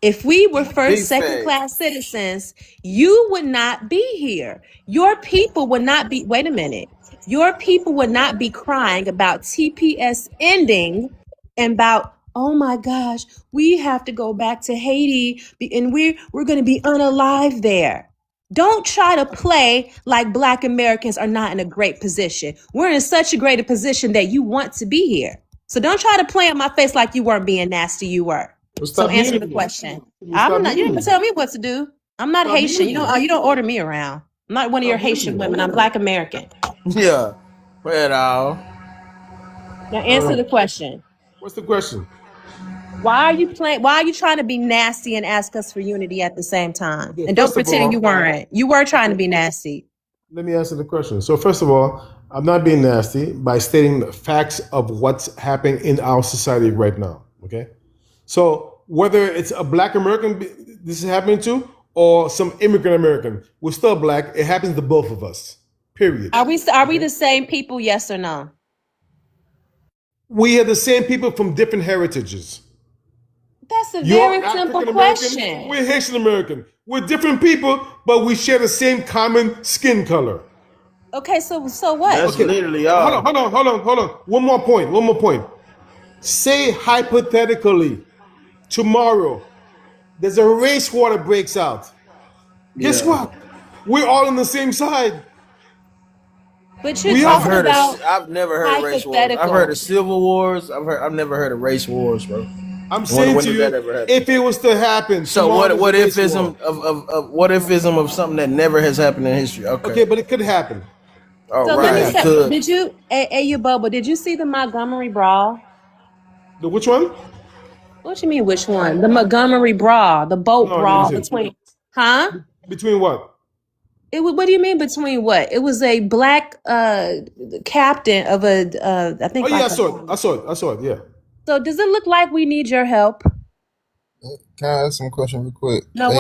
If we were Big second facts. class citizens, you would not be here. Your people would not be, wait a minute, your people would not be crying about TPS ending and about, oh my gosh, we have to go back to Haiti and we're going to be unalive there. Don't try to play like Black Americans are not in a great position. We're in such a great position that you want to be here. So don't try to play in my face like you weren't being nasty. You were. Well, So stop answer the muting me. question. You I'm stop not. You muting didn't me. tell me what to do. I'm not Stop Haitian. muting me. You don't order me around. I'm not one of your Stop Haitian muting me. women. I'm Black American. Yeah. Well, Now answer the question. What's the question? Why are you playing? Why are you trying to be nasty and ask us for unity at the same time? Okay, And don't first of pretend you all, weren't. You were trying to okay, be nasty. let me answer the question. So, first of all, I'm not being nasty by stating the facts of what's happening in our society right now. Okay. So, whether it's a Black American this is happening to, or some immigrant American, we're still Black. It happens to both of us. Period. Are we the same people? Yes or no? We are the same people from different heritages. That's a You're very simple African American, question. we're Haitian American. We're different people, but we share the same common skin color. Okay, so what? that's Okay, literally hold all. on, hold on, hold on, hold on. One more point. Say hypothetically, tomorrow, there's a race war that breaks out. Guess Yeah. what? We're all on the same side. But you're We are. I've talking heard of. about I've never heard of race wars. I've heard of hypothetical. civil wars. I've never heard of race wars, bro. I'm saying When to did that you, ever happen? if it was to happen, So tomorrow there's what a race ifism war. of what ifism of something that never has happened in history? Okay. Okay, but it could happen. All So let me right. It say, could happen. Could. did you, you Bubba, did you see the Montgomery Brawl? The which one? What you mean, which one? The Montgomery Brawl, the boat No, I didn't brawl see it. between, huh? Between what? What do you mean between what? It was a black captain of I Oh think yeah, like I saw it. I saw it. Yeah. So does it look like we need your help? Can I ask some question real quick? No, Hey,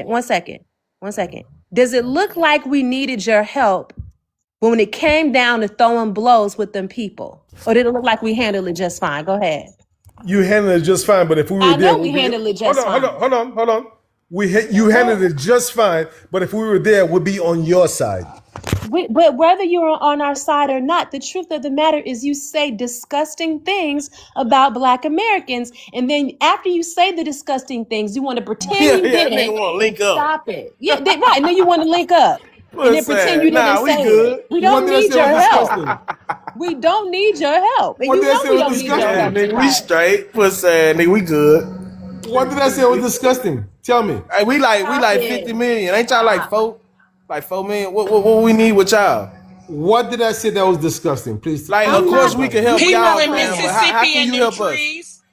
one second. Does it look like we needed your help when it came down to throwing blows with them people? Or did it look like we handled it just fine? Go ahead. You handled it just fine, but if we were I there, know we we'd be. handled it Hold just on, hold fine. on, hold on, hold on. You handled it just fine. But if we were there, we'd be on your side. But whether you're on our side or not, the truth of the matter is you say disgusting things about Black Americans. And then after you say the disgusting things, you want to pretend you Yeah, nigga didn't want to and link up. stop it. Yeah, right. And then you want to link up and then pretend you Pussy. didn't Nah, we say good. it. We What don't did I need say was your help. disgusting? We don't need your help. And What you did I know say we was don't need your disgusting? help. Nigga, we Right. straight. Pussy, nigga, we good. What did I say was disgusting? Tell me. Hey, we like 50 million. Ain't y'all like 4 million? What we need with y'all? What did I say that was disgusting? Please. Like, I'm of course not. we can help People y'all, in man, but how Mississippi can and you them help us? trees.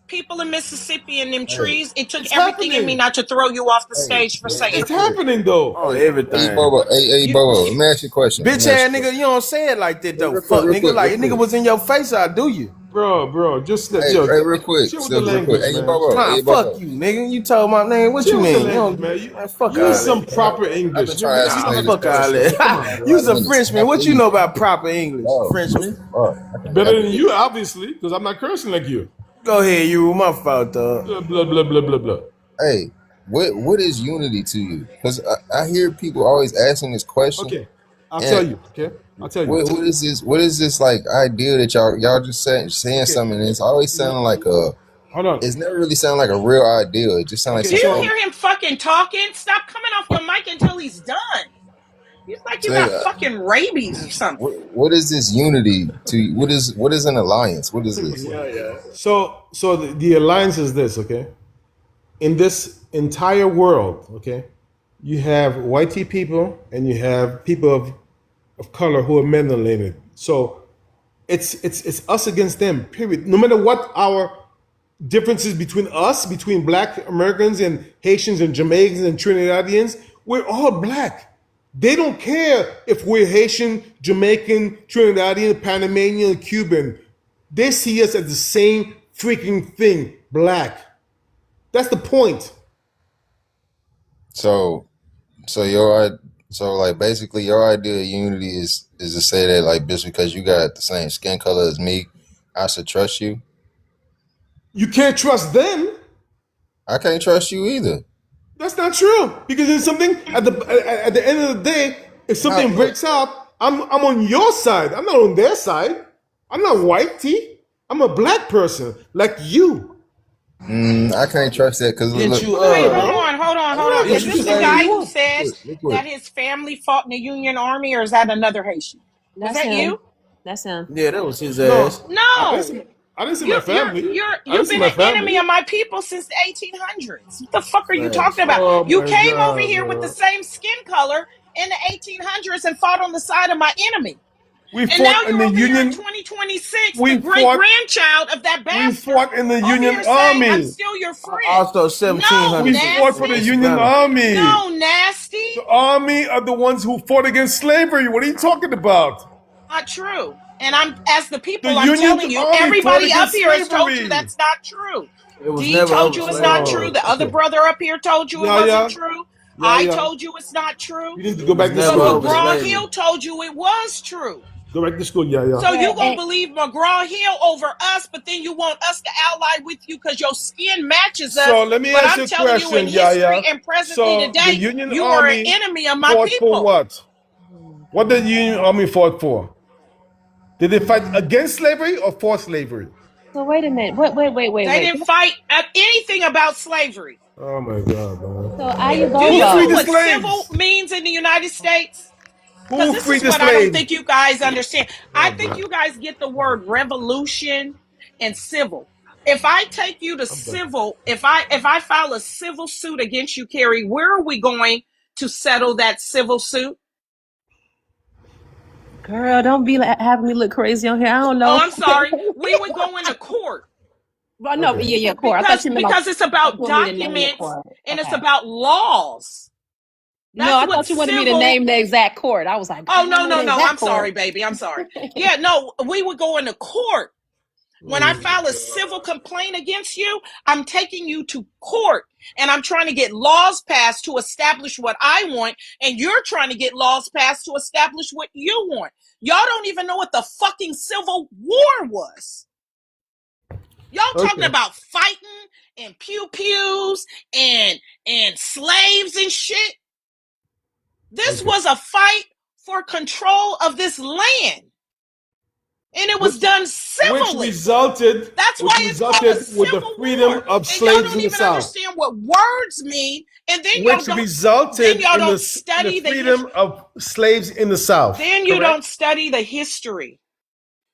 People in Mississippi and them Hey, trees. It took It's everything in me happening. not to throw you off the hey, stage for hey, saying It's that. happening though. On hey, everything. Bobo. Hey, You, Bobo. Let me ask you a question. bitch ass nigga, you don't say it like that Hey, though. real quick, Fuck real nigga. quick, real Like quick. nigga was in your face, I do you. Bro, just let Hey, yo, hey, real quick, chill with the still real quick. language, Hey, man. Bobo. Nah, Hey, fuck Bobo. you, nigga. You told my name. What Chill you with the mean? You language, don't man. man, fuck all Use some that. proper I've been English. trying to ask this Nah, nigga this fuck all question Come that. on, for bro. You's 5 a minutes. Frenchman. What you know about proper English, No, what the Frenchman? fuck? I Better can than get you, obviously, because I'm not cursing like you. Go ahead, you. My fault, dog. Blah blah blah blah blah. Hey, what is unity to you? Because I hear people always asking this question, Okay, I'll tell and you. Okay, I'll tell you. what is this? What is this like idea that y'all just saying Okay, something? And it's always sounding like a. hold on. It's never really sounding like a real idea. It just sounds like Okay, Do something you that. so hear him fucking talking? Stop coming off your mic until he's done. It's like you So, got fucking rabies or something. what is this unity to you? What is an alliance? What is this? Yeah. so the alliance is this. Okay, in this entire world, okay, you have whitey people and you have people of color who are melanated. So it's us against them. Period. No matter what our differences between us, between Black Americans and Haitians and Jamaicans and Trinidadians, we're all black. They don't care if we're Haitian, Jamaican, Trinidadian, Panamanian, Cuban. They see us as the same freaking thing, black. That's the point. So so so like basically your idea of unity is to say that like just because you got the same skin color as me, I should trust you. You can't trust them. I can't trust you either. That's not true. Because there's something at the end of the day, if How something look, breaks out, I'm on your side. I'm not on their side. I'm not white T. I'm a black person like you. I can't trust that because Didn't look, you Wait, Yeah, hold bro. on, hold on, hold on. Yeah, didn't Is you this you the can do say what guy you who want. says look. that his family fought in the Union Army, or is that another Haitian? Was That's that him. you? That's him. Yeah, that was his ass. No, No. I didn't see my family. I didn't You've see been my an enemy family. of my people since the 1800s. What the fuck are you talking Facts. about? Oh You my came over god, here with the bro. same skin color in the 1800s and fought on the side of my enemy. We And now fought in you're the over here in Union. 2026, the We great fought. grandchild of that We bastard, fought in the over Union here saying, I'm Army. still your friend. Also No, 1700s We fought in for the nasty. Union Savannah. Army. No, nasty. The army are the ones who fought against slavery. What are you talking about? Not true. And I'm, as the The people, I'm Union telling you, Army fought everybody up against here has told you slavery. that's not true. It was D never told over you it's not slavery. true. Oh, The other okay. brother up here told you it Yeah, wasn't yeah, true. yeah, I yeah. told you it's not true. You need to It go was back to But never school. over McGraw slavery. Hill told you it was true. Go back to school. Yeah, yeah. So you gonna And believe McGraw Hill over us, but then you want us to ally with you because your skin matches us. So let me But ask I'm you a telling you, in question. Yeah, history yeah. and presently So the today, Union you are an Army enemy of my fought for people. what? What did the Union Army fought for? Did they fight against slavery or for slavery? so wait a minute. They Wait. didn't fight anything about slavery. Oh my God, So man. Do Who you freed know Ayubobo. the what civil slaves? means in the United States? Because Who this freed is the what I don't slaves? think you guys understand. I Oh, think bro. you guys get the word revolution and civil. If I take you to I'm done. civil, if I file a civil suit against you, Carrie, where are we going to settle that civil suit? Girl, don't be having me look crazy on here. I don't Oh, know. I'm sorry. We would go into court Well, no, Okay. yeah, court. I thought because you meant like, because it's I thought about you wanted me to name the documents court. and it's Okay. about laws. No, That's I what thought you wanted me to civil. name the exact court. I was like, Oh, I don't no, know no, the no. I'm exact sorry, court. baby. I'm sorry. Yeah, no, we would go into court. When I Mm. file a civil complaint against you, I'm taking you to court and I'm trying to get laws passed to establish what I want. And you're trying to get laws passed to establish what you want. Y'all don't even know what the fucking Civil War was. Y'all talking Okay. about fighting and pew pews and slaves and shit. This Okay. was a fight for control of this land. And it was done Which civilly. resulted That's why it's called a with the civil freedom war. of And y'all slaves don't in the even South. understand what words mean. And then Which resulted y'all in don't the study the freedom of slaves in the South. Then you correct? don't study the history.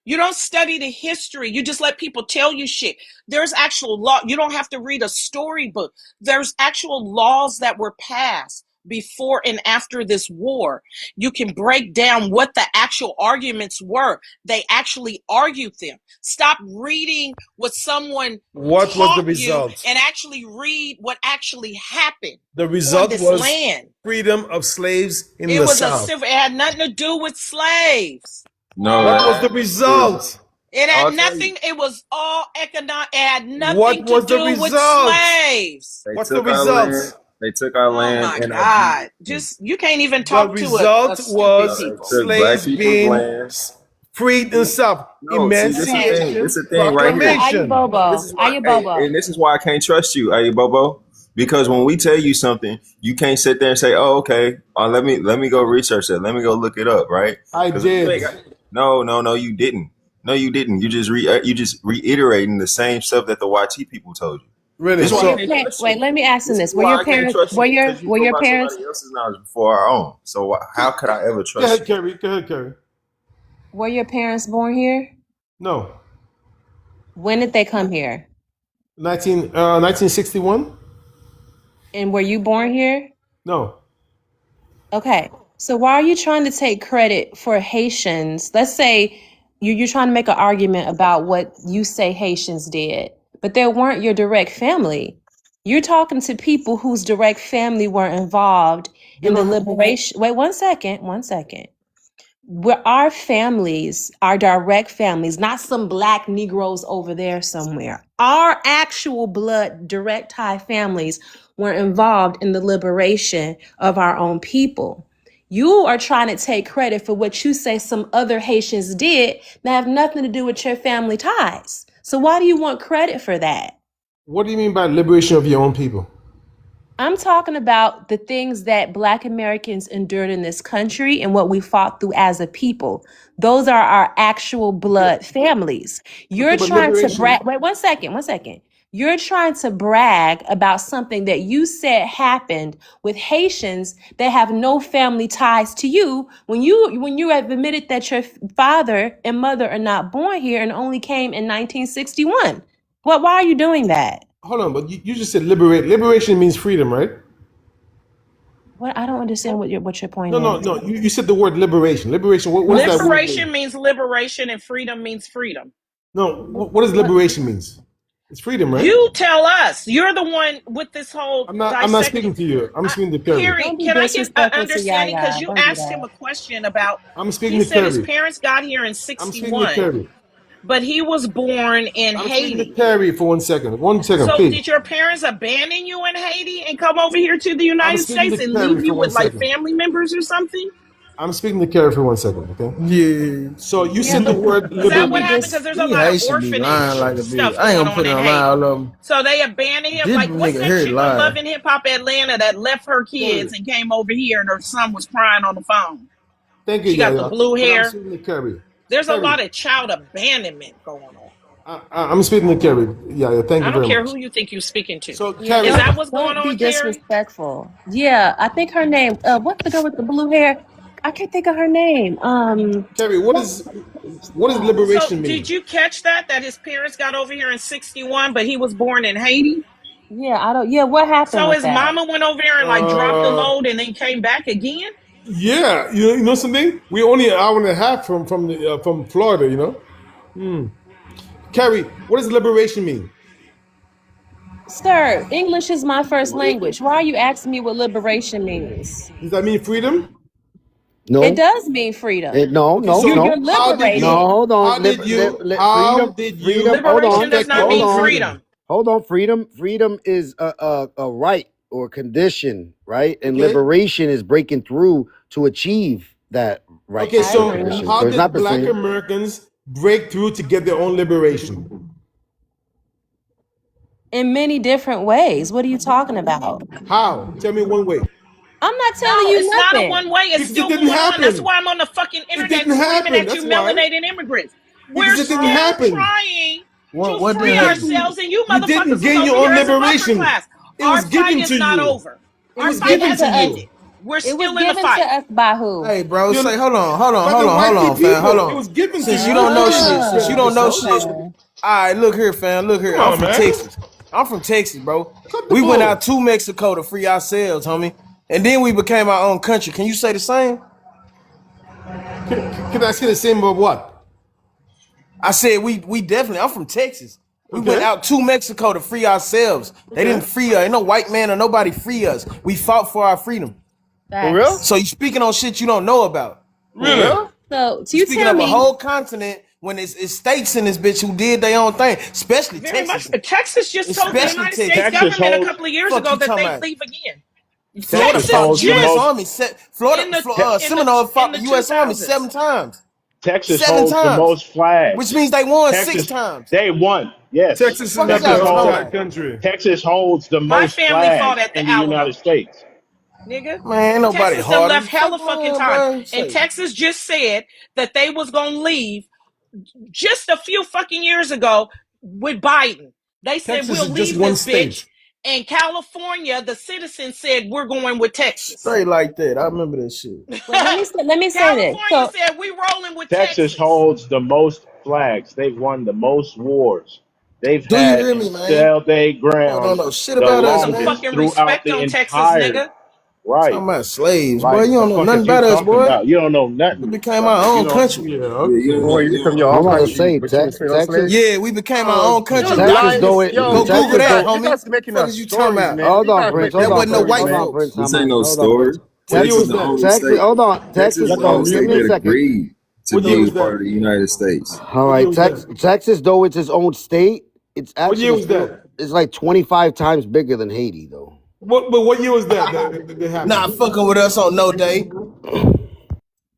You don't study the history. You just let people tell you shit. There's actual law. You don't have to read a storybook. There's actual laws that were passed before and after this war. You can break down what the actual arguments were. They actually argued them. Stop reading what someone What was the taught you result? and actually read what actually happened The on result this was land. freedom of slaves in It the was a South. civil. It had nothing to do with slaves. No, What was the result? It I'll had tell you. nothing. It was all economic. It had What nothing to was the do with result? slaves. They What's the took our land. result? They took our Oh land my and God! abused Just you can't even The talk to a result stupid was They people. took black slaves people's being land. freed in the South. No, see, this is the thing. Emancipation This is the thing right here. Proclamation. This is why, hey, and this is why I can't trust you, hey, Bobo. Because when we tell you something, you can't sit there and say, "Oh, okay, let me go research it. Let me go look it up." Right? I did. No, you didn't. No, you didn't. You just reiterating the same stuff that the YT people told you. Really? This is Were why I your can't trust wait, you. let me ask them This is this. Were why your I can't parents trust you because you were go your by parents somebody else's knowledge before our own. So how could I ever Go trust ahead, you? Kerry. Go ahead, Kerry. were your parents born here? No. When did they come here? 1961? And were you born here? No. Okay. So why are you trying to take credit for Haitians? Let's say you're trying to make an argument about what you say Haitians did, but they weren't your direct family. You're talking to people whose direct family were involved in the liberation. Wait, one second. Where our families, our direct families, not some black Negroes over there somewhere, our actual blood, direct tie families were involved in the liberation of our own people. You are trying to take credit for what you say some other Haitians did that have nothing to do with your family ties. So why do you want credit for that? What do you mean by liberation of your own people? I'm talking about the things that Black Americans endured in this country and what we fought through as a people. Those are our actual blood families. You're Okay, but trying to liberation. brag. Wait, one second. You're trying to brag about something that you said happened with Haitians that have no family ties to you when you have admitted that your father and mother are not born here and only came in 1961. Well, why are you doing that? Hold on, but you just said liberate. Liberation means freedom, right? What I don't understand what your point No. is. You said the word liberation. Liberation. What does that word Liberation mean? means liberation, and freedom means freedom. No. What does liberation means? It's freedom, right? You tell us. You're the one with this whole I'm not dissecting. speaking to you. I'm speaking to Kerry. Harry, Don't be can I get an disrespectful to understanding? Because Yaya. you Don't do asked him that. a question about. I'm speaking He to said his Kerry. parents got here in I'm speaking to 61, Kerry. but he was born in I'm speaking to Haiti. Kerry for 1 second. 1 second, So please. did your parents abandon you in Haiti and come over here to the I'm United speaking States to and Kerry leave for you 1 with like second. family members or something? I'm speaking to Kerry for 1 second, okay? Yeah. So you Yeah, said the but word Is that don't what be liberation. happened? dis. Because there's a He lot of Haitian be lying orphanage like a bitch. stuff I ain't going gonna put on it in on lie. All Haiti. of them. So they abandoned him. This Like, what's nigga that here chick on Love lying. and Hip Hop Atlanta that left her kids Kerry. and came over here and her son was crying on the phone? Thank you, She got the Yaya. blue But I'm hair. speaking to Kerry. There's a Kerry. lot of child abandonment going on. I'm speaking to Kerry. Yaya, thank I you don't very care much. who you think you're speaking to. So Yeah, Kerry, Is that what's going don't be on, Carrie? disrespectful. Yeah, I think her name. What's the girl with the blue hair? I can't think of her name. Kerry, what does So liberation did mean? you catch that his parents got over here in 61, but he was born in Haiti? Yeah, I don't. Yeah, what happened So with his that? mama went over here and like dropped the load and then came back again? Yeah, you know something? We're only an hour and a half from Florida. You know. Kerry, what does liberation mean? Sir, English is my first language. Why are you asking me what liberation means? Does that mean freedom? It No, does mean freedom. no, Okay, no, so You're no, how did no. you? liberated. Hold on. How did you? How Freedom, did freedom. you Hold Liberation on, does affect your not hold mean own on, freedom? freedom. hold on. Freedom is a right or condition, right? And Okay. liberation is breaking through to achieve that right Okay, I or so agree. condition. how So it's not did the Black same. Americans break through to get their own liberation? in many different ways. What are you talking about? How? Tell me one way. I'm not telling No, you it's not a nothing. one way. It's Because it still didn't going on. That's happen. why I'm on the fucking It internet didn't screaming happen. at you, That's why. melanated immigrants. We're Because it didn't still happen. trying to What free didn't happen? ourselves, and you You didn't motherfuckers is gain over your here own as an upper liberation. class. It Our was fight given is to not you. over. It Our was It was fight given given to to hasn't us. you. ended. We're It was still in the given to fight. us by who? Hey, bro, You say know, hold on, by the hold white on, fam, hold people. It on. was given to Since you. you You don't don't know get to shit, defend since you it don't know yourself. shit, Okay. all right, look here, fam, look here. Come I'm on, from man. Texas. I'm from Texas, bro. Cut the We went out bull. to Mexico to free ourselves, homie, and then we became our own country. Can you say the same? Can I say the same about what? I said we definitely. I'm from Texas. We went Okay. out to Mexico to free ourselves. They didn't Okay. free us. Ain't no white man or nobody free us. We fought for our freedom. For real? Facts. So you speaking on shit you don't know about. For Hmm. real? So You you speaking tell of a me, whole continent when it's states in this bitch who did their own thing, especially Very much. Texas. Texas just told the Especially United States Texas. Texas government a holds couple of years Fuck ago you that talking they'd about. leave again. Florida Texas Texas fought the holds the U.S. just most Army. in the Seminole in fought the the U.S. Army 2000s. 7 times. Texas Seven holds the times. most Which flags. means they won six Texas, times. they won. Yes, Texas is Fuck is not y'all Texas the talking holds. entire about? country. Texas holds the My most family fought flags at in the the United Alamo, States. nigga. Man, ain't nobody Texas done harder. left Fuck hella fucking on, times. bro. And Say, Texas just said that they was gonna leave just a few fucking years ago with Biden. They said Texas we'll is just leave one this bitch. state. And California, the citizens said we're going with Texas. straight like that. I remember that shit. well, let me say this. California So said we rolling with Texas Texas. holds the most flags. They've won the most wars. They've Do you had hear me, man? held their Y'all don't ground know shit the Better about put us, some man. longest fucking throughout respect the on Texas, entire. nigga. Right. Talking about slaves, boy. Like You the don't know fuck nothing is you about us, talking boy. about? You don't know We nothing, became brother. our You own don't. country. Yeah, Yeah, you okay. don't know. Boy, You you don't become know your our own own I'm about to country, say but you was free those slaves. Texas. Yeah, we became our own country. Yo, Go, Texas lions. do it. go Yo, Google Texas that, do. you homie. guys are making Fuck up is you talking stories, about? man. Hold You on, guys are Prince. making Hold That up on, wasn't no Prince. stories, white Hold man. on, folks. Prince. This Time ain't out. no Hold on, story. Prince. What year Texas is was the that? only Texas. state. Hold on, Texas Texas. is the only What Give state me a that second. agreed to year be was part that? of the United States. All What year right, was that? Texas, though it's its own state, it's What year actually was still that? it's like 25 times bigger than Haiti, though. What year was that Nah, happened? fucking with us on no day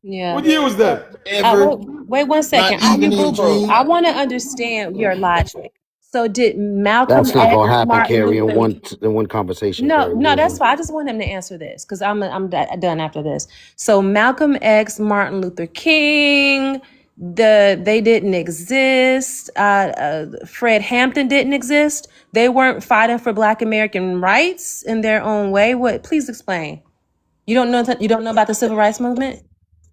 yeah. What year was So that? ever. wait one Not second. Are you even in boo boo? dream. I want to understand your logic. So did Malcolm That's not X, gonna happen, Martin Carrie, in Luther? one conversation, No, Carrie. no, Believe that's me. fine. I just want him to answer this because done after this. So Malcolm X, Martin Luther King, they didn't exist. Fred Hampton didn't exist. They weren't fighting for Black American rights in their own way. What? Please explain. You don't know. You don't know about the civil rights movement?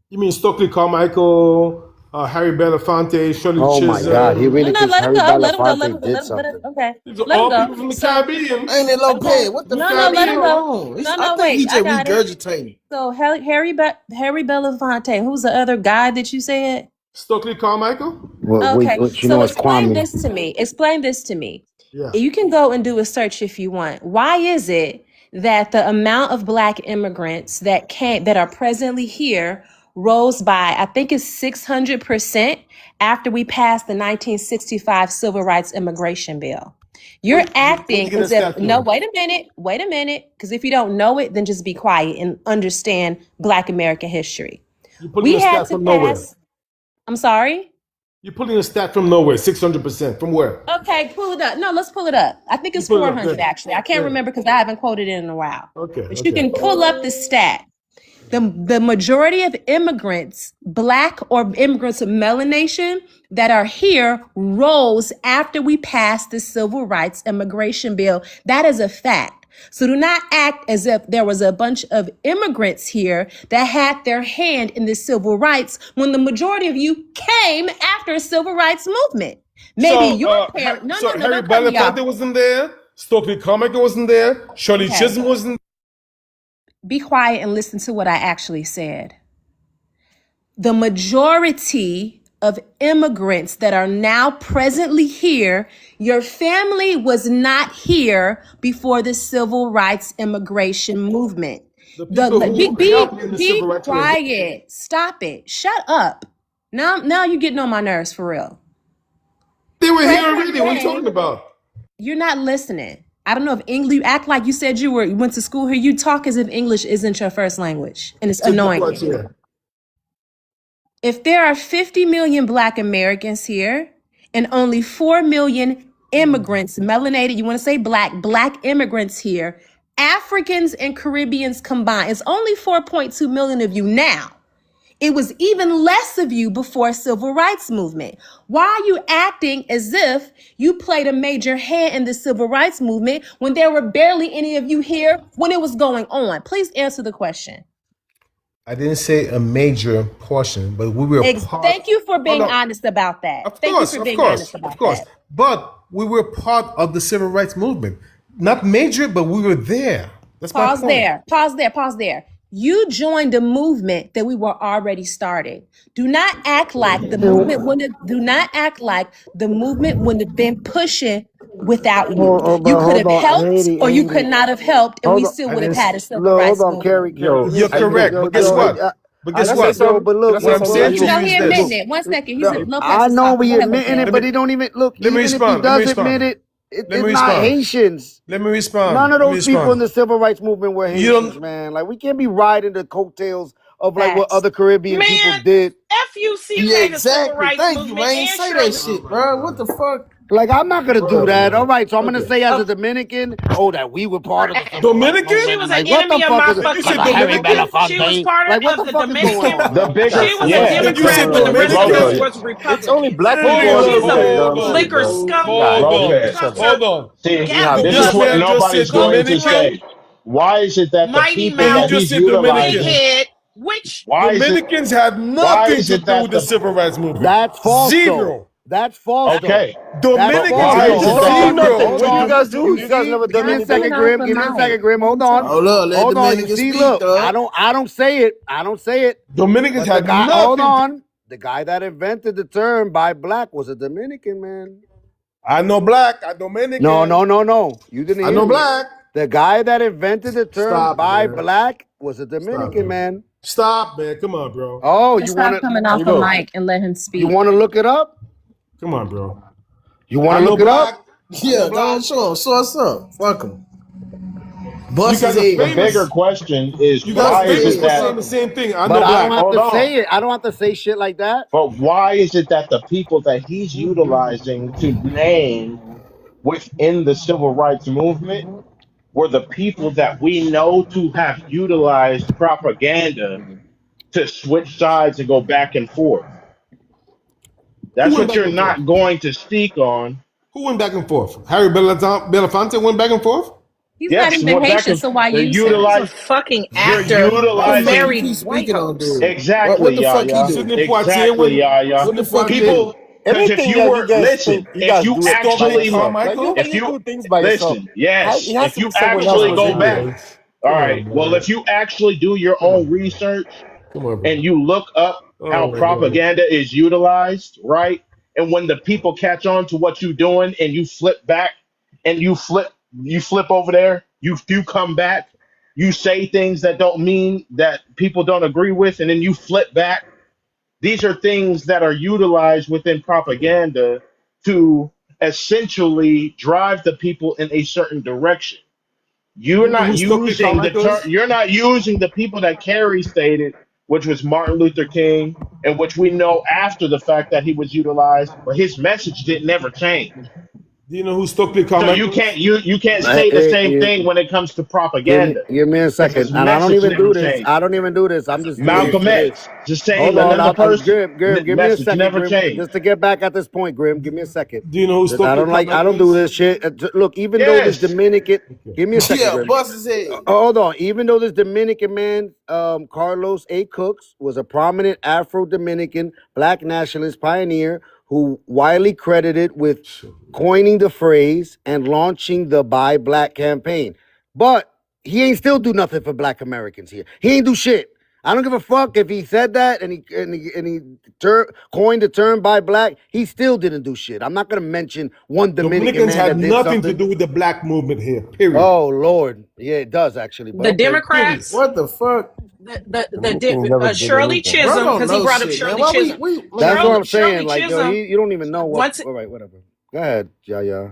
You mean Stokely Carmichael, Harry Belafonte, Shirley Oh my God, he Chisholm? No, really no, thinks let him Harry go. Let him go. Let him Belafonte go. did Let him. something. Okay, These are let him all go. people from the So, Caribbean. Ain't it okay, Lopez? What the The no, fuck is let him going Caribbean. go. on? I No, think he wait, I just got it. regurgitating. So Harry Belafonte, who's the other guy that you said? Stokely Carmichael? Okay, What you so know is explain Kwame. this to me. Explain this to me. Yeah. You can go and do a search if you want. Why is it that the amount of Black immigrants that are presently here rose by, I think it's 600% after we passed the 1965 Civil Rights Immigration Bill? You're Where you acting get that as if, stat no, from? wait a minute, because if you don't know it, then just be quiet and understand Black American history. You're pulling We a had stat to from nowhere. pass, I'm sorry? You're pulling a stat from nowhere. 600%. From where? Okay, pull it up. No, let's pull it up. I think You it's pull it up. 400 Good. actually. I can't Good. remember because I haven't quoted it in a while. Okay. But you Okay. can pull up the stat. The majority of immigrants, Black or immigrants of melanation that are here rose after we passed the Civil Rights Immigration Bill. That is a fact. So do not act as if there was a bunch of immigrants here that had their hand in the civil rights when the majority of you came after a civil rights movement. Maybe So, your parent. No, no, so no, Harry don't cut me off. Belafonte wasn't there. Stokely Carmichael wasn't there. Shirley Okay. Chisholm wasn't. Be quiet and listen to what I actually said. The majority of immigrants that are now presently here, your family was not here before the civil rights immigration movement. The people who helped in the Be civil rights movement. quiet. Stop it. Shut up. Now you're getting on my nerves for real. They were here Present already. What are you day, talking about? you're not listening. I don't know if English, you act like you said you went to school here. You talk as if English isn't your first language, and it's So guess annoying what? me. Yeah. If there are 50 million Black Americans here and only 4 million immigrants, melanated, you want to say black immigrants here, Africans and Caribbeans combined. It's only 4.2 million of you now. It was even less of you before civil rights movement. Why are you acting as if you played a major hand in the civil rights movement when there were barely any of you here when it was going on? Please answer the question. I didn't say a major portion, but we were part. Thank you for Oh, being no. honest about that. Of Thank course, you for of being course, honest about of course. that. But we were part of the civil rights movement. Not major, but we were there. That's my Pause point. there. Pause there. Pause there. You joined a movement that we were already started. Do not act like the movement wouldn't have, do not act like the movement wouldn't have been pushing without you. You But could hold have on, helped or you could Haiti. not have helped, and Hold we on. still I would have didn't. had a civil Look, hold rights on, movement. Carrie. Give Yo, me a You're second. correct, but guess Yo, what? But can guess I say what? yo, something? but Can I look, say What look, I'm something look, saying right to look. No, you quick? is he this. admitting it. One second. No, Lopez I is know talking. we Go ahead, admitting it, Lopez. let me but he don't even look. let me Even if he respond. Let me does admit respond. it, Let me it's not respond. Haitians. Let me respond. None of Let me those people in respond. the civil rights movement were You Haitians, don't. man. Like we can't be riding the coattails of like what Facts. other Caribbean people Man, did. FUC Yeah, made a civil exactly. rights Thank you, movement man. and Say that Shirley. Oh shit, my bro. What god. the fuck? Like I'm not gonna do Whatever, that. All man. right, so I'm gonna Okay. say as Uh, a Dominican, oh, that we were part of the civil rights Dominican? she movement, was and an like what the enemy of fuck my is it? Did you fucking say Cause of Harry people. Dominican? She was Belafonte? part Like what of the the fuck is going Dominican. The on? bigger, She was a yeah, Did you say Democrat when the Dominican? Republicans Lopez. was It's only Republicans. black people Hold on up, She's this a stage, hold though. on, liquor bro. skunk. Hold on. Lopez. Tuck, Hold on. See, Did gavel this this is what pussy, man just say nobody's going to Dominican? say. Why is it that the mighty people Did he that mouth, just he's say Dominican? utilizing, pighead, which why is it, Dominicans had why nothing is to it do that with the the, civil rights movement. That's false, though. Zero. That's false, though. okay, That's but Dominicans false, why had though. is it Hold that zero. the, on, people, hold what do you on. guys do? You guys never. Give me Y'all a coming second, off Grim. the Give me a mic. second, Grim. Hold on. Hold up, let Hold on. You Dominicans see, speak, look, I dog. don't. I don't say it. I don't say it. Dominicans But the had guy. Hold nothing. on. The guy that invented the term "by black" was a Dominican man. I know black. I No, Dominican. no, no, no. You didn't I hear know me. black. The guy that invented the term Stop, "by man. black" was a Stop, Dominican man. man. Stop, man. Come on, bro. Oh, Let's stop coming off the Zero. mic and let him you speak. want to look it up? Come on, bro. You want I to know look it black. up? I know Yeah, go black. on, show him. Show us up. Fuck him. You Bust his guys are The head. bigger famous. question is You guys Bust are why his is famous it for head, that, saying the bro. same thing. I But know I don't black. have hold to on, say it. I don't have to say shit like that. but why is it that the people that he's utilizing to name within the civil rights movement were the people that we know to have utilized propaganda to switch sides and go back and forth? Who That's went what back you're and forth? not going to speak on. Who went back and forth? Harry Belafonte went back and forth? He's not Yes, even what back Haitian, and so why they're use him? he's a utilize. fucking You're actor Why the who fuck you utilizing keep married white speaking on hoes. dude? exactly, What the fuck he Yaya. do? Sidney Poitier Exactly, went. Yaya. What the Sidney fuck he Poitier. do? People, because if Everything you that you were guys listen, think you if guys you do it by Strawberry actually, yourself. Carmichael. if you Like listen, yes, it has if to you be someone else actually was go in back. there. Anyways, All come right. on, Well, man. if you actually do your Come own on. research Come on, and bro. you look up how Oh my god. propaganda is utilized, right? And when the people catch on to what you're doing and you flip back and you flip over there, you come back, you say things that don't mean that people don't agree with, and then you flip back. These are things that are utilized within propaganda to essentially drive the people in a certain direction. Do You're you know not who Stokely using the Carmichael term, is? you're not using the people that Kerry stated, which was Martin Luther King, and which we know after the fact that he was utilized, but his message did never change. Do you know who Stokely So you Carmichael can't is? you can't say the same Hey, thing when it comes to give me propaganda give me a because second. his And I don't message even never do this. changed. I don't even do this. I'm just doing this Malcolm for this. X, the same, Hold on. another person, Grim, give me a message second, never Grim. changed. Just to get back at this point, Grim. Give me a second. Do you know who I Stokely don't like. I Carmichael don't do is? this shit. Look, even though this Yes, Dominican, Okay. give me a second, Yeah, Grim. bust his head. Hold on. Even though this Dominican man, Carlos A. Cooks, was a prominent Afro-Dominican black nationalist pioneer who widely credited with coining the phrase and launching the Buy Black campaign. But he ain't still do nothing for black Americans here. He ain't do shit. I don't give a fuck if he said that and he coined the term "by black." He still didn't do shit. I'm not gonna mention one Dominican Dominicans man had that did nothing to something. do with the black movement here. Period. Oh Lord, yeah, it does actually. But The okay. Period. Democrats, What the fuck? the Never did Shirley anything. Bro Chisholm, don't because he know brought up shit, man. Shirley Why Chisholm. we That's man? what I'm Shirley saying. Like, yo, Chisholm, you don't even know what. once All right, whatever. Go ahead, yeah.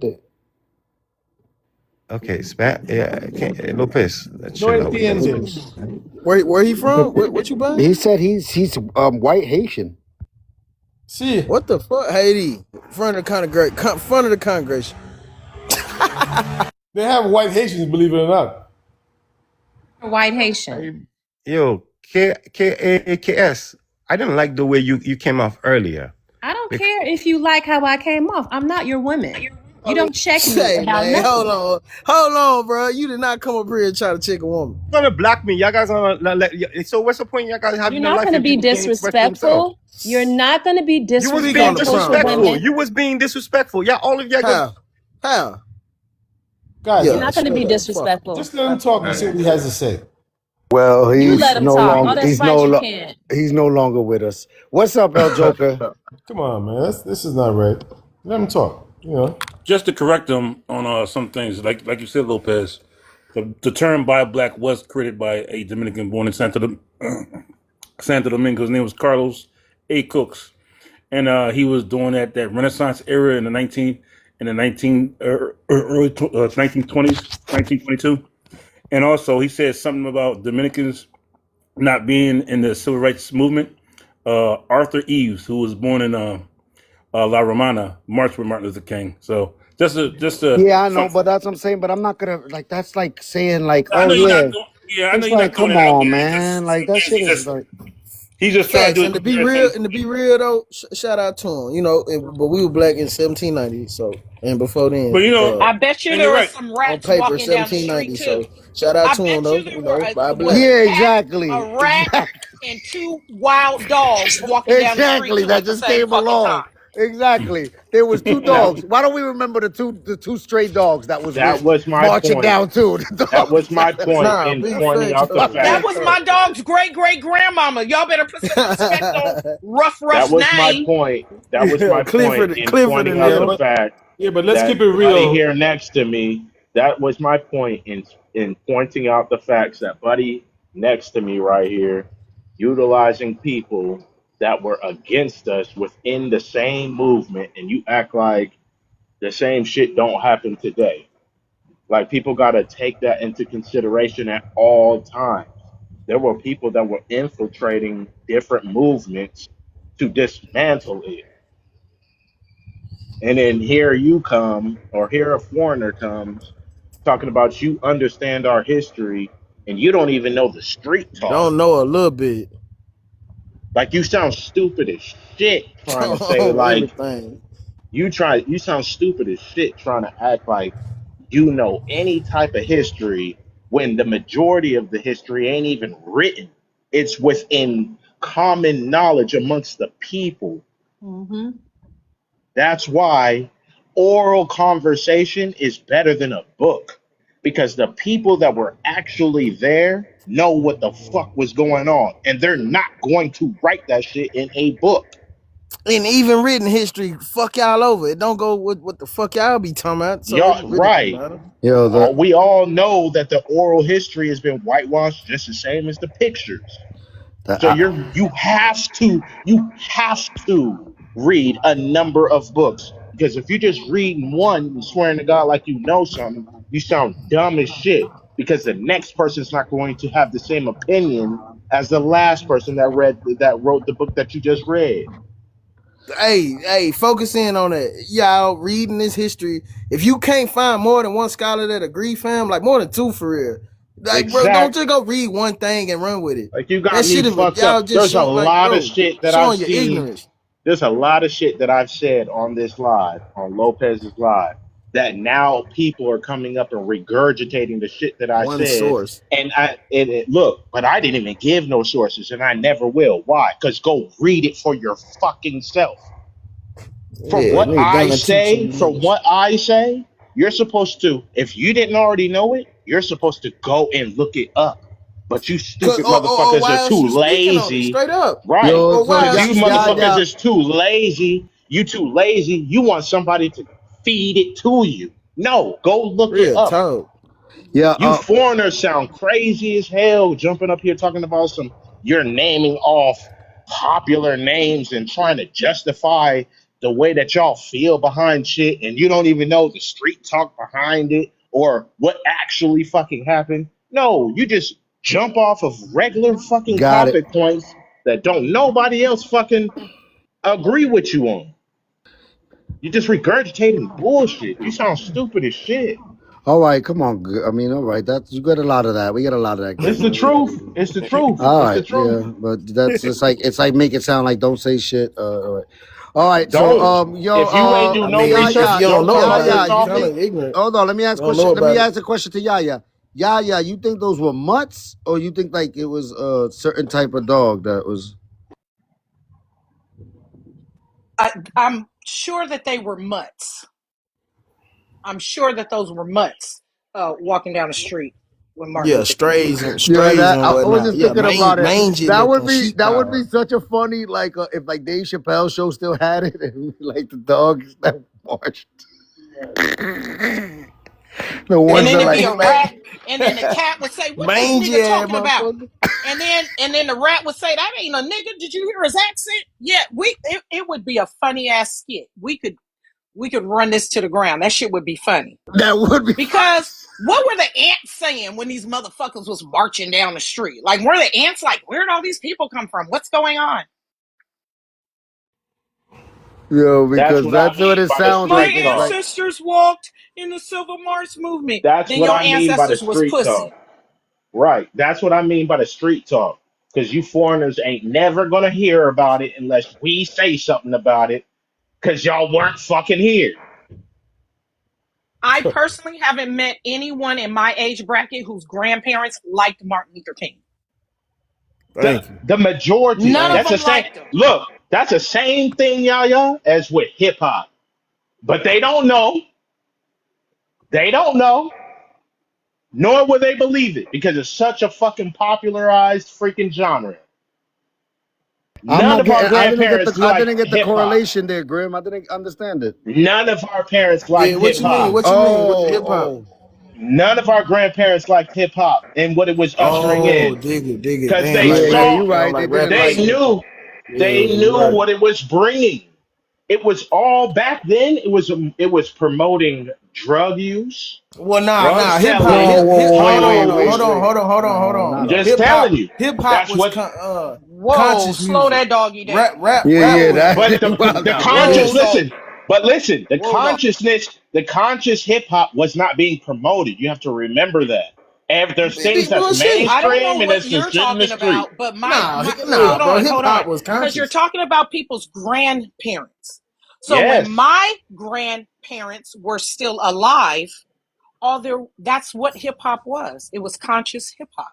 birthday. Okay, Lopez, No chill out with this, bro. entiendes. Where he from? What you buying? He said he's white Haitian. See, What the fuck? Haiti. Front of the Congress. Front of the Congress. they have white Haitians, believe it or not. White Haitian. Yo, KS, I didn't like the way you came off earlier. I don't care if you like how I came off. I'm not your woman. You don't check me Say, about man, nothing. hold on, bro. You did not come up here and try to check a woman. You're gonna block me. Y'all guys are so what's the point y'all guys You're having a not life going to if be people can't express themselves? disrespectful. You're not going to be You was Speak being on the disrespectful to prompt, disrespectful. women. You was being disrespectful. Y'all, all of y'all How? How? Guys, You're Yeah, not going to be straight up. Fuck. disrespectful. just let him talk and see what he has to say. Well, You let him talk. Oh, that's right, you can't. he's no longer with us. What's up, El Joker? Come on, man. This is not right. Let him talk. You know. Just to correct them on some things, like you said, Lopez, the term "bi black" was created by a Dominican born in Santo Domingo. His name was Carlos A. Cooks, and he was during that Renaissance era in the early 1920s, 1922. And also, he said something about Dominicans not being in the civil rights movement. Arthur Eves, who was born in La Romana, marched with Martin Luther King. So just a Yeah, I know, but that's what I'm saying. But I'm not gonna like. That's like saying like, I oh know you're yeah, not doing. Yeah, I know it's you're like, not doing come it out on, there. man. Like that shit is like. He's just trying Facts, to and do to be real though, shout out to him. You know, but we were black in 1790, so and before then. But you know, I bet you and there you're were right. some On rats paper, walking down the 1790. street So too. shout out I to him bet though. you there You were know, by was black. a Yeah, cat, exactly. a rat, and two wild dogs walking down the street Exactly. too That at the just same came fucking along. time. Exactly. There was two That dogs. Why don't we remember the two stray dogs that was that was my marching point. down too? The That was dogs. my point Nah, in big pointing facts out the though. That fact. Real was talk. my dog's great great grandmama. Y'all better put some respect on Rough That Ruff's was my name. point. That was Yeah, my point in Clifford pointing in out Yeah, the there. fact but let's keep that it Buddy real. here next to me. That was my point in pointing out the facts that Buddy next to me right here, utilizing people that were against us within the same movement, and you act like the same shit don't happen today. Like people got to take that into consideration at all times. There were people that were infiltrating different movements to dismantle it. And then here you come, or here a foreigner comes, talking about you understand our history and you don't even know the street talk. Don't know a little bit Like you sound stupid as shit trying to say on like everything. you sound stupid as shit trying to act like you know any type of history when the majority of the history ain't even written. It's within common knowledge amongst the people. Mm-hmm. That's why oral conversation is better than a book because the people that were actually there know what the fuck was going on and they're not going to write that shit in a book. And even written history, fuck y'all over. It don't go with what the fuck y'all be talking about. So it Y'all, really don't right. matter. Yo, We all know that the oral history has been whitewashed just the same as the pictures. So you have to read a number of books because if you just read one and swearing to God like you know something, you sound dumb as shit because the next person's not going to have the same opinion as the last person that wrote the book that you just read. Hey, focus in on that. Y'all reading this history. If you can't find more than one scholar that agree, fam, like more than two for real. Like, bro, don't Exact. just go read one thing and run with it. Like you That got me shit is fucked y'all up. just There's a showing like, lot of bro, shit that I've showing your seen. ignorance. There's a lot of shit that I've said on this live, on Lopez's live, that now people are coming up and regurgitating the shit that I One said. source. And look, but I didn't even give no sources, and I never will. Why? Because go read it for your fucking self. From Yeah, what nigga I gonna teach say, you niggas. you're supposed to, if you didn't already know it, you're supposed to go and look it up. But you Cause stupid motherfuckers why are else too you speaking on it? lazy. Straight up. Right. yo, Or so why Because else you you speaking on motherfuckers it? is too lazy. You too lazy. You want somebody to feed it to you. No, go look it Real up. talk. yeah, You foreigners sound crazy as hell jumping up here talking about you're naming off popular names and trying to justify the way that y'all feel behind shit and you don't even know the street talk behind it or what actually fucking happened. No, you just jump off of regular fucking got it. topic points that don't nobody else fucking agree with you on. You're just regurgitating bullshit. You sound stupid as shit. All right, come on. I mean, all right. That's you got a lot of that. We got a lot of that. It's the truth. It's the truth. All It's the right, truth. yeah, but that's it's like make it sound like don't say shit. All right. All right, so Don't. If you ain't do I no mean, if research, you Yaya, don't don't know come about under it, this Yaya, you you kind office. think? of ignorant. Hold on, let me ask You don't know question. Let about me it. ask a question to Yaya. Yaya, you think those were mutts, or you think like it was a certain type of dog that was? I'm sure that they were mutts. I'm sure that those were mutts walking down the street when Martin Yeah, Luther King strays died. and Yeah, strays that and I was whatnot. just Yeah, thinking about it. mangy That would looking be sheep dog. such a funny like if like Dave Chappelle show still had it and like the dogs that marched, the And ones then that it'd be like. a rat, and then the cat would say, "What this mangy nigga ass talking about?" motherfucker. And then the rat would say, "That ain't a nigga. Did you hear his accent?" Yeah, it would be a funny ass skit. We could run this to the ground. That shit would be funny. That would be Because what were the ants saying when these motherfuckers was marching down the street? Like, were the ants like, where'd all these people come from? What's going on? yo, That's because what I that's what mean it by the sounds My like. street It's talk. like ancestors walked in the Civil Rights Movement. That's Then what your I mean by the ancestors was street talk. pussy. Right. That's what I mean by the street talk. Because you foreigners ain't never gonna hear about it unless we say something about it. Because y'all weren't fucking here. I personally haven't met anyone in my age bracket whose grandparents liked Martin Luther King. The Thank you. the majority. None of Thank That's you. the them same. liked him. Look, that's the same thing, Yaya, as with hip hop. But they don't know. They don't know. Nor will they believe it because it's such a fucking popularized freaking genre. I'm None not of our getting. grandparents I liked didn't get the hip hop. correlation there, Grim. I didn't understand it. None of our parents Yeah, liked what hip you mean? hop. What you mean with the hip hop? Oh, None of our grandparents liked hip hop and what it was ushering Oh, in dig it. because They ain't they like yeah, rap. saw, you're They don't right. They like didn't rap and they like it. shit. knew, Yeah, they you knew right. what it was bringing. It was all back then. It was promoting drug use, Well, drug nah. Hip hop, selling. Whoa, Hold wait, on, wait, listen. wait. hold No, on. I'm not all. just telling you. Hip hop That's was what. Whoa, conscious slow music. that doggy Rap, down. rap, Yeah, rap yeah, was that But you wild the out. Yeah, conscious Whoa, dog. listen. But listen, Whoa, dog. the conscious hip hop was not being promoted. You have to remember that. And there's it be things that's bullshit. I don't know mainstream and what there's the you're shit in the talking street. about, but Nah, hold bro. on, Hip hold on, hop was because you're conscious. talking about people's grandparents. So when Yes, my grandparents were still alive, that's what hip hop was. It was conscious hip hop.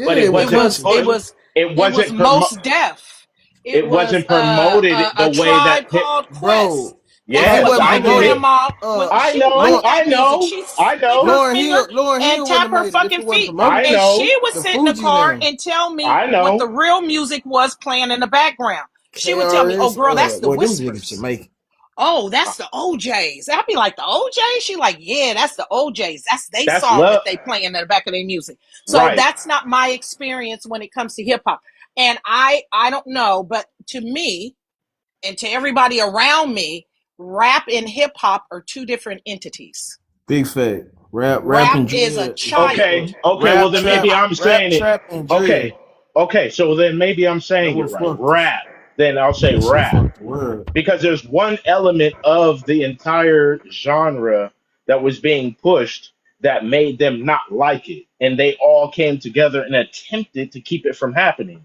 but Yeah, it it was It wasn't was it conscious. pushed. was It it was wasn't promo. most deaf. It It was wasn't promoted a the way that tribe hip. called Quest. Bro, That's if it Yes, what wasn't my I get promoted, it. grandma when I she know. liked Lauren, I that music. know. She'd I stick know. her finger Lauren and Hill wouldn't tap have her made it if fucking it wasn't feet, I promoted. and know. she would The sit in the Fugees car and and tell me I what the know. real music was playing in the background. She would tell me, "Oh, KRS, girl, that's the well, them niggas Whispers. Jamaican. Oh, that's the OJs." I'd be like, "The OJs?" She like, "Yeah, that's the OJs. That's they That's song love. that they play in the back of their music." So Right. that's not my experience when it comes to hip hop. And I don't know, but to me and to everybody around me, rap and hip hop are two different entities. Big fat. Rap Rap and is a drill is Okay. child Okay. Well, of then hip maybe hop. I'm saying it. and drill. Okay. Okay. So then maybe I'm That saying it what right. fucked us. Rap. Then I'll say That shit rap fucked the world. because there's one element of the entire genre that was being pushed that made them not like it, and they all came together and attempted to keep it from happening,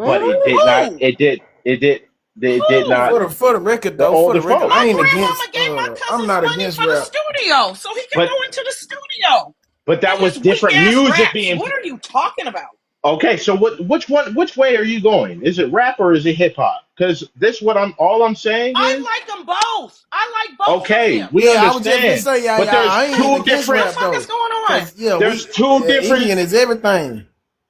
but it did not. Who? It did. It did. They did Who? not. For the record The though, older folks. I My ain't grandmama against gave my I'm cousins not money against for the rap. studio so he can But go into the studio that for was his weak different ass music raps. being. What are you talking about? Okay, so which one? Which way are you going? Is it rap or is it hip hop? Because this what I'm. All I'm saying I is like them both. I like both of okay. them. We Yeah, I was just gonna understand, say, but there's I ain't even two against What different. the rap fuck is though. going on? Cause yeah, There's two different. Indian is everything.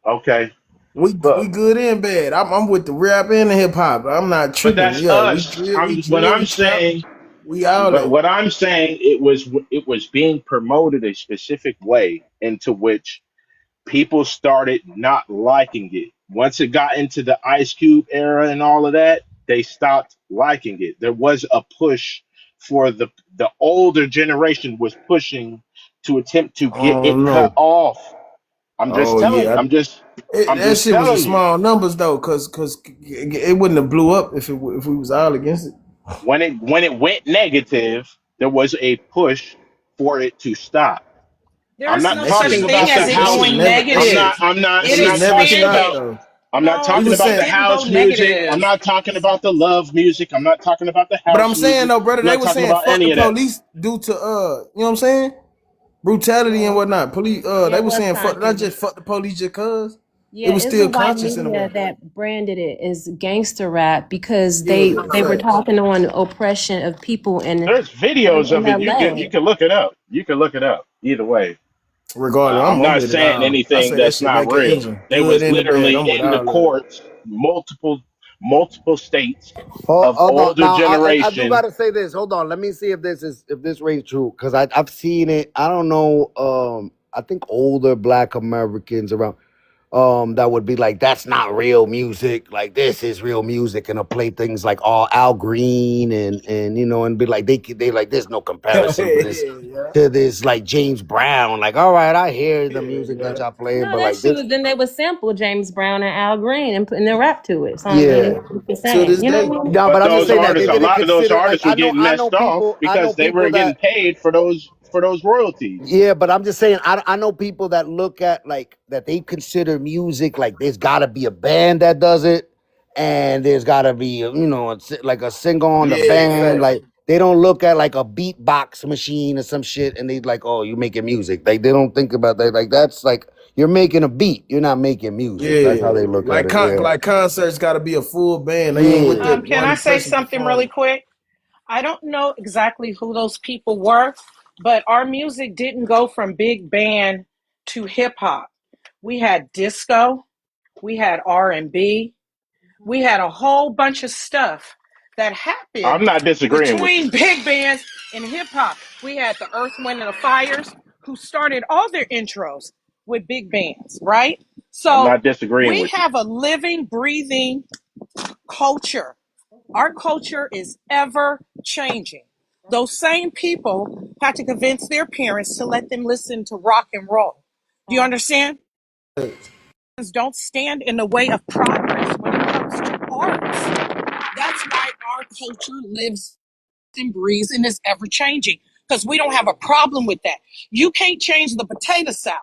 Okay, We look, good and bad. I'm with the rap and the hip hop. I'm not but tripping. that's Yeah, us. we What drill, I'm we trap, saying. we all But that. what I'm saying, it was being promoted a specific way into which people started not liking it. Once it got into the Ice Cube era and all of that, they stopped liking it. There was a push for the older generation was pushing to attempt to I get it don't cut know. off. I'm just Oh telling. yeah, I'm that just shit was a telling you. small numbers though, cause it wouldn't have blew up if we was all against it. When it went negative, there was a push for it to stop. There I'm is not no That shit, such talking thing about the as it that shit house. going never, I'm negative. not. I'm not. that It I'm shit not never talking expanded. stopped about. though. I'm not No, He talking was about it the saying, didn't go house music. I'm negative. not talking about the love music. I'm not talking about the but I'm house saying music. though, brother, I'm they not were talking saying about fuck the any of that. police due to you know what I'm saying? Brutality and Well, whatnot. Police they it were was saying fuck not controversial. just fuck the police just cause. It Yeah, was it's the still white conscious in a media way. that branded it as gangster rap because Yeah, they were facts. talking on oppression of people There's videos in of it. You LA. can look it up. You can look it up. Either way, Regardless, I'm I'm not with it saying all. I anything say that that's shit not make an real. engine. They Good was and the bad. literally I'm with in the all of it. courts, multiple states of Hold on. older Now I do generation. gotta say this. Hold on. Let me see if this rings true. Cause I've seen it. I don't know. I think older black Americans around that would be like, that's not real music. Like this is real music, and they'll play things like all Al Green and and be like they like there's no comparison Yeah. to this like James Brown. Like, all right, I hear the music that Yeah. y'all playing, No, but that like shit this, was then they would sample James Brown and Al Green and put in their rap to it. So I yeah. mean, it's the To same. this You know day. what I mean? No, but But I'm just those saying that they artists, a didn't lot of those consider like artists were getting I know messed off people because they people weren't getting that paid for those royalties. yeah, but I'm just saying I know people that look at like that they consider music like there's got to be a band that does it, and there's got to be like a singer on the Yeah, band. facts. Like they don't look at like a beatbox machine or some shit, and they like, oh, you making music. Like they don't think about that. Like that's like you're making a beat. You're not making music. That's how Yeah. they look at it. Yeah. Like concerts gotta be a full band. They ain't with Yeah. that Can one I say person something really performing. quick? I don't know exactly who those people were, but our music didn't go from big band to hip hop. We had disco, we had R&B, we had a whole bunch of stuff that happened I'm not disagreeing with you. between big bands and hip hop. We had the Earth, Wind, and the Fires, who started all their intros with big bands, right? I'm So not disagreeing we with you. have a living, breathing culture. Our culture is ever changing. Those same people had to convince their parents to let them listen to rock and roll. Do you understand? Don't stand in the way of progress when it comes to arts. That's why our culture lives and breathes and is ever changing because we don't have a problem with that. You can't change the potato salad.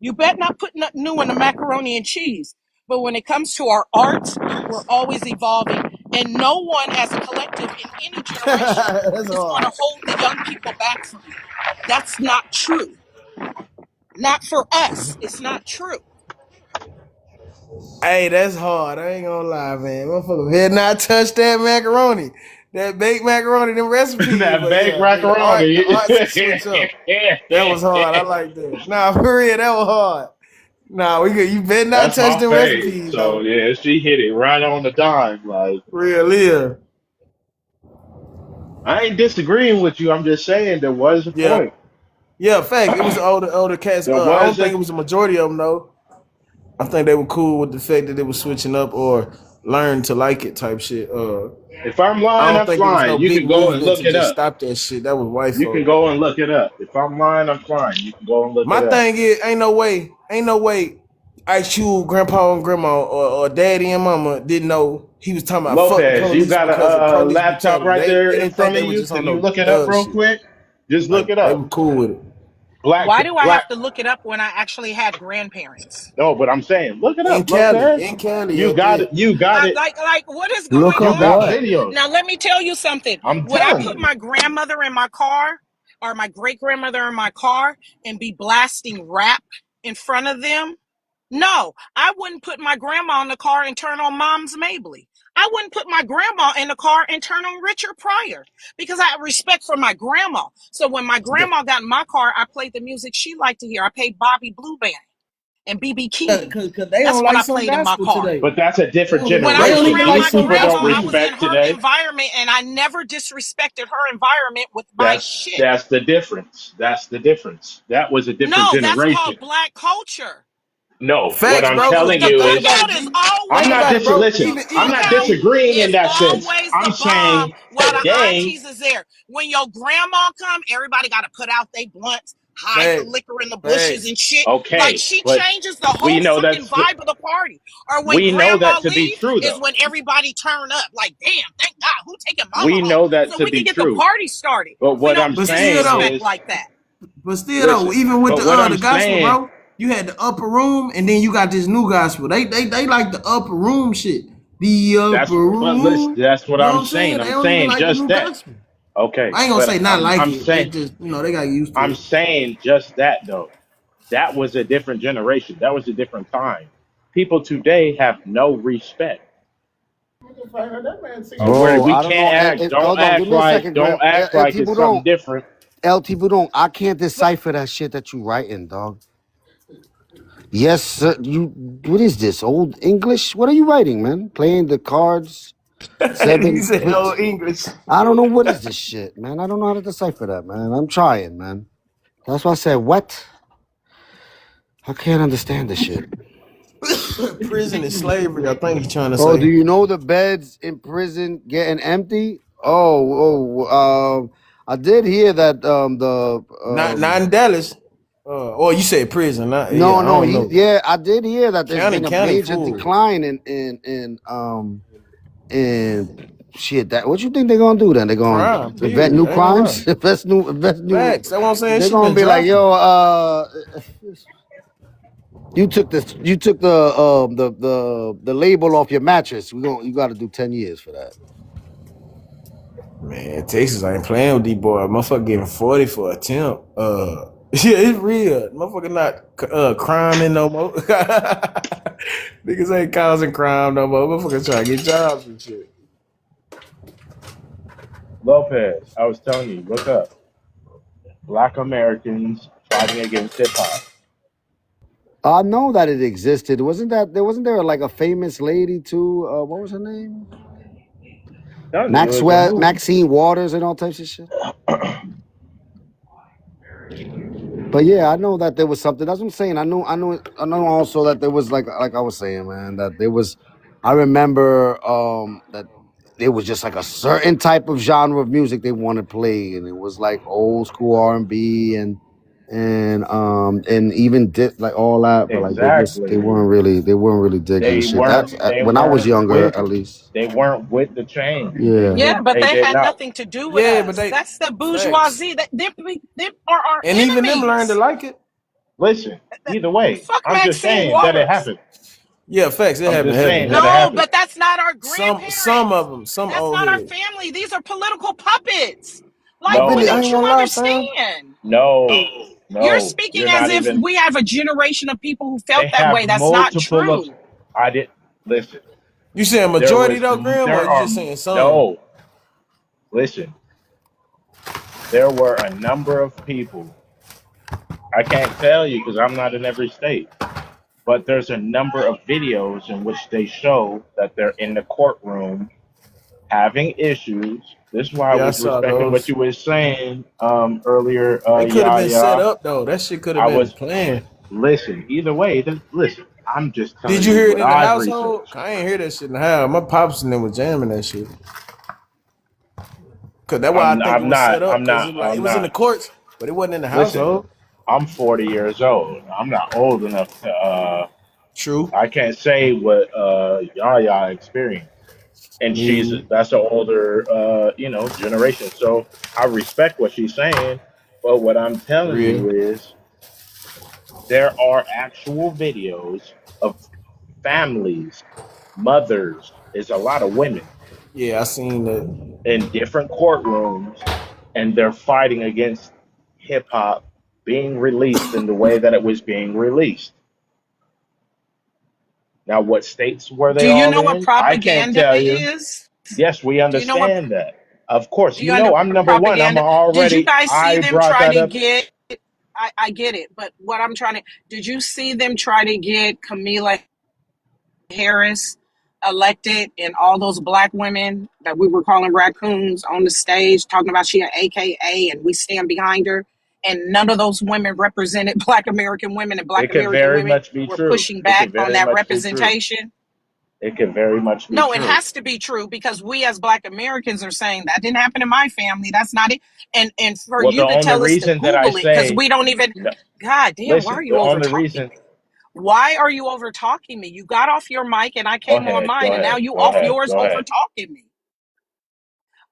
You bet not put nothing new in the macaroni and cheese. But when it comes to our arts, we're always evolving. And no one as a collective in any generation That's is going to hard. hold the young people back from it. That's not true. Not for us. It's not true. Hey, that's hard. I ain't gonna lie, man. Motherfucker had not touched that macaroni. That baked macaroni, them recipes. That But baked yeah, the macaroni. arts can switch up. That was hard. I like that. Nah, for real, that was hard. Nah, you better not That's touch my them fave. recipes So though. yeah, she hit it right on the dime. Like Real, yeah. I ain't disagreeing with you. I'm just saying there was a Yeah. point. Yeah, facts. It was older cats. There I was don't a think it was a majority of them though. I think they were cool with the fact that they were switching up or learn to like it type shit. If I'm I lying, don't I'm think it was no flying. You big can go and movement look to it just up. stop that shit. That was white You can folk. go and look it up. If I'm lying, I'm flying. You can go and look My it up. thing is, ain't no way Ice Cube, grandpa and grandma, or daddy and mama didn't know he was talking about fuck the Lopez, you police got because of a police laptop brutality. right there They in didn't think front they of was you. just on Can you no look it up thug real shit. quick? Just look Like it they up. were cool with it. Black, Why do I black. have to look it up when I actually had grandparents? No, but I'm saying, look it up, In Lopez. Cali You at got it. that. You got it. Like, what is Look going You up got on what? here? videos. Now, let me tell you something. I'm Would I telling put you. my grandmother in my car or my great grandmother in my car and be blasting rap in front of them? No, I wouldn't put my grandma in the car and turn on Mom's Mabley. I wouldn't put my grandma in the car and turn on Richard Pryor because I have respect for my grandma. So when my grandma got in my car, I played the music she liked to hear. I played Bobby Blue Band and BB King. Cause they That's don't what like I some played in my gospel car. today. But that's a different When I They was don't generation. even around like These my some people grandma, don't gospel I was music. in respect her today. environment and I never disrespected her environment with my That's shit. that's the difference. That's the difference. That was a different No, that's generation. called black culture. No, what Facts, I'm bro. Cause telling The you think is, about cookout it, is G. I'm Think always not about it, bro. listen. the I'm Even not cookout disagreeing in is that sense. always the I'm bomb saying while the today, aunties is there. When your grandma come, everybody got to put out their blunts, hide the facts, liquor in the bushes facts. and shit. Like okay, she but changes the we whole know fucking that's the, vibe of the party. Or when we know grandma that to be leave, true is though. when everybody turn up. Like, damn, thank God, who taking mama We home? know that So to we can be get the true. party started. But We what I'm don't But still saying though, disrespect is, like that. but still though, listen. even with But what I'm the gospel, saying, bro. You had the upper room, and then you got this new gospel. They like the upper room shit. The That's upper but listen, room. that's what You know I'm what I'm saying? saying. They I'm don't even saying like the just new that. gospel. Okay, I ain't gonna but say not like I'm it. They saying just, they got used to I'm it. saying just that though. That was a different generation. That was a different time. People today have no respect. Where Bro, we I don't can't know. act. Hold on, give me a second, Don't Graham. act like LT it's something Budon, different. LT Budon, I can't decipher that shit that you writing, dog. Yes, sir. What is this? Old English? What are you writing, man? Playing the cards? He Seven. said old English. I don't know what is this shit, man. I don't know how to decipher that, man. I'm trying, man. That's why I said, what? I can't understand this shit. Prison is slavery, I think he's trying to Oh, do say. you know the beds in prison getting empty? I did hear that the Not in Dallas. Or you said prison. Not, no, yeah, I no, don't know. I did hear that there's been a County major fool. decline in shit. That what you think they're gonna do then? They're gonna Crime, invent period. new I ain't gonna crimes, lie. invest new. Facts. That's what I'm saying. They're Shit gonna been be like, dropping. yo, you took the label off your mattress. You got to do 10 years for that. Man, Texas ain't playing with these boys. Motherfucker getting 40 for attempt. Yeah, it's real. Motherfucker not criming no more. Niggas ain't causing crime no more. Motherfuckers trying to get jobs and shit. Lopez, I was telling you, look up. Black Americans fighting against hip hop. I know that it existed. Wasn't there like a famous lady too? What was her name? Telling you, it was a movie. Maxine Waters and all types of shit. But yeah, I know that there was something. That's what I'm saying. I know also that there was like I was saying, man, that there was. I remember that there was just like a certain type of genre of music they wanted played, and it was like old school R&B and even like all that, but like they Exactly. weren't really digging the shit. That's They when I was weren't younger, with at least. they weren't with the change. Yeah. Yeah, but They they did had not. nothing to do with Yeah, but us. they That's the facts. bourgeoisie. Them are our And even them learned to enemies. like it. Listen, either way, Fuck I'm just Maxine saying that it Waters. happened. Yeah, facts. It I'm happened just heavy, saying that it heavy. No, happened. but that's not our Some of grandparents. them, some That's old not our heads. family. These are political puppets. I Like, been, I don't ain't you gonna lie, fam. understand? No, You're no, speaking you're as not if even. we have a generation of people who They felt that have way. That's not multiple of. true. I did listen. You saying There majority was though, Graham, or there you are just saying some? no. Listen, there were a number of people. I can't tell you because I'm not in every state, but there's a number of videos in which they show that they're in the courtroom having issues. This is why I Yeah, I was saw respecting what those. you were saying earlier, They could have been set yeah. up though. That shit could have I been was planned. listen, either way, listen, I'm just Did telling you you hear it what in the I've household? researched. I ain't hear that shit in the house. My pops and them was jamming that shit. Cause that's why I think it I'm was not set up. I'm Cause not it like it I'm was in the not courts, but it wasn't in the listen, household. I'm 40 years old. I'm not old enough to True. I can't say what Yaya experienced. And Me, that's an older generation. So I respect what she's saying, but what I'm telling real. you is there are actual videos of families, mothers, there's a lot of women Yeah, I seen that. in different courtrooms, and they're fighting against hip hop being released in the way that it was being released. Now, what states were Do they you all know what in? I can't propaganda tell you. is? Yes, we Do you know what understand that. Of course, do you under I'm number one. I'm propaganda? Did you already, guys see I them brought try that to up. get I get it, but what I'm trying to did you see them try to get Camila Harris elected and all those black women that we were calling raccoons on the stage talking about she an AKA and we stand behind her, and none of those women represented black American women, and black It could American very women much be were true. pushing It back could on very that much be true. representation. It could very much be No, it true. has to be true because we as black Americans are saying that didn't happen in my family. That's not it. And for Well, the you to only tell us to reason that I Google it because say, we don't even. no, God damn, why are listen, you the over only talking reason, me? Why are you over talking me? You got off your mic and I go came on ahead, go mine, and now ahead, you go off ahead, yours go over ahead. talking me.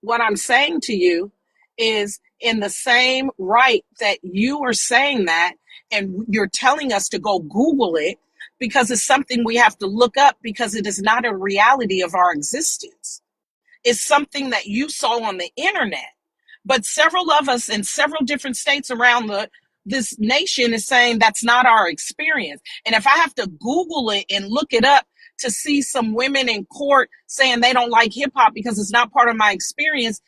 What I'm saying to you is in the same right that you are saying that, and you're telling us to go Google it because it's something we have to look up because it is not a reality of our existence. It's something that you saw on the internet. But several of us in several different states around this nation is saying that's not our experience. And if I have to Google it and look it up to see some women in court saying they don't like hip hop because it's not part of my experience,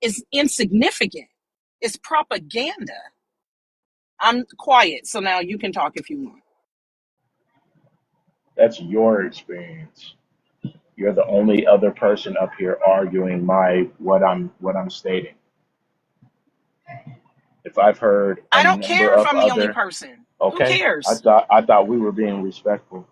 is insignificant. It's propaganda. I'm quiet, so now you can talk if you want. That's your experience. You're the only other person up here arguing what I'm stating. If I've heard a I don't number care if of I'm the only other, person. Who okay, cares? I thought we were being respectful.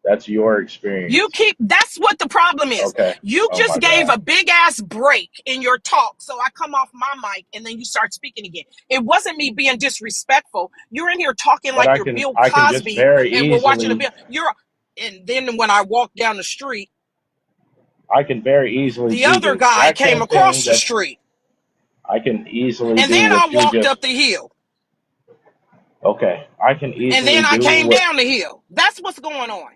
That's your experience. That's what the problem is. Okay. You Oh just my gave God. a big ass break in your talk. So I come off my mic and then you start speaking again. It wasn't me being disrespectful. You're in here talking But like you're Bill I can just Cosby very and we're watching a easily bill. And then when I walk down the street, I can very easily the do other the guy exact came same across thing the that street. I can easily And do then I what you walked up just the hill. okay. I can And easily then I do came what down the hill. That's what's going on.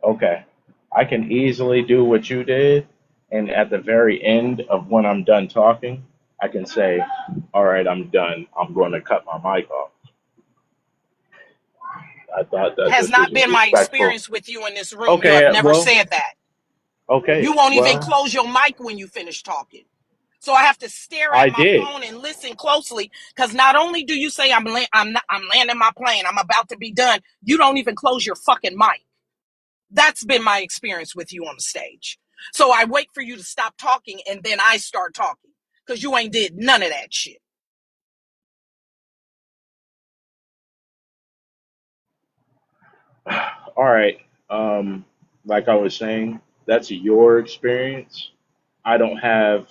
okay. I can easily do what you did, and at the very end of when I'm done talking, I can say, all right, I'm done. I'm going to cut my mic off. I thought that Has this was not been my respectful. experience with you in this room. You have Okay, never well, said that. okay, You won't even well, close your mic when you finish talking. So I have to stare at I my did. phone and listen closely because not only do you say I'm landing my plane, I'm about to be done, you don't even close your fucking mic. That's been my experience with you on the stage. So I wait for you to stop talking and then I start talking because you ain't did none of that shit. All right. Like I was saying, that's your experience. I don't have,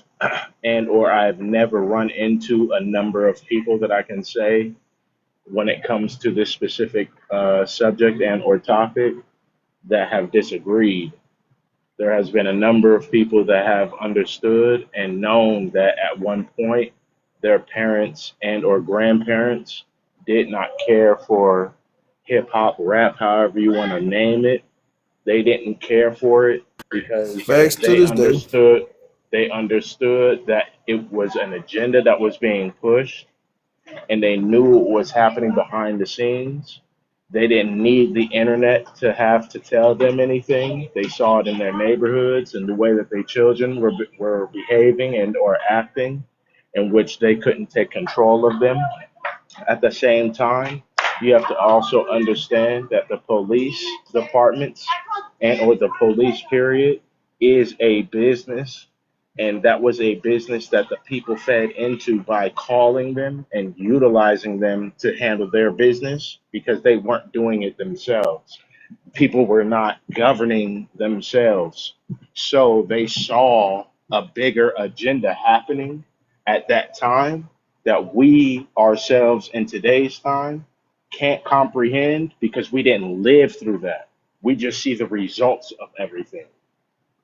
and or I've never run into a number of people that I can say when it comes to this specific subject and or topic that have disagreed. There has been a number of people that have understood and known that at one point their parents and or grandparents did not care for hip hop, rap, however you want to name it. They didn't care for it because Facts to they this day. understood that it was an agenda that was being pushed and they knew what was happening behind the scenes. They didn't need the internet to have to tell them anything. They saw it in their neighborhoods and the way that their children were behaving and or acting, in which they couldn't take control of them. At the same time, you have to also understand that the police departments and or the police period is a business, and that was a business that the people fed into by calling them and utilizing them to handle their business because they weren't doing it themselves. People were not governing themselves. So they saw a bigger agenda happening at that time that we ourselves in today's time can't comprehend because we didn't live through that. We just see the results of everything.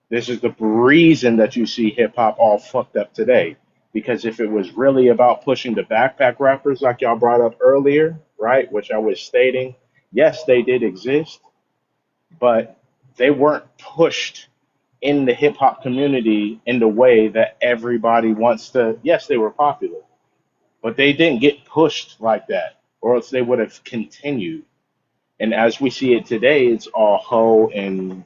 This is the reason that you see hip hop all fucked up today. Because if it was really about pushing the backpack rappers, like y'all brought up earlier, right, which I was stating, yes, they did exist, but they weren't pushed in the hip hop community in the way that everybody wants to. Yes, they were popular, but they didn't get pushed like that, or else they would have continued. And as we see it today, it's all hoe and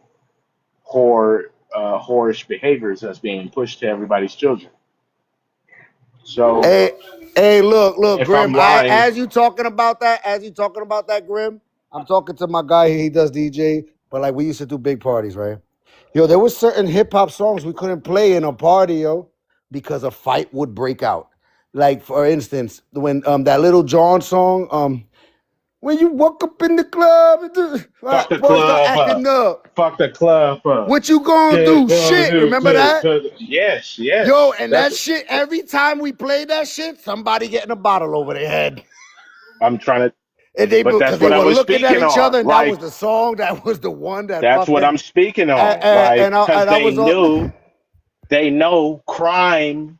whorish behaviors that's being pushed to everybody's children. So Hey, look, if I'm Grim. lying, As you talking about that, Grim. I'm talking to my guy. He does DJ, but like we used to do big parties, right? Yo, there was certain hip hop songs we couldn't play in a party, yo, because a fight would break out. Like for instance, when that Little John song, when you walk up in the club, fuck the boys start club up. acting up. Fuck the club up. What you gonna do? Shit, remember that? Yes, Yo, yes. and that shit, every time we play that shit, somebody getting a bottle over their head. I'm trying to, And they, but that's because they what I were was looking at speaking each other, on. and that was Like, the song, that was the one that that's what fucking, I'm speaking and, on. and, Like, and, I, because and I was all, they know crime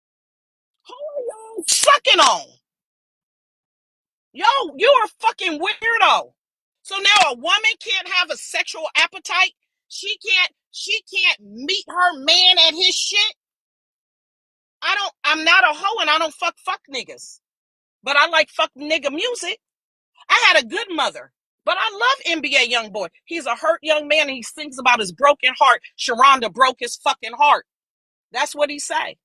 Who are y'all sucking on? Yo, you're a fucking weirdo. So now a woman can't have a sexual appetite. She can't meet her man at his shit. I'm not a hoe and I don't fuck niggas. But I like fuck nigga music. I had a good mother. But I love NBA Youngboy. He's a hurt young man and he sings about his broken heart. Sharonda broke his fucking heart. That's what he say.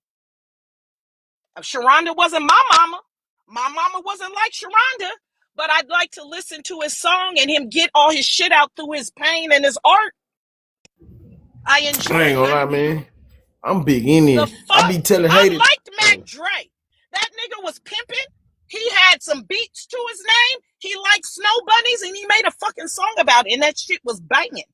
Sharonda wasn't my mama. My mama wasn't like Sharonda. But I'd like to listen to his song and him get all his shit out through his pain and his art. I enjoy I ain't it, gonna lie, honey. man. I'm big Indian. The fuck? I be telling I haters. liked Mac Dre. That nigga was pimping. He had some beats to his name. He liked snow bunnies and he made a fucking song about it and that shit was banging.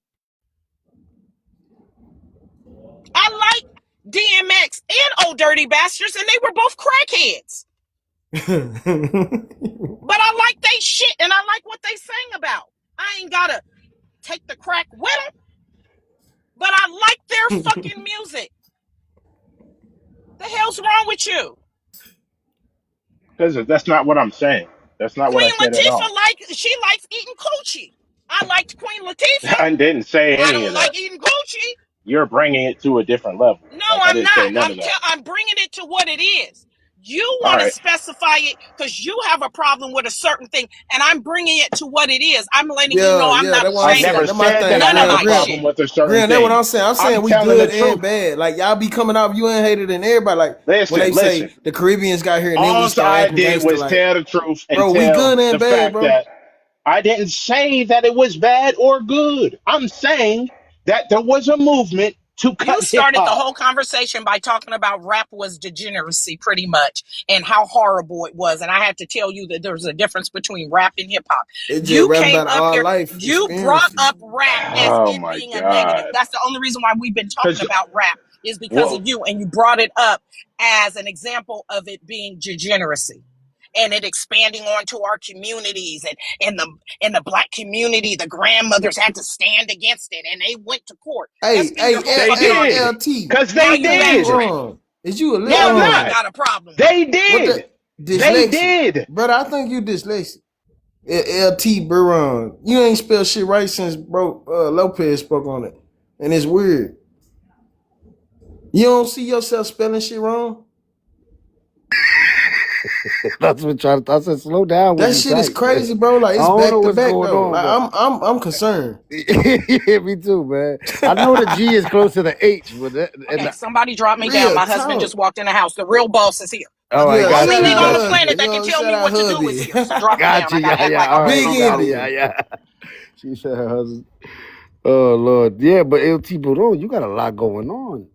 I like DMX and Old Dirty Bastards and they were both crackheads. But I like they shit and I like what they sang about. I ain't gotta take the crack with them. But I like their fucking music. The hell's wrong with you? Because that's not what I'm saying. That's not what I Queen said at all. Latifah she likes eating coochie. I liked Queen Latifah. I didn't say I any don't of that. like eating coochie. You're bringing it to a different level. No, Like, I I'm didn't say not. none of that. I'm bringing it to what it is. You All want to right. specify it because you have a problem with a certain thing, and I'm bringing it to what it is. I'm letting you know I'm not that's what I'm ashamed saying. of That's my thing. none of my Graham, shit. With a certain Graham, that's thing. what I'm saying. I'm saying we telling good the truth. and bad. Like y'all be coming off, you ain't hated than everybody. Like when they say the Caribbeans got here and then we All start I acting did gangster, was like, tell the truth and bro, we tell good and the bad, fact bro. that I didn't say that it was bad or good. I'm saying that there was a movement to cut You started the hip-hop. whole conversation by talking about rap was degeneracy, pretty much, and how horrible it was. And I had to tell you that there's a difference between rap and hip hop. It just You rap came about up our here, life you brought experiences. up rap as Oh it my being a negative. God. That's the only reason why we've been talking about rap is because Well, of you, and you brought it up as an example of it being degeneracy. And it expanding onto our communities and the black community, the grandmothers had to stand against it and they went to court. That's been your whole they fucking did. argument. LT. Because Now they you did. backtrack. Is you a little No, Now I'm you wrong? ain't not. got a problem with They it. did. They Dyslexic. did. Brother, I think you dyslexic. LT Buron. You ain't spelled shit right since bro Lopez spoke on it. And it's weird. You don't see yourself spelling shit wrong? That's what I said. Slow down when That you shit is type. crazy, bro. Like I it's don't know back to what's back going though. on, Like but I'm concerned. yeah, me too, man. I know the G is close to the H, but Okay, somebody drop me down. Real My husband talk. just walked in the house. The real boss is here. all right, The got only you, nigga on the got you. planet that can tell me what to do is here. So drop me Got down. you, I gotta yeah, act yeah. like All I'm right, grown. got it, yeah. She said her husband. Oh Lord, yeah, but LT Buron, you got a lot going on.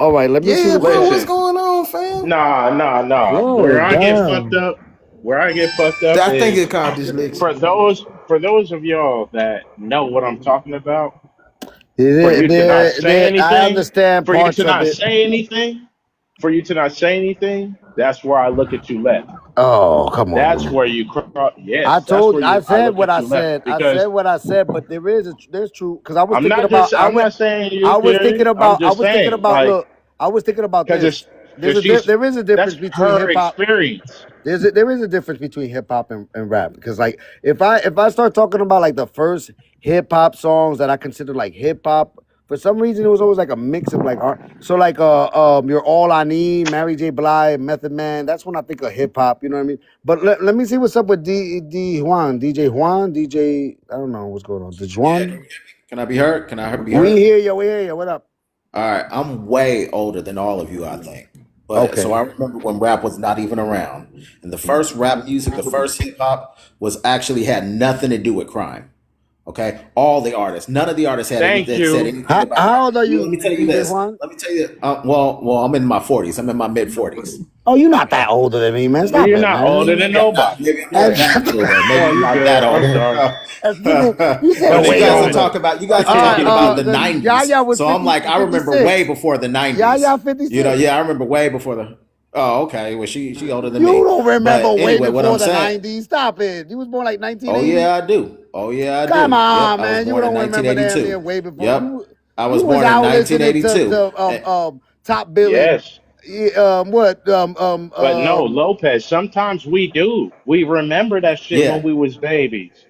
All right, let me see Yeah, what's bro, going. what's going on, fam? Nah. Slow Where it I get down. fucked up I think is it's called dyslexia. for those of y'all that know what I'm talking about, for There, you to not there, say there, I anything, understand parts of it. that's where I look at you left. Oh, come on, That's man. where you cross. I Yes, that's told where you. I I said look what at I you left said. I because said what I said. But there's true because I was I'm thinking not about. just I'm not saying you I was did. thinking I'm about. I just was thinking saying about. like Look, I was thinking about this. because she's There is a that's difference between her hip hop. experience. There is a difference between hip hop and rap because like if I start talking about like the first hip hop songs that I consider like hip hop, for some reason it was always like a mix of like art. So like You're All I Need, Mary J. Blige, Method Man. That's when I think of hip hop. You know what I mean? But let me see what's up with DJ Juan, DJ. I don't know what's going on. The Juan. Can I be heard? Can I be We heard? hear you. We hear you. What up? All right, I'm way older than all of you, I think. But so Okay. I remember when rap was not even around. And the first rap music, the first hip hop was actually had nothing to do with crime. Okay? All the artists, none of the artists had Thank anything said you. anything about How old are let you, me tell you DJ this. Juan? Let me tell you well, I'm in my 40s. I'm in my mid 40s. Oh, you're not that older than me, man. Stop You're it, not older man. than nobody. Maybe I'm not that older. Oh, Maybe you not good. that I'm older. sorry. You said But you way guys are older. talking about the The 90s. Yaya was So I'm 50, like, I remember 56. way before the 90s. Yaya 56. Yeah, I remember way before the. Oh, okay. Well, she older than You me. don't remember But way anyway, what before I'm the saying. 90s. Stop it. You was born like Oh 1980. yeah, I do. Oh yeah, I Come do. Yep, on, I was man. You born in don't remember damn near 1982. way before. Yep, I You was was born in out listening to 1982. Top Billing. Yes. What? But no, Lopez, sometimes we do. We remember that shit when Yeah, we was babies.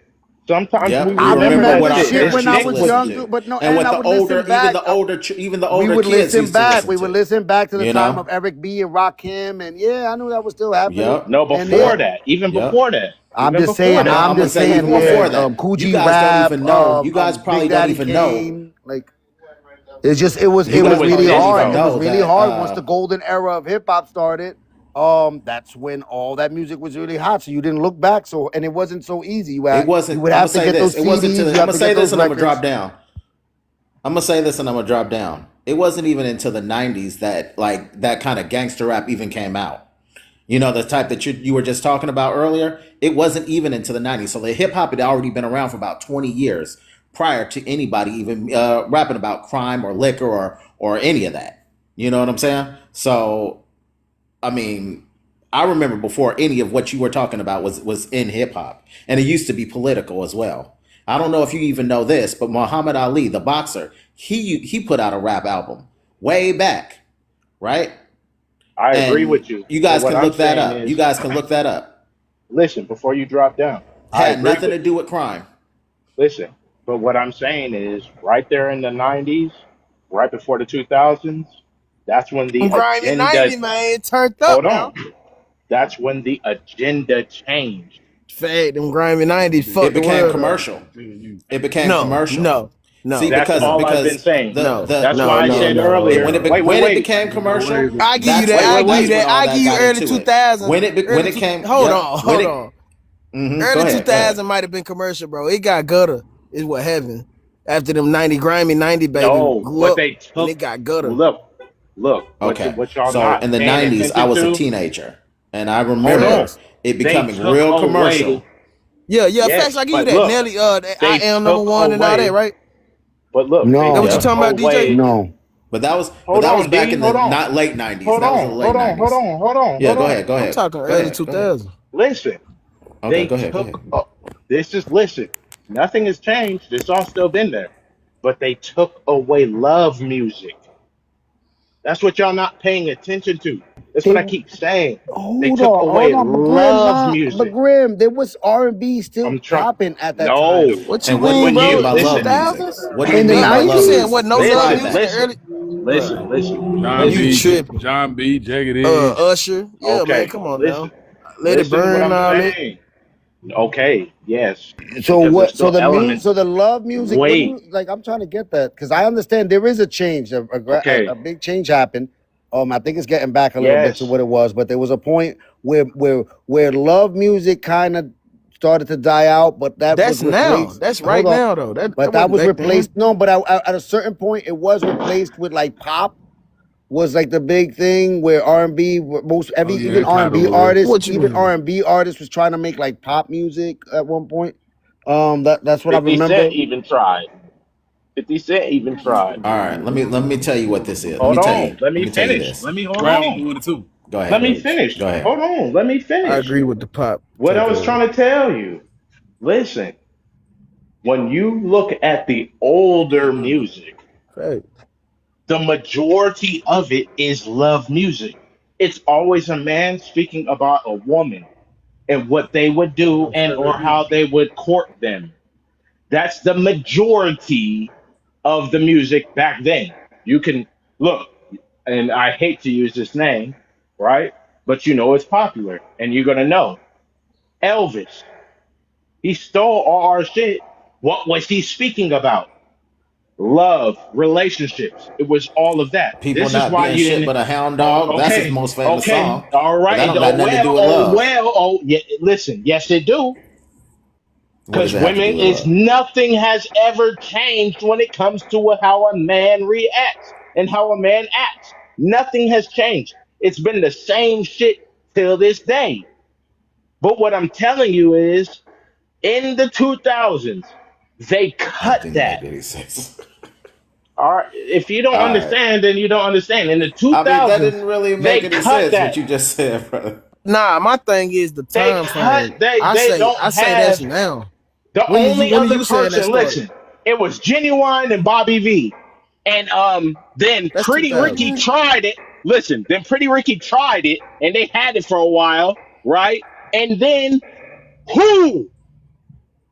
Sometimes we Yep, we I remember remember that what remember our shit. shit It's when parents I used to was sticky. listen younger, to, but no, and and what I the would listen older, back. even the We older would kids listen used to back. listen We would to. listen back to the You time know? of Eric B and Rakim, and yeah, I knew that was still happening. Yep, No, And before yeah, yep, that, even yep. before that, I'm even just before saying, I'm that. I'm gonna just say saying, even yeah, before that. You Coogee guys don't Rap, even know. You guys Big probably don't Daddy even know. Kane, like it's just it was You it It was guys was probably really don't hard. even It disco. was know really that. hard once the golden era of hip hop started. That's when all that music was really hot. So you didn't look back. So and it wasn't so easy. It You wasn't. would I'm gonna have to say get this. those It wasn't CDs. to. You I'm have gonna to say get this, those and I'm gonna drop records. down. I'm gonna say this, and I'm gonna drop down. It wasn't even until the '90s that like that kind of gangster rap even came out. You know, the type that you were just talking about earlier. It wasn't even into the '90s. So the hip hop had already been around for about 20 years prior to anybody even rapping about crime or liquor or any of that. You know what I'm saying? So I mean, I remember before any of what you were talking about was in hip hop, and it used to be political as well. I don't know if you even know this, but Muhammad Ali, the boxer, he put out a rap album way back, right? I agree And with you. you But guys what can I'm look that saying up. You is, guys can look that up. listen, before you drop down, I Had agree nothing with to do with crime. listen. But what I'm saying is, right there in the '90s, right before the 2000s, that's when the Grimy agenda. 90, man. It turned up Hold now. on. That's when the agenda changed. Fade, them grimy 90s It fucked the became world up. commercial. It became No, commercial. no, See, no, That's all I've been saying. no, That's no, why I no, said no, earlier. no. Wait, wait, when it wait. became commercial, I give you that's that. Wait, when I wait, give you that's wait. when that. all I that give you got early into it. 2000. When it came, Hold yep. on, When hold it on. go Early ahead, go ahead. 2000 might have been commercial, bro. It got gutter, is what happened. After them 90 grimy 90 baby No, grew but up they and took. it got gutter. Look. Okay, What y'all so in not the paying '90s, I attention was a to? teenager, and I Hold on. remember Facts. it They becoming took real commercial. away. Yeah, facts. Yes, I give you but that. look, Nelly, I they am number took one and all that, away. right? But look, they That what No, you took talking about, DJ? away. no. But Hold that was on, back D. in the Hold on. not late '90s. Hold That was in the on. late Hold on. Hold '90s. on. Hold on. Yeah, Hold go on. ahead, go I'm ahead, talking go early ahead, go ahead. 2000. Listen. Okay, They go ahead, go took. ahead. This is listen. Nothing has changed. It's all still been there. But they took away love music. That's what y'all not paying attention to. That's what They I keep saying. They hold took on, away hold on, but Grim, love nah, but music. Grim, there was R&B still I'm trying. popping at that No. time. What you And what do mean, you When mean bro? you by The love listen, music? 2000s? What do you In the mean by You love saying 90s? what? music? No love Describe listen, music in that. listen, early? listen, Bruh, listen. John you Listen. B, tripping. John B, Jagged Edge. Usher. Yeah, man, Okay, come on listen. now. Let it Listen to burn what and I'm all that. saying. Okay, yes, So because there's what? So still the music, elements. so the love music. What do Wait. you like? I'm trying to get that because I understand there is a change. A Okay. big change happened. I think it's getting back a little bit to Yes. what it was, but there was a point where love music kind of started to die out, but that was That's now. replaced. That's Hold right on, now, though. That but that wasn't was back then. replaced. No, but at a certain point, it was replaced with like pop was like the big thing where R&B Oh yeah, even it kind of R&B was. artists What you mean? was trying to make like pop music at one point. That's what I 50 remember. Cent even tried. 50 Cent even tried. All right, let me tell you what this is. Hold on. Let Let me me tell you finish. this. Let me hold Grammy on. doing it too. Go Let ahead. me finish. Go ahead. Hold on. Let me I finish. agree with the pop What I take was over. trying to tell you. Listen, when you look at the older music, Fact. the majority of it is love music. It's always a man speaking about a woman and what they would do and or how they would court them. That's the majority of the music back then. You can look, and I hate to use this name, right? But you know it's popular, and you're gonna know. Elvis, he stole all our shit. What was he speaking about? Love, relationships. It was all of that. People This is not why being you shit didn't. but a hound dog. That's his Okay, most famous okay, song. all But that right. don't got nothing to do with love. Oh, yeah. Listen, yes, it do. What does Because it have to do women with is love? nothing has ever changed when it comes to how a man reacts and how a man acts. Nothing has changed. It's been the same shit till this day. But what I'm telling you is, in the 2000s, they That cut didn't that. make any sense. All right. If you don't All right. understand, then you don't understand. In the I mean, that 2000s, didn't really make they any cut sense what that. you just said, brother. Nah, my thing is the They time cut. frame. They don't I say that's have now. the only When are other you saying that person. started? Listen, it was Genuine and Bobby V, and then That's Pretty Ricky 2000. tried it. Listen, then Pretty Ricky tried it, and they had it for a while, right? And then who?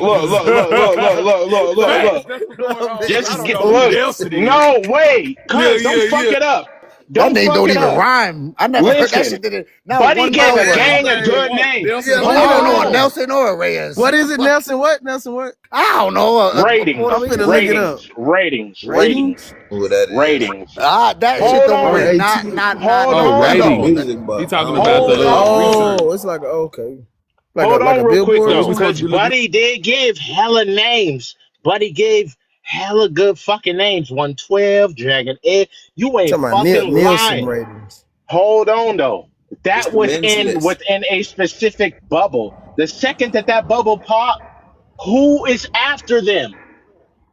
Look. Facts. That's what's going on. But I Just don't get know who look. Nelson is. No, wait, Yeah, cuz don't yeah, fuck yeah. it up. That Don't name fuck don't it even up. rhyme. I never heard that shit. Listen, Did it? Not Buddy one gave mile a worth. gang a good What? name. Nelson I what? don't know a Hold on. Nelson or a Reyes. What is it, Nelson? What? Nelson what? I don't know a Puerto Ratings, I'm finna Rican. look it up. ratings. Who that is? That shit Hold don't on, ring. Hey, Not hold Oh, on at all. though. ratings. music He box. I talking don't about know. Hold on. Oh, it's like okay. Hold Like on a real quick billboard. What though, we supposed because to be looking? Buddy did give hella names. Buddy gave hella good fucking names. 112, Jagged Edge. You ain't Talking about fucking Nielsen lying. ratings. Hold on though. It's That the was men's in list. within a specific bubble. The second that bubble popped, who is after them?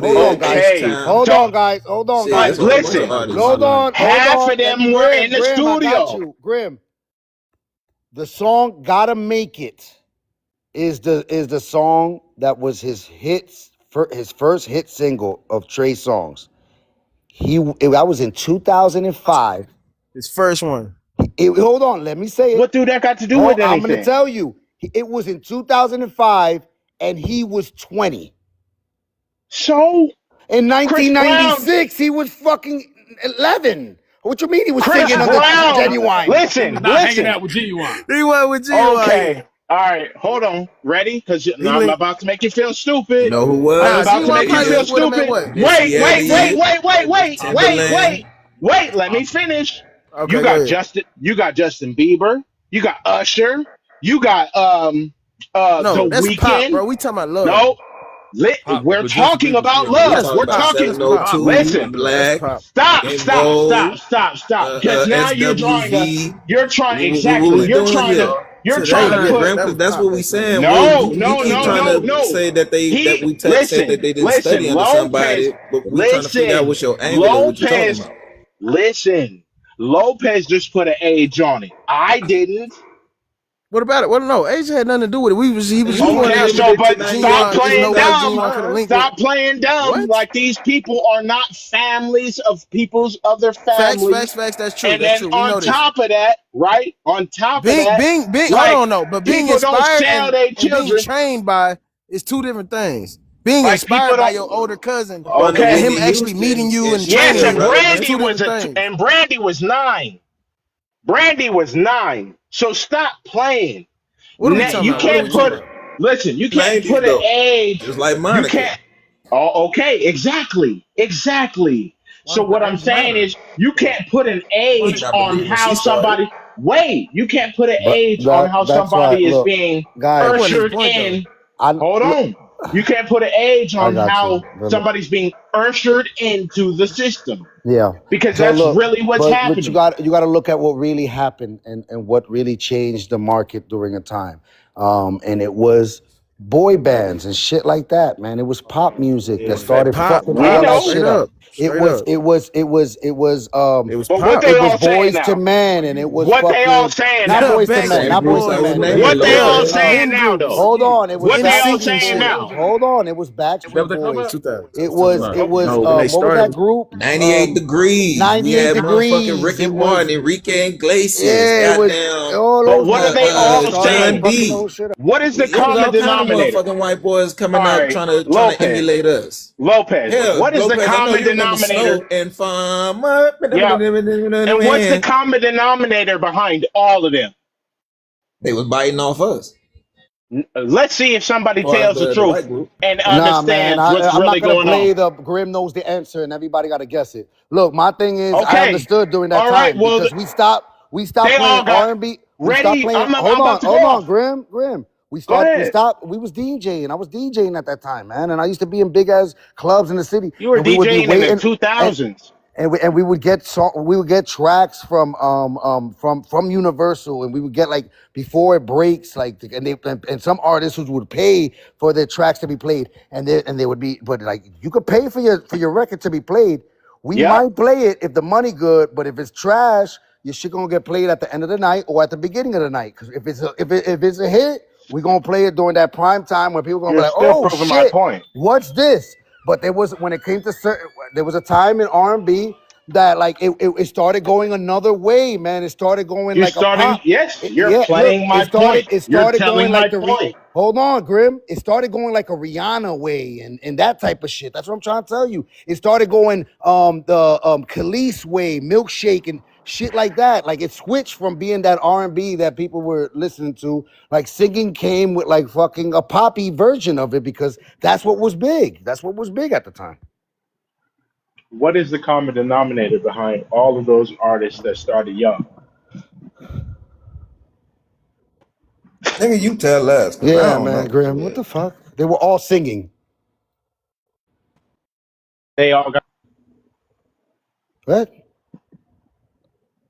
Go Hold on, there, guys. H Okay, Town. Hold so on, guys. Hold on, Shit, but it's guys. a whole bunch of listen, artists, Hold man. on, hold half on. of them were Grim, in the Grim, I got studio. you. Grim. The song "Gotta Make It" is the song that was his hits for his first hit single of Trey Songz. That was in 2005. His first one. Hold on, let me say it. What do that got to do with I'm going to anything? tell you. It was in 2005, and he was 20. So In Chris Brown, 1996, he was fucking 11. What you mean he was Chris singing under Brown. Genuine? Listen, Not hanging listen. out with Genuine. He went with Genuine. Okay. All right, hold on. Ready? Because I'm linked- about to make you feel You stupid. know who Nah, was? I'm about to Genuine make you probably feel was with him at stupid. what? Missy Elliott, Timberland. Wait. Let me finish. Okay, You go got ahead. Justin Bieber. You got Usher. You got No, The that's pop, Weeknd. bro. We talking about love. No, we're But Justin talking Bieber's about still We love. talking We're about talking. pop. 702, Listen. That's Black, pop. Stop. In Vogue, Because now you're SWV. trying What exactly. we doing here? You're To their trying to hood, put. Graham, that because was that's pop what we back then. saying. Well, you keep trying to No. say that we said that they didn't Listen, study under somebody, but we trying to figure out what's your angle of what you're talking about. Listen. Lopez just put an age on it. I didn't. What about it? Well, no, Asia had nothing to do with it. He was You going wanted out to So, limit it to but stop 98 because There's playing no it's way after dumb. Genuine could have mine. linked with. Stop playing dumb. What? Like these people are not families of people's other Facts. families. That's true. And That's then true. We on know this. top of that, right? On top of that, Being hold like on, no, but being people don't inspired sell their and being children. trained by is two different things. Being Like people inspired by don't. your older cousin Fun to and Okay. him Whitney actually Houston meeting you and is Yes, training you and irrelevant. is two different things. Brandy was 9. Brandy was 9. So stop playing. What are we talking You about? What are we can't talking put. about? Listen, you can't 90s put an though, age. just like You Monica. can't. Oh, okay, exactly. So what I'm saying is, you can't put an You must age not on believe when how she started. somebody. Wait, you can't put an But age on how that's why. somebody is Look, being guys, That wasn't his ushered point though. in. I Hold look. on. You can't put an age I on got you. how somebody's being ushered into the system, Yeah. because So that's look, really what's but you happening. got to look at what really happened and what really changed the market during a time. And it was boy bands and shit like that, man. It was pop music that Yeah, fat started pop, fucking We all that know, shit up. It straight was up. it was it was it was It was but what pop. they it was all saying boys to now? men and it was What they all fucking saying not now? boys to men, Same Backstreet not boys groups to I Boys, was men. It naming, What was they all Lopez. saying them now, groups, though? hold on, it was What they all NSYNC and Backstreet saying shit. Boys. now? Hold on, it was Is that what Backstreet they're talking Boys. about? 2000. It was No, when they what was started that group? 98 Degrees. We 98 had motherfucking Degrees. Ricky It was Martin, Enrique Iglesias, yeah, it was goddamn, all But those what are they motherfuckers that all started John saying? fucking the D. whole shit up. What is the It was common all kind of denominator? motherfucking white boys All coming out right, trying to emulate us. Hell, What is the Lopez, I know common you remember denominator? Snow and Farmer. Yeah. And what's the common denominator behind all of them? They was biting off us, Let's see if somebody or tells the the truth white group. and Nah, man, understands what's I'm not really gonna going on. play the Grim knows the answer and everybody got to guess it. Look, my thing is, I Okay. understood during that All right. time Well, because we stopped they playing all got R&B. We stopped ready. playing. I'm Hold about to go on, off. Grim. Go We ahead. stopped. We was DJing. I was DJing at that time, man, and I used to be in big ass clubs in the city, You were and we would be DJing in the waiting. 2000s. And we would get we would get tracks from Universal, and we would get like before it breaks, like and some artists who would pay for their tracks to be played, and they would be, but like you could pay for your record to be played. We Yep. might play it if the money good, but if it's trash, your shit gonna get played at the end of the night or at the beginning of the night. Because if it's a hit, we gonna play it during that prime time when people gonna be You're like, still oh proving my shit, point. what's this? But there was when it came to certain, there was a time in R&B that like it started going another way, man. It started going You're like a starting. pop. Yes, you're Yeah, look, playing my point. it You're started going telling my like point. hold on, Grim. It started going like a Rihanna way and that type of shit. That's what I'm trying to tell you. It started going the Khalees way, milkshake and shit like that. Like it switched from being that R&B that people were listening to. Like singing came with like fucking a poppy version of it because that's what was big. That's what was big at the time. What is the common denominator behind all of those artists that started young? Nigga, you tell us, cause I Yeah, don't man, know. Grim. What the fuck? They were all singing. They all got. What?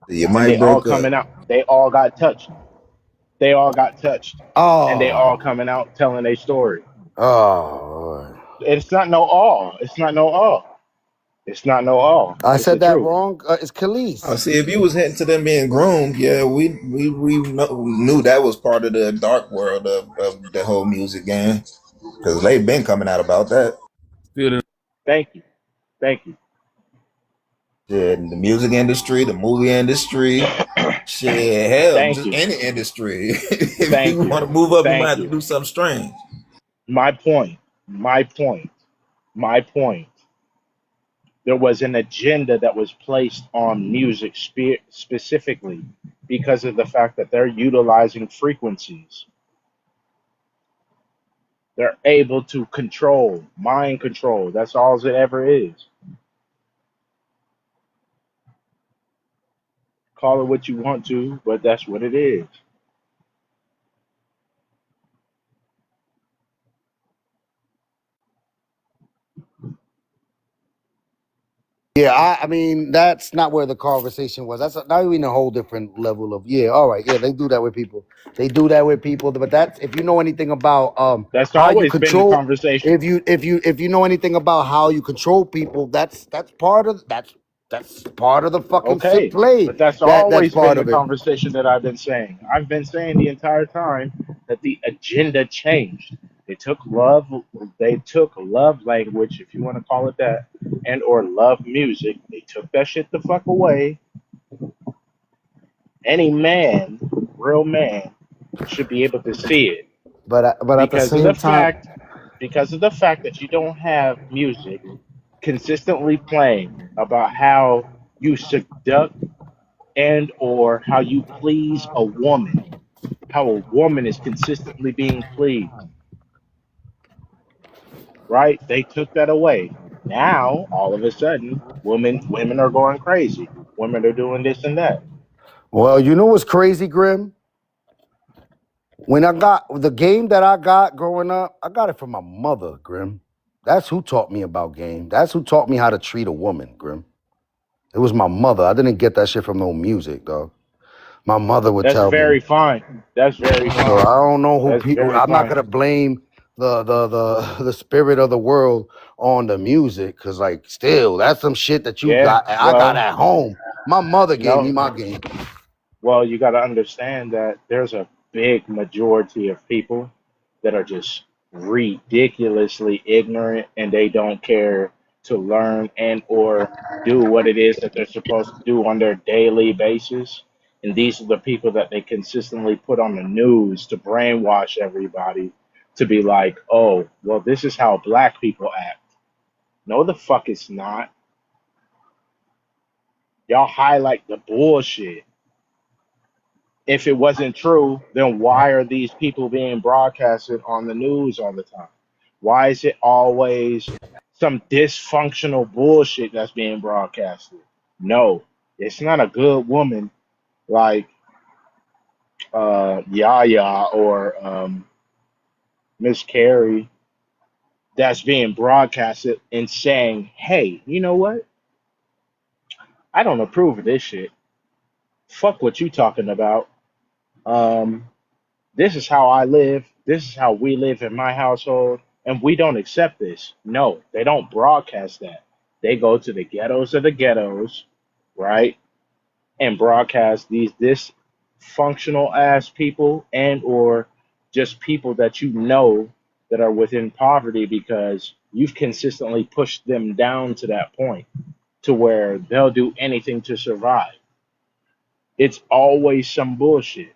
Your And they mic all broke up. coming out. They all got touched. They all got touched. And they all Oh. coming out telling their story. Oh. It's not no all. It's not no all. It's not no all. I It's the said that truth. wrong. It's Khalees. Oh, see, if you was hinting to them being groomed, yeah, we knew that was part of the dark world of the whole music game, because they've been coming out about that. Still Thank you. Thank you. Shit, the music industry, the movie industry, shit, hell, Thank just you. any industry. If Thank you you. want to move up, you might Thank have to you. do something strange. My point. My point. My point. There was an agenda that was placed on music specifically because of the fact that they're utilizing frequencies. They're able to control, mind control. That's all it ever is. Call it what you want to, but that's what it is. Yeah, I mean that's not where the conversation was. That's now we're in a whole different level of all right, yeah, they do that with people. They do that with people, but that's if you know anything about That's how you always been the control. conversation. If you know anything about how you control people, that's part of that's part of the fucking Okay, play. but that's That's always been part the of it. conversation that I've been saying. I've been saying the entire time that the agenda changed. They took love. They took love language, if you want to call it that, and or love music. They took that shit the fuck away. Any man, real man, should be able to see it But at the because of the same time, fact, that you don't have music consistently playing about how you seduct and or how you please a woman, how a woman is consistently being pleased, right? They took that away. Now, all of a sudden, women are going crazy. Women are doing this and that. well, you know what's crazy, Grim? When I got the game that I got growing up, I got it from my mother, Grim. That's who taught me about game. That's who taught me how to treat a woman, Grim. It was my mother. I didn't get that shit from no music, dog. My mother would That's tell me. very fine. That's very So I fine. don't know who That's people. very I'm not fine. gonna blame the spirit of the world on the music, cause like still that's some shit that you Yeah. got. I got Well, at home. My mother gave me no. my game. Well, you got to understand that there's a big majority of people that are just ridiculously ignorant and they don't care to learn and or do what it is that they're supposed to do on their daily basis. And these are the people that they consistently put on the news to brainwash everybody to be like, oh, well, this is how black people act. No, the fuck it's not. Y'all highlight the bullshit. If it wasn't true, then why are these people being broadcasted on the news all the time? Why is it always some dysfunctional bullshit that's being broadcasted? No, it's not a good woman like Yaya or Miss Carey that's being broadcasted and saying, hey, you know what? I don't approve of this shit. Fuck what you talking about. Um, This is how I live. This is how we live in my household. And we don't accept this. No, they don't broadcast that. They go to the ghettos of the ghettos, right? And broadcast these dysfunctional ass people and or just people that you know that are within poverty because you've consistently pushed them down to that point to where they'll do anything to survive. It's always some bullshit.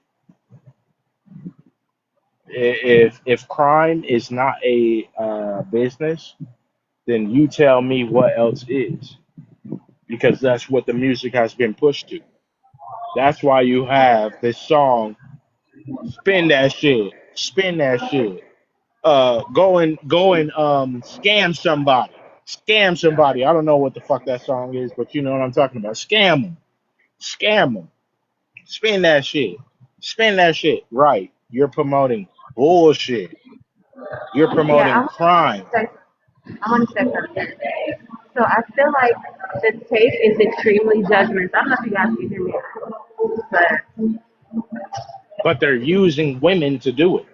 If crime is not a business, then you tell me what else is, because that's what the music has been pushed to. That's why you have this song, spin that shit, spin that shit. Scam somebody. I don't know what the fuck that song is, but you know what I'm talking about. Scam them, spin that shit, spin that shit. Right? You're promoting bullshit. You're Yeah, promoting crime. I want to say something. So I feel like the take is extremely judgmental. I don't know if you guys can hear me, but But they're using women to do it.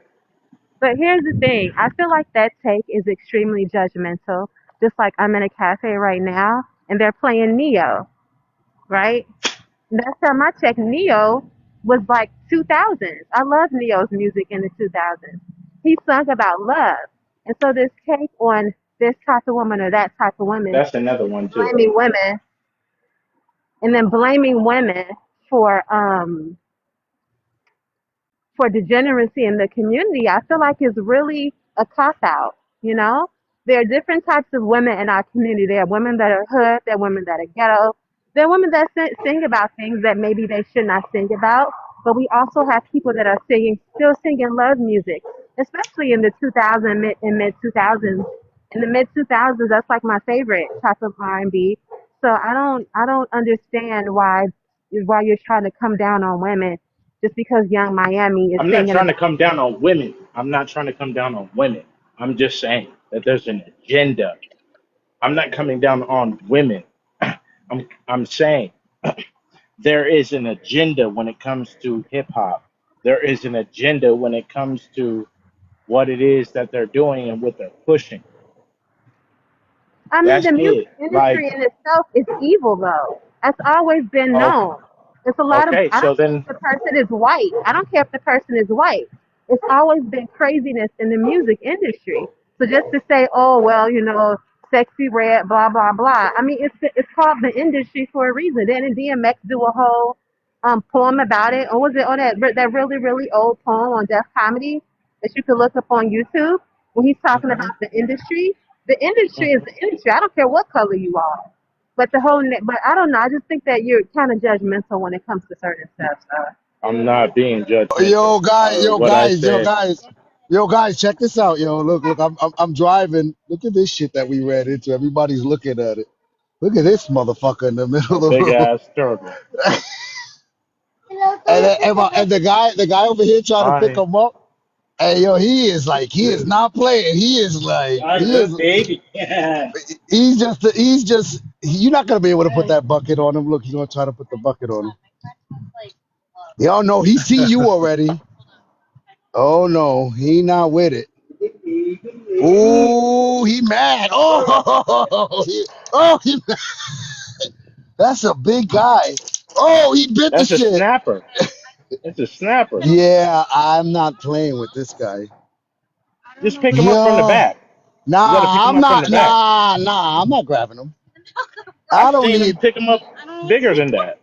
here's the thing. I feel like that take is extremely judgmental. Just like I'm in a cafe right now and they're playing Neo, right? Last time I checked, Neo was like 2000s. I love Neo's music in the 2000s. He sung about love. And so this take on this type of woman or that type of woman, That's another one too. blaming women. and then blaming women for um for degeneracy in the community, I feel like is really a cop out. You know, there are different types of women in our community. There are women that are hood, there are women that are ghetto, there are women that sing about things that maybe they should not sing about. But we also have people that are still singing love music, especially in the 2000 and mid 2000s. In the mid 2000s, that's like my favorite type of R&B. So I don't understand why you're trying to come down on women just because Young Miami is I'm not singing trying to about. come down on women. I'm not trying to come down on women. I'm just saying that there's an agenda. I'm not coming down on women. I'm saying there is an agenda when it comes to hip hop. There is an agenda when it comes to what it is that they're doing and what they're pushing. I mean, That's the music it. industry Like, in itself is evil, though. That's always been oh, known. It's a lot of. okay, I so don't care then if the person is white. I don't care if the person is white. It's always been craziness in the music industry. So just to say, oh well, sexy red, blah blah blah. I mean, it's called the industry for a reason. Didn't DMX do a whole poem about it, or was it on that really really old poem on Def Comedy that you could look up on YouTube when he's talking mhm, about the industry? The industry is mhm. the industry. I don't care what color you are. But but I don't know. I just think that you're kind of judgmental when it comes to certain stuff. So. I'm not being judgmental. Yo, guys, yo, What I guys, yo, said, guys, yo, guys, check this out, yo. Look, I'm driving. Look at this shit that we ran into. Everybody's looking at it. Look at this motherfucker in the middle a of the big road. ass turtle. And the guy over here trying to pick I, him up. Hey, yo, he is not playing. You're not gonna be able to put that bucket on him. Look, he's gonna try to put the bucket on him. Yo, no, he see you already. Oh no, he not with it. Ooh, he mad. Oh, he mad. That's a big guy. Oh, he bit the that's a shit. snapper. It's a snapper. Yeah, I'm not playing with this guy. Just pick him up from the Yo, back. You got to pick him up from the back. nah, I'm not grabbing him. I I've don't seen him need. pick him up bigger than that.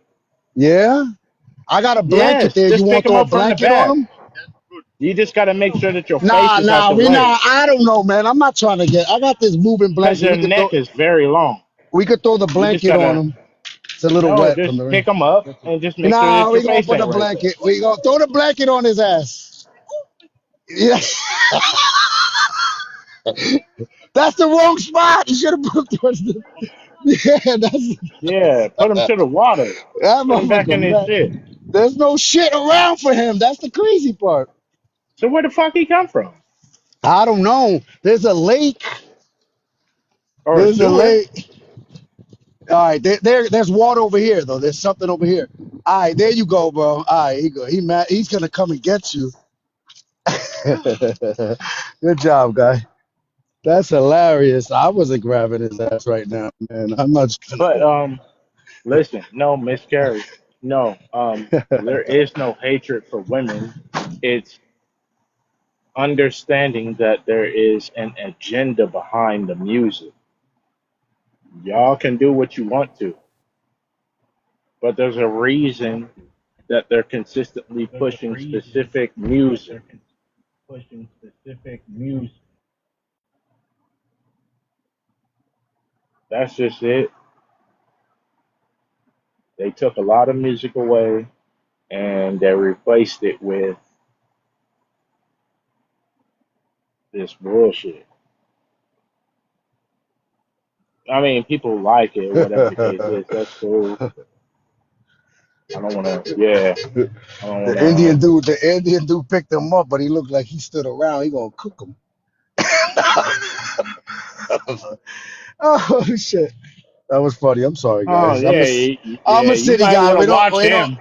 Yeah, I got a blanket Yes, there. You just want pick to him throw a up from the blanket on back. him? You just got to make sure that your face Nah, is out nah, the we way not. I don't know, man. I'm not trying to get. I got this moving because blanket. their neck is very long. We could throw the You just blanket got on to, him. It's a little no, wet from just the rain. pick him up and just make sure Nah, that your we gonna face put the ain't right there. blanket. We gonna throw the blanket on his ass. Yeah, that's the wrong spot. You should have put towards the. Yeah, Yeah, put him to the water. that Put him back in motherfucker, his man. shit. There's no shit around for him. That's the crazy part. So where the fuck he come from? I don't know. There's a lake. Or a There's a sewer? lake. All right, there's water over here though. There's something over here. All right, there you go, bro. All right, he go. He mad. He's gonna come and get you. Good job, guy. That's hilarious. I wasn't grabbing his ass right now, man. I'm not. But listen, no, Miss Carey, no. There is no hatred for women. It's understanding that there is an agenda behind the music. Y'all can do what you want to, but there's a reason that they're consistently pushing specific music. That's just it. They took a lot of music away and they replaced it with this bullshit. I mean, people like it, whatever the case is. That's cool. I don't want to. Yeah, I don't want to. The Indian dude picked him up, but he looked like he stood around. He gonna cook him. Oh shit, that was funny. I'm sorry, Oh guys. I'm yeah, a, I'm yeah. a You city might guy. want to watch We don't, him.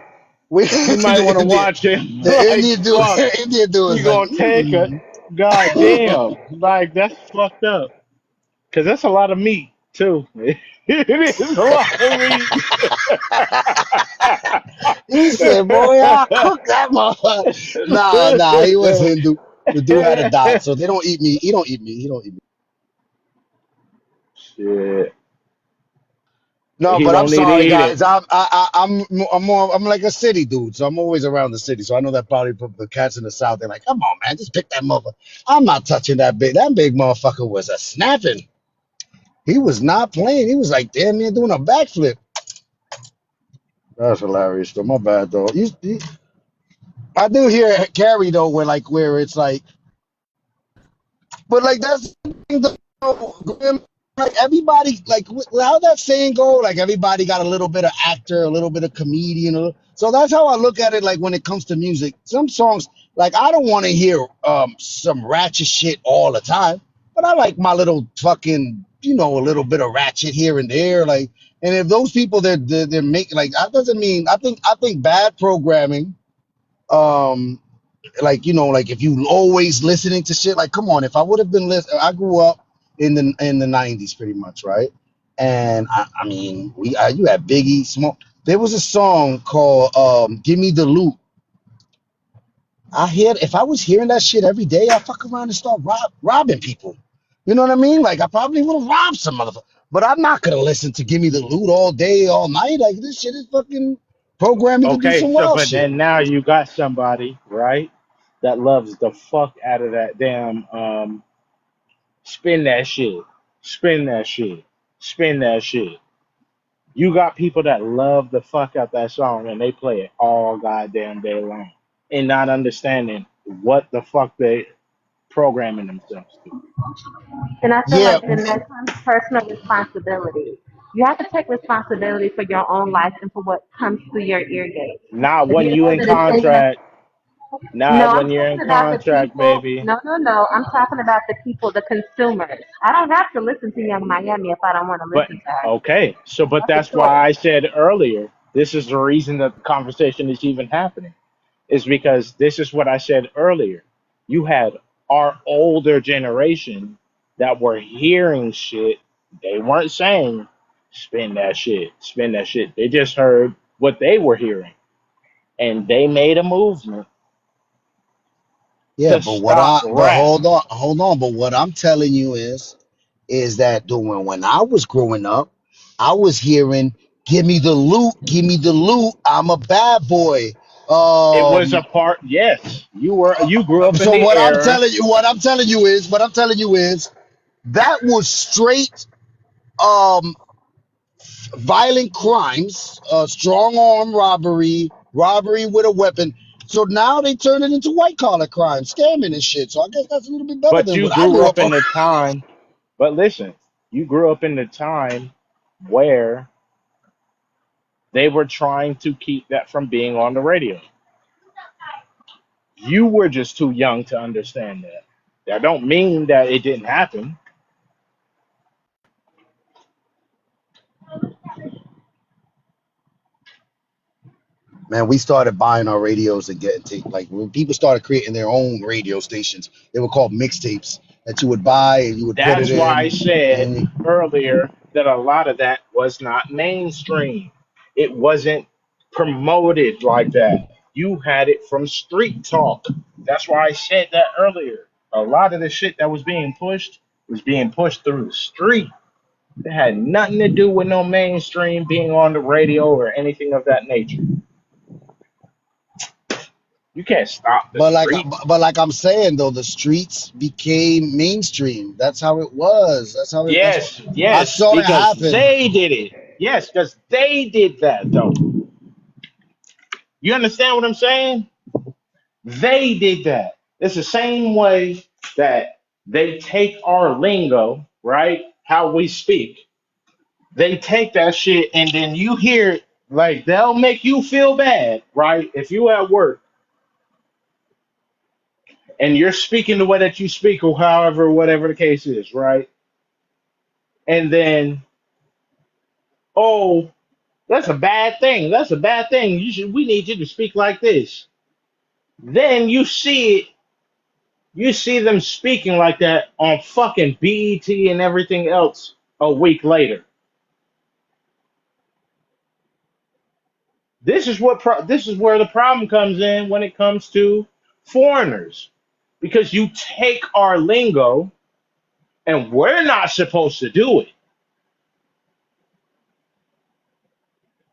we You might want to watch him. the Like Indian dude, fuck, Indian dude you is like, gonna take it? God damn, like that's fucked up. Cause that's a lot of meat too. It is a lot of meat. he said, boy, I cook that motherfucker. Nah, he was Hindu. The dude had a dot, so they don't eat meat. He don't eat meat. Shit. No, He but I'm won't need to sorry, eat it. guys. I'm like a city dude, so I'm always around the city. So I know that probably put the cats in the south. They're like, come on, man, just pick that mother. I'm not touching that big. That big motherfucker was a snapping. He was not playing. He was like damn near doing a backflip. That's hilarious. Though my bad though. I do hear Carrie though, where it's like. But like that's the thing, though, like everybody how that saying go, like everybody got a little bit of actor, a little bit of comedian. So that's how I look at it. Like when it comes to music, some songs like I don't want to hear some ratchet shit all the time, but I like my little fucking a little bit of ratchet here and there. Like, and if those people they're making like that doesn't mean I think bad programming. Um, like if you always listening to shit, like come on, if I would have been listening, I grew up in the 90s pretty much, right? And I mean you had Biggie Smoke. There was a song called Give Me the Loot. If I was hearing that shit every day, I fuck around and start robbing people. You know what I mean? Like I probably would have robbed some motherfucker, but I'm not gonna listen to Give Me the Loot all day all night. Like this shit is fucking programming to do Okay, some so wild but shit. then now you got somebody, right, that loves the fuck out of that damn spin that shit, spin that shit, spin that shit. You got people that love the fuck out that song and they play it all goddamn day long and not understanding what the fuck they programming themselves to. And I feel Yeah, like then that comes personal responsibility. You have to take responsibility for your own life and for what comes through your ear gate. Not If when you you know in that it's in your contract. no, Not I'm when you're talking in about the contract, people. baby. No, no, no. I'm talking about the people, the consumers. I don't have to listen to Young Miami if I don't want to But listen to her. okay, so but That's a that's choice. why I said earlier. This is the reason that the conversation is even happening. Is because this is what I said earlier. You had our older generation that were hearing shit. They weren't saying spin that shit, spin that shit. They just heard what they were hearing, and they made a movement yeah, to but stop rap. hold on. But what I'm telling you is that doing when I was growing up, I was hearing, give me the loot, I'm a bad boy. It was a Um, part. Yes, you grew up in so the era. what I'm telling you is that was straight um violent crimes, strong arm robbery, robbery with a weapon. So now they turn it into white collar crime, scamming and shit. So I guess that's a little bit better But than you what I grew grew up up on. in the time. But listen, you grew up in the time where they were trying to keep that from being on the radio. You were just too young to understand that. That don't mean that it didn't happen. Man, we started buying our radios and getting like when people started creating their own radio stations, they were called mixtapes that you would buy and you would put it That's why I in. said And earlier that a lot of that was not mainstream. It wasn't promoted like that. You had it from street talk. That's why I said that earlier. A lot of the shit that was being pushed through the street. It had nothing to do with no mainstream being on the radio or anything of that nature. You can't stop the street. but like I'm saying though, the streets became mainstream. That's how it was. That's what Yes, I yes, saw it because happen. they did it. Yes, because they did that though. You understand what I'm saying? They did that. It's the same way that they take our lingo, right? How we speak. They take that shit and then you hear it, like they'll make you feel bad, right? If you at work and you're speaking the way that you speak or however, whatever the case is, right? And then, oh, that's a bad thing. That's a bad thing. We need you to speak like this. Then you see them speaking like that on fucking BET and everything else a week later. This is where the problem comes in when it comes to foreigners, because you take our lingo and we're not supposed to do it.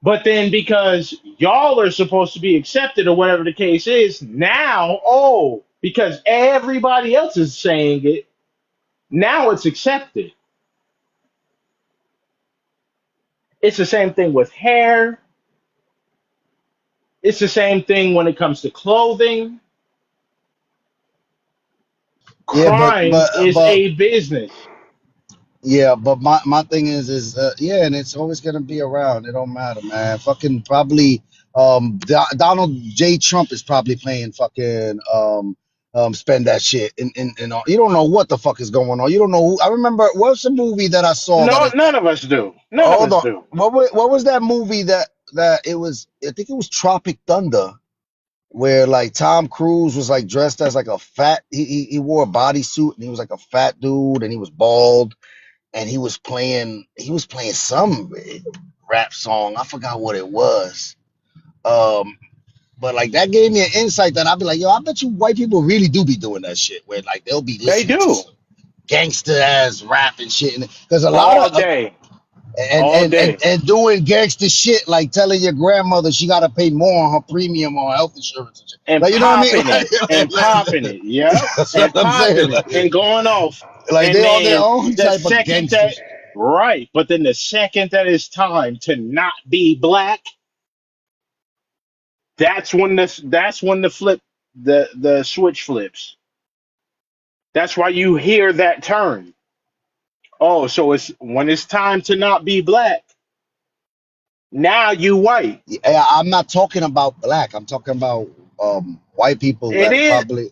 But then because y'all are supposed to be accepted or whatever the case is, now, because everybody else is saying it, now it's accepted. It's the same thing with hair. It's the same thing when it comes to clothing. Yeah, but Crime but is but a business. yeah, but my thing is yeah, and it's always gonna be around. It don't matter, man. Fucking probably Donald J. Trump is probably playing fucking spend that shit and all. You don't know what the fuck is going on. You don't know who. I remember what's the movie that I saw that No, it, none of us do. None of hold us on. do. What was that movie that it was, I think it was Tropic Thunder, where like Tom Cruise was like dressed as like a fat, he wore a bodysuit and he was like a fat dude and he was bald and he was playing some rap song. I forgot what it was. Um, but like that gave me an insight that I'd be like, yo, I bet you white people really do be doing that shit where like they'll be They listening to do. some gangster ass rap and shit. Because a lot All of day. and, All and and day. and doing gangster shit like telling your grandmother she gotta pay more on her premium on health insurance and shit. And Like you know what I mean? popping it. And popping it. Yep. That's what And I'm saying. popping it. And going off. Like And they on their then own the type of second gangster that shit. right, but then the second that it's time to not be black, that's when the flip the switch flips. That's why you hear that term. Oh, so it's when it's time to not be black, now you white. Yeah, I'm not talking about black. I'm talking about white people It that is probably.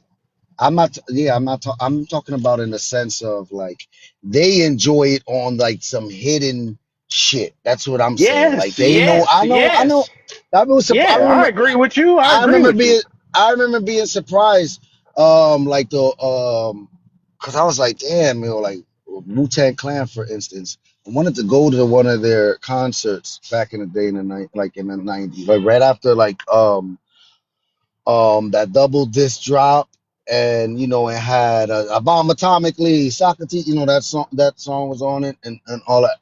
I'm not. Yeah, I'm not. I'm talking about in the sense of like they enjoy it on like some hidden shit. That's what I'm saying. Like yes, they know. yes, I know. I know. yes. I was. I Yeah, I remember. agree with you. I I agree remember with you. being. I remember being surprised. Like the because I was like, damn, like Wu-Tang Clan, for instance. I wanted to go to one of their concerts back in the day in the night, like in the '90s, like right after like that double disc drop, and it had a bomb atomically Socrates, that song was on it, and all that,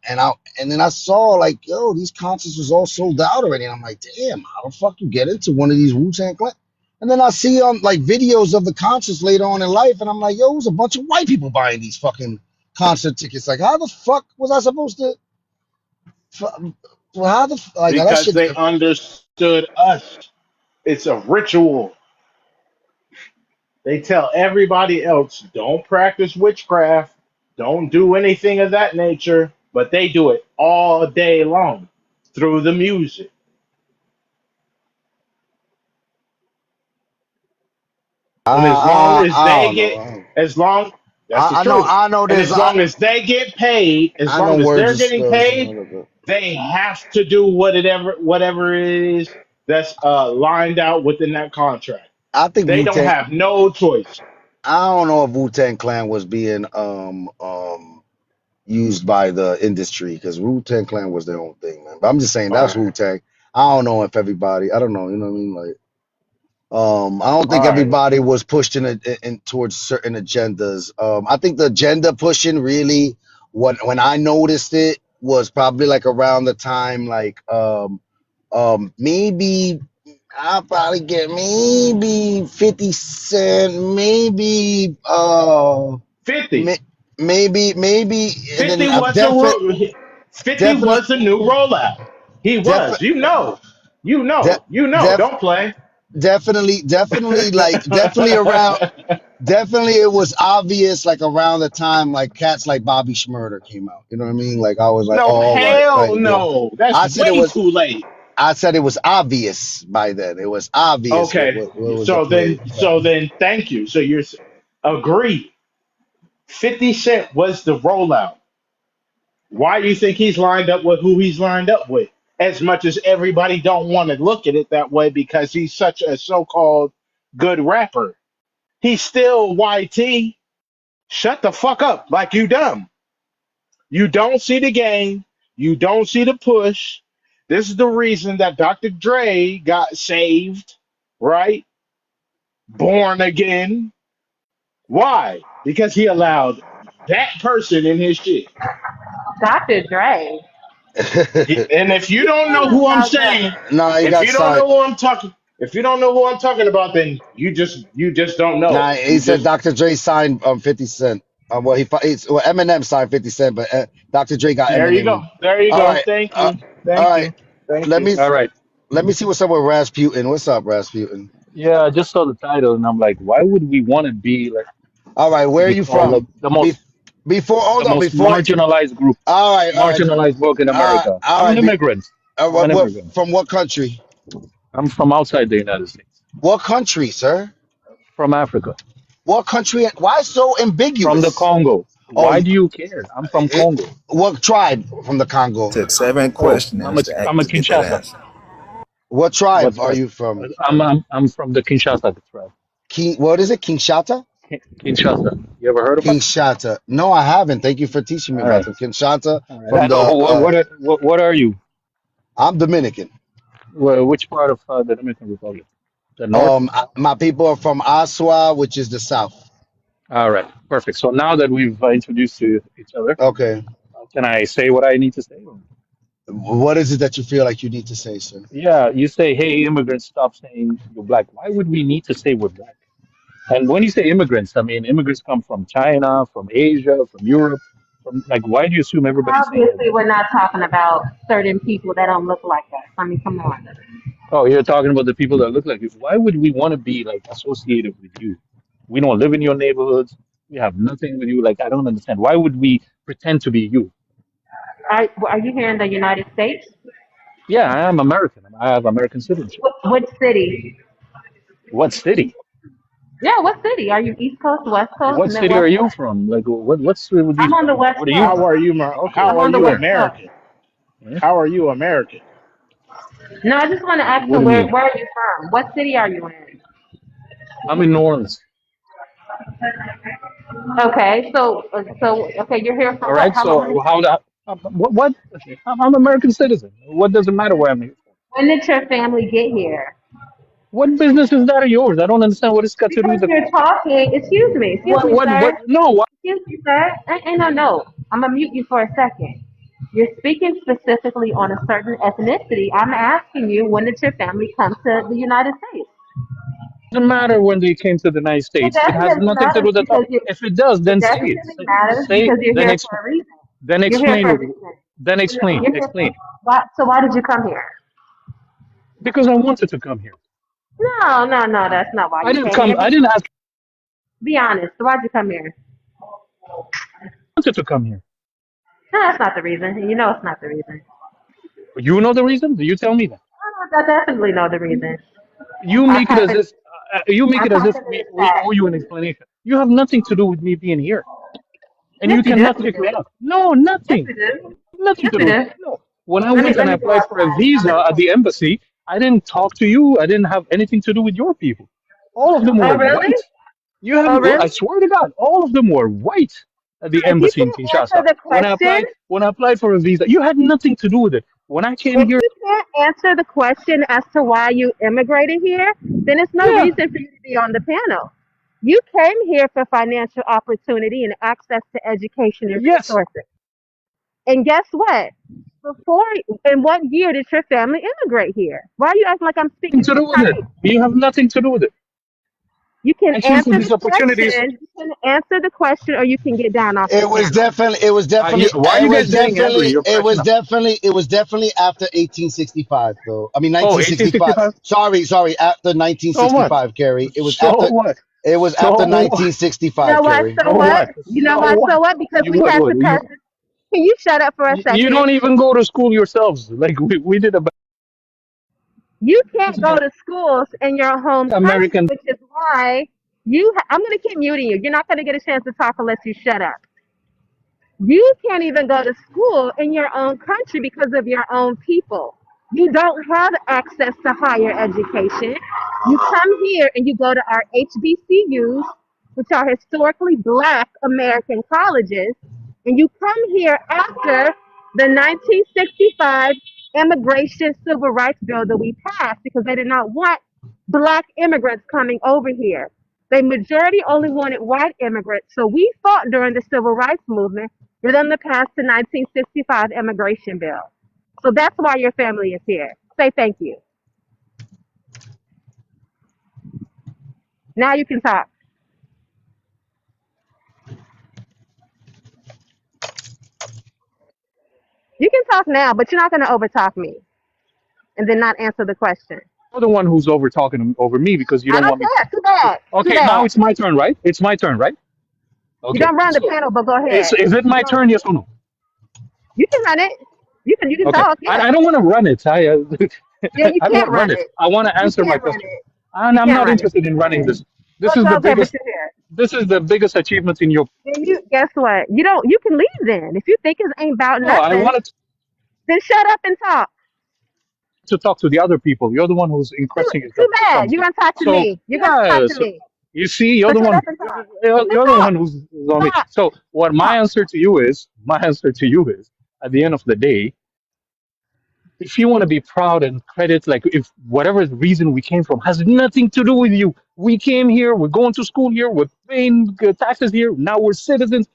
and then I saw like, yo, these concerts was all sold out already, and I'm like, damn, how the fuck you get into one of these Wu-Tang Clan? And then I see on like videos of the concerts later on in life, and I'm like, yo, it was a bunch of white people buying these fucking concert tickets. Like, how the fuck was I supposed to? Well, like that Because shit? they understood us. It's a ritual. They tell everybody else, don't practice witchcraft, don't do anything of that nature, but they do it all day long through the music. And as long as I they don't get, know. as long, that's the I know. truth. I know. And There's. as long as they get paid, as I know long as words they're and getting spells and paid, all of that. they have to do whatever it is that's lined out within that contract. I think They Wu don't Tang. have no choice. I don't know if Wu Tang Clan was being used by the industry because Wu Tang Clan was their own thing, man. But I'm just saying All that's right, Wu Tang. I don't know if everybody. I don't know. You know what I mean? Like, I don't all think right. everybody was pushed in towards certain agendas. I think the agenda pushing really, when I noticed it was probably like around the time like maybe I'll probably get maybe 50 Cent, maybe 50. maybe, and then 50 was a 50 definitely, was a new rollout. He was. definitely, You know. You def, know. You know. def, Don't play. definitely, like definitely it was obvious like around the time like cats like Bobby Schmurder came out. You know what I mean? Like I was like, No, oh, all right, hell right, yeah. no. That's I said it way was. too late. I said it was obvious by then. It was obvious Okay. what was the So play. then thank you. So agree. 50 Cent was the rollout. Why do you think he's lined up with who he's lined up with? As much as everybody don't want to look at it that way because he's such a so-called good rapper. He's still YT. Shut the fuck up like you dumb. You don't see the game. You don't see the push. This is the reason that Dr. Dre got saved, right? Born again. Why? Because he allowed that person in his shit. Dr. Dre. And if you don't know who I'm saying, Nah, he if got you don't signed. know who I'm talking, if you don't know who I'm talking about, then you just don't know. Nah, he You said just Dr. Dre signed 50 Cent. Well, Eminem signed 50 Cent, but Dr. Dre got there you go. Eminem. There you All go. right, Thank uh, you. all Thank right. you. Thank Let you. me All right. let me see what's up with Rasputin. What's up, Rasputin? Yeah, I just saw the title and I'm like, why would we want to be like All right, to where are be you called like from? Be, before, the hold on, most before. marginalized group, All right, marginalized group in America? all I'm right. an immigrant. I'm an What immigrant. from what country? I'm from outside the United States, What country, sir? from Africa, What country? Why so from the ambiguous? Congo. Oh, Why do you care? I'm from it, Congo. what tribe from the Congo? Took 7 Oh, questions I'm a to get that Kinshasa. answer. What tribe What's are that? you from? I'm from the Kinshasa tribe. King, what is it? Kinshasa? Kinshasa. You ever heard about it? Kinshasa. No, I haven't. Thank you for teaching me All about right. the Kinshasa All right. from And the. what are you? I'm Dominican. Which part of the Dominican Republic? The north, the south? My people are from Aswa, which is the south. All right. Perfect. So now that we've introduced to each other, Okay. can I say what I need to say? What is it that you feel like you need to say, sir? Yeah, you say, hey, immigrants, stop saying you're black. Why would we need to say we're black? And when you say immigrants, I mean, immigrants come from China, from Asia, from Europe, from like, why do you assume everybody's saying they're Obviously, black? we're not talking about certain people that don't look like us. I mean, come on. Oh, you're talking about the people that look like you. Why would we want to be like associated with you? We don't live in your neighborhoods. We have nothing with you. Like, I don't understand. Why would we pretend to be you? Are you here in the United States? Yeah, I am American. I have American citizenship. Which city? What city? Yeah, what city? Are you East Coast, West Coast, What city Midwest? are you from? Like, what's with these I'm on the questions? West What are you Coast. from? How are you? Okay. I'm How are on the you West Coast. American? Hmm? How are you American? No, I just want to ask What you do you mean? where are you from? What city are you in? I'm in New Orleans. Okay, okay, you're here for All what? right. How long? So how that? What? I'm an American citizen. What does it matter where I'm here from? When did your family get here? What business is that of yours? I don't understand what it's got to do Because with the you're question. talking. Excuse me, What? sir. No. What? Excuse me, sir. Ain't no no. I'm gonna mute you for a second. You're speaking specifically on a certain ethnicity. I'm asking you, when did your family come to the United States? Doesn't matter when they came to the United It States. It has definitely nothing to do matters with the because topic. If it does, it then say it. definitely matters Say because you're then here for a reason. then You're here explain for a it. reason. Then explain. You're here for, Explain. why did you come here? Because I wanted to come here. No, no, no, that's not why I you didn't came come. here. I didn't ask. Be honest. Why'd you come here? I wanted to come here. No, that's not the reason. You know it's not the reason. You know the reason? You tell me that. I definitely know the reason. You I make it type as it. if you make I it as type if it in the we chat. owe you an explanation. You have nothing to do with me being here, and Yes, you you do. cannot kick me out. No, Yes, nothing. you do. Nothing Yes, to you do with do. it. No. When I Let me went let and I me go applied for a outside. I'm visa gonna at tell the embassy, I didn't talk to you. I didn't have anything to do with your people. All of them you. were Oh really? white. You have, Oh I really? swear to God, all of them were white at the If you embassy in can't answer Kinshasa. the question, When I applied for a visa, you had nothing to do with it. When I came if here, you can't answer the question as to why you immigrated here, then it's no yeah, reason for you to be on the panel. You came here for financial opportunity and access to education and yes, resources. And guess what? Before, in what year did your family immigrate here? Why are you acting like I'm nothing speaking to to do with it. Chinese? You have nothing to do with it. You can I came for answer these the opportunities. question. You can answer the question, or you can get down off the It was panel. definitely, it was definitely, Why are it you was guys getting angry? definitely, You're it cracking was up. definitely, it was definitely after 1865, though. I mean, Oh, 1965. 1865? Sorry, after So what? 1965, Carrie. So what? It was after So what? You 1965, know what? Carrie. So So what? what? You know So what? what? So what? Because You we what? had What? to pass. Can you shut up for a You second? don't even go to school yourselves. Like we did a You can't go to schools in your home country, American. which is why I'm going to keep muting you. You're not going to get a chance to talk unless you shut up. You can't even go to school in your own country because of your own people. You don't have access to higher education. You come here and you go to our HBCUs, which are historically black American colleges, and you come here after the 1965 Immigration Civil Rights Bill that we passed because they did not want black immigrants coming over here. The majority only wanted white immigrants. So we fought during the civil rights movement for them to pass the 1965 immigration bill. So that's why your family is here. Say thank you. Now you can talk. You can talk now, but you're not going to overtalk me and then not answer the question. You're the one who's over talking over me because you I don't don't want me. care. Too bad. Too Okay, now bad. it's my turn, right? It's my turn, right? You Okay. don't run the So panel, but go ahead. is it my turn? Yes or no? You can run it. You can Okay. talk. Yeah. I don't want to run it. Yeah. You I don't want can't to run run it. it. I want to You answer my can't run question. it. And You I'm can't not run it. interested in running this. This is Okay, the okay, but biggest. you're here. This is the biggest achievement in your. Then you guess what? You don't. You can leave then. If you think it ain't about No, I nothing, wanted then shut up and talk. to talk to the other people. You're the one who's encroaching Too yourself to bad. You're something. gonna talk to So me. You're gonna talk to yes, me. you see, you're So the shut one. up and talk. You're Just the talk. one who's on me. Talk. So what my Talk. answer to you is, at the end of the day, if you want to be proud and credit, like if whatever reason we came from has nothing to do with you, we came here, we're going to school here, we're paying taxes here, now we're citizens.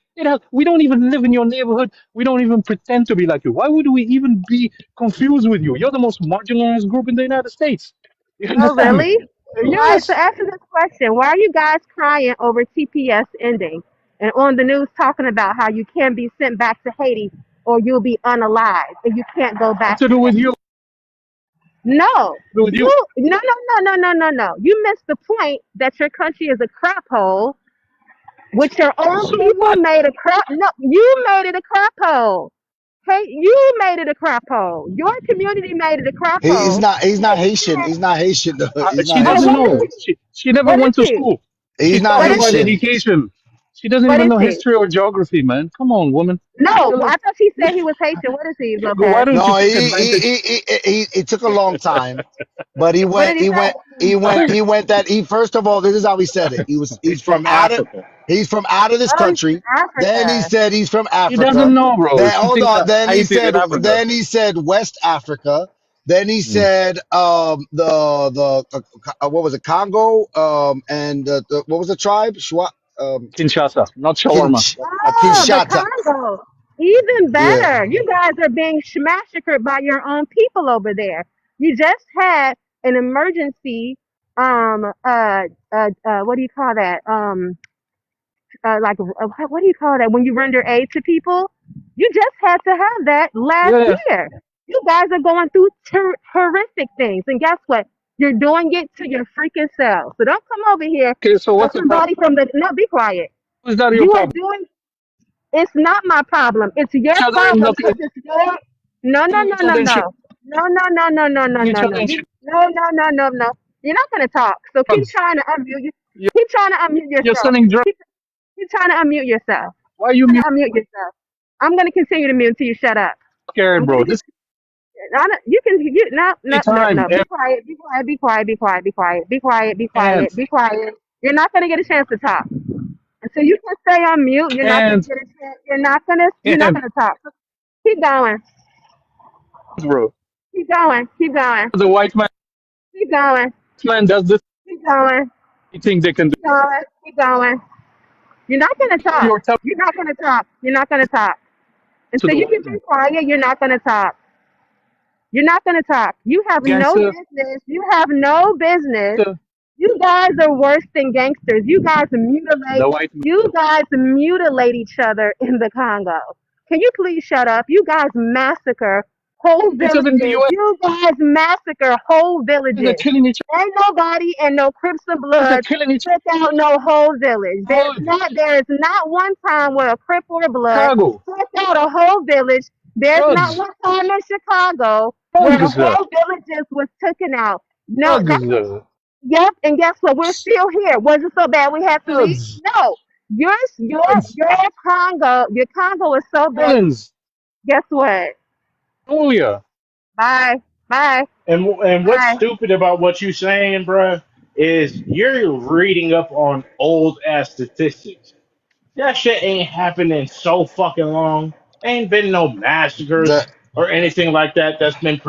We don't even live in your neighborhood. We don't even pretend to be like you. Why would we even be confused with you? You're the most marginalized group in the United States. You Oh, understand me? really? Why? So Yes. answer this question. Why are you guys crying over TPS ending and on the news talking about how you can be sent back to Haiti or you'll be unalived and you can't go What back to to do with Haiti? you? No, Do with you you? no no no no no no no. You missed the point that your country is a crap hole, which your own So people what? made a crap. No, you made it a crap hole. Hey, you made it a crap hole. Your community made it a crap He's hole. not. He's And not you Haitian. can't. He's not Haitian. Though. He's She not Oh, doesn't what Haitian. is know. he? She never What is went to he? school. He's She's not What talking is about he? Haitian. education. She doesn't What even is know he? history or geography, man. Come on, woman. No, Tell her- I thought she said he was Haitian. What is he, Why Lopez? don't you No, take advantage? it took a long time, but he What did went. he He say? went. He went. He went. That he first of all. This is how he said it. He's from Africa. He's from out of this Oh, he's country. from Then he Africa. said he's from She Africa. doesn't know, bro. Then She hold thinks on. that Haiti is in Africa. Then he said West Africa. Then he Mm. said what was it, Congo, and what was the tribe, Kinshasa, not shawarma. Kinch That's Oh, the Kinshasa. Congo. Even Yeah. better. You guys are being massacred by your own people over there. You just had an emergency. What do you call that? What do you call that when you render aid to people? You just had to have that last yeah. year. You guys are going through horrific things, and guess what? You're doing it to your freaking self. So don't come over here Okay, so for what's the problem? somebody from the no. Be quiet. Is that your You are problem? doing. It's not my problem. It's your Each other in problem the because it's your. No, no, killing no, each no, other and shit. no, no, no, no, no, no, no, Killing each no, other no. and shit. No, no, no, no, no. You're not gonna talk. So keep Drugs. trying to unmute you. You're, Keep trying to unmute you're yourself. selling drugs. Keep trying to unmute yourself. Why are you Trying to unmute yourself. I'm gonna continue to mute until you shut up. scared, I'm gonna bro? get. This You can. You no, no, no, time, no. Be quiet. Be quiet. Be quiet. Be quiet. Be quiet. Be quiet. Be can't, quiet. Be quiet. You're not gonna get a chance to talk. Until you can stay on mute, you're not gonna can't, get a chance. You're not gonna. You're not can't, gonna talk. Keep going. bro. Keep going. Keep going. The Keep going. man does this. Keep going. You think they can do? Keep going. Keep going. You're not gonna So talk. you're telling You're not gonna talk. You're not gonna talk. to Until do you what? can be quiet, you're not gonna talk. You're not gonna talk. You have no Gangster, business. You have no business. the You guys are worse than gangsters. You guys mutilate. white man. You guys mutilate each other in the Congo. Can you please shut up? You guys massacre whole Each other in the villages. U.S. You guys massacre whole They're villages. killing each Ain't nobody and no Crips and other. They're Bloods killing each took out no whole village. other. There is not one time where a Crip or a Blood Chicago, took out a whole village. There's not drugs, one time in Chicago where a drugs, whole villages was taken out. No, drugs, that's yep. And guess what? We're still here. Was it so bad we had to leave? drugs, No. drugs, Your Congo is so bad. violence. Guess what? Oh yeah. Bye. Bye. And what's Bye. stupid about what you saying, bruh, is you're reading up on old ass statistics. That shit ain't happened in so fucking long. Ain't been no massacres The or anything like that that's been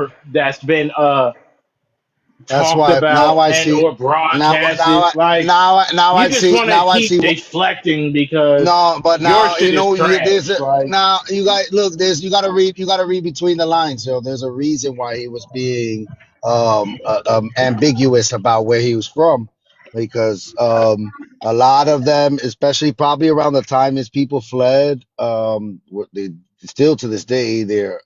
That's talked why now about I and see. or broadcasted. Like Now you I just see. want to Now I keep see. deflecting because No, but your now you shit is know there's trash. Like now you got look. There's you got to read between the lines. Yo, there's a reason why he was being ambiguous about where he was from, because a lot of them, especially probably around the time his people fled, they still to this day there.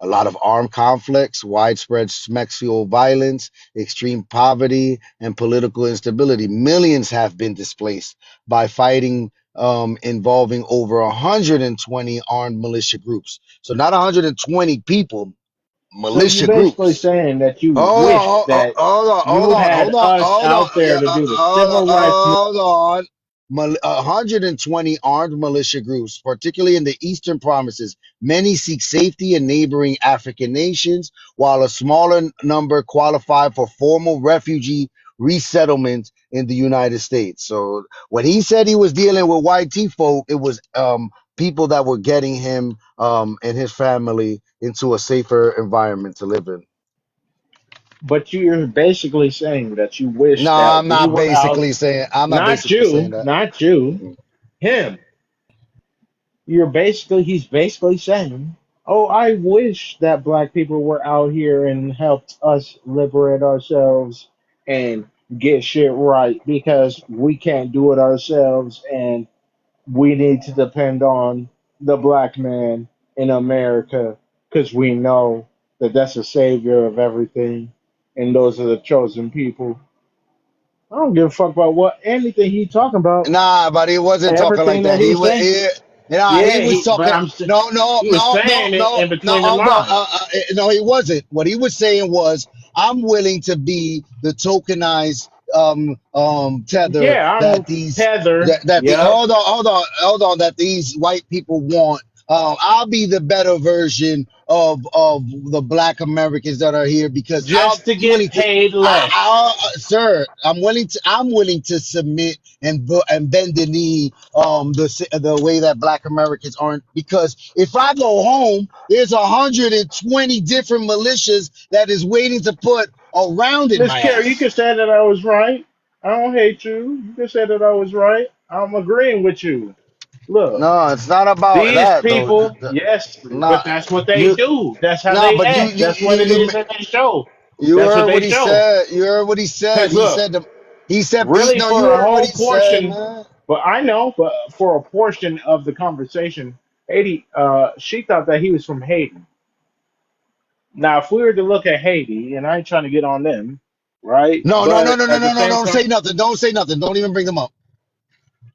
A lot of armed conflicts, widespread sexual violence, extreme poverty, and political instability. Millions have been displaced by fighting involving over 120 armed militia groups. So not 120 people, so you're militia basically groups. saying that you Hold wish on, that hold you on, had us out there to do the civil rights movement. hold on. 120 armed militia groups, particularly in the eastern provinces. Many seek safety in neighboring African nations, while a smaller number qualify for formal refugee resettlement in the United States. So when he said he was dealing with white T folk, it was people that were getting him and his family into a safer environment to live in. But you're basically saying that you No, wish that I'm we not were out. basically saying. I'm not Not basically saying you, that. not you, him. He's basically saying, "Oh, I wish that black people were out here and helped us liberate ourselves and get shit right because we can't do it ourselves and we need to depend on the black man in America because we know that that's the savior of everything and those are the chosen people." I don't give a fuck about what anything he talking about. Nah, but he wasn't talking like Everything that. that he was saying. He Yeah, was but talking. No, no, he was no, no, saying it no, in no. between the Hold on. lines. No, he wasn't. What he was saying was, I'm willing to be the tokenized tether Yeah, I'm that these Heather. that the Yep. hold on that these white people want. I'll be the better version of the black Americans that are here because Just to I'm get willing to. paid less. Sir, I'm willing to submit and bend the knee the way that black Americans aren't, because if I go home there's 120 different militias that is waiting to put around in Miss my Carey, you ass. can say that I was right. I don't hate you. You can say that I was right. I'm agreeing with you. Look, No, it's not about these that though. people, yes, Nah, but that's what they you do. That's how nah, they but act. That's what it is that they show. you That's what heard they what he show. said. You heard what he said. Because look, He said really no, you for a heard what whole he said, portion, man. but I know, but for a portion of the conversation, Haiti, she thought that he was from Haiti. Now, if we were to look at Haiti, and I ain't trying to get on them, right? No, no, no, But no, no, at the no, no, same don't time, say nothing. Don't say nothing. Don't even bring them up.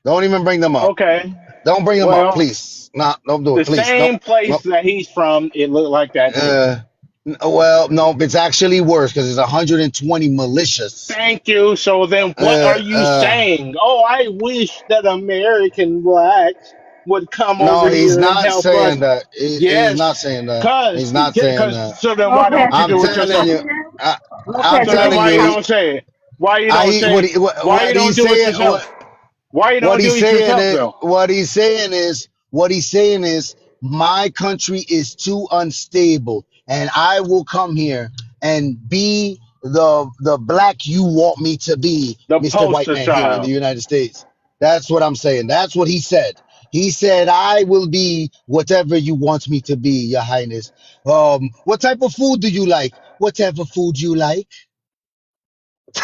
Don't even bring them up. okay, Don't bring them up, well, please. Nah, don't do the it, please. Don't. same place No. that he's from, it looked like that too. Well, no, it's actually worse because it's 120 militias. Thank you. So then what Uh, are you uh, saying? Oh, I wish that American blacks would come no, over he's here and not help saying us. that. He's not Yes, saying that. cause, He's not saying cause. that. So then why don't Lopez, you can I'm do you it telling listen you. yourself? to him? I, I'm Lopez, So can then you telling why you you. don't say it? Why you don't I say? Why you what don't he's do it saying. yourself? Why you don't do it yourself though? What he's saying is my country is too unstable, and I will come here and be the black you want me to be, The Mr. White poster Man here in child. the United States. That's what I'm saying. That's what he said. He said, I will be whatever you want me to be, Your Highness. What type of food do you like? Whatever food you like.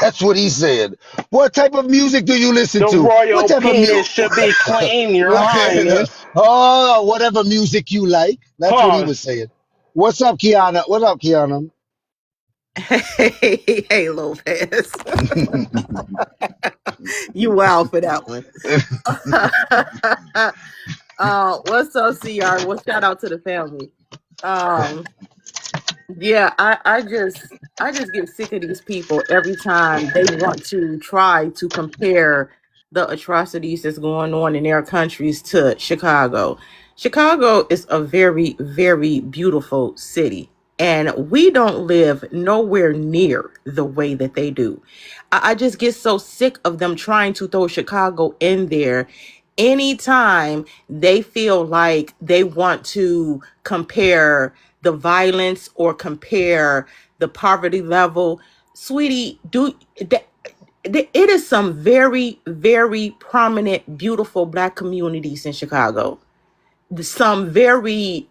That's what he said. What type of music do you listen The to? royal Whatever penis should be clean, Your Highness. oh, whatever music you like. That's what he was Pause. saying. What's up, Kiana? What's up, Kiana? Hey, Lopez. You wild for that one. What's up, CR? Well, shout out to the family. Um, yeah, I just get sick of these people every time they want to try to compare the atrocities that's going on in their countries to Chicago. Chicago is a very, very beautiful city, and we don't live nowhere near the way that they do. I just get so sick of them trying to throw Chicago in there anytime they feel like they want to compare the violence or compare the poverty level. sweetie, it is some very, very prominent, beautiful Black communities in Chicago. Some very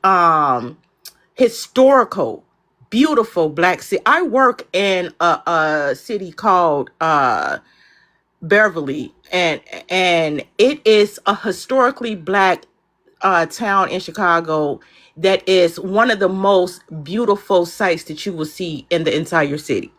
historical, beautiful Black city. I work in a city called Beverly, and it is a historically Black town in Chicago that is one of the most beautiful sights that you will see in the entire city.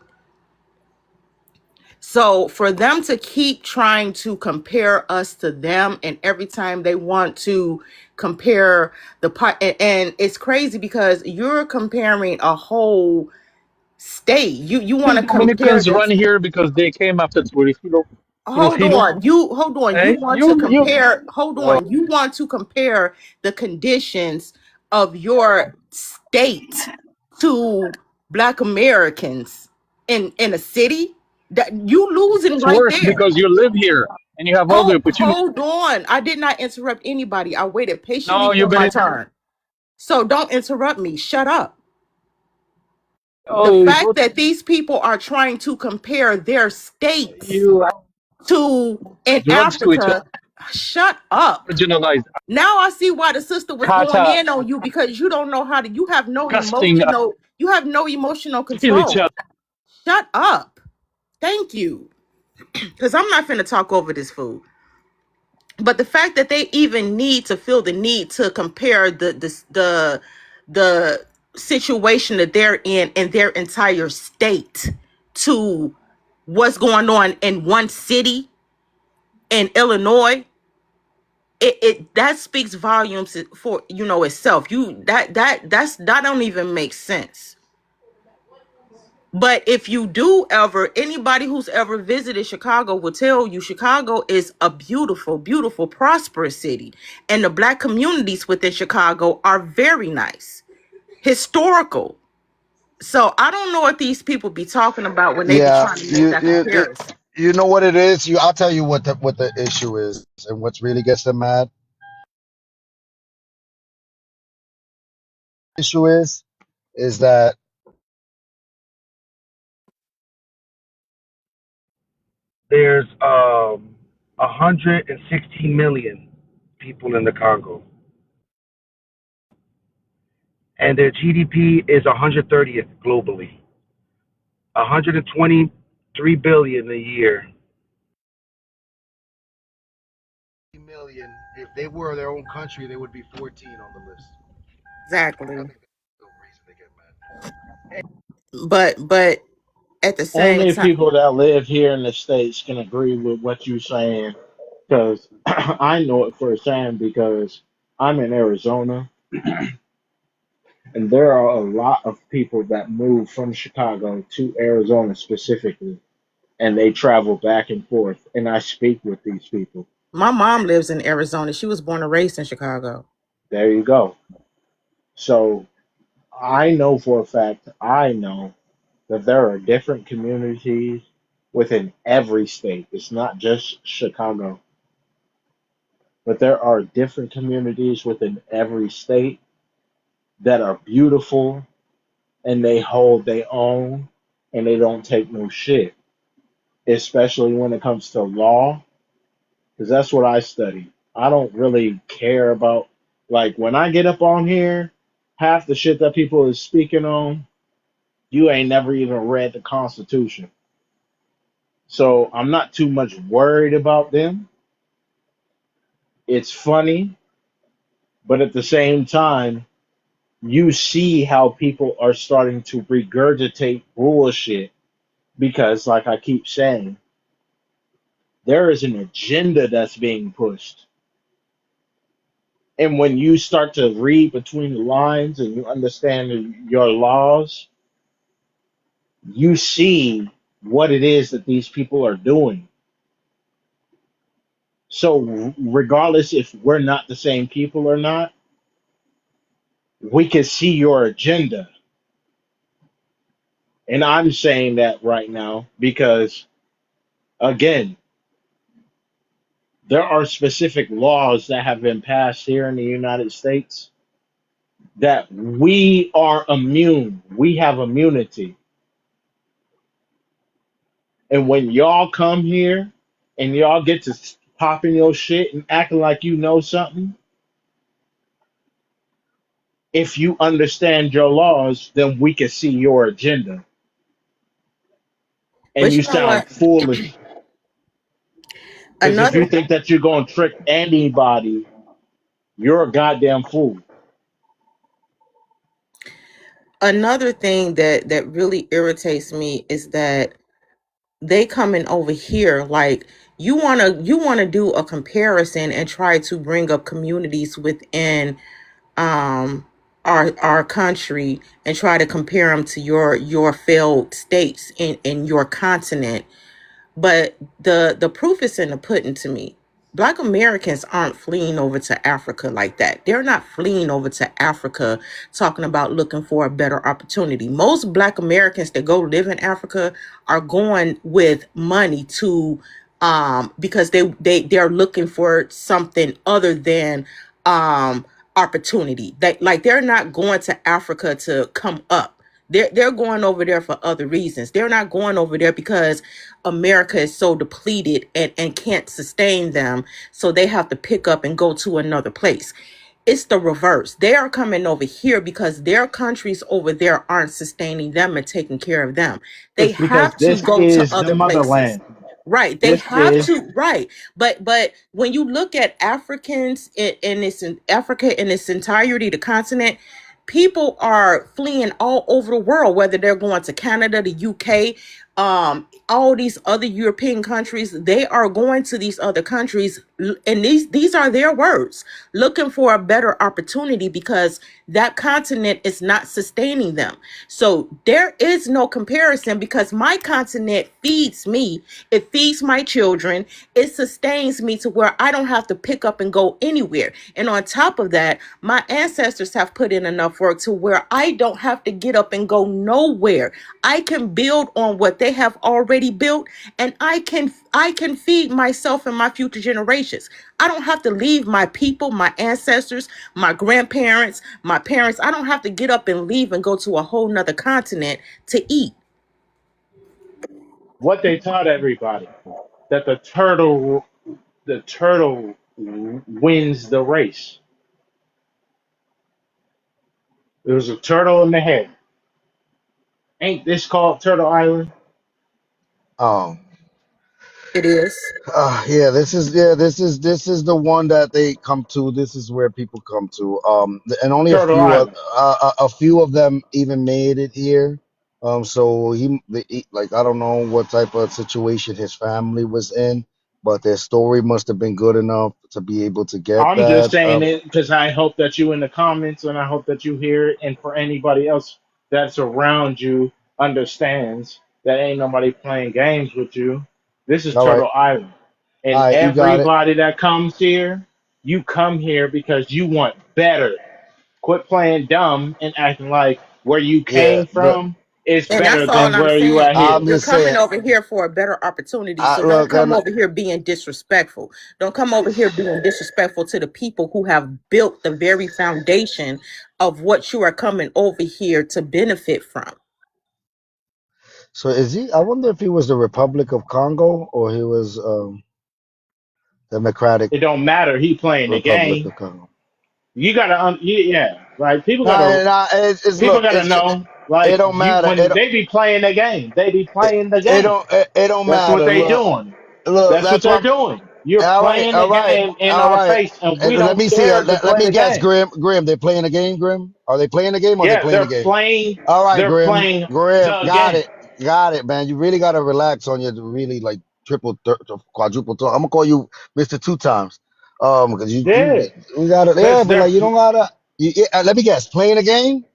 So for them to keep trying to compare us to them, and every time they want to compare the part, and it's crazy because you're comparing a whole state. You want to compare Dominicans run this. here because they came after Hold Trujillo. on. You Hey, want to compare, hold oh, on. You want to compare the conditions of your state to Black Americans in a city? That you losing it's right worse there. because you live here and you have all the opportunity. Hold on. I did not interrupt anybody. I waited patiently No, for you've my been. turn. So don't interrupt me. Shut up. The Oh, fact that these people are trying to compare their states you to in drugs to each other, Africa, shut up. marginalized, Now I see why the sister was going kata, in on you, because you don't know how to, disgusting, you have no emotional kill each control. other. Shut up. Thank you. Because I'm not finna talk over this food. But the fact that they even need to feel the need to compare the situation that they're in their entire state to what's going on in one city in Illinois, it that speaks volumes for itself. That don't even make sense. But if you do ever, anybody who's ever visited Chicago will tell you Chicago is a beautiful, beautiful, prosperous city. And the Black communities within Chicago are very nice, historical. So I don't know what these people be talking about when they be Yeah, trying to make that comparison. you know what it is. I'll tell you what the issue is, and what's really gets them mad. Issue is that There's 116 million people in the Congo, and their GDP is 130th globally, 123 billion a year. Million. If they were their own country, they would be 14 on the list. I Exactly. think that's no reason to get mad. But at the same Only time, people that live here in the States can agree with what you're saying because I know it firsthand because I'm in Arizona and there are a lot of people that move from Chicago to Arizona specifically and they travel back and forth and I speak with these people. my mom lives in Arizona. She was born and raised in Chicago. There you go. So I know for a fact, I know that there are different communities within every state. It's not just Chicago, but there are different communities within every state that are beautiful and they hold their own and they don't take no shit, especially when it comes to law, because that's what I study. I don't really care about, like, when I get up on here, half the shit that people is speaking on, you ain't never even read the Constitution. So I'm not too much worried about them. It's funny, but at the same time, you see how people are starting to regurgitate bullshit because, like I keep saying, there is an agenda that's being pushed. And when you start to read between the lines and you understand your laws, you see what it is that these people are doing. So, regardless if we're not the same people or not, we can see your agenda. And I'm saying that right now because, again, there are specific laws that have been passed here in the United States that we are immune. We have immunity. And when y'all come here and y'all get to popping your shit and acting like you know something, if you understand your laws, then we can see your agenda. And But you you know sound what? foolish. Because if Another you think that you're going to trick anybody, you're a goddamn fool. another thing that really irritates me is that they coming over here like you wanna do a comparison and try to bring up communities within um our country and try to compare them to your failed states in your continent. But the proof is in the pudding to me. Black Americans aren't fleeing over to Africa like that. They're not fleeing over to Africa talking about looking for a better opportunity. Most Black Americans that go live in Africa are going with money to because they're looking for something other than opportunity. They're not going to Africa to come up. They're going over there for other reasons. They're not going over there because America is so depleted and can't sustain them. So they have to pick up and go to another place. It's the reverse. They are coming over here because their countries over there aren't sustaining them and taking care of them. They It's because have to this go to is the other places. motherland. Right. They This have is to, right. But when you look at Africans in Africa in its entirety, the continent, people are fleeing all over the world, whether they're going to Canada, the UK, all these other European countries. They are going to these other countries, and these are their words, looking for a better opportunity because that continent is not sustaining them. So there is no comparison because my continent feeds me, it feeds my children, it sustains me to where I don't have to pick up and go anywhere. And on top of that, my ancestors have put in enough work to where I don't have to get up and go nowhere. I can build on what they have already built, and I can feed myself and my future generations. I don't have to leave my people, my ancestors, my grandparents, my parents. I don't have to get up and leave and go to a whole nother continent to eat. what they taught everybody, that the turtle wins the race. There was a turtle in the head. Ain't this called Turtle Island? Um, It is. yeah, this is the one that they come to. This is where people come to. And only Turtle Island. a few of them even made it here. So like I don't know what type of situation his family was in, but their story must have been good enough to be able to get I'm just that. saying it because I hope that you in the comments and I hope that you hear it, and for anybody else that's around you understands that ain't nobody playing games with you. This is All right, Turtle Island, and all right, you got it. everybody that comes here, you come here because you want better. Quit playing dumb and acting like where you Yeah, came from is And better that's all than I'm where you saying. at You here. I'm you're just coming saying. over here for a better opportunity. So don't Look, come and over here being disrespectful. Don't come over here being disrespectful to the people who have built the very foundation of what you are coming over here to benefit from. so is he? I wonder if he was the Republic of Congo or he was Democratic It don't matter. He playing the Republic game. of Congo. You gotta, yeah. Like Nah, it's people look, gotta know. it Like don't you, matter. when they be playing the game, they be It, playing the it game. don't it don't That's what matter. they Look, doing. look. That's what That's they're what. doing. You're All right, playing the all right, game in all our right. face, and we Let don't me see. care to Let play me the guess, game. Grim. Grim, they playing the game. Grim, are they playing the game or they Yeah, playing the game? All right, they're Grim. playing Grim, the got game. it, man. You really gotta relax on your really like quadruple talk. I'm gonna call you Mister Two Times, because Yeah, we gotta, yeah, because but like you don't gotta. Let me guess, playing the game.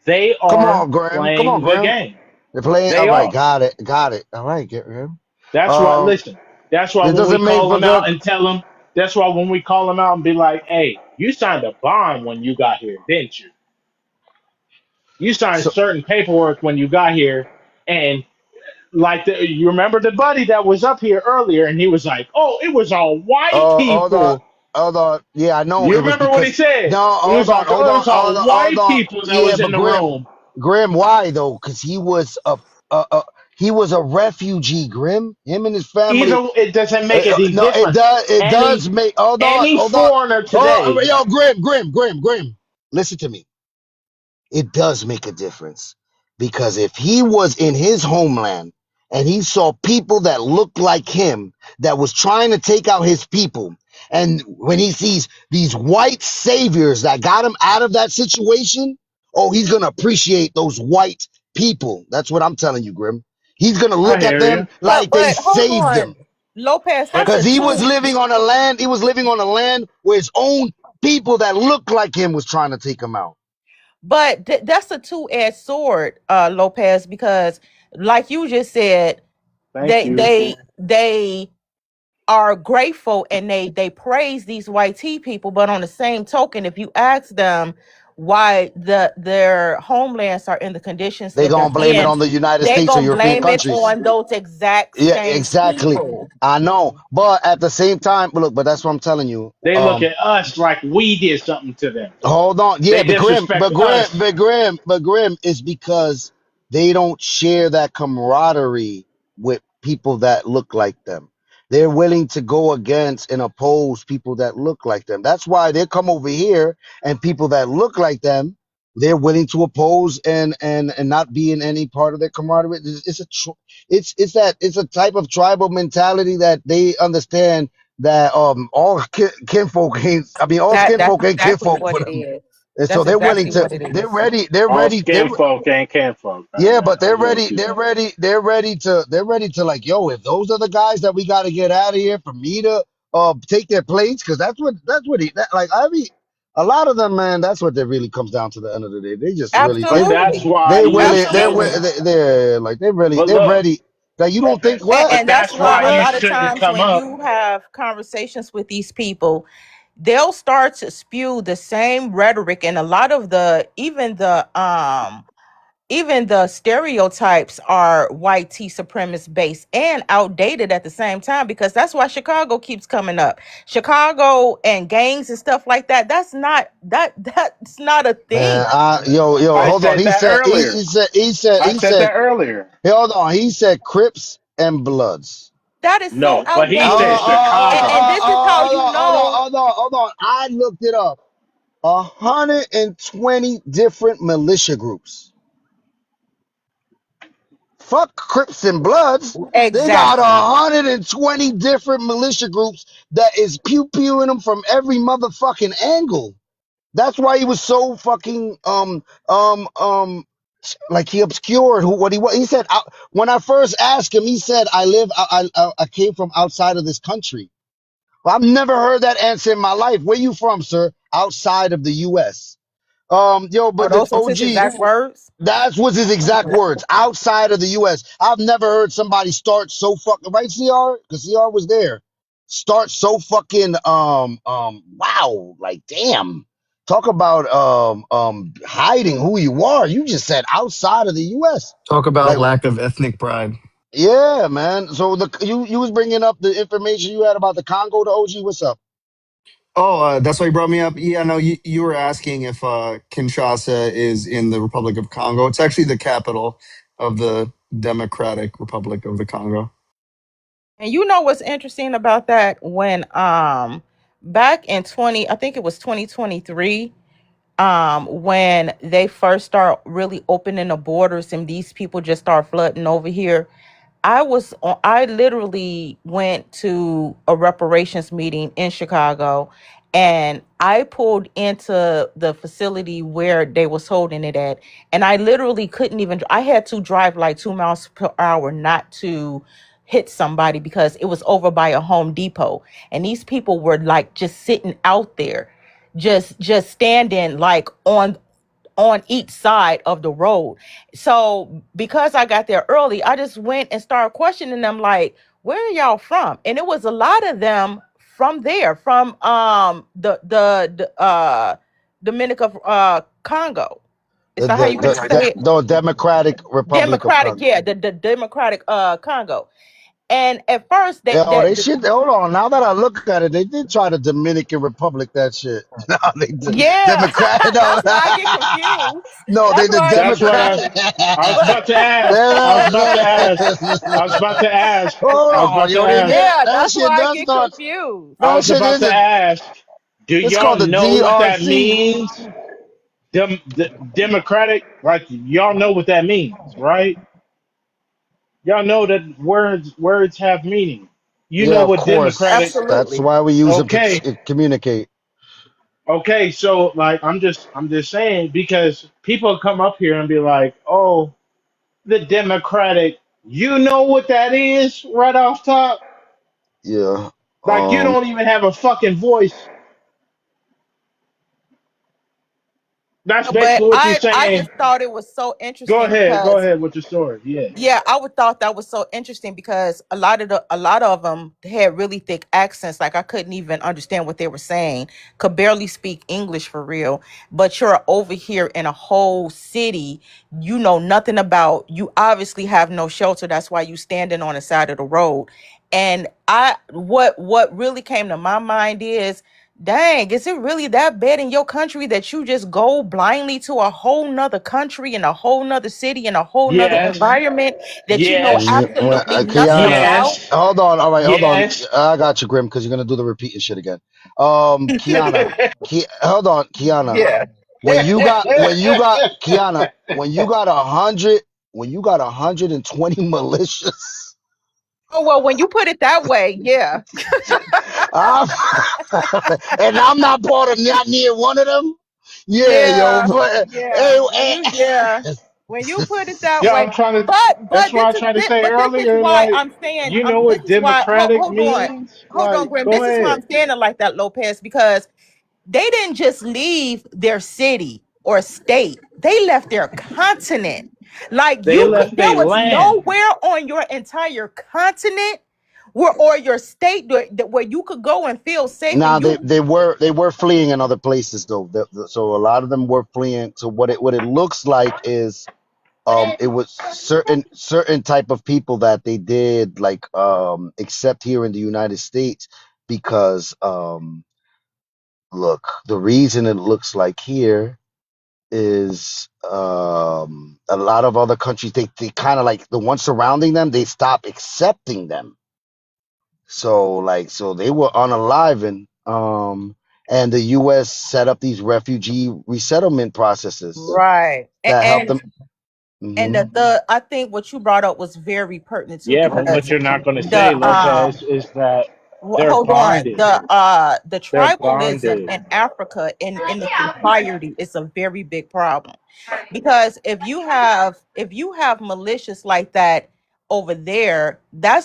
they Come are on, Grim. Come on, playing the Grim. game. They're playing. All They right, are. got it, got it. All right, get Grim. That's why. Um, Listen. That's why it when we doesn't make call for them good. out and tell them. That's why when we call them out and be like, "Hey, you signed a bond when you got here, didn't you? You signed So, certain paperwork when you got here, and like you remember the buddy that was up here earlier, and he was like, "Oh, it was all white hold on, people." hold on. Yeah, I know You it was remember what he because said? no, He was hold on, like, hold "Oh, it on, was all hold white on. people that Yeah, was in but the room." Grim, why though? Because he was He was a refugee, Grim. Him and his Either family. it doesn't make any No, it difference. does. It does Any make. Hold on. any Hold on. foreigner Oh, today. yo, Grim. Listen to me. It does make a difference because if he was in his homeland and he saw people that looked like him that was trying to take out his people, and when he sees these white saviors that got him out of that situation, oh, he's gonna appreciate those white people. That's what I'm telling you, Grim. He's gonna I look at hear them you. like they But hold saved on, them Lopez, But that's because a he was two. living on a land. He was living on a land where his own people that looked like him was trying to take him out. But that's a two-edged sword, Lopez, because like you just said, thank they you. they they are grateful and they praise these white tea people, but on the same token, if you ask them why their homelands are in the conditions They that they're gonna blame it in, on the United they States or gonna European blame it countries. on those exact Yeah, same exactly. people. I know, but at the same time, look, but that's what I'm telling you. They look at us like we did something to them. Hold on, yeah, They disrespect us. but Grim is because they don't share that camaraderie with people that look like them. They're willing to go against and oppose people that look like them. That's why they come over here and people that look like them, they're willing to oppose and not be in any part of their camaraderie. It's a type of tribal mentality that they understand that all kinfolk ain't. I mean, all That's skinfolk ain't exactly kinfolk what for it them, is. and so That's they're willing exactly to. what it They're is. ready. They're All ready. skin folk ain't can folk. But I they're get what ready. you're They're saying. ready. They're ready to like, yo, if those are the guys that we got to get out of here for me to take their plates, because like I mean, a lot of them, man. That's what it really comes down to. The end of the day, they just really But that's Absolutely. why they you willing. Absolutely. shouldn't. They're like But they're look, ready. Like you don't think what? but And that's that's why why a you lot of shouldn't times come when up. you have conversations with these people, they'll start to spew the same rhetoric, and a lot of the even the stereotypes are white tea supremacist based and outdated at the same time, because that's why Chicago keeps coming up. Chicago and gangs and stuff like that. That's not a Man, thing. yo, I hold on. said that earlier. I He said said, that earlier. hey, hold on. He said Crips and Bloods. That is so No, but he said outdated. And Chicago. this is how you know. Hold on. I looked it up. 120 different militia groups. Fuck Crips and Bloods. They got Exactly. 120 different militia groups that is pew pewing them from every motherfucking angle. That's why he was so fucking like he obscured what he was. He said when I first asked him, he said I came from outside of this country. Well, I've never heard that answer in my life. Where you from, sir? Outside of the U.S. Oh, But the those was his OG, exact words. that was his exact words. Outside of the U.S. I've never heard somebody start so fucking right, CR, because CR was there. Start so fucking wow, like damn. Talk about hiding who you are. You just said outside of the U.S. Talk about Like lack of ethnic pride. yeah, man. So you was bringing up the information you had about the Congo, the OG. What's up? Oh, that's why you brought me up. Yeah, no, you were asking if Kinshasa is in the Republic of Congo. It's actually the capital of the Democratic Republic of the Congo. And you know what's interesting about that? When back in 20, I think it was 2023, when they first start really opening the borders and these people just start flooding over here, I literally went to a reparations meeting in Chicago, and I pulled into the facility where they was holding it at, and I literally couldn't even, I had to drive like 2 miles per hour not to hit somebody because it was over by a Home Depot, and these people were like just sitting out there, just standing like on each side of the road. So because I got there early, I just went and started questioning them like, where are y'all from? And it was a lot of them from there, from the Dominican Congo. Is The that how you say it? Democratic Republic of Democratic, Congo. yeah, the Democratic Congo. And at first, Oh, they shit. Hold on. Now that I look at it, they did try to Dominican Republic that shit. No, they yeah, Democrat. No, that's why I get confused. no, they That's the why I That's get what Democrat. confused. I was But about to ask. I was about to ask. I was about to ask. Hold I was on, about to yo, they ask. did yeah, that that's shit why I does get start. confused. I No was shit about is to it? ask. Do It's y'all called the know what that DRC. means? Democratic, like y'all know what that means, right? Y'all know that words have meaning. You Yeah, know of what democratic? course. That's Absolutely. why we use it to Okay, communicate. okay. So like, I'm just saying because people come up here and be like, oh, the democratic. You know what that is right off top? Yeah. Like you don't even have a fucking voice. That's But basically what you're I saying. just thought it was so Go interesting ahead, go because ahead with your story. Yeah. yeah, I would thought that was so interesting because a lot of them had really thick accents. Like I couldn't even understand what they were saying. Could barely speak English for real. But you're over here in a whole city. You know nothing about. You obviously have no shelter. That's why you standing on the side of the road. And what really came to my mind is, dang, is it really that bad in your country that you just go blindly to a whole nother country and a whole nother city and a whole nother Yes. environment that you know Yes. absolutely nothing Kiana, about? Yes. hold on. All right, hold on. Yes. I got you, Grim, because you're gonna do the repeating shit again. Kiana, hold on, Kiana. Yeah. When you got Kiana, when you got 120 militias, Oh well, when you put it that way, yeah. I'm, and I'm not part of not near one of them. Yeah, yo, Yeah, but yeah. hey, When you yeah, hey, when you put it that Yeah, way, I'm trying to. That's but what this I is tried to say but this is earlier. why Like, I'm saying you know this what is why democratic means? hold on, Like, Grim. go This is why ahead. I'm saying it like that, Lopez, because they didn't just leave their city or state; they left their continent. Like They left there their was land. nowhere on your entire continent where or your state where you could go and feel safe, and nah, you they were fleeing in other places though. So a lot of them were fleeing. So what it looks like is it was certain type of people that they did like accept here in the United States because look, the reason it looks like here is a lot of other countries they kind of like the ones surrounding them they stop accepting them. So like so they were unaliving and the US set up these refugee resettlement processes right that help them. and Hmm. I think what you brought up was very pertinent too Yeah, but what because you're not going to say, the Lopez, is that they're hold on bonded. the They're tribalism bonded. in Africa in its entirety is a very big problem because if you have militias like that over there,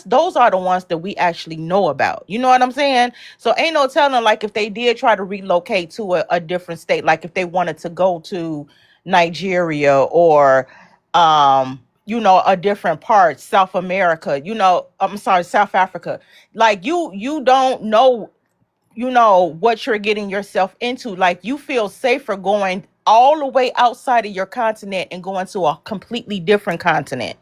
those are the ones that we actually know about, you know what I'm saying? So ain't no telling, like if they did try to relocate to a different state, like if they wanted to go to Nigeria or you know, a different part, South America, you know, I'm sorry, South Africa, like you don't know, you know, what you're getting yourself into. Like you feel safer going all the way outside of your continent and going to a completely different continent.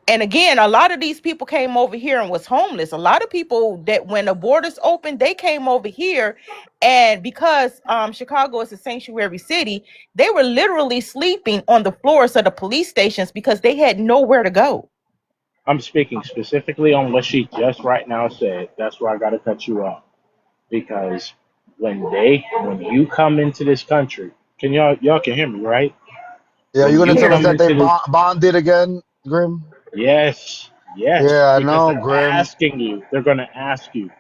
And again, a lot of these people came over here and was homeless. A lot of people that when the borders opened, they came over here, and because Chicago is a sanctuary city, they were literally sleeping on the floors of the police stations because they had nowhere to go. I'm speaking specifically on what she just right now said. That's where I got to cut you off because when you come into this country, can y'all can hear me, right? Yeah, When you gonna you tell us come that they into this, bonded again, Grim? yes, yes, Yeah, I because know, they're Grim. asking you. They're going to ask you,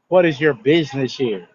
what is your business here?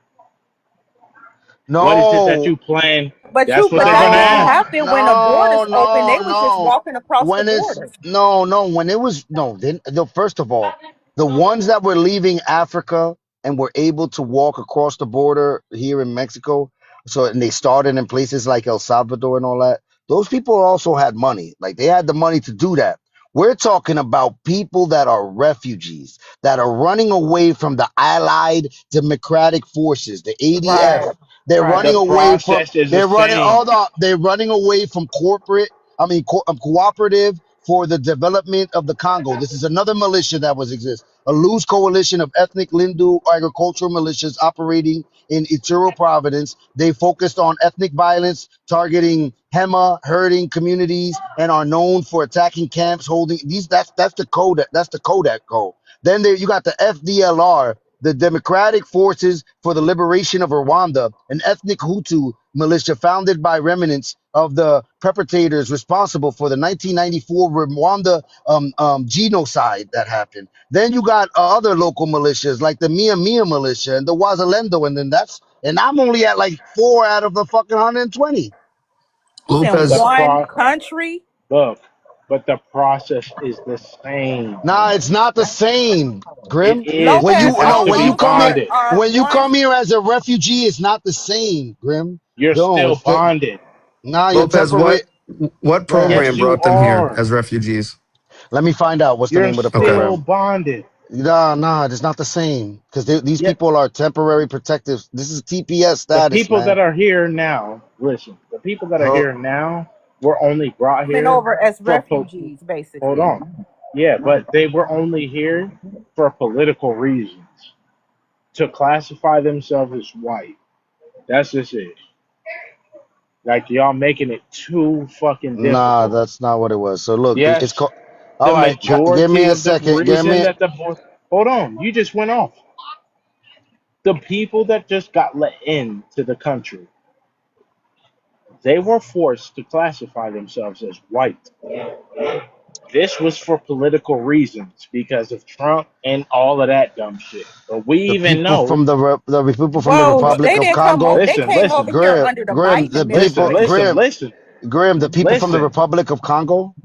What is it that No, you plan? But That's what but they're that going to didn't ask. no, happen when the borders no, opened. They no, was just no. walking across the When it's border. no, when it was no, then first of all, the ones that were leaving Africa and were able to walk across the border here in Mexico, so and they started in places like El Salvador and all that, those people also had money. Like they had the money to do that. We're talking about people that are refugees, that are running away from the Allied Democratic Forces, the ADF. Right, They're right. running The away from, process is the they're running, same. hold on, they're running away from corporate, cooperative for the development of the Congo. This is another militia that was exist. A loose coalition of ethnic Lindu agricultural militias operating in Ituro province. They focused on ethnic violence, targeting Hema, herding communities, and are known for attacking camps, holding these. That's the code. That's the Kodak code. Then there you got the FDLR, the Democratic Forces for the Liberation of Rwanda, an ethnic Hutu militia founded by remnants of the perpetrators responsible for the 1994 Rwanda genocide that happened. Then you got other local militias like the Mia Mia militia and the Wazalendo, and and I'm only at like 4 out of the fucking 120. In The Lopez. one pro country. look, but the process is the same. Nah, it's not the same, It Grim. is. When You Lopez, you have no, to all when be you those come here, bonded. are when you one. come here as a refugee, it's not the same, Grim. You're No, still it's the bonded. nah. You're Lopez, temporary. what Go ahead. Yes, program you brought them here are. as refugees? Let me find out what's the You're name of the Okay. still program. bonded. Nah, it's not the same because these Yeah, people are temporary protective. This is TPS the status, people man. that are here now, listen, the people that are Ho- here now were only brought Coming here over as for, refugees, hold basically. on. Yeah, but they were only here for political reasons to classify themselves as white. That's just it. Like, y'all making it too fucking Nah, difficult. that's not what it was. So look, it's Yes, called. All the right, give me majority a of the second. reason that hold on, you just went off. The people that just got let into the country, they were forced to classify themselves as white. This was for political reasons because of Trump and all of that dumb shit. But we the even people know, from the people from the Whoa, but Republic they of didn't come Congo. over. They listen, came listen, over here Grim, under the Grim, Biden the listen, people, administration. listen, Grim, listen, Grim, the people from the listen, Republic of Congo.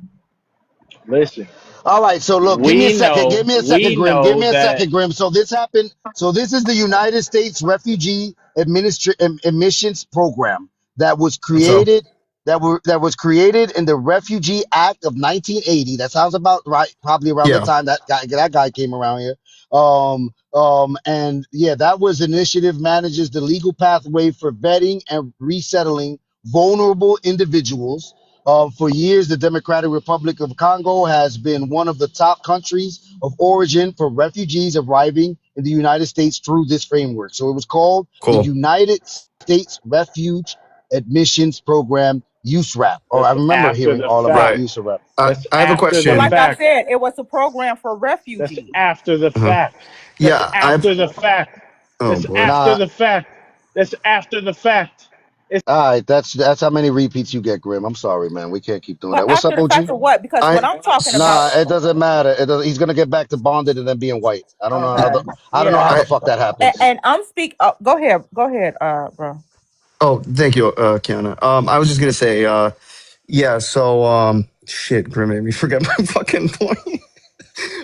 listen. All right, so look, give me a second. Give me a second, We Grim. Give know me a that second, Grim. So this happened. So this is the United States Refugee Admissions Program that was So created. That was created in the Refugee Act of 1980. That sounds about right. Probably around the yeah, time that guy came around here. And yeah, that was initiative manages the legal pathway for vetting and resettling vulnerable individuals. For years, the Democratic Republic of Congo has been one of the top countries of origin for refugees arriving in the United States through this framework. So it was called the cool. United States Refuge Admissions Program, USRAP. Or I that's remember after hearing the all about Right. fact. USRAP. That's I have a after But the like question. I fact. said, it was a program for That's refugees. after the Uh-huh. fact. That's Yeah, I've. after the fact. Oh That's boy. after Nah, the fact. That's after the fact. It's all right, that's how many repeats you get, Grim. I'm sorry, man. We can't keep doing But that. What's after up, the OG? fact of what? Because what I. I'm talking about. Nah, it doesn't matter. He's gonna get back to bonded and then being white. I don't know how Okay. I don't know how yeah. the I. fuck that And, happens. and I'm speak. Go ahead. Go ahead, bro. Oh, thank you, Kiana. I was just gonna say. Yeah. So. Shit, Grim made me forget my fucking point.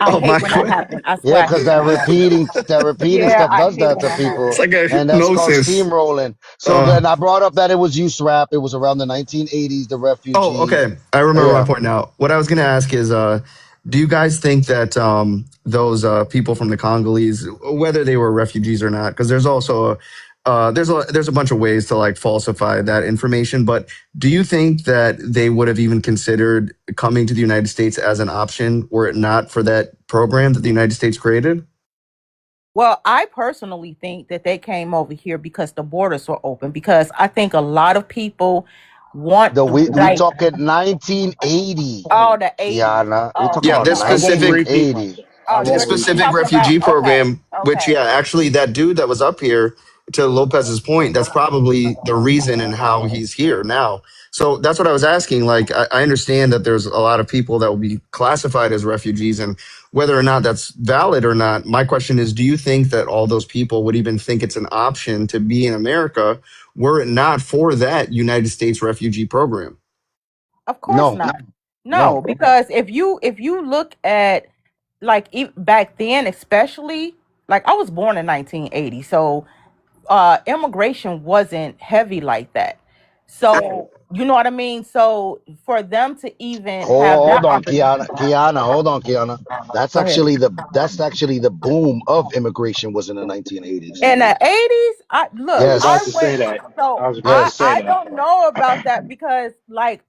I Oh hate my when that god. happens. I Yeah, swear, I because hate when that happens. that repeating Yeah, stuff I does hate it that when to that It's people, happens. like a and that's called hypnosis. steamrolling. So Uh. then I brought up that it was use rap. It was around the 1980s, the Oh, refugees. okay. I remember my Yeah, point now. What I was going to ask is, do you guys think that those people from the Congolese, whether they were refugees or not, because there's also there's a bunch of ways to like falsify that information, but do you think that they would have even considered coming to the United States as an option were it not for that program that the United States created? Well, I personally think that they came over here because the borders were open. Because I think a lot of people want the we like talking 1980, all the 80s. Kiana. We Oh, talking Yeah, okay. about this So I won't specific repeat 1980. myself. I oh, this won't you're repeat specific talking myself. about refugee okay, program, which okay. yeah, actually that dude that was up here, to Lopez's point, that's probably the reason and how he's here now. So that's what I was asking. Like, I understand that there's a lot of people that will be classified as refugees, and whether or not that's valid or not, my question is, do you think that all those people would even think it's an option to be in America were it not for that United States refugee program? Of course No, not. no. No, because if you look at like back then, especially like I was born in 1980, so immigration wasn't heavy like that. So you know what I mean. So for them to even have Hold that on, opportunity, Kiana. Hold on, Kiana. go ahead. That's actually the boom of immigration was in the 1980s. In the 80s, I I was look, about I to Yes, say went that. I so was about to I yes. say I that. don't know about that because like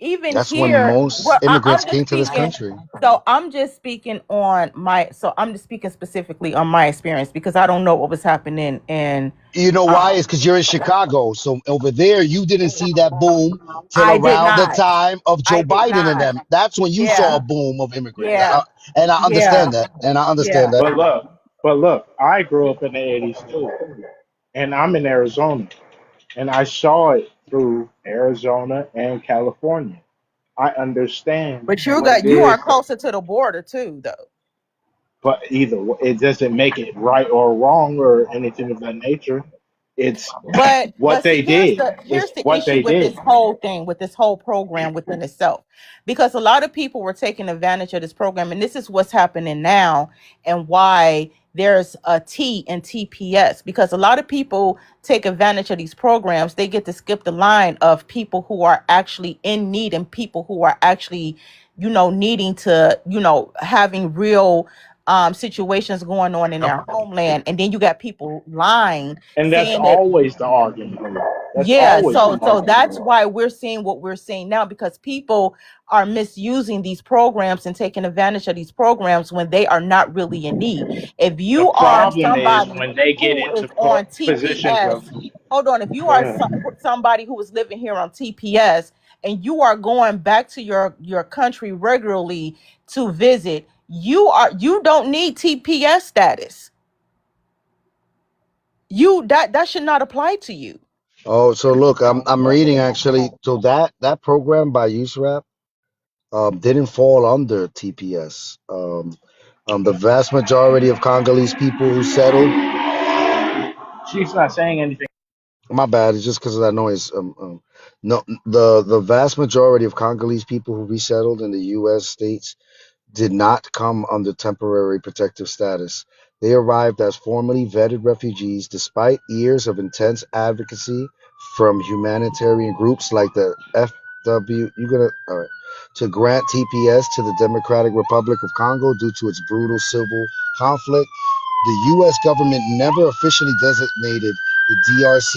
even That's when here, most well, I'm immigrants just came to this speaking. country. So I'm just speaking on my. So I'm just speaking specifically on my experience because I don't know what was happening in. You know why? Um, It's because you're in Chicago. So over there, you didn't see that boom till I did around the not. time of I Joe did Biden and not. them. That's when you saw Yeah. a boom of immigrants. Yeah. And I Yeah. understand that. And I Yeah. understand that. But look, I grew up in the '80s too, and I'm in Arizona, and I saw it through Arizona and California. I understand But what it you are is, closer to the border too, though. but it doesn't make it right or wrong or anything of that nature. It's what But they see, did. here's It's the what issue they with did. this whole thing, with this whole program within itself, because a lot of people were taking advantage of this program, and this is what's happening now, and why there's a T in TPS, because a lot of people take advantage of these programs. They get to skip the line of people who are actually in need and people who are actually, needing to, having real situations going on in their homeland, and then you got people lying And that's saying that. always the argument. That's Yeah, always the so argument. that's why we're seeing what we're seeing now, because people are misusing these programs and taking advantage of these programs when they are not really in need. If The you are problem is somebody when they get who into is on positions of. TPS, hold on, if you Go are ahead. somebody who is living here on TPS and you are going back to your country regularly to visit, you don't need TPS status. That should not apply to you. Oh, so look, I'm reading actually. So that program by USRAP didn't fall under TPS. The vast majority of Congolese people who settled. She's not saying anything. My bad. It's just because of that noise. No, the vast majority of Congolese people who resettled in the U.S. states did not come under temporary protective status. They arrived as formally vetted refugees despite years of intense advocacy from humanitarian groups like the FW. You gonna all right? To grant TPS to the Democratic Republic of Congo due to its brutal civil conflict. The U.S. government never officially designated the DRC.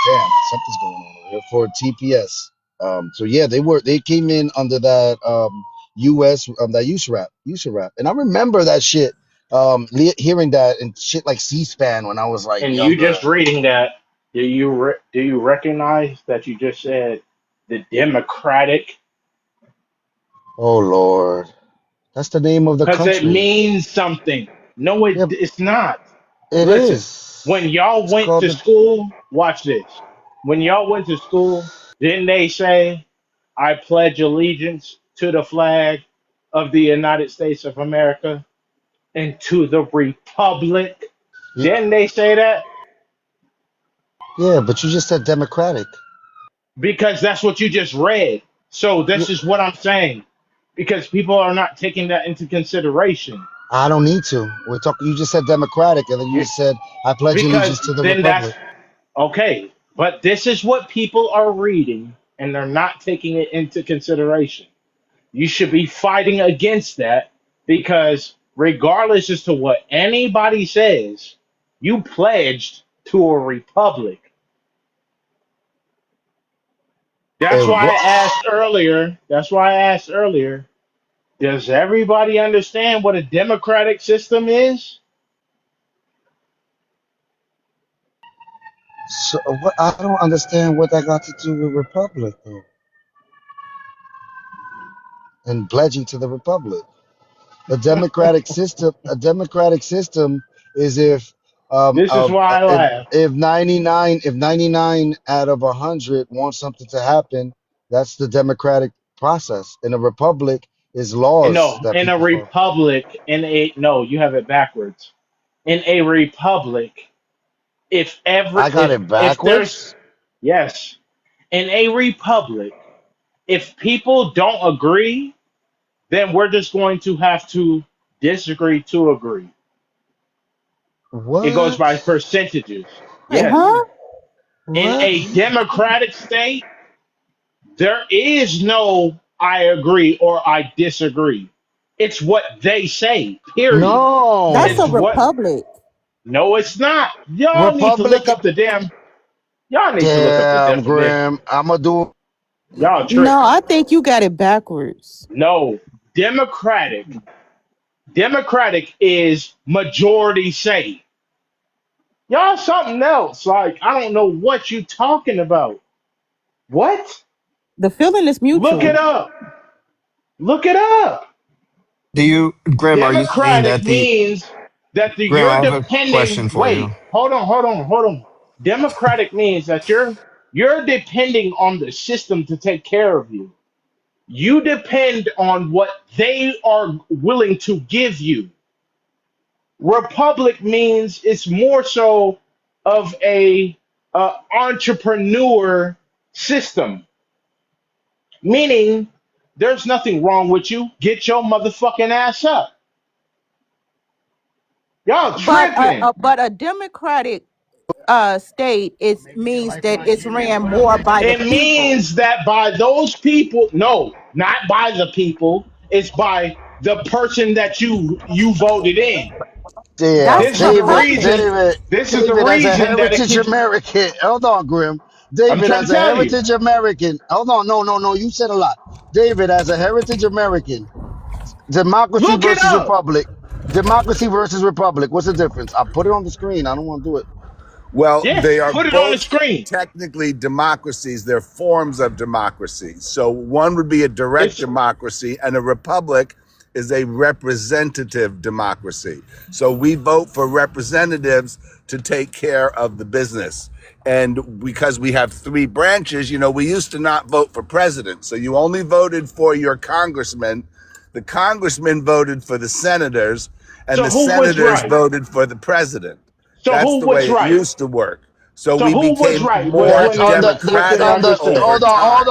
Damn, something's going on over here for TPS. So yeah, they came in under that U.S. That USARAP, and I remember that shit. Hearing that and shit like C-SPAN when I was like And you younger. just reading that, do you recognize that you just said the Democratic? Oh Lord, that's the name of the Because it country. means something. No, Yeah, it's not. it Listen, when is. y'all It's went called to the. school, watch this. When y'all went to school, didn't they say, I pledge allegiance to the flag of the United States of America and to the Republic? Didn't they say that? Yeah, but you just said Democratic. Because that's what you just read. So Yeah, this is what I'm saying. Because people are not taking that into consideration. I don't need to. We're talking. You just said Democratic, and then you You- just said I pledge Because allegiance to the then that's Republic. okay. But this is what people are reading and they're not taking it into consideration. You should be fighting against that because regardless as to what anybody says, you pledged to a republic. That's And why what? I asked earlier. That's why I asked earlier. Does everybody understand what a democratic system is? So what? I don't understand what that got to do with Republic though, and pledging to the Republic. A democratic system is This is why I laugh. if 99 out of 100 want something to happen, that's the democratic process. In a republic is And laws no, that in a people follow. republic, no, you have it backwards. In a republic, I got it if there's backwards. yes, in a republic, if people don't agree, then we're just going to have to disagree to agree. It goes What? by percentages. Wait, Yes. huh? In What? a democratic state, there is no I agree or I disagree. It's what they say, period. That's No. a It's what republic. no, it's not. Y'all need to Republic. look up the damn y'all need to look up the Damn, definition. Grim. I'm gonna do. Y'all No, tripping. I think you got it backwards. No, Democratic. Democratic is majority say. Y'all something else. Like, I don't know what you talking about. What? The feeling is Look it mutual. up. Look it up. Do you, Grim? Are you saying Democratic that the means that Grim? I you're have a question depending. for Wait, you. hold on. Democratic means that you're depending on the system to take care of you. You depend on what they are willing to give you. Republic means it's more so of a entrepreneur system, meaning there's nothing wrong with you. Get your motherfucking ass up. Y'all tripping. But a democratic state means that it's ran more by the It people. means that by those people, no, not by the people, it's by the person that you voted in. That's This is Damn, the correct. reason. This is the David, as a reason that it heritage keeps. American, hold on, Grim. I'm David, trying as to a tell you. heritage American, hold on, no, you said a lot. David, as a heritage American, democracy Look it versus up. republic, democracy versus republic. What's the difference? I put it on the screen. I don't want to do it. Well, Yeah, they are put it on the both screen. technically democracies. They're forms of democracy. So one would be a direct It's democracy, and a republic is a representative democracy. So we vote for representatives to take care of the business. And because we have three branches, we used to not vote for president. So you only voted for your congressman. The congressmen voted for the senators, and so the who was senators right? voted for the president. So That's who the was way it right? used to work. So So we who was became right more That's within under within democratic under. over understanding? time.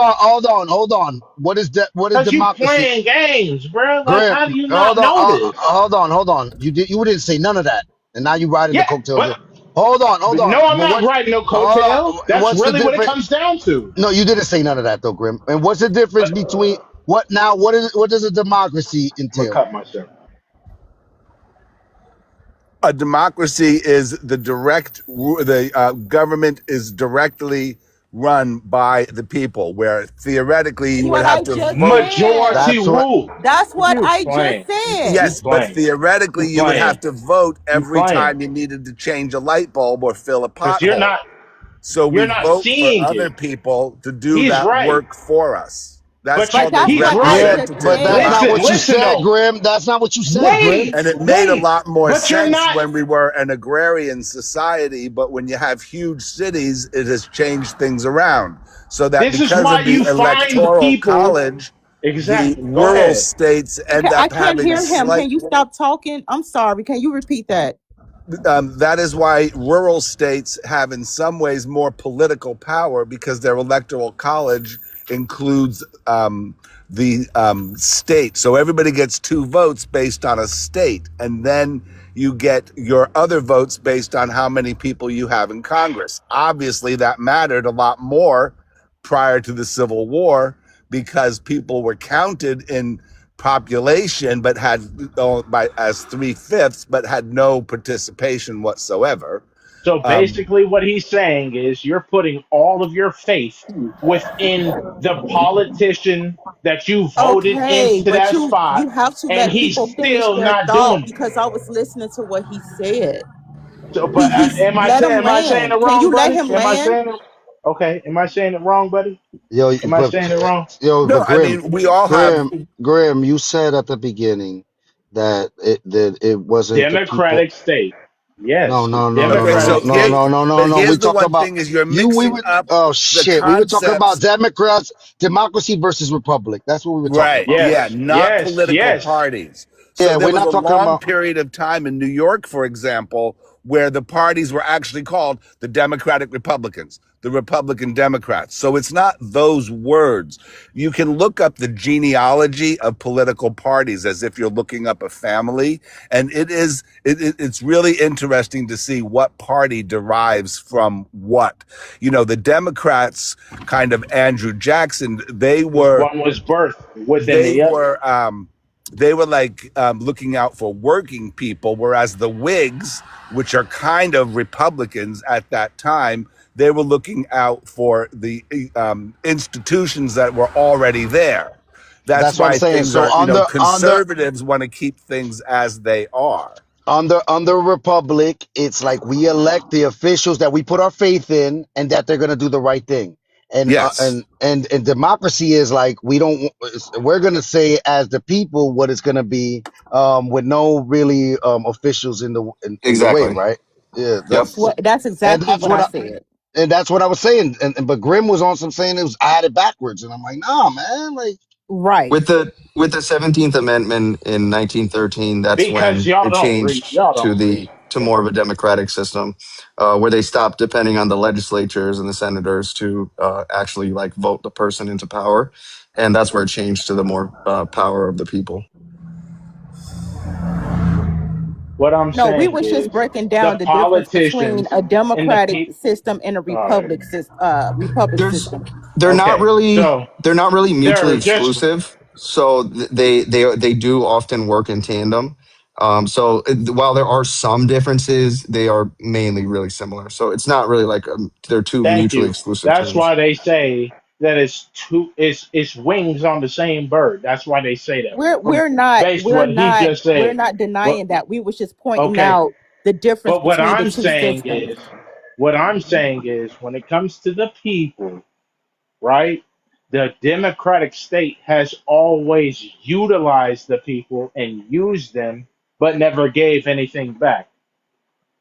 Hold on. What is Cause you democracy? playing games, bro. Like, Graham, how do you not know this? hold on. You didn't say none of that, and now you riding the Yeah, coattails. but Hold on. no, I'm But not what? riding no Hold coattails. on. That's What's the really what it difference? comes down to. No, you didn't say none of that though, Grim. And what's the difference But between what now? What does a democracy I'm gonna entail? cut myself. A democracy is the government is directly run by the people, where theoretically That's you would what have I to just vote. said. Majority That's what. rule. That's what You I just playing. said. You Yes, but playing. You theoretically you would have playing. to vote You every playing. time you needed to change a light bulb or fill a Cause pothole. So we you're not vote for seeing other it. people to do He's that right. work for us. That's But But called a that's he's what I right. Grim, just representative but that's not said. Listen, what you democracy. listen said, though. Grim. That's not what you said, Grim. And it made a Wait. lot more But you're sense not. when we were an agrarian society, but when you have huge cities, it has changed things around. So that This is because why of the you find electoral people. college, the Exactly. Go rural ahead. states end I up can't having hear him. slight. Can you stop talking? I'm sorry. Can you repeat that? That is why rural states have, in some ways, more political power because their electoral college includes the state. So everybody gets two votes based on a state, and then you get your other votes based on how many people you have in Congress. Obviously, that mattered a lot more prior to the Civil War because people were counted in population but had by as 3/5 but had no participation whatsoever. So um basically, what he's saying is you're putting all of your faith within the politician that you voted Okay, into but that you spot, have to and let he's people finish still their not thought doing it. because I was listening to what he said. So, but He's am I let saying him it land. Can wrong, you let buddy? him Am I land? saying it? Okay. Am I saying it wrong, buddy? Yo, Am I saying it wrong? no, I Grim, mean, we all have. Grim, you said at the beginning that it wasn't the people. Democratic state. No, Yes, no, no, no, Okay, no, so no, democratic no, here, state. no, no, no, but no. We here's the talk one about thing: is you're you. We mixing would. up Oh the shit. We were talking about concepts. Democrats, democracy versus republic. That's what we were talking Right. about. Yeah. Yes, Not yes, political yes. parties. So Yeah, there we're was not a talking long about. period of time in New York, for example, where the parties were actually called the Democratic Republicans, the Republican Democrats. So it's not those words. You can look up the genealogy of political parties as if you're looking up a family. And it's really interesting to see what party derives from what. The Democrats, kind of Andrew Jackson, they Because were one was birthed within they the other. were they were like looking out for working people, whereas the Whigs, which are kind of Republicans at that time, they were looking out for the institutions that were already there. That's That's what I'm why saying. things So are, conservatives want to keep things as they are. under republic, it's like we elect the officials that we put our faith in and that they're going to do the right thing. And Yes, and democracy is like we're going to say as the people what it's going to be, with no really officials in the way, Exactly. right? Yeah, Yep. That's and exactly that's what I what I said. and that's what I was saying. But Grimm was on some saying it was I had it backwards, and I'm like, nah, man, like Right. With the 17th Amendment in 1913, that's Because when y'all it don't read. changed Y'all to don't read. more of a democratic system, where they stopped depending on the legislatures and the senators to actually like vote the person into power, and that's where it changed to the more power of the people. What I'm No, we saying was just is breaking down the the difference between politicians a and the democratic people. system and a All right. republic There's system. Okay. So they're not really mutually they're just exclusive, so they do often work in tandem. While there are some differences, they are mainly really similar. So it's not really like they're two thank mutually you. exclusive That's things. why they say that it's wings on the same bird. That's why they say that. We're we're not Based we're what he not just we're said. not But denying that. We was just pointing okay. out the difference But what between the I'm two saying systems. is when it comes to the people, right? The democratic state has always utilized the people and used them, but never gave anything back.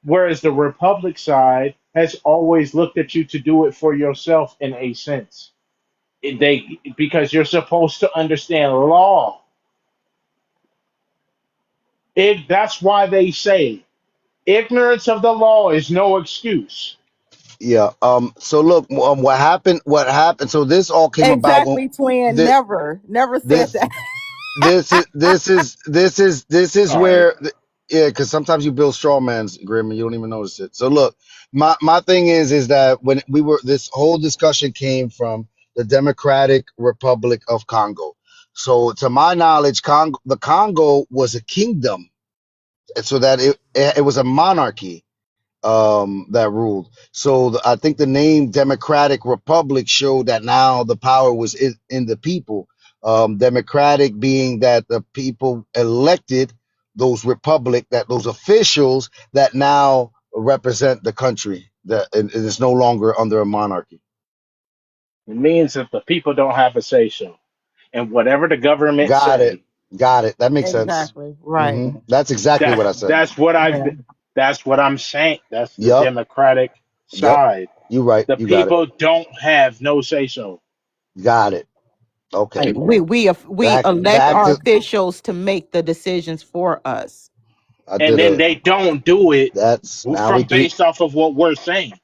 Whereas the republic side has always looked at you to do it for yourself in a sense. Because you're supposed to understand law. That's why they say ignorance of the law is no excuse. yeah. So look, what happened? What happened? So this all came about when Exactly, twin. this Never said this that. this is All right. where yeah, because sometimes you build straw man's, Grim, and you don't even notice it. So look, my thing is that when we were this whole discussion came from the Democratic Republic of Congo. So to my knowledge, the Congo was a kingdom, and so that it was a monarchy that ruled. So I think the name Democratic Republic showed that now the power was in the people. Democratic being that the people elected those officials that now represent the country that and it's no longer under a monarchy. It means that the people don't have a say so. And whatever the government Got it. say, Got it. That makes sense. Exactly. Right. That's exactly what that I said. that's what Yeah. that's what I'm saying. That's the Yep. democratic Yep. side. You right. The You got it. people don't have no say so. Got it. Okay. Right. We elect Back our to officials to make the decisions for us. I And did then a they don't do it that's now we from three based off of what we're saying.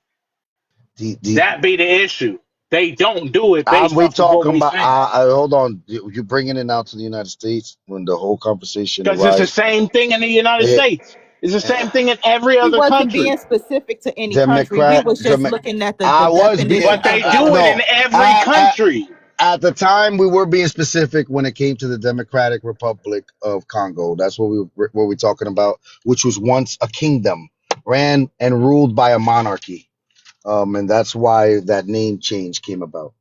the That be the issue. They don't do it I'm based we off of what talking we about. saying. Hold on, you bringing it out to the United States when the whole conversation Because it's the arise. same thing in the United It, States. It's the same thing in every We other wasn't country. being specific to any country. We Democrat, was just looking at the I was being But definition of they the do it in no. every I, country. at the time, we were being specific when it came to the Democratic Republic of Congo. That's what we talking about, which was once a kingdom, ran and ruled by a monarchy. And that's why that name change came about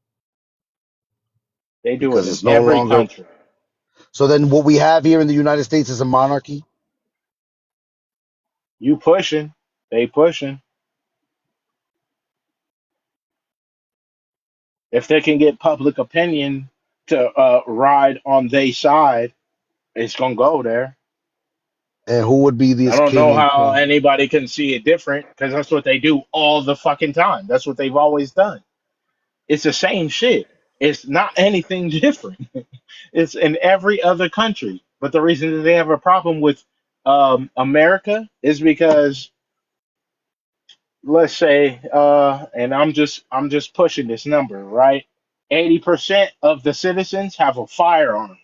They do it because in it's no every longer. country. So then, what we have here in the United States is a monarchy. You pushing, they pushing. If they can get public opinion to ride on their side, it's gonna go there. And who would be I this don't king know and how queen? anybody can see it different because that's what they do all the fucking time. That's what they've always done. It's the same shit. It's not anything different. It's in every other country. But the reason that they have a problem with America is because let's say, and I'm just pushing this number, right? 80% of the citizens have a firearm.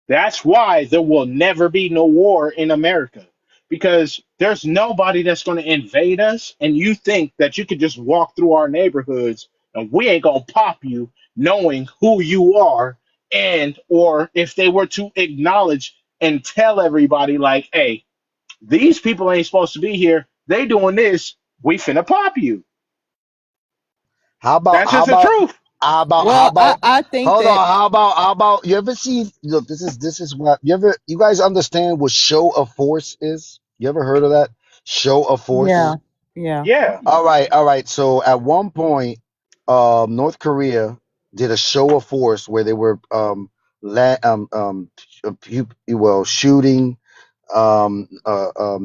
That's why there will never be no war in America because there's nobody that's going to invade us. And you think that you could just walk through our neighborhoods and we ain't going to pop you knowing who you are, and or if they were to acknowledge and tell everybody like, hey, these people ain't supposed to be here. They doing this. We finna pop you. How about That's how just the about truth. how Well, about I think hold that on, how about you ever see, look, this is what you guys understand what show of force is? You ever heard of that? Show of yeah, force? yeah. Yeah. All right. So at one point, North Korea did a show of force where they were shooting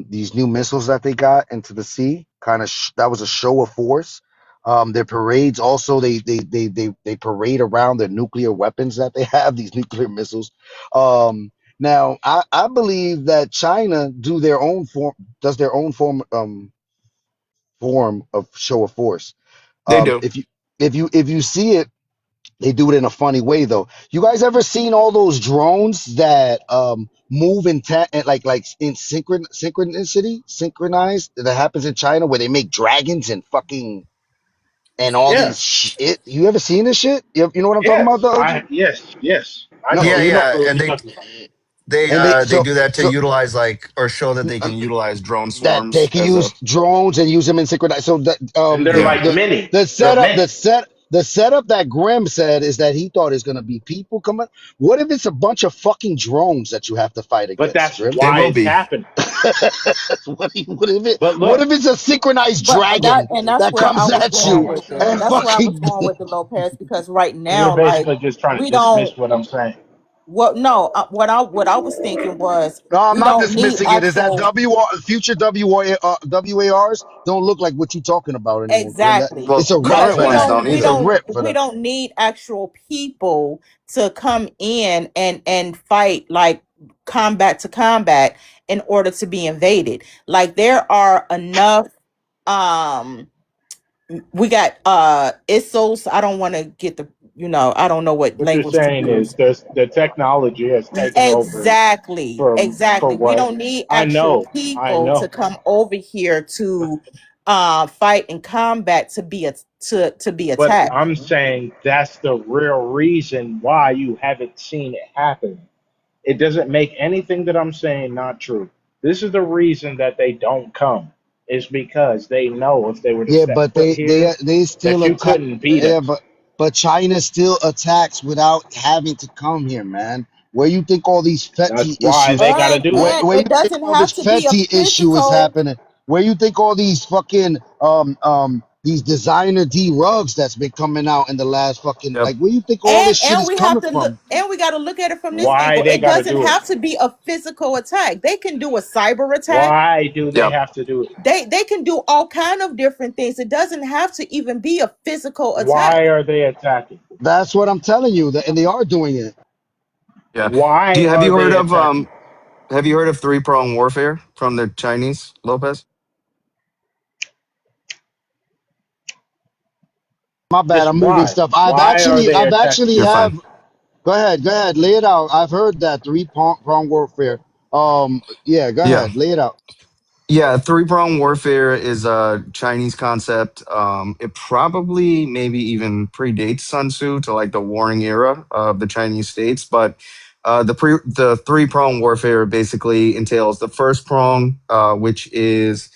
these new missiles that they got into the sea. That was a show of force. Their parades also, they parade around the nuclear weapons that they have, these nuclear missiles. Now I believe that China does their own form of show of force. They do. If you see it, they do it in a funny way though. You guys ever seen all those drones that move like in synchronized, that happens in China where they make dragons and fucking and all these Yes. shit? You ever seen this shit? You know what I'm talking about, Yes. the OG? Yes. I No, know Yeah, you know, yeah, exactly what and you're they talking about. they and they uh they so do that to so utilize like or show that they uh, can utilize drone that they swarms can as a use drones and use them in synchronized. So that And they're yeah. like many. the They're setup many. the setup that Grim said is that he thought it's gonna be people coming. What if it's a bunch of fucking drones that you have to fight But against, that's Grim? They why will it's be. happening. What if But look, it's a synchronized But dragon that's that where I comes was at going you with it. and That's where I was fucking going with the Lopez because right you're now, like basically just trying to we don't. dismiss what I'm saying. No, what I was thinking was No, I'm we not don't need dismissing it. Is that actual future WARs don't look like what you're talking about anymore, Grim? That exactly it's Well, a rip because current for ones that. don't It's a either. rip for we that. don't need actual people to come in and fight like combat to combat in order to be invaded. Like there are enough um we got ISILs. I don't want to get the I don't know what What you're language to saying is use. the technology has taken over for Exactly. We what don't need actual I people to know. come over here to fight in combat to be to be But attacked. I'm saying that's the real reason why you haven't seen it happen. It doesn't make anything that I'm saying not true. This is the reason that they don't come. Is because they know if they were to Yeah, step but foot here, they still that you attack. couldn't beat Yeah, us. but China still attacks without having to come here, man. Where you think all these That's petty why issues? they got to do Where it. And where you it think doesn't all this have to be a petty issue is physical. happening? Where you think all these fucking these designer D rugs that's been coming out in the last fucking, Yep. like, where you think all this shit And is we have coming to look from? and we got to look at it from this Why angle. they It got to doesn't do it? have to be a physical attack. They can do a cyber attack. Why do they Yep. have to do it? They can do all kind of different things. It doesn't have to even be a physical attack. Why are they attacking? That's what I'm telling you, and they are doing it. Yeah. Why Have are you heard they of attacking? three-prong warfare from the Chinese, Lopez? My bad, Just I'm moving why? stuff. Why are they I've attacking? actually You're fine. have. Go ahead, lay it out. I've heard that three prong warfare. Yeah, go Yeah. ahead, lay it out. Yeah, three-prong warfare is a Chinese concept. It probably maybe even predates Sun Tzu to like the warring era of the Chinese states, but the three-prong warfare basically entails the first prong, which is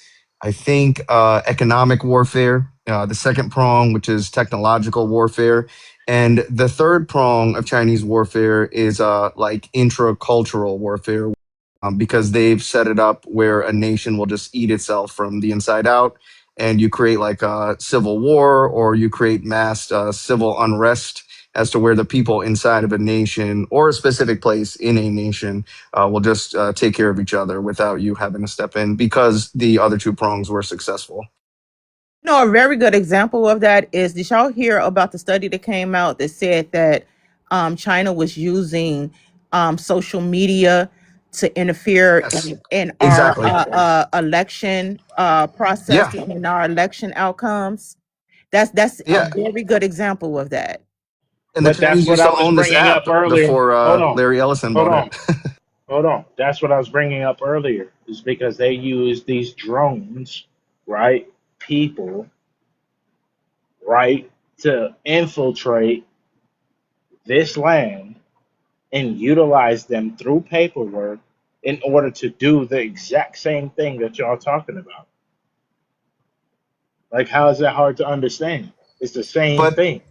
I think economic warfare, the second prong, which is technological warfare, and the third prong of Chinese warfare is like intracultural warfare, because they've set it up where a nation will just eat itself from the inside out, and you create like a civil war or you create mass civil unrest as to where the people inside of a nation or a specific place in a nation will just take care of each other without you having to step in because the other two prongs were successful. No, a very good example of that is did y'all hear about the study that came out that said that China was using social media to interfere Yes, in our exactly. election process Yeah, and in our election outcomes? That's a yeah. very good example of that. And the But that's Chinese what used I to was own this bringing app up earlier. before Hold on, Larry Ellison hold bought it. on, hold on. That's what I was bringing up earlier. Is because they use these drones, right? People, right, to infiltrate. this land and utilize them through paperwork in order to do the exact same thing that y'all talking about. Like, how is that hard to understand? It's the same But thing.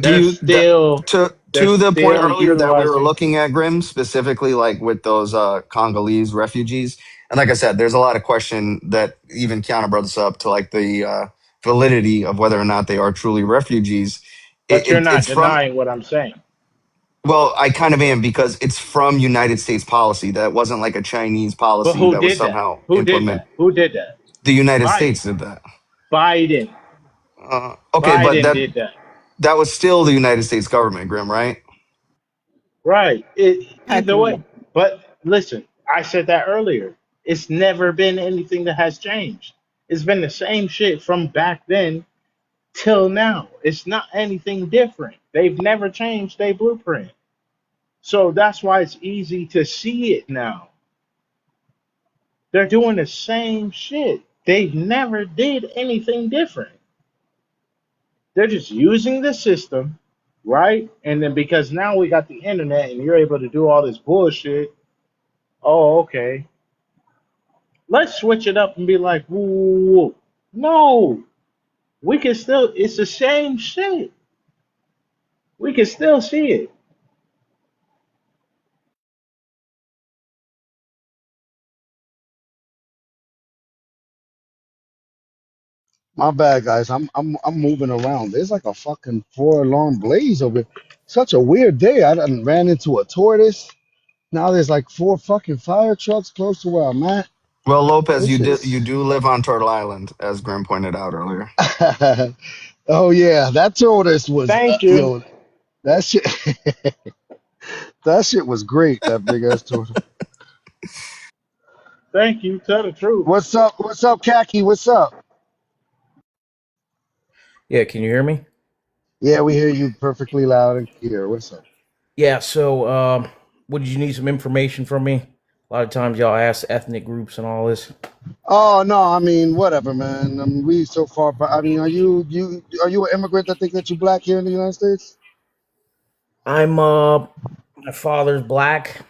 do They're you that still they're to the point still earlier that we were utilizing. looking at, Grim, specifically like with those Congolese refugees, and like I said, there's a lot of question that even Kiana brought this up to like the validity of whether or not they are truly refugees. But you're not It's from denying what I'm saying. well, I kind of am because it's from United States policy. That wasn't like a Chinese But policy who that was did that? somehow Who did implemented. that? Who did that? The United Biden. States did that. Biden. Okay, but Biden did that. that was still the United States government, Grim, right? Right. I Either way. agree. But listen, I said that earlier. It's never been anything that has changed. It's been the same shit from back then till now. It's not anything different. They've never changed their blueprint. So that's why it's easy to see it now. They're doing the same shit. They never did anything different. They're just using the system, right? And then because now we got the internet and you're able to do all this bullshit, oh, okay. Let's switch it up and be like, woo, woo, woo. No, we can still, it's the same shit. We can still see it. My bad, guys. I'm moving around. There's like a fucking 4 alarm blaze over here. Such a weird day. I done ran into a tortoise. Now there's like 4 fucking fire trucks close to where I'm at. Well, Lopez, This you is. do live on Turtle Island, as Grim pointed out earlier. Oh yeah, that tortoise was Thank you. yo. That shit. That shit was great. That big ass tortoise. Thank you. Tell the truth. What's up? What's up, Khaki? What's up? Yeah, can you hear me? Yeah, we hear you perfectly loud and clear. What's up? Yeah, so what did you need some information from me? A lot of times y'all ask ethnic groups and all this. Oh no, I mean whatever, man. We so far. I mean, are you an immigrant that think that you black here in the United States? I'm my father's black,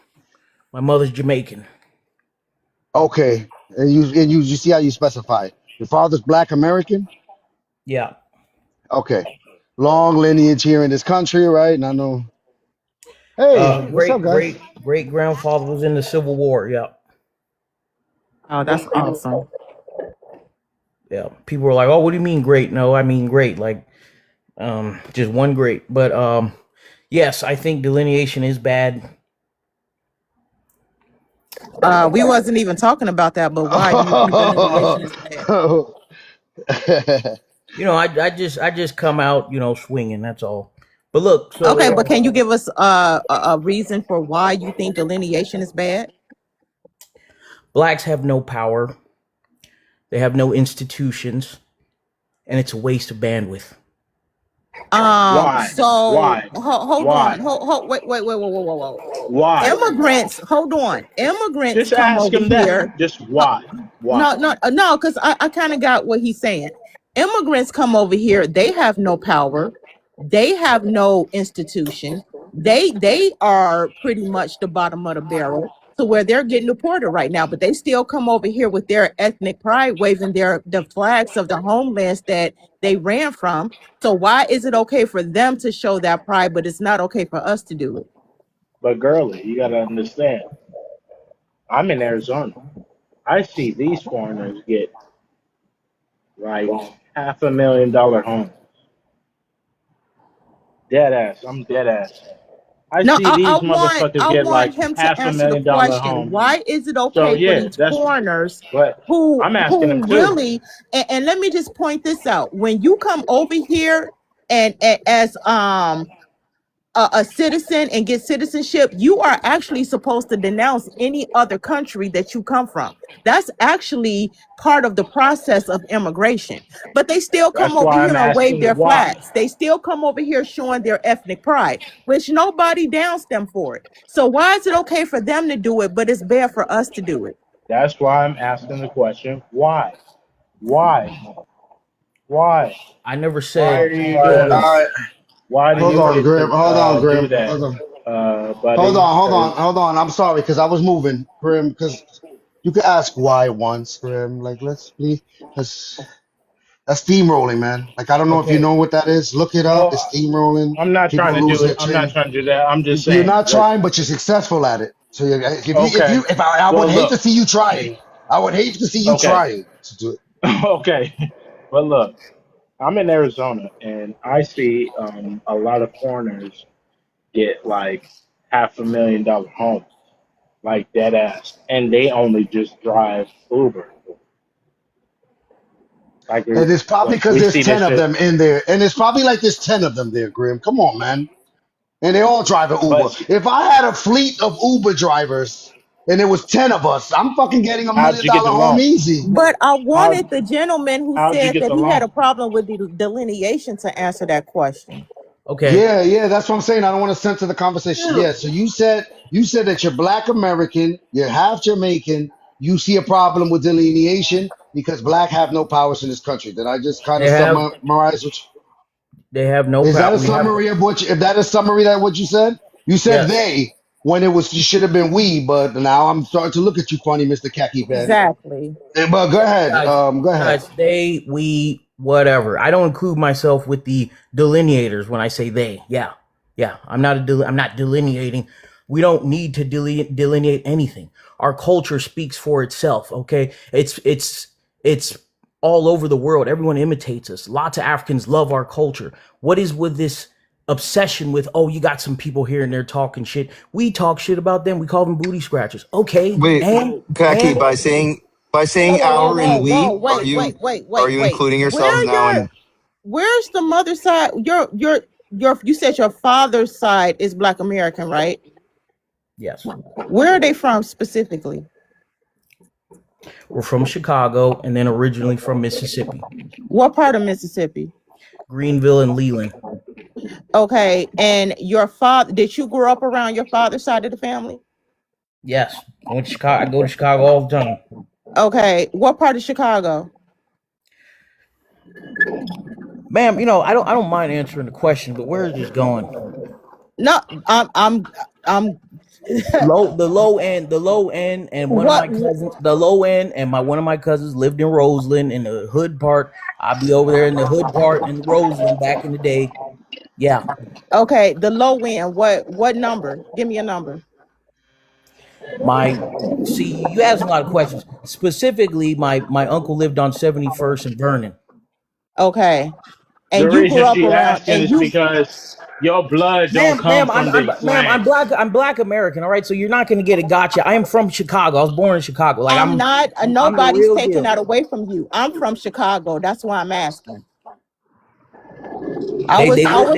my mother's Jamaican. Okay, and you see how you specify. Your father's black American. Yeah. Okay, long lineage here in this country, right? And I know. Hey, what's up, Great guys? great great grandfather was in the Civil War, yeah. Oh, that's awesome. Yeah. People were like, "Oh, what do you mean great?" No, I mean great, like just one great. But yes, I think delineation is bad. We wasn't even talking about that, but why do you think delineation is bad? You know, I just come out, swinging. That's all. But look, Okay, but so can you give us a reason for why you think delineation is bad? blacks have no power. They have no institutions, and it's a waste of bandwidth. Why? So Why? hold on, Why? wait. Why? Immigrants, hold on. Immigrants Just come ask over him that. here. Just why? Why? No, because I kind of got what he's saying. Immigrants come over here. They have no power. They have no institution. They are pretty much the bottom of the barrel to where they're getting deported right now. But they still come over here with their ethnic pride, waving the flags of the homelands that they ran from. So why is it okay for them to show that pride, but it's not okay for us to do it? But girly, you gotta understand. I'm in Arizona. I see these foreigners get like $500,000 homes. Dead ass. I'm dead ass. I No, see these I motherfuckers get want like him to half a answer the million dollar question. homes. Why is it So okay for yeah, these that's. foreigners But who I'm asking them who too. really and let me just point this out. When you come over here and as a citizen and get citizenship, you are actually supposed to denounce any other country that you come from. That's actually part of the process of immigration. But they still come That's over why here I'm and wave asking their why. flags. They still come over here showing their ethnic pride, which nobody downs them for it. So why is it okay for them to do it, but it's bad for us to do it? That's why I'm asking the question why? Why? Why? I never Why said are you All right, doing all that? right. Why do Hold you on, get Grim. to Hold on, do Grim. that, Hold on. buddy? Hold on. I'm sorry because I was moving, Grim. Because you could ask why once, Grim. Like, let's please, because that's steamrolling, man. Like, I don't know if you Okay. know what that is. Look it up. No, It's steamrolling. I'm not trying People to lose do their it. I'm not chin. trying to do that. I'm just You're saying. not trying, but you're successful at it. So Okay. I would Well, hate to look. see you trying. I would hate to see you Okay. trying to do it. Okay. But look, I'm in Arizona, and I see a lot of foreigners get like $500,000 homes, like dead ass, and they only just drive Uber. Like, And it's probably like because we there's see 10 this of shit. them in there. And it's probably like there's 10 of them there, Grim. Come on, man. And they all drive an Uber. But If I had a fleet of Uber drivers and there was 10 of us, I'm fucking getting a how'd million you get dollar the home loan? easy. But I How wanted the gentleman who how'd you said get that the he had loan? a problem with the delineation to answer that question. Okay. Yeah, that's what I'm saying. I don't want to censor the conversation. Yeah, so you said that you're black American, you're half Jamaican, you see a problem with delineation because black have no powers in this country. Did I just kind They of have summarize what no is that power. a We have summary of what if that a summary that what you said? You said yes. they when it was you should have been we, but now I'm starting to look at you funny, Mr. Khaki Pants. Exactly. But go ahead. Guys, Go ahead. they, we, whatever. I don't include myself with the delineators when I say they. Yeah, yeah. I'm not delineating. We don't need to delineate anything. Our culture speaks for itself. Okay, it's all over the world. Everyone imitates us. Lots of Africans love our culture. What is with this obsession with, oh, you got some people here and there talking shit? We talk shit about them. We call them booty scratchers. Okay, Wait, Kaki, and by saying Whoa, whoa, our whoa, and whoa, we, wait, wait, wait, are wait, you wait. including yourselves now in Where's the mother side? Your you said your father's side is Black American, right? yes. Where are they from specifically? We're from Chicago and then originally from Mississippi, What part of Mississippi? Greenville and Leland. Okay, and your father, did you grow up around your father's side of the family? Yes, I went to Chicago. I go to Chicago all the time. Okay, what part of Chicago? Ma'am, I don't mind answering the question, but where is this going? No, I'm The low end, and one of what my cousins, the low end, and one of my cousins lived in Roseland in the hood part. I'll be over there in the hood part in Roseland back in the day. Yeah, okay, the low end, what number? Give me a number. my see, you asked a lot of questions. Specifically, my uncle lived on 71st and Vernon. Okay. The And you reason grew up she around asking and is you because your blood don't come Ma'am, from the I'm slang. black. I'm black American. All right, so you're not gonna get a gotcha. I am from Chicago. I was born in Chicago. Like I'm not I'm the nobody's real taking deal. that away from you. I'm from Chicago. That's why I'm asking. They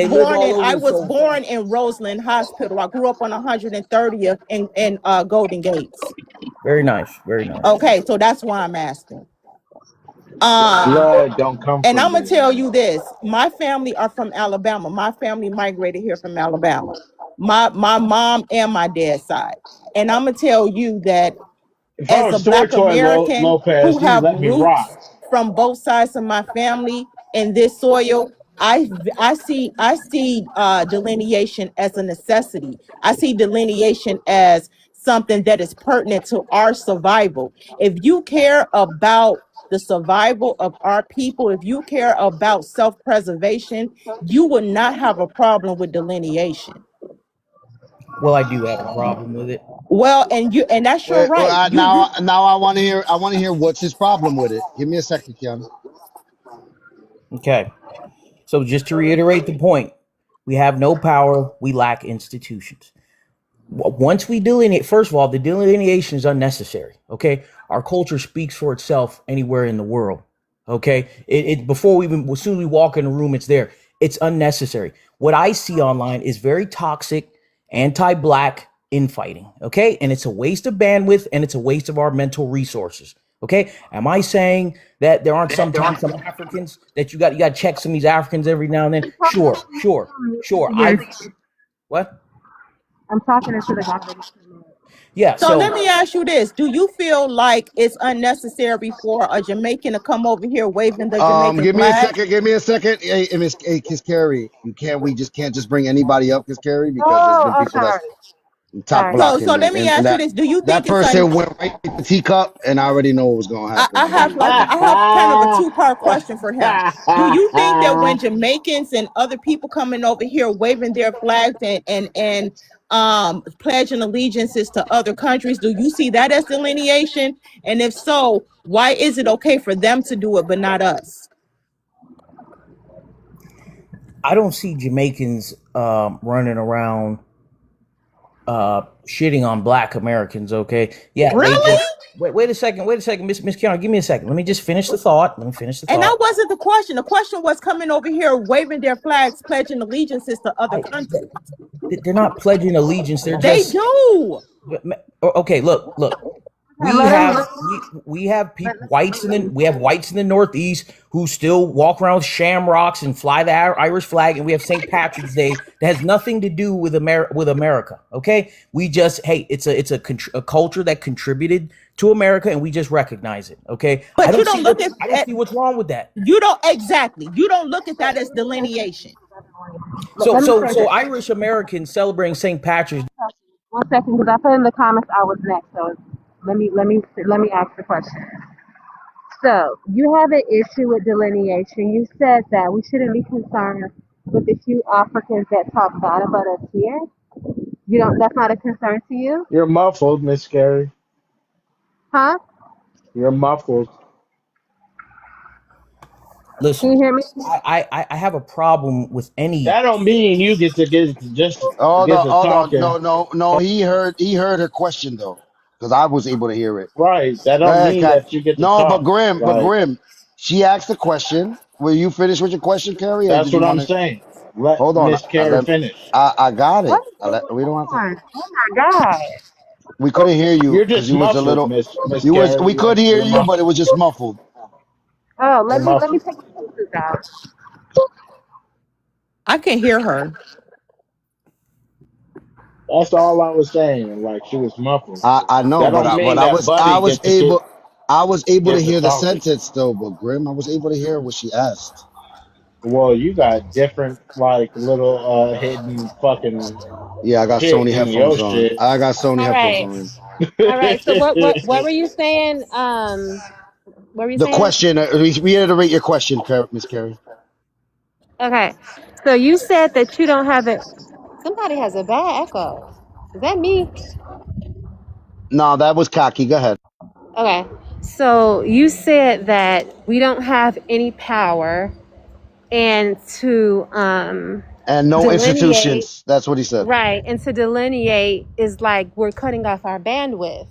live all I over. was So born in Roseland Hospital. I grew up on 130th in Golden Gates. very nice, very nice. Okay, so that's why I'm asking. Um Blood don't come and from I'm gonna there. tell you this. My family are from Alabama. My family migrated here from Alabama. My mom and my dad's side. And I'm gonna tell you that If I as a was Soy Black Toy American who Lopez, you have let me rock. roots from both sides of my family in this soil, I see delineation as a necessity. I see delineation as something that is pertinent to our survival. If you care about the survival of our people, if you care about self-preservation, you would not have a problem with delineation. Well, I do have a problem with it. Well, and that's your right. Now I want to hear. I want to hear what's his problem with it. Give me a second, Keanu. Okay, so just to reiterate the point, we have no power. We lack institutions. Once we delineate, first of all, the delineation is unnecessary. Okay, our culture speaks for itself anywhere in the world. Okay, before we even as soon as we walk in a room, it's there. It's unnecessary. What I see online is very toxic, anti-black infighting. Okay, and it's a waste of bandwidth and it's a waste of our mental resources. Okay, am I saying that there aren't sometimes some Africans that you got to check some of these Africans every now and then? Sure, sure, sure. Yes, What? I'm talking into the garbage. Yeah. So let So me ask you this: do you feel like it's unnecessary for a Jamaican to come over here waving the Jamaican Give me a flag? second. Give me a second. Hey, Kiss Carry. You can't. We just can't just bring anybody up, Kiss Carry, because there's been Oh, people okay. that's top Sorry. So blocking, let me and ask you this: do you that think it's person went right to the teacup, and I already know what was gonna happen. I'm already I knowing. have kind of a two-part question for him. Do you think that when Jamaicans and other people coming over here waving their flags and pledging allegiances to other countries, do you see that as delineation? And if so, why is it okay for them to do it but not us? I don't see Jamaicans running around shitting on Black Americans. Okay, yeah, they Really? just wait a second, Miss Kiana, give me a second. Let me just finish the thought. Let me finish the And thought. that wasn't the question. The question was coming over here waving their flags, pledging allegiances to other I, countries. they're not pledging allegiance. They're They just do. okay. Look. Okay, We let him. have we have we have whites in the Northeast who still walk around with shamrocks and fly the Irish flag, and we have St. Patrick's Day that has nothing to do with America. Okay, we just it's a culture that contributed to America, and we just recognize it. Okay, But you don't look I don't see what's wrong with that. you don't exactly. You don't look at that as delineation. Let me say So this. Irish Americans celebrating St. Patrick's. One second, because I put in the comments I was next. So let me ask the question. So you have an issue with delineation. You said that we shouldn't be concerned with the few Africans that talk bad about us here. You don't. That's not a concern to you, You're muffled, Miss Scary. huh? You're muffled. Can Listen, you hear me? I have a problem with any. That don't mean you Hold get on, to hold on. talking. No. He heard her question though, because I was able to hear it. Right. That Go don't ahead, mean Cat. that you get to No, but talk. Grim, Like She asked the question. Will you finish with your question, Carrie, or that's did you what want I'm to? saying. Let Hold on. Miss Carey finish. I got What it. is going We don't have to. on? Oh my God! We couldn't hear you You're because just you was a muffled, little. Miss You was. Carey. We could hear You're you, but it muffled. was just muffled. Oh, You're let me muffled. take the pieces out. I can hear her. That's all I was saying. Like she was muffled. I know, That but don't I but mean I that was I buddy was get to able I was able to get to hear the talking. sentence though. But Grim, I was able to hear what she asked. Well, you got different like little hidden fucking Yeah, I got shit Sony in your headphones on. shit. I got Sony All headphones right, on. all right. So what were you saying? What were you The saying? question. Reiterate your question, Miss Carey. Okay, so you said that you don't have it. Somebody has a bad echo. Is that me? No, that was cocky. Go ahead. Okay, so you said that we don't have any power and to And no delineate, institutions. That's what he said. right, and to delineate is like we're cutting off our bandwidth.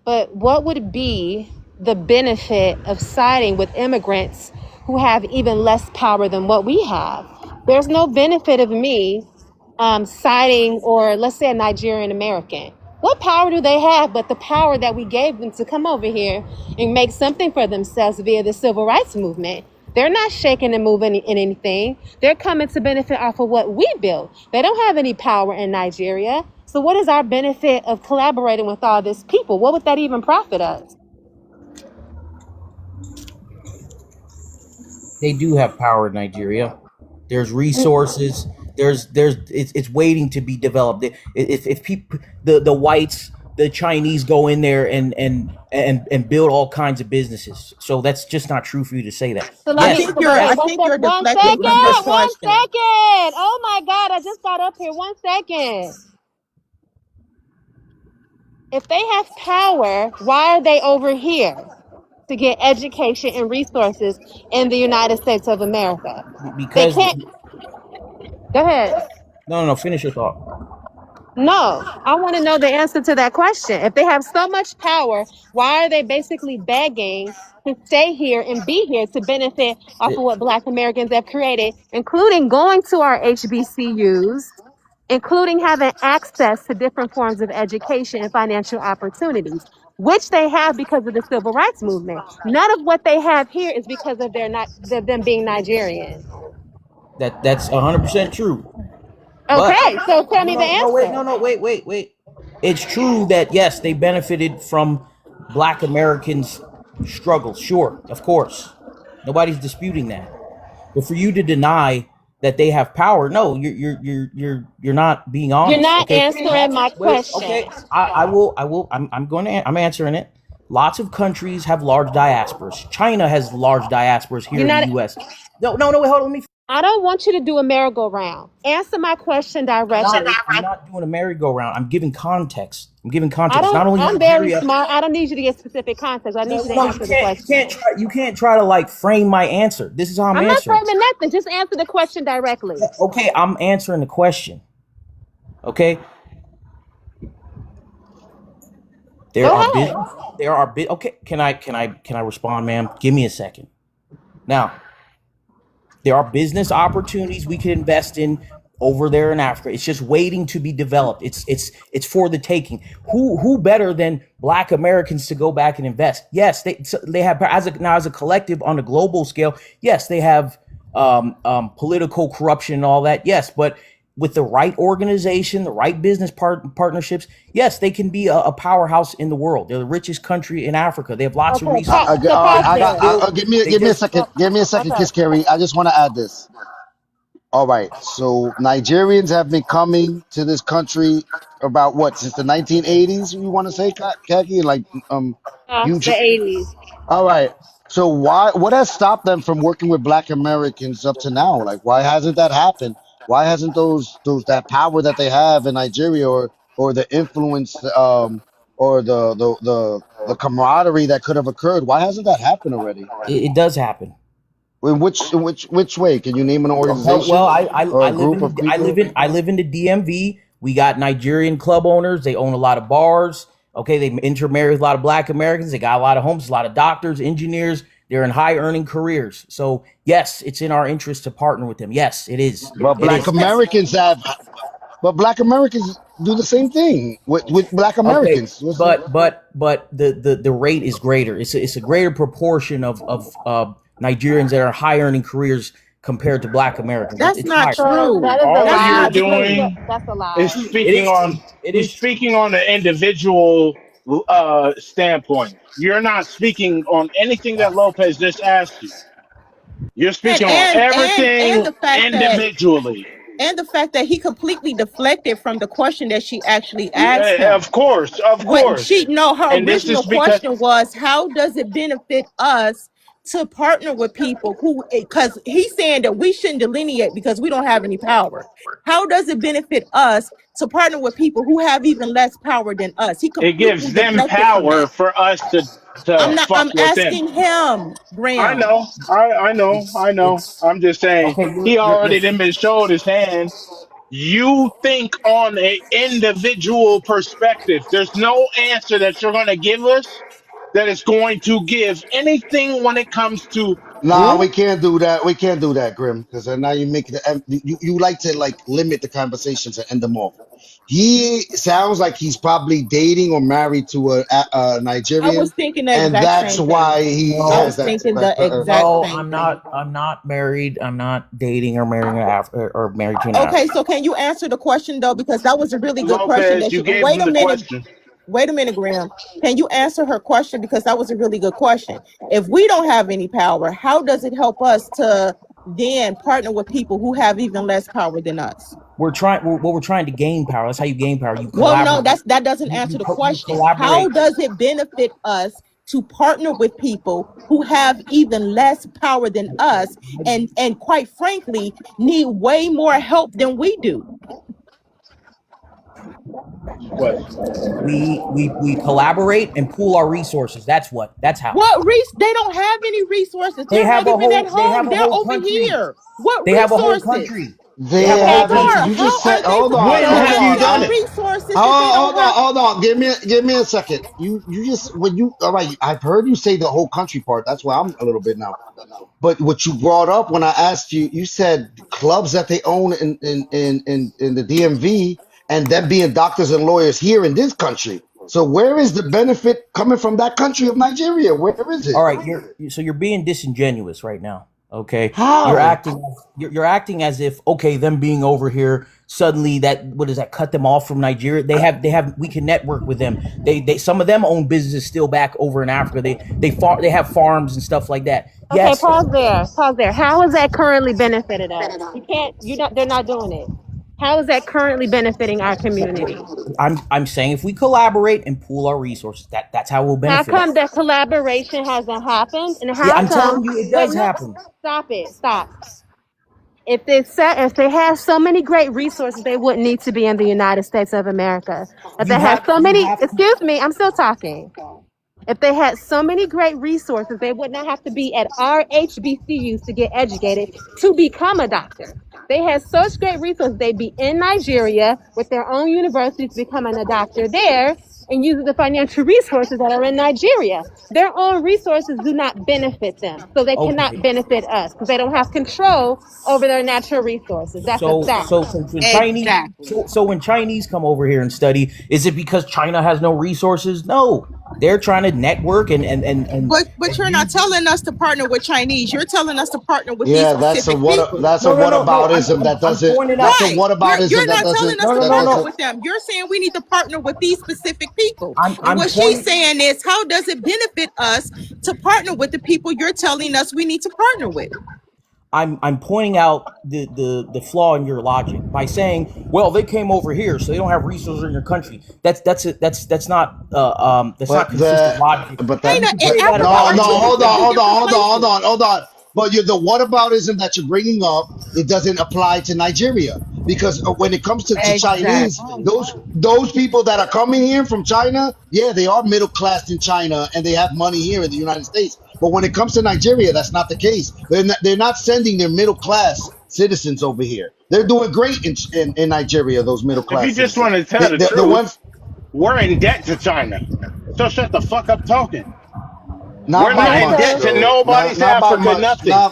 But what would be the benefit of siding with immigrants who have even less power than what we have? There's no benefit of me siding, or let's say a Nigerian American. What power do they have but the power that we gave them to come over here and make something for themselves via the civil rights movement? They're not shaking and moving in anything. They're coming to benefit off of what we built. They don't have any power in Nigeria. So what is our benefit of collaborating with all these people? What would that even profit us? They do have power in Nigeria. There's resources. It's waiting to be developed. If people, the whites, the Chinese go in there and build all kinds of businesses. So that's just not true for you to say that. So let I me Yes, think wait. you're One deflecting second. from her One question. second. Oh my God! I just got up here. 1 second. If they have power, why are they over here to get education and resources in the United States of America? They because can't. Go ahead. no. Finish your thought. No, I want to know the answer to that question. If they have so much power, why are they basically begging to stay here and be here to benefit off of what Black Americans have created, including going to our HBCUs, including having access to different forms of education and financial opportunities, which they have because of the civil rights movement. None of what they have here is because of them being Nigerian. That's 100% true. But Okay, so tell me the no, wait, answer. no, wait. It's true that yes, they benefited from Black Americans' struggles. Sure, of course, nobody's disputing that. But for you to deny that they have power, no, you're not being You're honest. not Okay, answering my wait, question. okay, I will. I'm answering it. Lots of countries have large diasporas. China has large diasporas here You're in the not. U.S. No, wait, hold on. Let me. I don't want you to do a merry-go-round. Answer my question directly. I'm not doing a merry-go-round. I'm giving context. I'm giving I context. don't. Not only I'm very Nigeria. smart. I don't need you to get specific context. I need you to No, you answer the can't. You question. can't try. You can't try to like frame my answer. This is how I'm I'm not answering. framing nothing. Just answer the question directly. Okay, I'm answering the question. Okay, there Go are ahead. business. There are bit. Okay, can I respond, ma'am? Give me a second. Now, there are business opportunities we can invest in over there in Africa. It's just waiting to be developed. It's for the taking. Who better than Black Americans to go back and invest? Yes, they have as a collective on a global scale. Yes, they have political corruption and all that. Yes, but with the right organization, the right business partnerships, yes, they can be a powerhouse in the world. They're the richest country in Africa. They have lots of Okay. resources. So All right, pause I got. there. They Give me a just second. Give me a second, Okay. Kiss Carry. I just want to add this. All right. So Nigerians have been coming to this country about what since the 1980s? You want to say, Kaki? Like The huge. 80s. All right. So what has stopped them from working with Black Americans up to now? Like, why hasn't that happened? Why hasn't that power that they have in Nigeria or the influence or the camaraderie that could have occurred? Why hasn't that happened already? it does happen. In which way? Can you name an Well, organization or I a live group in of people? I live in the DMV. We got Nigerian club owners. They own a lot of bars. Okay, they intermarry with a lot of Black Americans. They got a lot of homes, a lot of doctors, engineers. They're in high earning careers. So yes, it's in our interest to partner with them. Yes, it is. But It Black is. Americans have, but Black Americans do the same thing with Black Okay, Americans. but the rate is greater. It's a greater proportion of Nigerians that are high earning careers compared to Black Americans. That's It's not higher. So true. that is a All That's you're lie not because true. doing that's a is lie. It speaking is true. on It you're is true. speaking on the individual standpoint. You're not speaking on anything that Lopez just asked you. You're And speaking on and and and everything the fact that individually. he completely deflected from the question that she actually asked him. Of What course. she no her And this original is because question was, how does it benefit us to partner with people who, because he's saying that we shouldn't delineate because we don't have any power. How does it benefit us to partner with people who have even less power than us? He it completely gives them deflected from power that. for us to I'm fuck with them. asking him, I Graham. know. I know. It's I'm just saying okay. he You're already done been showed his hand. You think on a individual perspective. There's no answer that you're going to give us that is going to give anything when it comes to Nah, we group. can't do that. We can't do that, Grim, because now you make you like to like limit the conversation to end them off. He sounds like he's probably dating or married to a I was Nigerian, thinking the and exact that's same thing. why he I no, was has that. thinking the exact no. same I'm thing. not. I'm not married. I'm not dating or marrying or married to an Okay, African. so can you answer the question though? Because that was a really good question Lopez, that you you gave him the question. wait a minute, Graham. Can you answer her question? Because that was a really good question. If we don't have any power, how does it help us to then partner with people who have even less power than us? We're trying to gain power. That's how you gain power. You Well, no, collaborate. that doesn't answer the You question. How collaborate. does it benefit us to partner with people who have even less power than us and quite frankly need way more help than we do? Question. We collaborate and pool our resources. That's how. They don't have any resources. They They're have not a even at whole they have home. a They're whole over country. here. What They have a whole resources? country. They They have a whole have. Hadar, You country. just how said. are they Hold on. When supposed to Hold have have you on. done their it? resources if they don't have? Hold on. Give me a second. You just when you all right. I've heard you say the whole country part. That's why I'm a little bit now. But what you brought up when I asked you, you said clubs that they own in the DMV and them being doctors and lawyers here in this country. So where is the benefit coming from that country of Nigeria? Where is it? All right, you're being disingenuous right now. Okay, How? you're acting as if, okay, them being over here suddenly, that what does that cut them off from Nigeria? They have we can network with them. They some of them own businesses still back over in Africa. They have farms and stuff like that. Okay, Yes, pause there. Pause there. How is that currently benefited us? You can't. You not. They're not doing it. How is that currently benefiting our community? I'm saying if we collaborate and pool our resources, that's how we'll How benefit come us. that collaboration hasn't happened? And Yeah, how I'm come? telling you, it Wait, does no. happen. Stop it. Stop. If they had so many great resources, they wouldn't need to be in the United States of America. If they had so You many, have to. excuse me, I'm still talking. If they had so many great resources, they would not have to be at our HBCUs to get educated to become a doctor. They had such great resources, they'd be in Nigeria with their own universities becoming a doctor there and using the financial resources that are in Nigeria. Their own resources do not benefit them. So they cannot Okay. benefit us because they don't have control over their natural resources. That's a So fact. so so when Chinese Exactly. so when Chinese come over here and study, is it because China has no resources? No. They're trying to network But you're and not use. telling us to partner with Chinese. You're telling us to partner with these Yeah, specific people. that's a No, no, no, no. whataboutism that I'm doesn't pointing that's out. a Right. You're whataboutism not telling us No, to no, that no, partner doesn't no. with them. You're saying we need to partner with these specific people. And I'm what she's pointing. saying is, how does it benefit us to partner with the people you're telling us we need to partner with? I'm pointing out the flaw in your logic by saying, well, they came over here, so they don't have resources in your country. That's not but consistent the logic. but And that you China can and but say that Africa about no are no two hold on completely hold on different hold on hold places. on hold on. But the whataboutism that you're bringing up, it doesn't apply to Nigeria because when it comes to Chinese, Exactly. those people that are coming here from China, yeah, they are middle class in China and they have money here in the United States. But when it comes to Nigeria, that's not the case. They're not sending their middle class citizens over here. They're doing great in Nigeria. Those middle If you class just citizens, want to tell the the truth, ones. we're in debt to China. So shut the fuck up talking. Not We're by not And in much debt so, to though. nobody's Not by Africa, much. nothing.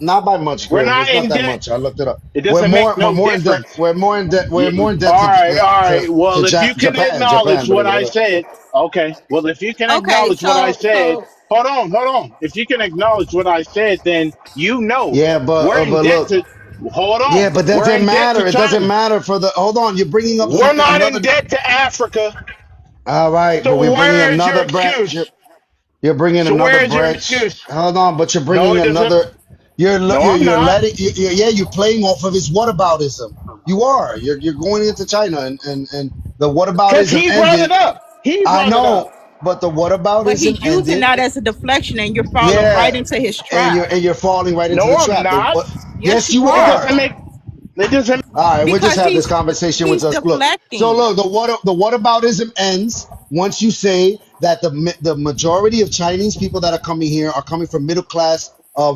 Not by much, We're Grim. not It's not in that debt. much. I looked it up. It doesn't make We're no more in debt. difference. We're more in debt All right, all right. to Well, if you can Japan, acknowledge what believe it or I not. said, okay. Well, if you can Okay, acknowledge what I so said, hold on. If you can acknowledge what I said, then you know Yeah, we're in but debt look. to. Hold Yeah, on, but that we're doesn't in debt to matter. It doesn't China. matter for the. Hold on, you're bringing up We're something not in another. debt to Africa. All right, but So we're bringing where's your another branch. excuse? You're bringing So another where's your branch. excuse? Hold on, but you're No, bringing it doesn't. another. No, I'm You're not. letting. Yeah, you're playing off of his whataboutism. You are. You're going into China and the Because whataboutism he brought ended. it up. He I brought it up. know, but the but whataboutism he's using ended. that as a deflection and you're falling Yeah, right into his and trap. you're falling right into No, the I'm trap. not. Yes, Yes, you you It are. doesn't are. make. It doesn't. All right, we'll just Because have this conversation with he's us. Look, so deflecting. look, the whataboutism ends once you say that the majority of Chinese people that are coming here are coming from middle class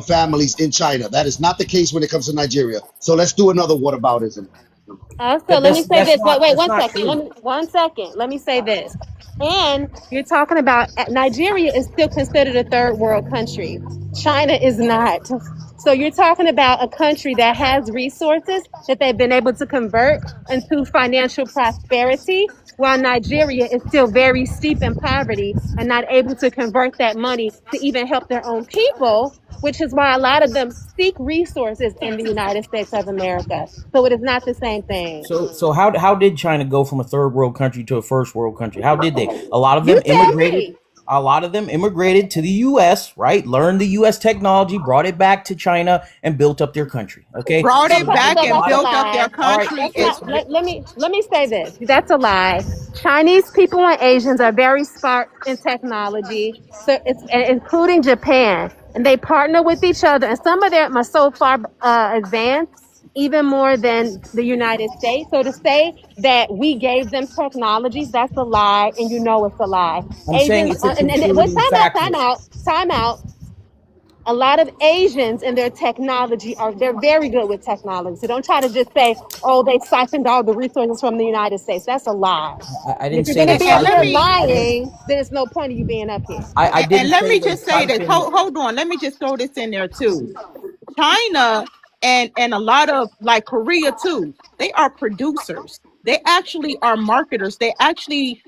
families in China. That is not the case when it comes to Nigeria. So let's do another whataboutism. also, That let me say this. Wait, that's one not second. true. 1 second. Let me say this. And you're talking about Nigeria is still considered a third world country. China is not. So you're talking about a country that has resources that they've been able to convert into financial prosperity, while Nigeria is still very steep in poverty and not able to convert that money to even help their own people, which is why a lot of them seek resources in the United States of America. So it is not the same thing. So how did China go from a third world country to a first world country? How did they? A lot of You them tell immigrated. me. A lot of them immigrated to the U.S. Right, learned the U.S. technology, brought it back to China, and built up their country. Okay, Brought so it that back a and That's lot a of. built up their lie. All right, country That's is not. Let me say this. That's a lie. Chinese people and Asians are very smart in technology, so it's including Japan, and they partner with each other. And some of them are so far advanced, even more than the United States. So to say that we gave them technologies, that's a lie, and you know it's a lie. I'm saying Asians, it's a and what? contributing factor. Time out. A lot of Asians in their technology they're very good with technology. So don't try to just say, oh, they siphoned all the resources from the United States. That's a lie. I And didn't if you're say gonna they be up let here siphoned. me lying, then there's no point of you being up here. I and didn't let say me they just say this. siphoned. Hold on. Let me just throw this in there too. China and a lot of like Korea too. They are producers. They actually are marketers. They actually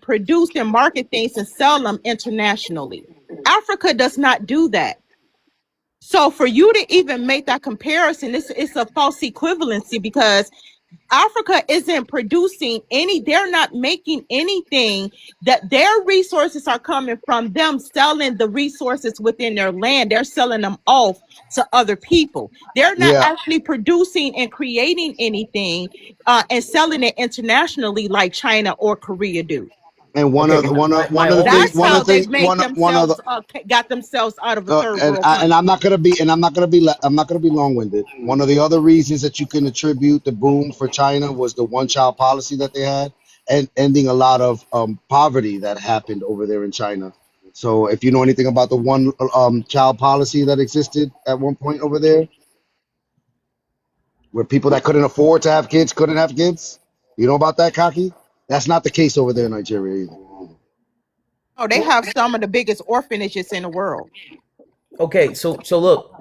produce and market things and sell them internationally. Africa does not do that. So for you to even make that comparison, it's a false equivalency because Africa isn't producing they're not making anything, that their resources are coming from them selling the resources within their land. They're selling them off to other people. They're not Yeah, actually producing and creating anything and selling it internationally like China or Korea do. and Okay, my one of the only things That's one of how the they've things made one of the themselves got themselves out of a third world and country. I'm not gonna be long-winded. One of the other reasons that you can attribute the boom for China was the one-child policy that they had, and ending a lot of poverty that happened over there in China. So if you know anything about the one child policy that existed at one point over there, where people that couldn't afford to have kids couldn't have kids, you know about that, Kaki? That's not the case over there in Nigeria either. Oh, they have some of the biggest orphanages in the world. okay. So look,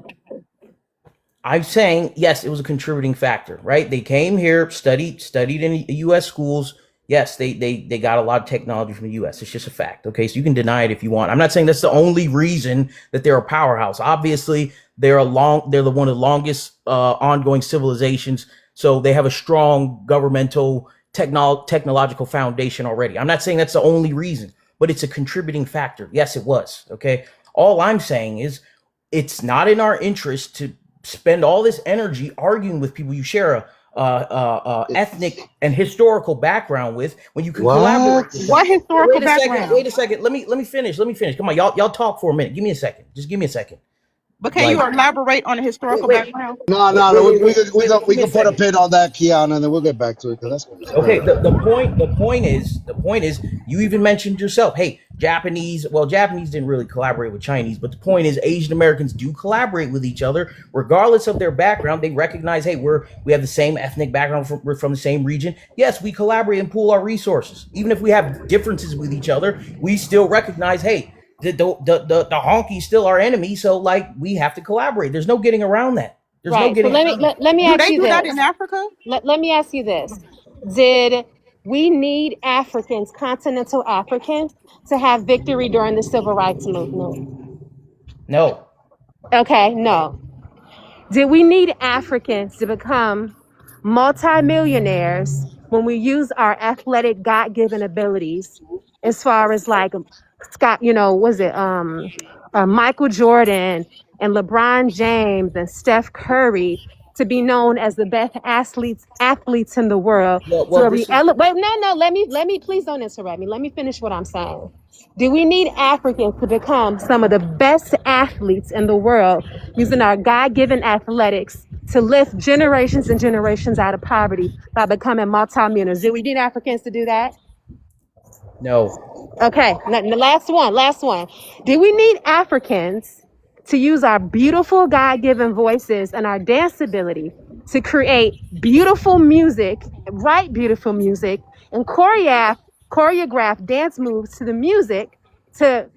I'm saying yes, it was a contributing factor, right? They came here, studied in U.S. schools. Yes, they got a lot of technology from the U.S. It's just a fact. Okay, so you can deny it if you want. I'm not saying that's the only reason that they're a powerhouse. Obviously, they're the one of the longest ongoing civilizations, so they have a strong governmental technological foundation already. I'm not saying that's the only reason, but it's a contributing factor. Yes, it was. Okay, all I'm saying is it's not in our interest to spend all this energy arguing with people you share a ethnic and historical background with when you can collaborate with What? them. What historical Wait a second. background? Wait a second. Let me finish. Let me finish. Come on, y'all talk for a minute. Give me a second. Just give me a second. But can you Like, elaborate on the wait, historical wait, background? No, wait, no, wait, no. wait, wait, wait, wait. We Give me a can put a second. pin on that, Kiana, and then we'll get back to it because that's Okay, crazy. the point is you even mentioned yourself, hey, Japanese didn't really collaborate with Chinese, but the point is Asian Americans do collaborate with each other regardless of their background. They recognize, hey, we have the same ethnic background, we're from the same region. Yes, we collaborate and pool our resources. Even if we have differences with each other, we still recognize, hey, the honky's still our enemy, so like we have to collaborate. There's no getting around that. There's no Right. So getting around that. let me Do ask they you do that in this. Africa? Let me ask you this. Did we need Africans, continental Africans, to have victory during the civil rights movement? No. Okay, no. Did we need Africans to become multimillionaires when we use our athletic God-given abilities as far as like Scott, was it Michael Jordan and LeBron James and Steph Curry to be known as the best athletes in the world? Well, So this is wait, no, let me please don't interrupt me. Let me finish what I'm saying. Do we need Africans to become some of the best athletes in the world using our God-given athletics to lift generations and generations out of poverty by becoming multimillionaires? Do we need Africans to do that? no. Okay, the last one. Do we need Africans to use our beautiful God-given voices and our dance ability to create beautiful music, write beautiful music, and choreograph dance moves to the music to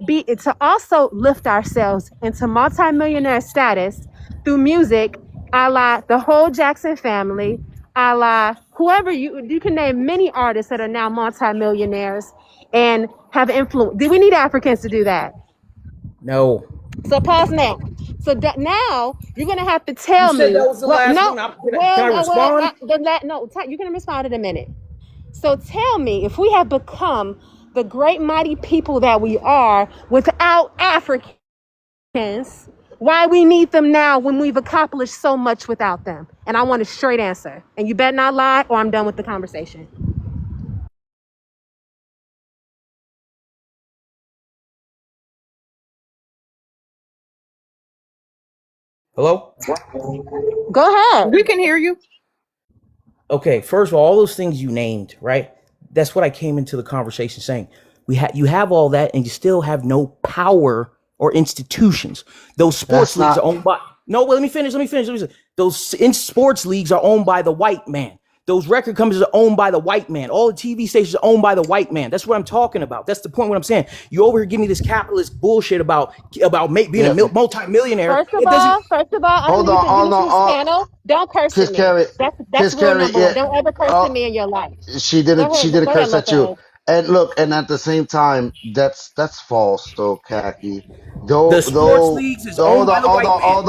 also lift ourselves into multimillionaire status through music, a la the whole Jackson family, a la whoever you can name many artists that are now multimillionaires and have influence. Do we need Africans to do that? No. So pause now. So now you're gonna have to You tell said me. that was the Well, last no. thing. Can I respond? No. You're gonna respond in a minute. So tell me, if we have become the great mighty people that we are without Africans, why we need them now when we've accomplished so much without them? And I want a straight answer. And you better not lie, or I'm done with the conversation. Hello? Go ahead. We can hear you. Okay, first of all those things you named, right? That's what I came into the conversation saying. You have all that and you still have no power or institutions. Those sports That's leagues are not. owned by No, let me finish. Those in sports leagues are owned by the white man. Those record companies are owned by the white man. All the TV stations are owned by the white man. That's what I'm talking about. That's the point. What I'm saying. You over here give me this capitalist bullshit about being Yeah. a multi-millionaire. First of It doesn't. all, Hold on, you hold listen to this on. panel. Don't curse Kiss at me. Carrie, That's Kiss rule Carrie. number one. Yeah. Don't ever curse at Oh, me in your life. she did Go it. She ahead. did a Go ahead, curse at you. Lopez. And look, and at the same time, that's false though, Khaki. The sports Though, leagues is owned by the white man.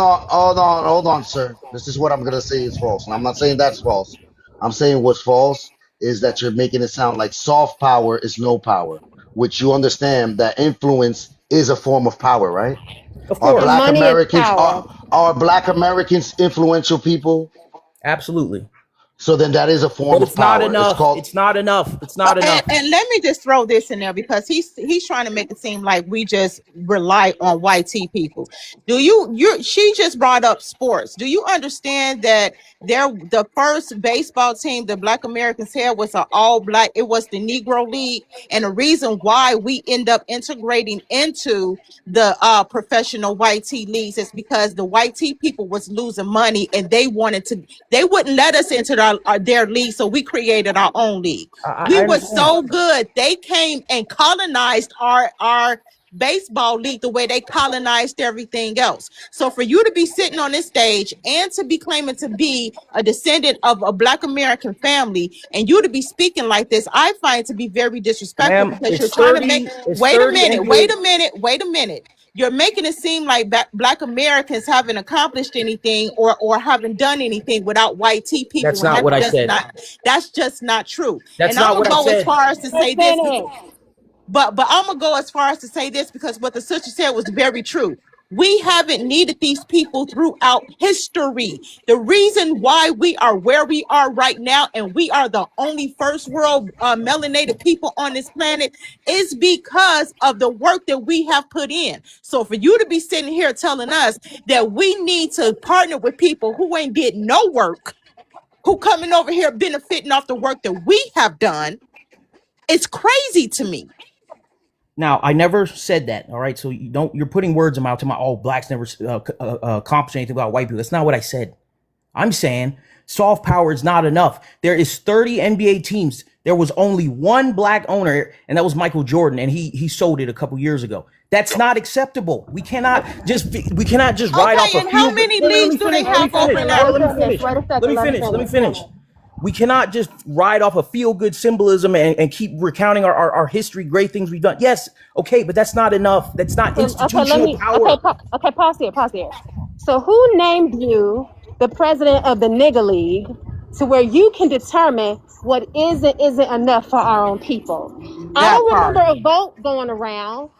hold on, sir. This is what I'm gonna say is false, and I'm not saying that's false. I'm saying what's false is that you're making it sound like soft power is no power, which you understand that influence is a form of power, right? Of Are course. And Black money is Americans power. are Black Americans influential people? Absolutely. So then that is a But form of it's not power. It's enough. called It's not enough. It's not enough. And let me just throw this in there because he's trying to make it seem like we just rely on white tea people. Do you she just brought up sports. Do you understand that the first baseball team the Black Americans had was an all black, it was the Negro League, and the reason why we end up integrating into the professional white tea leagues is because the white tea people was losing money and they wouldn't let us into their league, so we created our own league. We I were understand. so good they came and colonized our baseball league the way they colonized everything else. So for you to be sitting on this stage and to be claiming to be a descendant of a Black American family and you to be speaking like this, I find to be very disrespectful Ma'am, because you're it's trying to make 30, it's wait a 30 minute, NBA. wait a minute. You're making it seem like Black Americans haven't accomplished anything or haven't done anything without white tea people, That's and not what I said. that's just not true. That's And I'm not gonna what I go as said. far as to Let's say this, finish. but I'm gonna go as far as to say this because what the sister said was very true. We haven't needed these people throughout history. The reason why we are where we are right now, and we are the only first world melanated people on this planet, is because of the work that we have put in. So for you to be sitting here telling us that we need to partner with people who ain't did no work, who coming over here benefiting off the work that we have done, it's crazy to me. Now, I never said that. All right. So you're putting words in my mouth to my, oh, blacks never accomplished anything about white people. That's not what I said. I'm saying soft power is not enough. There is 30 NBA teams. There was only one black owner, and that was Michael Jordan, and he sold it a couple years ago. That's not acceptable. We cannot just ride off Okay, a and how few. many Let me leagues do they finish. Let me have over finish. in Let me Africa? finish. Wait a second. Let me Let him finish. Let me finish. finish. We cannot just ride off a feel-good symbolism and keep recounting our history, great things we've done. Yes, okay, but that's not enough. That's not Okay, let institutional me. power. Okay, pause here. Pause here. So, who named you the president of the nigger league to where you can determine what is and isn't enough for our own people? I That don't remember part. a vote going around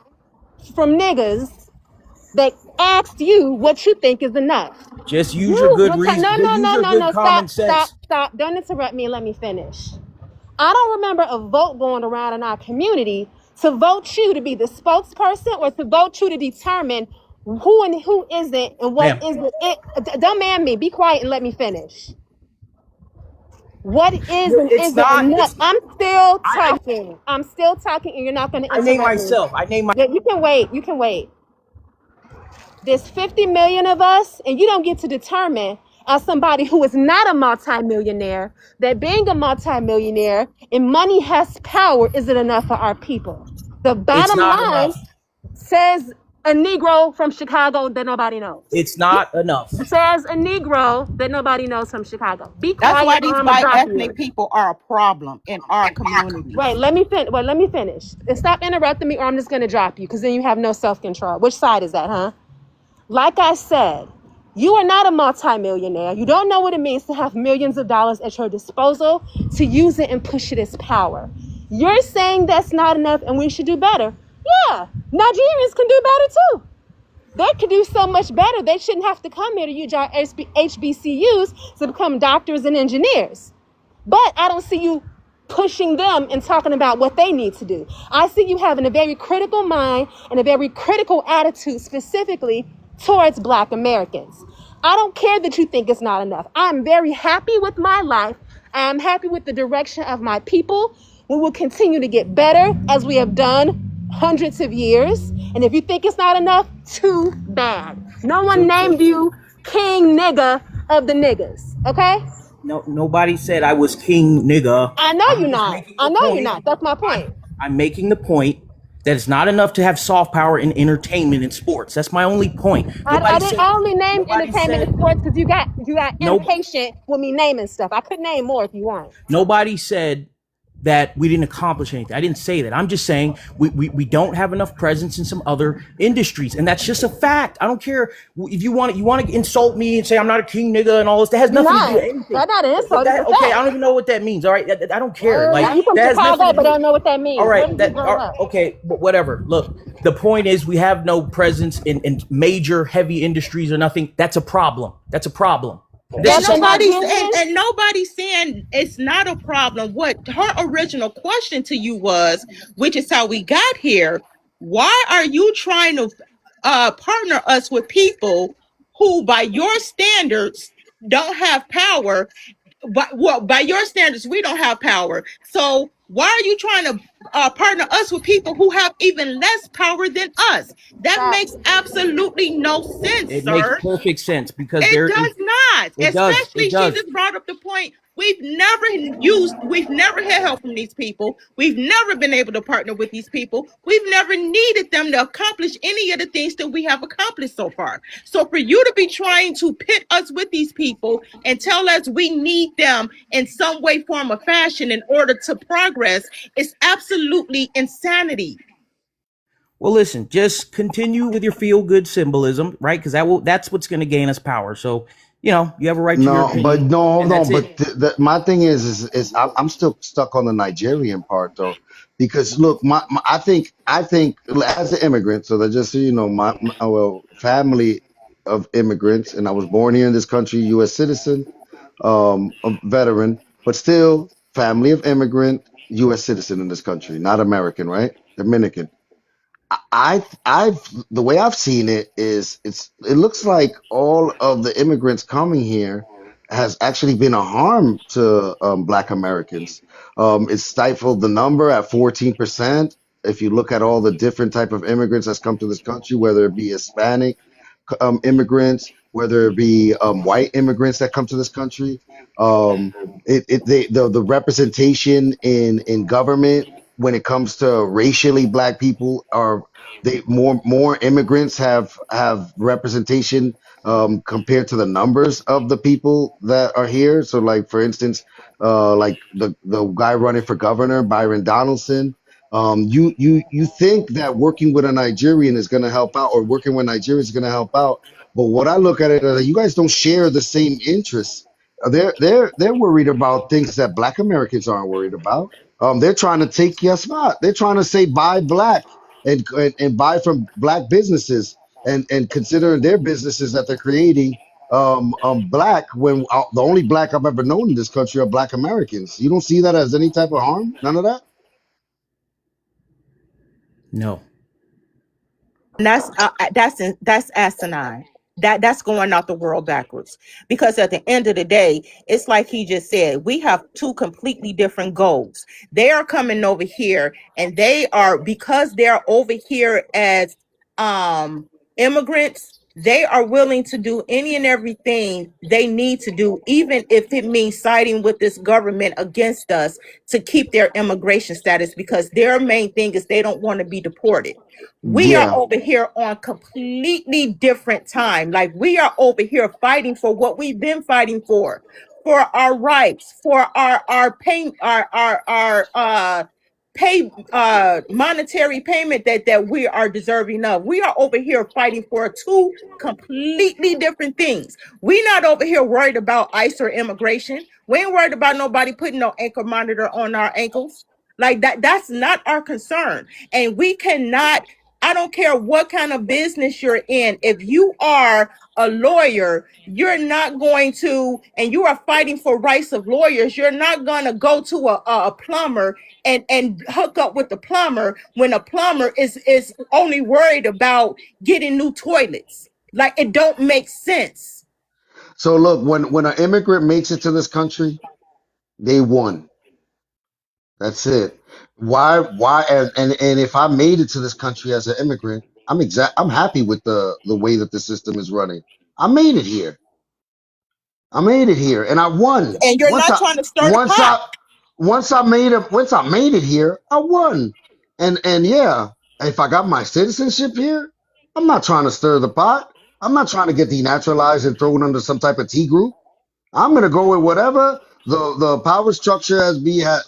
from niggas that asked you what you think is enough. Just use your good reason. No, Use your good Stop, common sense. stop. Don't interrupt me and let me finish. I don't remember a vote going around in our community to vote you to be the spokesperson or to vote you to determine who and who isn't and what Ma'am, isn't. Don't man me. Be quiet and let me finish. What is and it's isn't not. enough? It's. I'm still I. talking. I'm still talking, and you're not going to I name interrupt me. myself. I name my. Yeah, you can wait. You can wait. There's 50 million of us, and you don't get to determine as somebody who is not a multimillionaire that being a multimillionaire and money has power isn't enough for our people. The It's bottom not line enough. says a Negro from Chicago that nobody knows. It's not enough. It says a Negro that nobody knows from Chicago. Be That's quiet why or these I'm gonna white drop ethnic you. people are a problem in our Wait, communities. let me finish. Wait, let me finish. And stop interrupting me, or I'm just gonna drop you because then you have no self-control. Which side is that, huh? Like I said, you are not a multimillionaire. You don't know what it means to have millions of dollars at your disposal to use it and push it as power. You're saying that's not enough and we should do better. Yeah, Nigerians can do better too. They could do so much better. They shouldn't have to come here to use our HBCUs to become doctors and engineers. But I don't see you pushing them and talking about what they need to do. I see you having a very critical mind and a very critical attitude specifically towards Black Americans. I don't care that you think it's not enough. I'm very happy with my life. I'm happy with the direction of my people. We will continue to get better as we have done hundreds of years. And if you think it's not enough, too bad. No one named you King Nigga of the niggas, okay? No, nobody said I was king nigga. I know I'm you're just not. making I the know you're point. not. That's my point. I'm making the point that it's not enough to have soft power in entertainment and sports. That's my only point. I didn't only name Nobody entertainment said. and sports because you got No, impatient with me naming stuff. I could name more if you want. nobody said that we didn't accomplish anything. I didn't say that. I'm just saying we don't have enough presence in some other industries, and that's just a fact. I don't care if you want to insult me and say I'm not a king nigga and all this. That has You're nothing to do not. with anything. That's not an insult. It's a Okay, I fact. don't even know what that means. All right, I don't care. Like You from that has Chicago, nothing to but do. don't know what that All means. right, When did you grow up? okay, but whatever. Look, the point is we have no presence in major heavy industries or nothing. That's a problem. That's a problem. This And That's is an nobody's opinion. and nobody's saying it's not a problem. What her original question to you was, which is how we got here, why are you trying to partner us with people who by your standards don't have power? But well, by your standards, we don't have power. So why are you trying to partner us with people who have even less power than us? That Facts. makes absolutely no sense, it makes sir. perfect sense because It there is does not. it does. It Especially, she does. just brought up the point. We've never had help from these people. We've never been able to partner with these people. We've never needed them to accomplish any of the things that we have accomplished so far. So for you to be trying to pit us with these people and tell us we need them in some way, form, or fashion in order to progress is absolutely insanity. Well, listen, just continue with your feel good symbolism, right? Because that's what's going to gain us power. So, you have a right to your No, but opinion, no, hold and on. that's it. But my thing is I'm still stuck on the Nigerian part though, because look, I think as an immigrant, so that just so you know, my family of immigrants, and I was born here in this country, U.S. citizen, a veteran, but still family of immigrant, U.S. citizen in this country, not American, right? Dominican. I've the way I've seen it is it looks like all of the immigrants coming here has actually been a harm to Black Americans. It's stifled the number at 14%. If you look at all the different type of immigrants that's come to this country, whether it be Hispanic immigrants, whether it be white immigrants that come to this country, the representation in government when it comes to racially Black people are they more immigrants have representation compared to the numbers of the people that are here. So like for instance, like the guy running for governor, Byron Donaldson. You think that working with a Nigerian is going to help out, or working with Nigerians is going to help out, but what I look at it is that you guys don't share the same interests. They're worried about things that Black Americans aren't worried about. They're trying to take your spot. They're trying to say buy Black and buy from Black businesses and considering their businesses that they're creating Black when the only Black I've ever known in this country are Black Americans. You don't see that as any type of harm? None of that? No. And that's asinine. That's going out the world backwards. Because at the end of the day, it's like he just said, we have two completely different goals. They are coming over here, and because they're over here as immigrants, they are willing to do any and everything they need to do, even if it means siding with this government against us to keep their immigration status, because their main thing is they don't want to be deported. We are Yeah. over here on completely different time. Like we are over here fighting for what we've been fighting for our rights, for our pay, our pay monetary payment that we are deserving of. We are over here fighting for two completely different things. We're not over here worried about ICE or immigration. We ain't worried about nobody putting no ankle monitor on our ankles. Like that's not our concern. And we cannot, I don't care what kind of business you're in, if you are a lawyer, you're not going to, and you are fighting for rights of lawyers, you're not going to go to a plumber and hook up with the plumber when a plumber is only worried about getting new toilets. Like it don't make sense. So look, when an immigrant makes it to this country, they won. That's it. Why and if I made it to this country as an immigrant, I'm happy with the way that the system is running. I made it here. I made it here and I won. And you're Once not I trying to stir the once pot. I once I made it here, I won. And yeah, if I got my citizenship here, I'm not trying to stir the pot. I'm not trying to get denaturalized and thrown under some type of T group. I'm gonna go with whatever the power structure as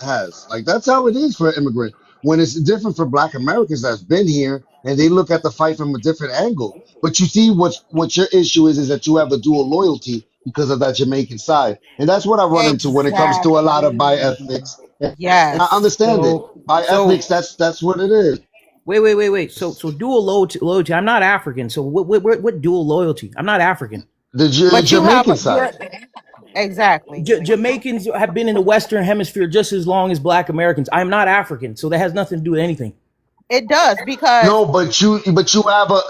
has. Like that's how it is for an immigrant. When it's different for Black Americans that's been here and they look at the fight from a different angle. But you see, what your issue is that you have a dual loyalty because of that Jamaican side, and that's what I run into when it comes to a lot of Exactly. bioethnics. And I Yes. understand it. So Bioethnics, that's what it is. wait. So dual loyalty. I'm not African. So what dual loyalty? I'm not African. The But you have Jamaican a you're side. exactly. Jamaicans have been in the Western Hemisphere just as long as Black Americans. I'm not African, so that has nothing to do with anything. It does because No, but you have a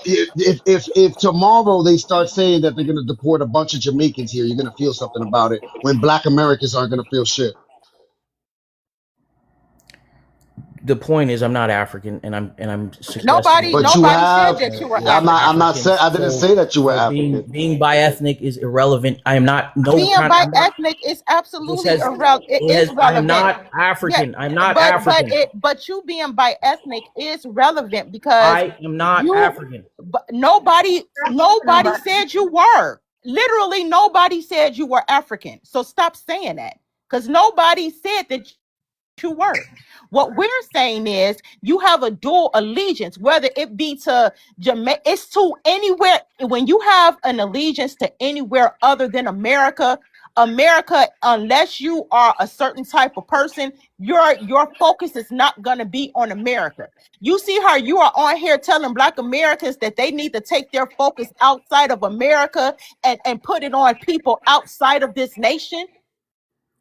if tomorrow they start saying that they're gonna deport a bunch of Jamaicans here, you're gonna feel something about it when Black Americans aren't gonna feel shit. The point is, I'm not African, and I'm suggesting nobody that But you nobody said have. that you were you're I'm not African. saying. Africans. I didn't say that you were Being African. bi-ethnic is irrelevant. I am not no Being kind. bi I'm not. ethnic is This absolutely has. irrelevant. It It is has. I am relevant. not Yeah, African. I'm not but African. it you being bi ethnic is relevant because I am not you African. but nobody said you were. Literally nobody said you were African. So stop saying that. Because nobody said that you were. What we're saying is you have a dual allegiance, whether it be to Jamaica, it's to anywhere. When you have an allegiance to anywhere other than America, unless you are a certain type of person, your focus is not going to be on America. You see how you are on here telling Black Americans that they need to take their focus outside of America and put it on people outside of this nation.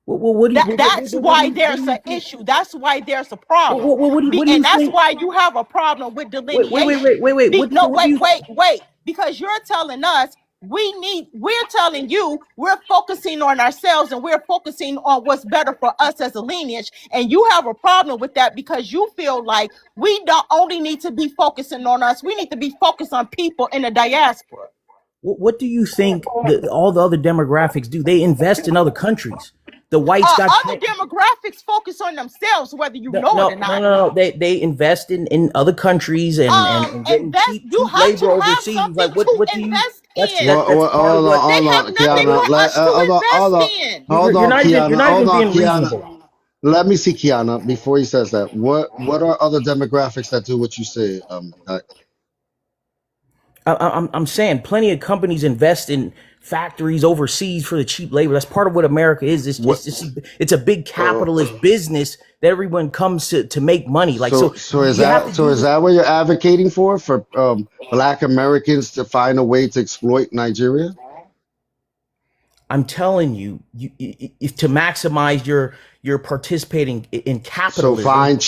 What do you? That's why there's an issue. That's why there's a problem. What do you And that's think? why you have a problem with delineation. Wait. No, What do you? wait. Because you're telling us we're telling you we're focusing on ourselves and we're focusing on what's better for us as a lineage. And you have a problem with that because you feel like we don't only need to be focusing on us, we need to be focused on people in the diaspora. What do you think all the other demographics do? They invest in other countries. The whites got Other demographics focus on themselves, whether you know it or not. no. They invest in other countries and getting Invest. You cheap have labor to have overseas. something Like to what do you? invest in. That's part of what. They Hold have on, nothing Kiana. for us to invest in. Hold You're on, not even Kiana. Hold on, being Kiana. reasonable. Let me see, Kiana, before he says that. What are other demographics that do what you say? I'm saying plenty of companies invest in factories overseas for the cheap labor. That's part of what America is. What? It's a big capitalist business that everyone comes to make money. Like So is you have to do. is that what you're advocating for Black Americans to find a way to exploit Nigeria? I'm telling you, if to maximize your participating in So capitalism. find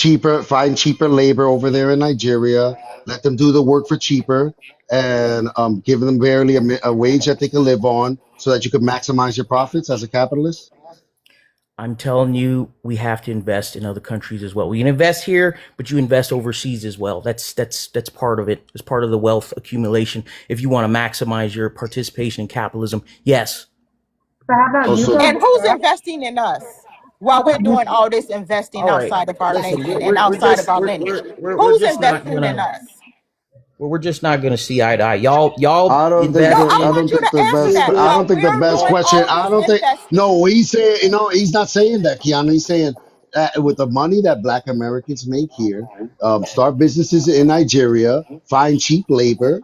cheaper labor over there in Nigeria. Let them do the work for cheaper, and give them barely a wage that they can live on, so that you can maximize your profits as a capitalist. I'm telling you, we have to invest in other countries as well. We can invest here, but you invest overseas as well. That's part of it. It's part of the wealth accumulation. If you want to maximize your participation in capitalism, yes. So how about you And go? who's investing in us while we're doing all this investing All right. outside of our Listen, nation and outside of our lineage? we're Who's just not investing in gonna us? we're just not gonna see eye to eye. Y'all I don't think No, invest the I I in want don't you think to the answer best that I don't while think the we're best doing question. all I this don't think investing. no. He's saying he's not saying that, Keanu. He's saying with the money that Black Americans make here, start businesses in Nigeria, find cheap labor,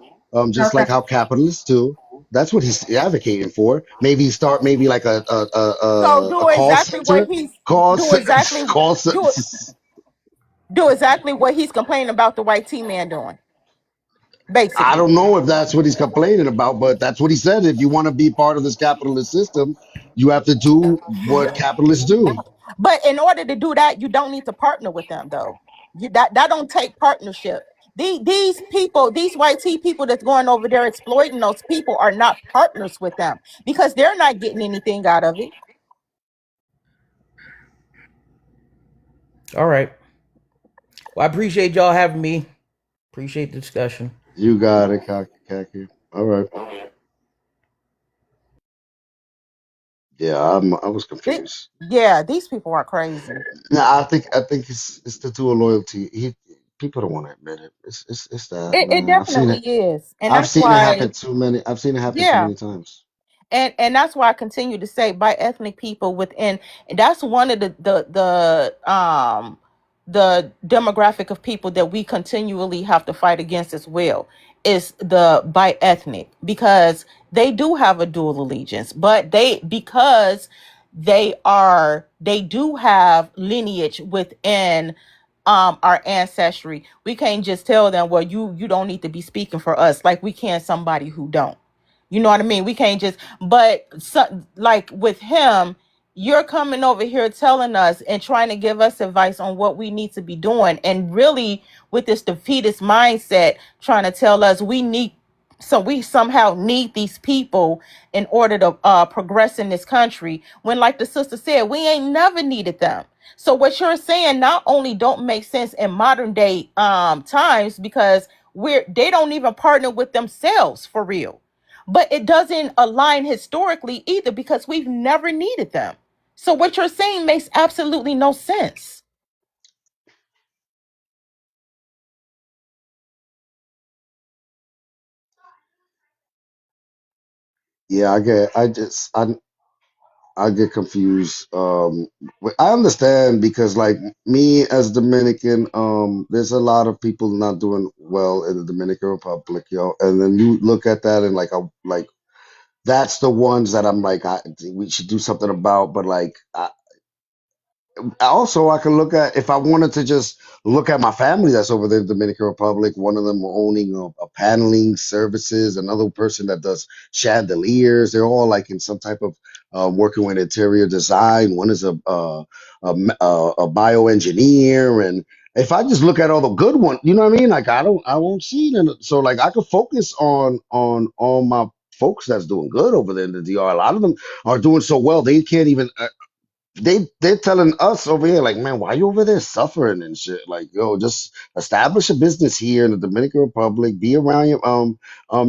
just Okay. like how capitalists do. That's what he's advocating for. Maybe start maybe like So a call center, do exactly call do center. do exactly what he's complaining about the white T man doing, I basically. don't know if that's what he's complaining about, but that's what he said. If you want to be part of this capitalist system, you have to do what capitalists do. But in order to do that, you don't need to partner with them, though. That don't take partnership. These people, these white tea people that's going over there exploiting those people are not partners with them because they're not getting anything out of it. All right. Well, I appreciate y'all having me. Appreciate the discussion. You got it, Kaki. All right. Yeah, I was confused. Yeah, these people are crazy. No, I think it's the dual loyalty. People don't want to admit it. It's that, It man. definitely is, and I've that's seen it why. happen too many. I've seen it happen too Yeah, many times. And that's why I continue to say by ethnic people within, and that's one of the demographic of people that we continually have to fight against as well, is the by ethnic, because they do have a dual allegiance, but because they do have lineage within our ancestry. We can't just tell them, well, you don't need to be speaking for us, like we can somebody who don't. You know what I mean? We can't just, but so, like with him, you're coming over here telling us and trying to give us advice on what we need to be doing. And really, with this defeatist mindset, trying to tell us we somehow need these people in order to progress in this country. When, like the sister said, we ain't never needed them. So what you're saying not only don't make sense in modern day times, because they don't even partner with themselves for real, but it doesn't align historically either, because we've never needed them. So what you're saying makes absolutely no sense. Yeah, I get confused. I understand because like me as Dominican, there's a lot of people not doing well in the Dominican Republic, yo. And then you look at that and like that's the ones that I'm like we should do something about. But like also I can look at, if I wanted to just look at my family that's over there in the Dominican Republic, one of them owning a paneling services, another person that does chandeliers. They're all like in some type of working with interior design. One is a bioengineer. And if I just look at all the good ones, you know what I mean? Like I won't see them. So like I could focus on all my folks that's doing good over there in the DR. A lot of them are doing so well they can't even they're telling us over here, like, man, why you over there suffering and shit? Like, yo, just establish a business here in the Dominican Republic, be around your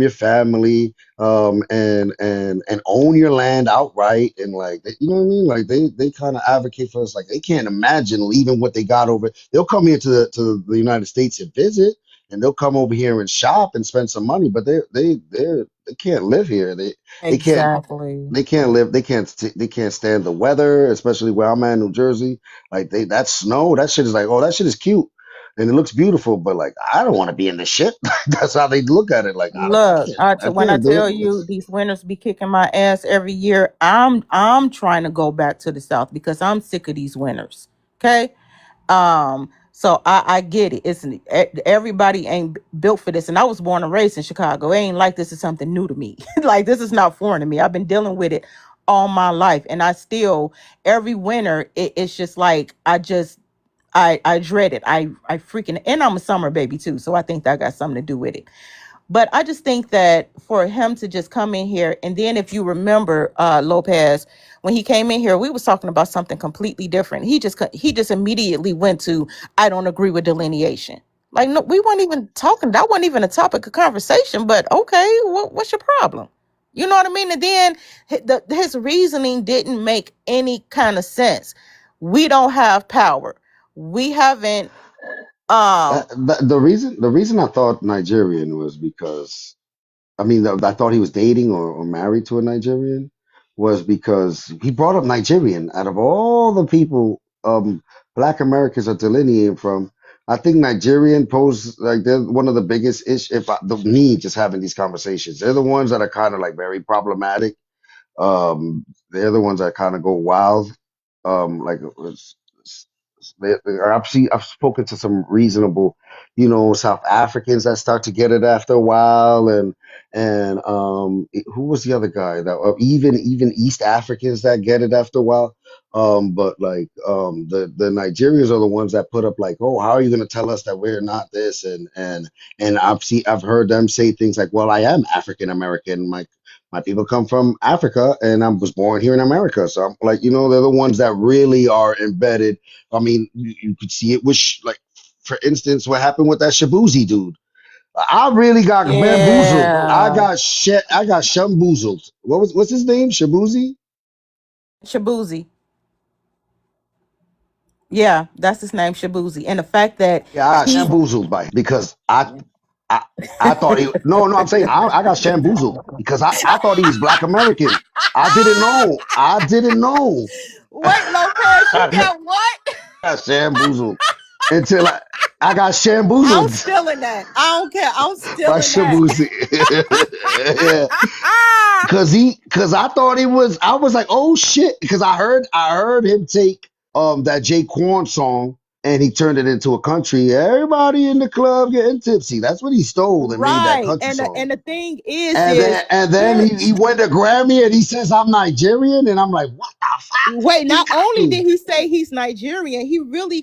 family, and own your land outright, and like, you know what I mean? Like, they kind of advocate for us. Like, they can't imagine leaving what they got over. They'll come here to the United States and visit, and they'll come over here and shop and spend some money, but they can't live here. They can't Exactly. they can't live. They can't stand the weather, especially where I'm at in New Jersey. Like that snow, that shit is like, oh, that shit is cute and it looks beautiful, but like I don't want to be in this shit. That's how they look at it. Like Look, I when I can't do tell it. you these winters be kicking my ass every year, I'm trying to go back to the South because I'm sick of these winters. Okay. So I get it. Everybody ain't built for this. And I was born and raised in Chicago. It ain't like this is something new to me. Like this is not foreign to me. I've been dealing with it all my life. And I still, every winter, it's just like I dread it. I freaking, and I'm a summer baby too. So I think that got something to do with it. But I just think that for him to just come in here, and then if you remember, Lopez, when he came in here, we was talking about something completely different. He just immediately went to, I don't agree with delineation. Like, no, we weren't even talking. That wasn't even a topic of conversation. But okay, what's your problem? You know what I mean? And then his reasoning didn't make any kind of sense. We don't have power. We haven't. The reason I thought Nigerian was because I mean, I thought he was dating or married to a Nigerian was because he brought up Nigerian. Out of all the people Black Americans are delineating from, I think Nigerian pose like they're one of the biggest ish. Me just having these conversations, they're the ones that are kind of like very problematic. They're the ones that kind of go wild. Like I've spoken to some reasonable, South Africans that start to get it after a while, and who was the other guy that even East Africans that get it after a while. But like the Nigerians are the ones that put up like, oh, how are you going to tell us that we're not this? And I've heard them say things like, well, I am African American. My people come from Africa, and I was born here in America. So I'm like, they're the ones that really are embedded. I mean, you could see it with like, for instance, what happened with that Shabuzi dude. I really got bamboozled. I Yeah. got shit. I got shamboozled. What's his name? Shabuzi? Shabuzi. Yeah, that's his name, Shabuzi. And the fact that Yeah, I got he shamboozled by because I I, I thought he no, I'm saying I got shamboozled because I thought he was black American. I didn't know. I didn't know. Wait, Lopez, you I got what? got shamboozled until I got I'm shamboozled stealing that. I don't care. I'm by stealing that. Shabuzi. Yeah. Cause I thought he was I was like, oh shit. Because I heard him take that Jay Quan song and he turned it into a country. Everybody in the club getting tipsy. That's what he stole and made that Right. country song. And the thing And is then here. he went to Grammy and he says I'm Nigerian and I'm like, what the fuck? Wait, He not got only me. did he say he's Nigerian, he really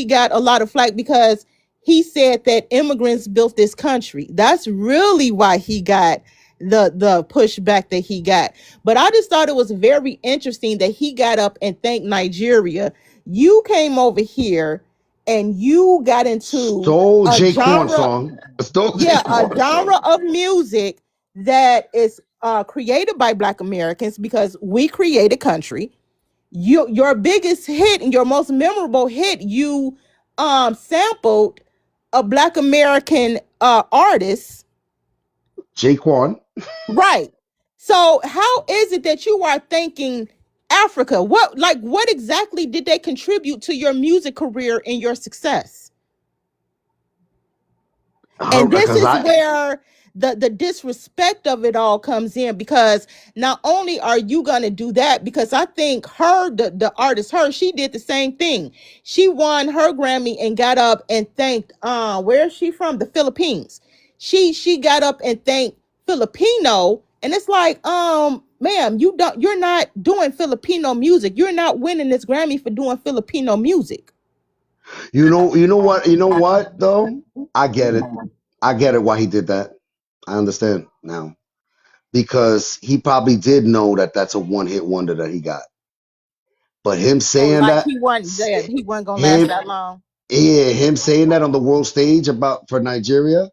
got a lot of flack because he said that immigrants built this country. That's really why he got the pushback that he got. But I just thought it was very interesting that he got up and thanked Nigeria. You came over here and you got into Stole a Jay Quan genre, song. Stole Jay yeah, a Quan genre song. of music that is created by Black Americans because we created country. Your biggest hit and your most memorable hit, you sampled a Black American artist, Jay Quan. right? So how is it that you are thanking Africa? What exactly did they contribute to your music career and your success? And this Because is I where the disrespect of it all comes in, because not only are you going to do that, because I think the artist, she did the same thing. She won her Grammy and got up and thanked where is she from, the Philippines. She got up and thanked Filipino, and it's like, ma'am, you're not doing Filipino music. You're not winning this Grammy for doing Filipino music. you know what though? I get it. I get it why he did that. I understand now. Because he probably did know that that's a one hit wonder that he got. But him Oh, saying like that, he wasn't gonna last him, that long. yeah, him saying that on the world stage about for Nigeria,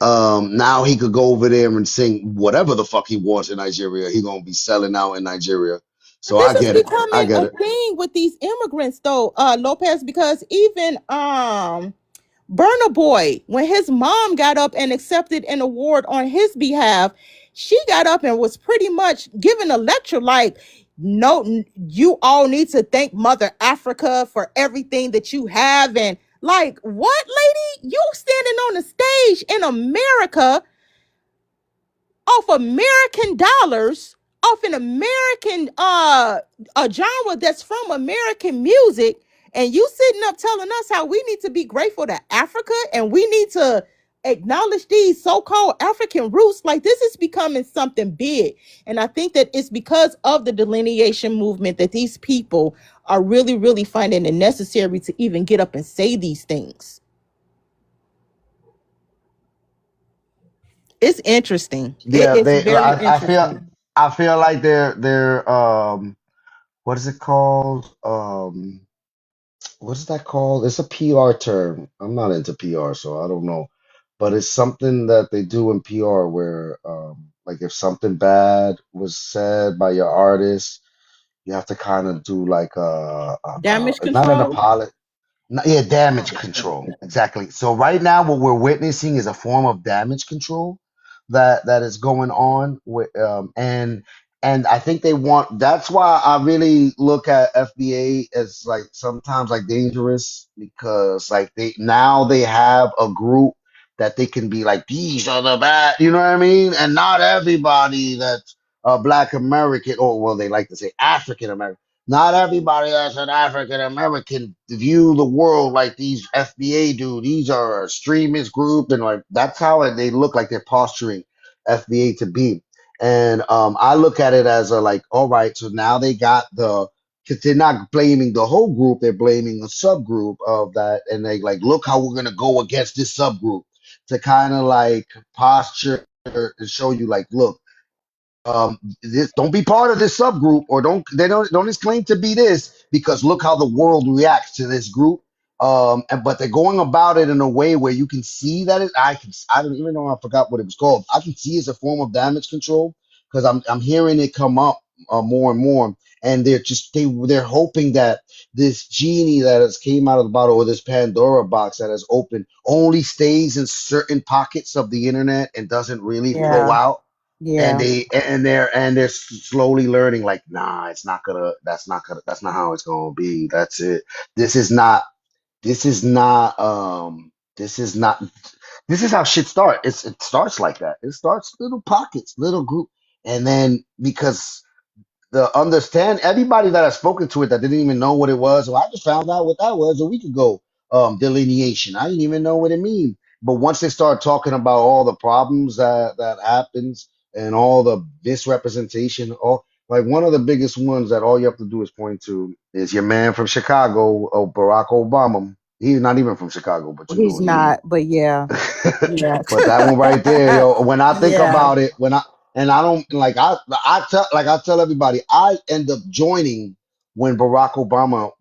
now he could go over there and sing whatever the fuck he wants in Nigeria. He gonna be selling out in Nigeria. But So I this is get it. I becoming get a it. thing with these immigrants, though, Lopez, because even Burna Boy, when his mom got up and accepted an award on his behalf, she got up and was pretty much giving a lecture like, no, you all need to thank Mother Africa for everything that you have. And like, what, lady? You standing on the stage in America off American dollars, off an American a genre that's from American music, and you sitting up telling us how we need to be grateful to Africa and we need to acknowledge these so-called African roots. Like, this is becoming something big. And I think that it's because of the delineation movement that these people are really, really finding it necessary to even get up and say these things. It's interesting. Yeah, It's they. very interesting. I feel like they're what is it called? What is that called? It's a PR term. I'm not into PR, so I don't know. But it's something that they do in PR where, like, if something bad was said by your artist, you have to kind of do like Damage not an control. apology. Yeah, damage control. Exactly. So right now, what we're witnessing is a form of damage control that is going on with and I think they want. That's why I really look at FBA as like sometimes like dangerous because like they have a group that they can be like these are the bad. You know what I mean? And not everybody that's Black American or well they like to say African American. Not everybody that's an African American view the world like these FBA do. These are a extremist group, and like that's how they look like they're posturing FBA to be. And I look at it as a like, all right, so now they got the because they're not blaming the whole group, they're blaming a subgroup of that, and they like, look how we're gonna go against this subgroup to kind of like posture and show you like, look this don't be part of this subgroup or don't just claim to be this because look how the world reacts to this group but they're going about it in a way where you can see that I don't even know I forgot what it was called. I can see it's a form of damage control because I'm hearing it come up more and more, and they're hoping that this genie that has came out of the bottle, or this Pandora box that has opened, only stays in certain pockets of the internet and doesn't really flow Yeah. out. And Yeah. they're slowly learning, like, nah, that's not how it's gonna be. That's it. This is not this is not this is not this is how shit starts. It starts like that. It starts little pockets, little group, and then because the understand everybody that I've spoken to it that didn't even know what it was. Well, I just found out what that was a week ago. Delineation. I didn't even know what it mean. But once they start talking about all the problems that happens and all the misrepresentation, all like one of the biggest ones that all you have to do is point to is your man from Chicago, Barack Obama. He's not even from Chicago, but you He's know he not, but yeah. Yeah. but that one right there, yo, when I think Yeah. about it, when I and I don't like I tell everybody, I end up joining when Barack Obama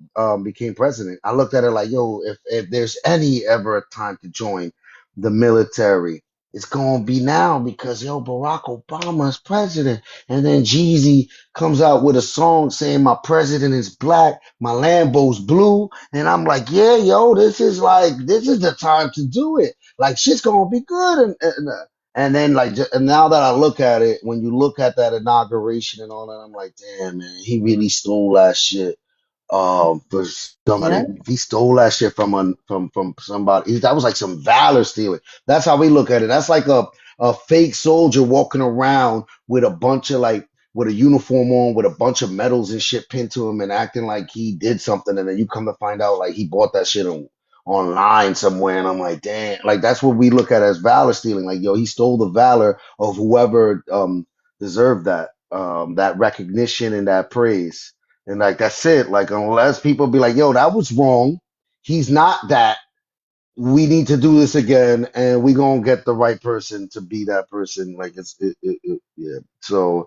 became president. I looked at it like, yo, if there's any ever a time to join the military, it's gonna be now because yo, Barack Obama is president. And then Jeezy comes out with a song saying my president is black, my Lambo's blue, and I'm like, yeah, yo, this is the time to do it, like shit's gonna be good, and then like and now that I look at it, when you look at that inauguration and all that, I'm like, damn man, he really stole that shit. For somebody, Yeah. he stole that shit from somebody. That was like some valor stealing. That's how we look at it. That's like a fake soldier walking around with a bunch of like with a uniform on with a bunch of medals and shit pinned to him and acting like he did something, and then you come to find out like he bought that shit online somewhere, and I'm like, damn, like that's what we look at as valor stealing. Like, yo, he stole the valor of whoever deserved that recognition and that praise. And like that's it. Like unless people be like, yo, that was wrong. He's not that. We need to do this again, and we gonna get the right person to be that person. Like yeah. So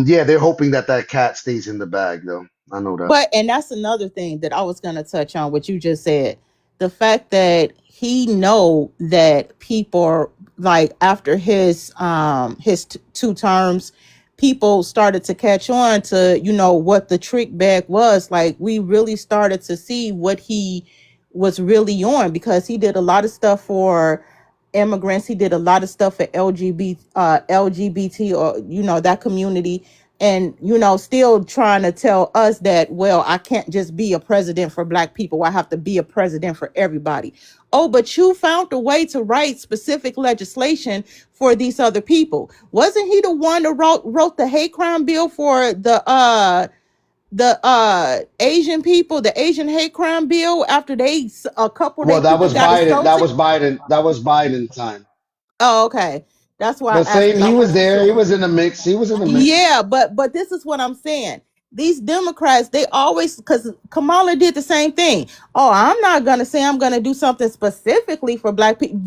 yeah, they're hoping that that cat stays in the bag though. I know that. But and that's another thing that I was going to touch on what you just said. The fact that he know that people are, like after his 2 terms, people started to catch on to, what the trick bag was. Like we really started to see what he was really on, because he did a lot of stuff for immigrants. He did a lot of stuff for LGBT, or that community, and still trying to tell us that, well, I can't just be a president for black people, I have to be a president for everybody. Oh, but you found a way to write specific legislation for these other people. Wasn't he the one that wrote the hate crime bill for the Asian people, the Asian hate crime bill, after a couple of Well, their that people was got Biden. That assaulted? was Biden. That was Biden time. Oh, okay. That's why But I asked, same, because I he was wasn't there. He sure. was in the mix. He was in the mix. Yeah, but this is what I'm saying. These Democrats, they always, because Kamala did the same thing. Oh, I'm not gonna say I'm gonna do something specifically for black people.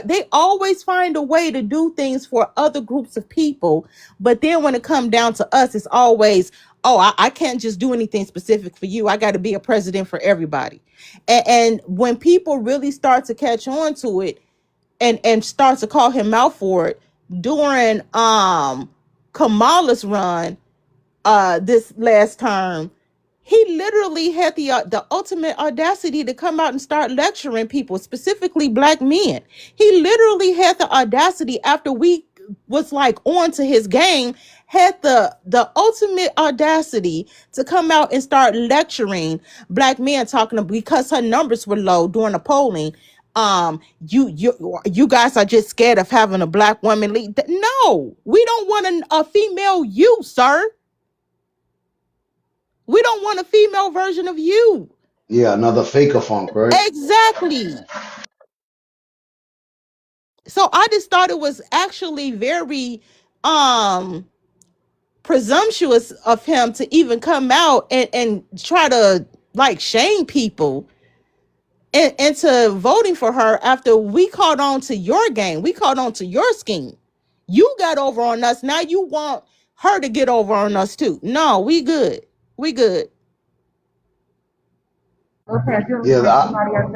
They always find a way to do things for other groups of people, but then when it comes down to us, it's always, oh, I can't just do anything specific for you. I got to be a president for everybody. And when people really start to catch on to it, and start to call him out for it during Kamala's run this last term, he literally had the ultimate audacity to come out and start lecturing people, specifically black men. He literally had the audacity, after we was like on to his game, had the ultimate audacity to come out and start lecturing black men, talking about, because her numbers were low during the polling. You guys are just scared of having a black woman lead. No, we don't want a female you, sir. We don't want a female version of you. Yeah, another faker funk, right? Exactly. So I just thought it was actually very um presumptuous of him to even come out and try to like shame people into voting for her, after we caught on to your game. We caught on to your scheme. You got over on us. Now you want her to get over on us too. No, we good. We good. Okay, I do Yeah, like somebody else.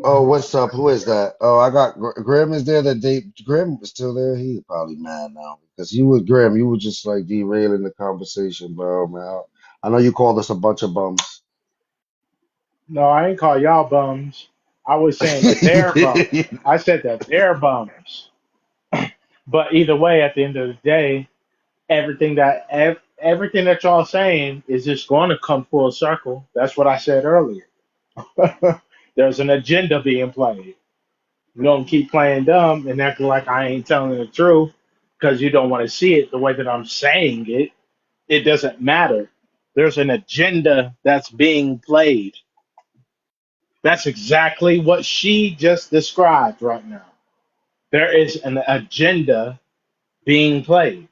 Oh, what's up? Who is that? Oh, I got Graham is there. That day Graham was still there. He's probably mad now because you with Graham, you were just like derailing the conversation, bro, man. I know you called us a bunch of bums. No, I ain't call y'all bums. I was saying that they're bums. I said that they're bums. But either way, at the end of the day, everything that y'all saying is just going to come full circle. That's what I said earlier. There's an agenda being played. You don't keep playing dumb and acting like I ain't telling the truth because you don't want to see it the way that I'm saying it. It doesn't matter. There's an agenda that's being played. That's exactly what she just described right now. There is an agenda being played.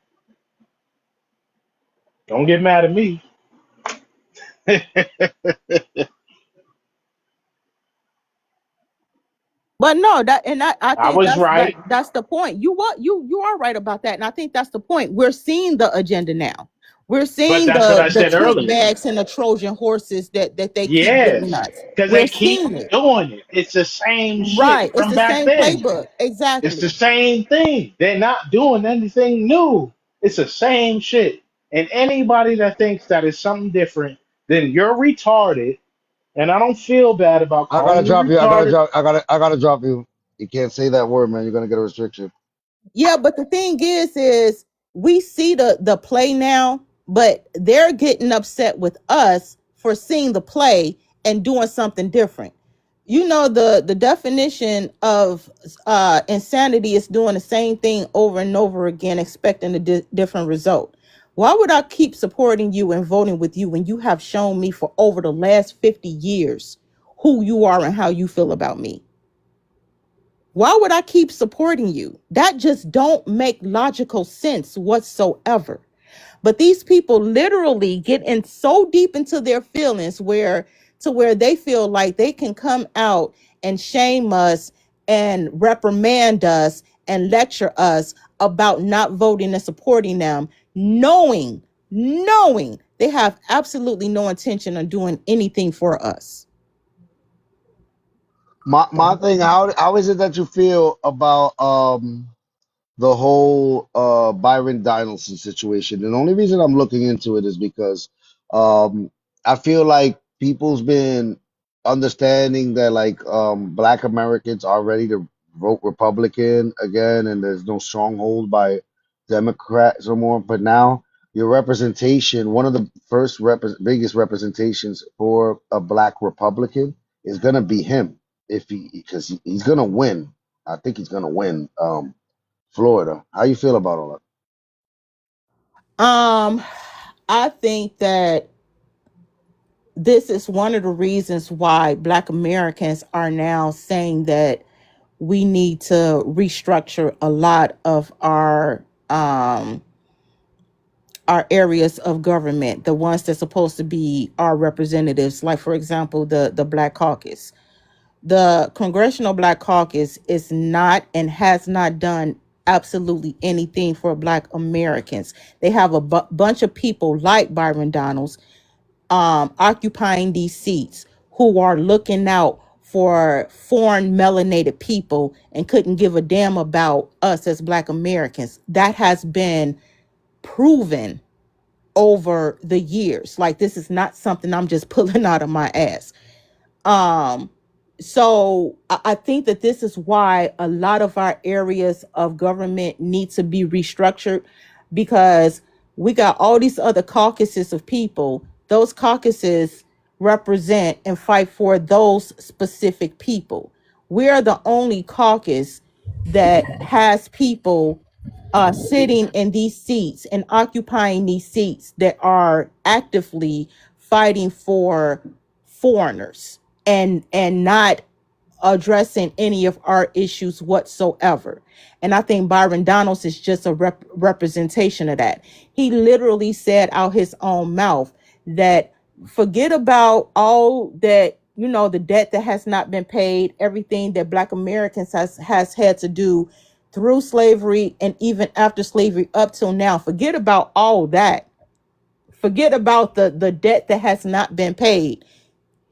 Don't get mad at me. But no, that and I I think was right, that's the point. You are right about that, and I think that's the point. We're seeing the agenda now. We're but seeing that's what I the said trick earlier. bags and the Trojan horses that they keep giving Yes, us. because they We're keep seeing it. doing it. It's the same shit Right. It's from the back same then. playbook. It's the Exactly. same thing. They're not doing anything new. It's the same shit. And anybody that thinks that is something different, then you're retarded. And I don't feel bad about I gotta calling you drop you. I gotta retarded. drop. I gotta drop you. You can't say that word, man. You're gonna get a restriction. Yeah, but the thing is we see the play now, but they're getting upset with us for seeing the play and doing something different. You know, the definition of insanity is doing the same thing over and over again, expecting a different result. Why would I keep supporting you and voting with you when you have shown me for over the last 50 years who you are and how you feel about me? Why would I keep supporting you? That just don't make logical sense whatsoever. But these people literally get in so deep into their feelings where they feel like they can come out and shame us and reprimand us and lecture us about not voting and supporting them, knowing they have absolutely no intention of doing anything for us. My thing. How is it that you feel about the whole Byron Donaldson situation? And the only reason I'm looking into it is because I feel like people's been understanding that like black Americans are ready to vote Republican again, and there's no stronghold by Democrats no more. But now your representation, one of the first biggest representations for a black Republican is gonna be him if because he's gonna win. I think he's gonna win. Florida. How you feel about all that? Um, I think that this is one of the reasons why Black Americans are now saying that we need to restructure a lot of our areas of government, the ones that's supposed to be our representatives, like for example the Black Caucus. The Congressional Black Caucus is not and has not done absolutely anything for Black Americans. They have a bunch of people like Byron Donalds occupying these seats who are looking out for foreign melanated people and couldn't give a damn about us as Black Americans. That has been proven over the years. Like, this is not something I'm just pulling out of my ass. Um, so I think that this is why a lot of our areas of government need to be restructured, because we got all these other caucuses of people. Those caucuses represent and fight for those specific people. We're the only caucus that has people sitting in these seats and occupying these seats that are actively fighting for foreigners and not addressing any of our issues whatsoever. And I think Byron Donalds is just a representation of that. He literally said out his own mouth that forget about all that, you know, the debt that has not been paid, everything that Black Americans has had to do through slavery and even after slavery up till now. Forget about all that. Forget about the debt that has not been paid.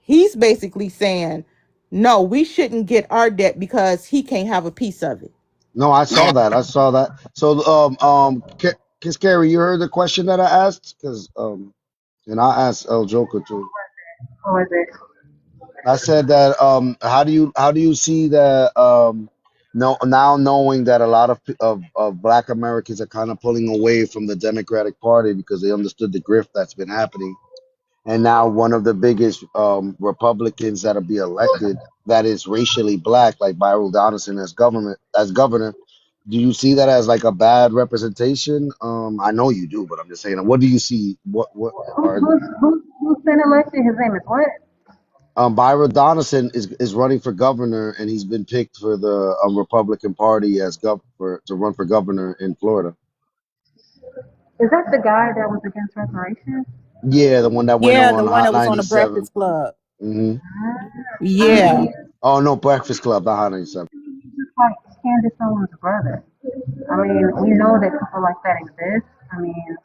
He's basically saying No, we shouldn't get our debt because he can't have a piece of it. No, I saw that. I saw that. So, Scary, you heard the question that I asked? Because, and I asked El Joker too. Or is it? I said that, how do you see that, no, now knowing that a lot of Black Americans are kind of pulling away from the Democratic Party because they understood the grift that's been happening, and now one of the biggest Republicans that'll be elected that is racially black, like Byron Donaldson as governor. Do you see that as like a bad representation? I know you do, but I'm just saying. What do you see? What are Who's been elected? His name is what? Byron Donaldson is running for governor, and he's been picked for the Republican Party as to run for governor in Florida. Is that the guy that was against reparations? Yeah, the one that went Yeah, the on one Hot that was on the 97. Breakfast Club. Hmm. Yeah. Oh no, Breakfast Club, not Hot 97. He's just like Candace Owens' brother. I mean, we know that people like that exist. I mean,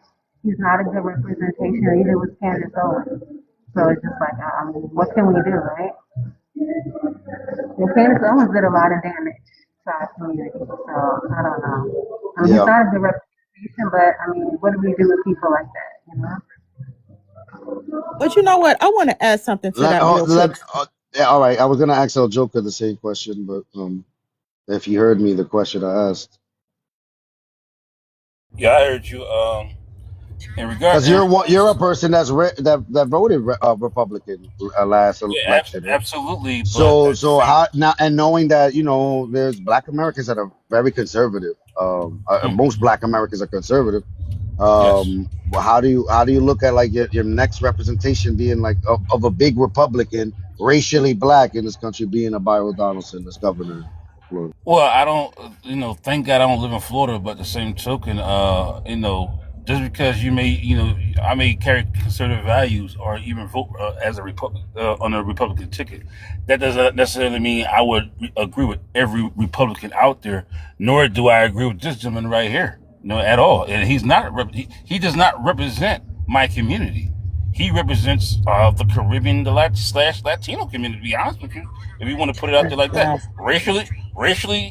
he's not a good representation. Either was Candace Owens. So it's just like, I mean, what can we do, right? And Candace Owens did a lot of damage to our community. So I don't know. I mean, he's Yeah. not a good representation, but I mean, what do we do with people like that? You know? But you know what? I want to add something to that real quick. Yeah, all right. I was gonna ask El Joker the same question, but if you heard me, the question I asked, Yeah, I heard you. In regard, because you're a person that voted Republican last yeah, election, right? absolutely. But So at the same, how now, and knowing that there's Black Americans that are very conservative. Most Black Americans are conservative. yes. Well, how do you look at like your next representation being like of a big Republican, racially black in this country, being a Byron Donaldson as governor in Florida? Well, I don't, thank God I don't live in Florida, but the same token, just because I may carry conservative values or even vote as a on a Republican ticket, that does not necessarily mean I would agree with every Republican out there, nor do I agree with this gentleman right here, at all. And he's not, he does not represent my community. He represents the Caribbean, slash Latino community. To be honest with you, if you want to put it out there like that, racially,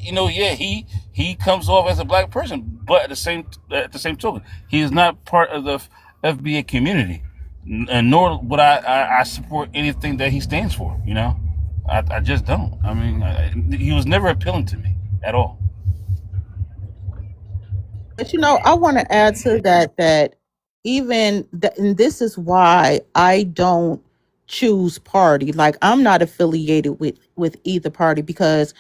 yeah, he comes off as a black person, but at the same token, he is not part of the FBA community, and nor would I support anything that he stands for. I just don't. I mean, he was never appealing to me at all. But I want to add to that and this is why I don't choose party. Like, I'm not affiliated with either party, because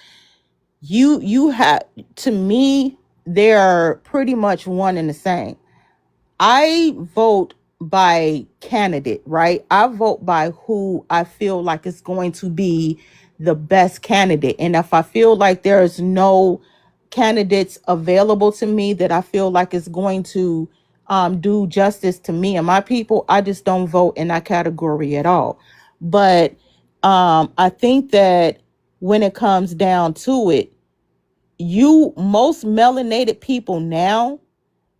you have, to me, they're pretty much one and the same. I vote by candidate, right? I vote by who I feel like is going to be the best candidate. And if I feel like there's no candidates available to me that I feel like is going to do justice to me and my people, I just don't vote in that category at all. But I think that when it comes down to it, most melanated people now,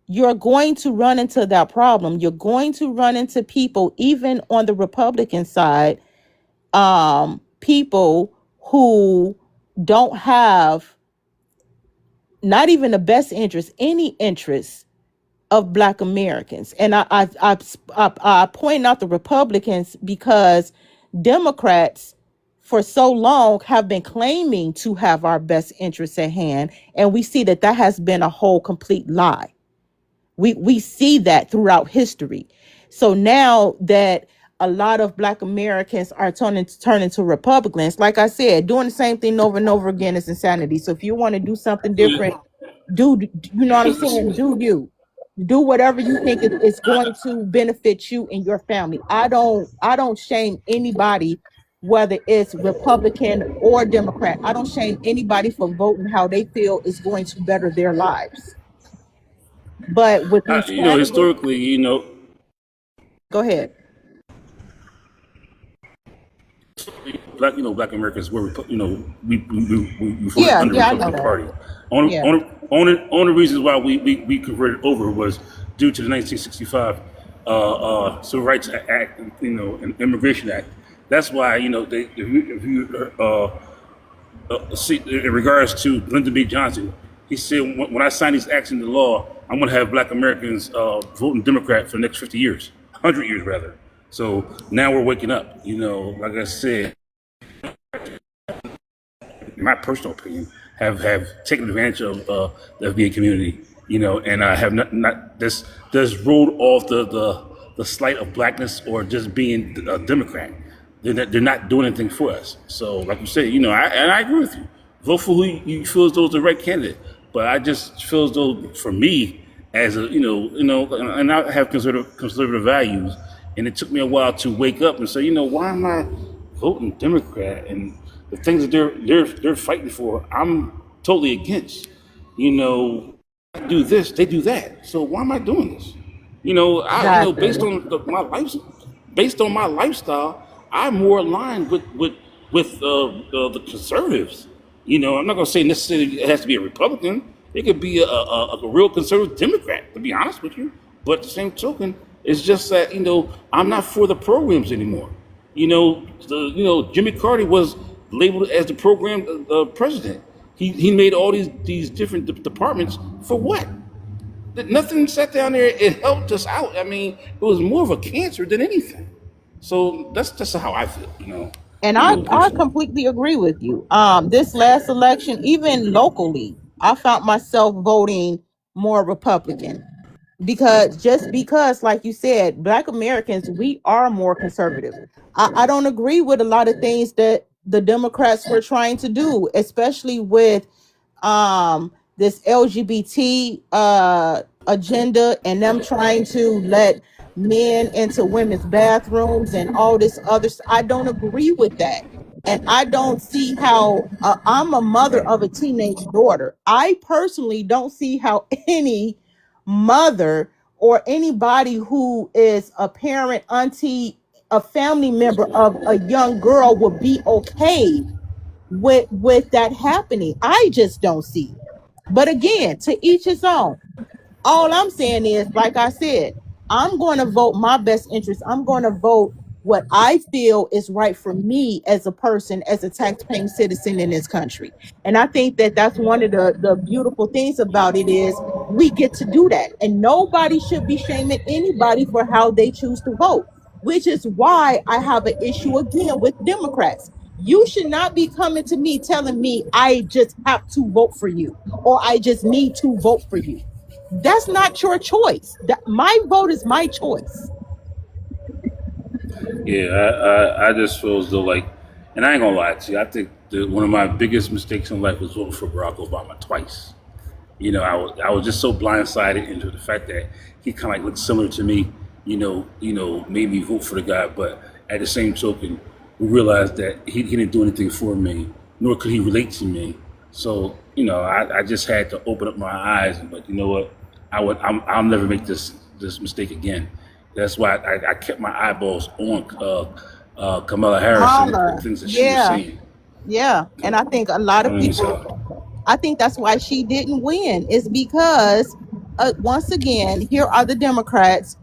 you're going to run into that problem. You're going to run into people, even on the Republican side, people who don't have not even the best interest, any interest of Black Americans. And I point out the Republicans because Democrats for so long have been claiming to have our best interests at hand, and we see that has been a whole complete lie. We see that throughout history. So now that a lot of Black Americans are turning to Republicans, like I said, doing the same thing over and over again is insanity. So if you want to do something different, you know what I'm saying? Do whatever you think is going to benefit you and your family. I don't shame anybody, whether it's Republican or Democrat. I don't shame anybody for voting how they feel is going to better their lives. But with these candidates, Historically, go ahead. Black Americans were, we voted Yeah, under the yeah, I know Republican that. Party. Yeah. Only reasons why we converted over was due to the 1965 Civil Rights Act, and Immigration Act. That's why if you see in regards to Lyndon B. Johnson, he said when I sign these acts into law, I'm going to have Black Americans voting Democrat for the next 50 years, 100 years rather. So now we're waking up. Like I said, in my personal opinion, have taken advantage of the FBA community, and have not this ruled off the slight of blackness or just being a Democrat. They're not doing anything for us. So, like you said, I agree with you. Vote for who you feel as though is the right candidate. But I just feel as though, for me, as a and I have conservative values, and it took me a while to wake up and say, why am I voting Democrat? And the things that they're fighting for, I'm totally against. I do this, they do that. So why am I doing this? Based Exactly. on based on my lifestyle, I'm more aligned with the conservatives. I'm not going to say necessarily it has to be a Republican. It could be a real conservative Democrat, to be honest with you. But at the same token, it's just that I'm not for the programs anymore. Jimmy Carter was labeled as the program president. He made all these different departments for what? Nothing sat down there and helped us out. I mean, it was more of a cancer than anything. So that's just how I feel, And I personally. completely agree with you. This last election, even locally, I found myself voting more Republican because, like you said, Black Americans, we are more conservative. I don't agree with a lot of things that the Democrats were trying to do, especially with this LGBT agenda and them trying to let men into women's bathrooms and all this other stuff. I don't agree with that. And I don't see how I'm a mother of a teenage daughter. I personally don't see how any mother or anybody who is a parent, auntie, a family member of a young girl would be okay with that happening. I just don't see it. But again, to each his own. All I'm saying is, like I said, I'm going to vote my best interest. I'm going to vote what I feel is right for me as a person, as a tax-paying citizen in this country. And I think that that's one of the beautiful things about it is we get to do that. And nobody should be shaming anybody for how they choose to vote, which is why I have an issue again with Democrats. You should not be coming to me telling me I just have to vote for you or I just need to vote for you. That's not your choice. My vote is my choice. Yeah, I just feel as though and I ain't gonna lie to you. I think that one of my biggest mistakes in life was voting for Barack Obama twice. I was just so blindsided into the fact that he kind of looked similar to me. Made me vote for the guy, but at the same token, we realized that he didn't do anything for me, nor could he relate to me. So I just had to open up my eyes and you know what, I'll never make this mistake again. That's why I kept my eyeballs on Kamala Harris and the Kamala, things that she was yeah, saying. yeah. And I think a lot of people, So, I think that's why she didn't win, is because, once again, here are the Democrats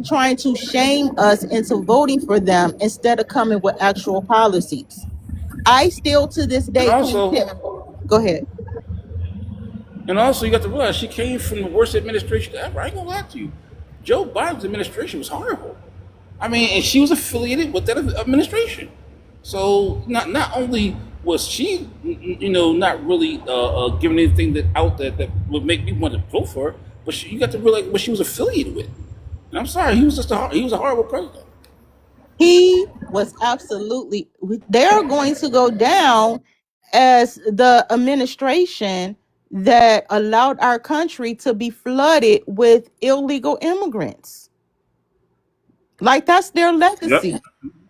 trying to shame us into voting for them instead of coming with actual policies. I still to this and day can't also tell. Go ahead. And also, you got to realize she came from the worst administration ever. I ain't gonna lie to you. Joe Biden's administration was horrible. I mean, and she was affiliated with that administration. So not only was she, not really giving anything that would make me want to vote for her, but you got to realize what she was affiliated with. And I'm sorry, he was a horrible president. He was absolutely, they're going to go down as the administration that allowed our country to be flooded with illegal immigrants. Like that's their Yep, legacy.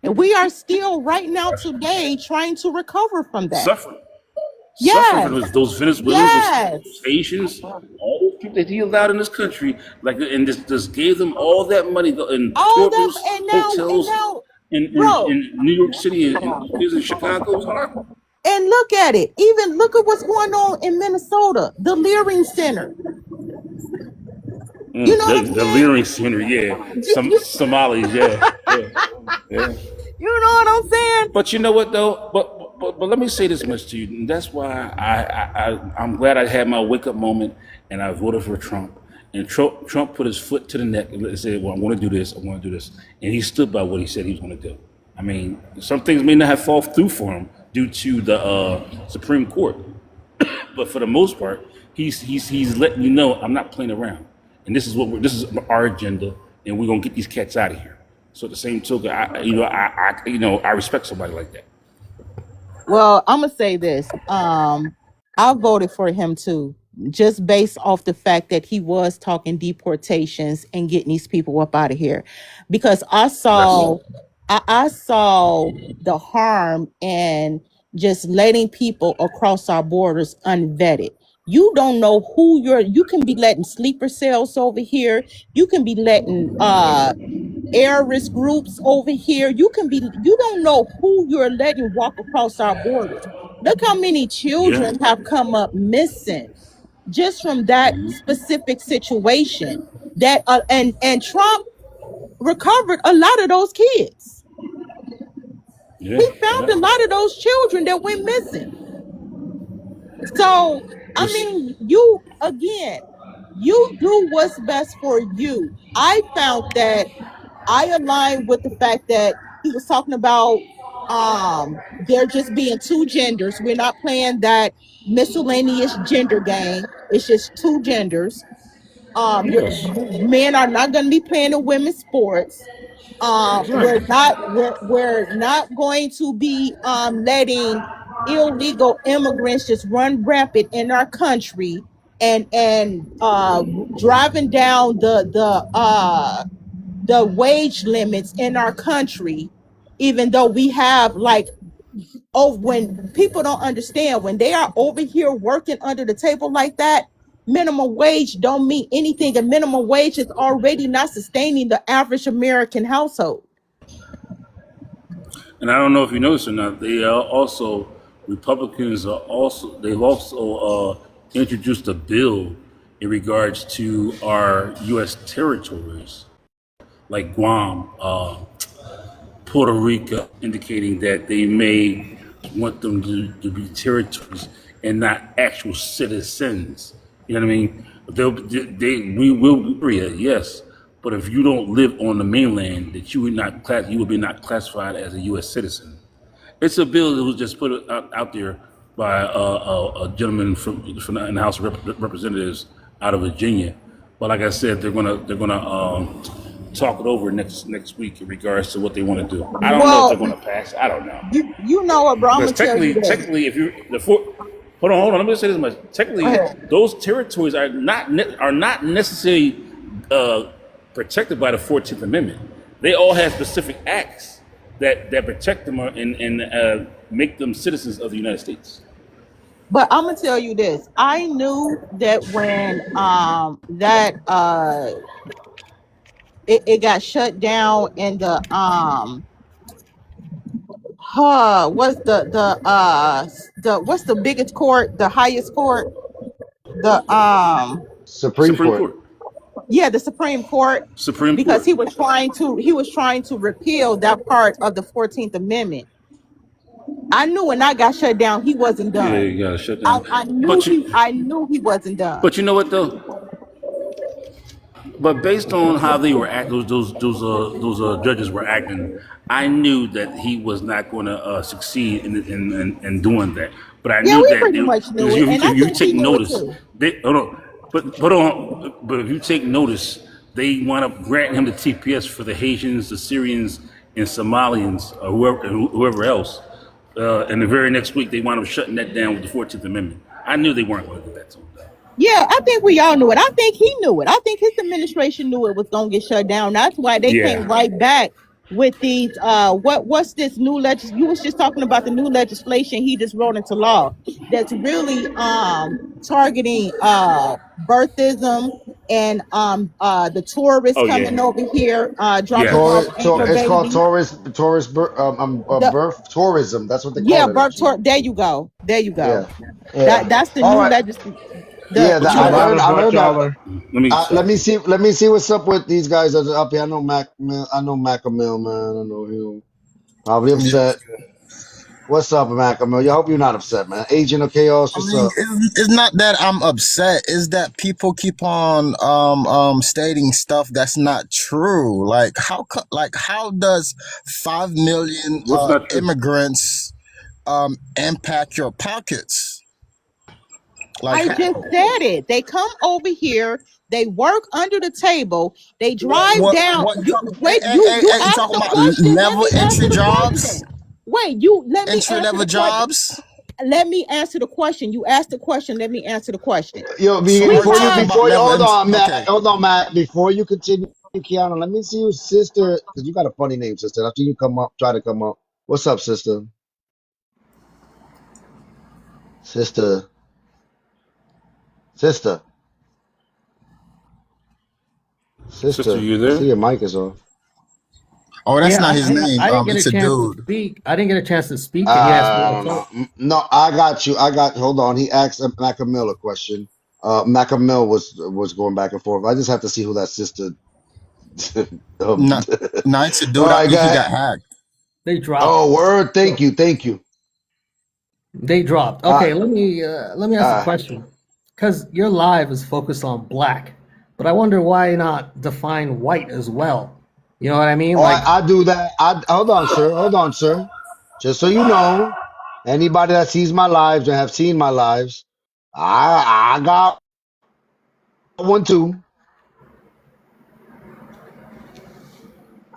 And we are still right now today trying to recover from that. suffering Yes. from those Venezuelans, those Yes. Haitians, all those people that he allowed in this country, and just gave them all that money in All that tours, and hotels, now, bro, in New York City and in Chicago. It was horrible. and look at it. Even look at what's going on in Minnesota, the Leering Center. You know what I'm The saying? Leering Center, yeah. You, Some you, Somalis, yeah, yeah, yeah. You know what I'm saying? But you know what though? But let me say this much to you. And that's why I'm glad I had my wake up moment and I voted for Trump. And Trump put his foot to the neck and said, "Well, I'm going to do this. I'm going to do this," and he stood by what he said he was going to do. I mean, some things may not have fallen through for him due to the Supreme Court, but for the most part, he's letting you know I'm not playing around, and this is our agenda, and we're going to get these cats out of here. So at the same token, I respect somebody like that. Well, I'm gonna say this. I voted for him too, just based off the fact that he was talking deportations and getting these people up out of here, because That's I saw the harm in just letting people across our borders unvetted. You don't know who you can be letting sleeper cells over here. You can be letting terrorist groups over here. You don't know who you're letting walk across our borders. Look how many yeah. children have come up missing just from that specific situation. That and Trump recovered a lot of those kids. Yeah, He found yeah. a lot of those children that went missing. So I This, mean, you do what's best for you. I found that I align with the fact that he was talking about there just being two genders. We're not playing that miscellaneous gender game. It's just two genders. yes, Men are not going to be playing in women's sports. right. We're not going to be letting illegal immigrants just run rampant in our country and driving down the wage limits in our country, even though we have like, oh, when people don't understand, when they are over here working under the table like that, minimum wage don't mean anything, and minimum wage is already not sustaining the average American household. And I don't know if you noticed or not, they are also Republicans are also they've also introduced a bill in regards to our U.S. territories like Guam, Puerto Rico, indicating that they may want them to be territories and not actual citizens. You know what I mean? We will be free, yes, but if you don't live on the mainland, that you would be not classified as a U.S. citizen. It's a bill that was just put out there by a gentleman from in the House of Representatives out of Virginia. But like I said, they're gonna talk it over next week in regards to what they want to do. I don't know if they're Well, going to pass. I don't know you know what, bro? I'm because gonna tell you this. technically, if you the four, hold on. Let me say this much. Go Technically, ahead. those territories are not necessarily uh, protected by the 14th Amendment. They all have specific acts that protect them and make them citizens of the United States. But I'm gonna tell you this. I knew that when it got shut down in what's the what's the biggest court, the highest court, the Supreme Supreme Court. Court. yeah, the Supreme Court, Supreme because Court. he was trying to repeal that part of the 14th Amendment. I knew when I got shut down, he wasn't Yeah, done. you gotta shut I, down. I knew But he you, I knew he wasn't done. but you know what though? But based on how they were act, those judges were acting, I knew that he was not going to succeed in doing that. But I Yeah, knew we that pretty much knew it, and if I you think he take knew it notice, too. hold on, but if you take notice, they wound up granting him the TPS for the Haitians, the Syrians, and Somalians, or whoever else. And the very next week, they wound up shutting that down with the 14th Amendment. I knew they weren't going to do that to him. Yeah, I think we all knew it. I think he knew it. I think his administration knew it was gonna get shut down. That's why they came Yeah. right back with these what's this new you was just talking about the new legislation he just wrote into law that's really targeting birthism and the tourists Oh coming yeah. over here dropping Yes. off anchor It's called babies. tourist The birth tourism. That's what they Yeah, call it birth actually. tour, there you go. There you Yeah, go. yeah. That's the All new right. legislation. The Yeah, But that, you A I know, lot heard. of I black heard that. y'all are. let me Let stop. me see. Let me see what's up with these guys that are up here. I know Mac. Man, I know Mac man. I know him. Probably Yeah. upset. What's up, Macklemore? I hope you're not upset, man. Agent of Chaos, I what's mean, up? it's not that I'm upset. It's that people keep on stating stuff that's not true. Like how does 5 million What's not true? immigrants impact your pockets? Like I just how? said it. They come over here, they work under the table, they drive down. What you You talking? Hey, wait, hey, hey, you hey, you asked talking the about question. Let level me entry answer the jobs? question. Wait, you let me Entry answer level the question. jobs? Let me answer the question. You asked the question. Let me answer the question. Yo, So We are you before you, talking have about before you, level hold entry? on, Matt. Okay. Hold on, Matt. Before you continue, Kiana, let me see your sister, because you got a funny name, sister. After you come up, try to come up. What's up, sister? Sister, sister, Sister, sister. you I see there? your mic is off. Oh, that's Yeah, not his name. I didn't get a It's a chance to dude. speak. I didn't get a chance to speak, and he asked me to talk. No, I got you. Hold on. He asked Macamil a question. Macamil was going back and forth. I just have to see who that sister. um, Not, no, it's a all dude. I right, go think he ahead. got hacked. They dropped. Oh, word. Thank So you. Thank you. they dropped. Uh, Okay, let me ask a uh, question. Because your live is focused on black, but I wonder why not define white as well. You know what I mean? oh, Like, I do that. I hold on, sir. Hold on, sir. Just so you know, anybody that sees my lives and have seen my lives, I got one too.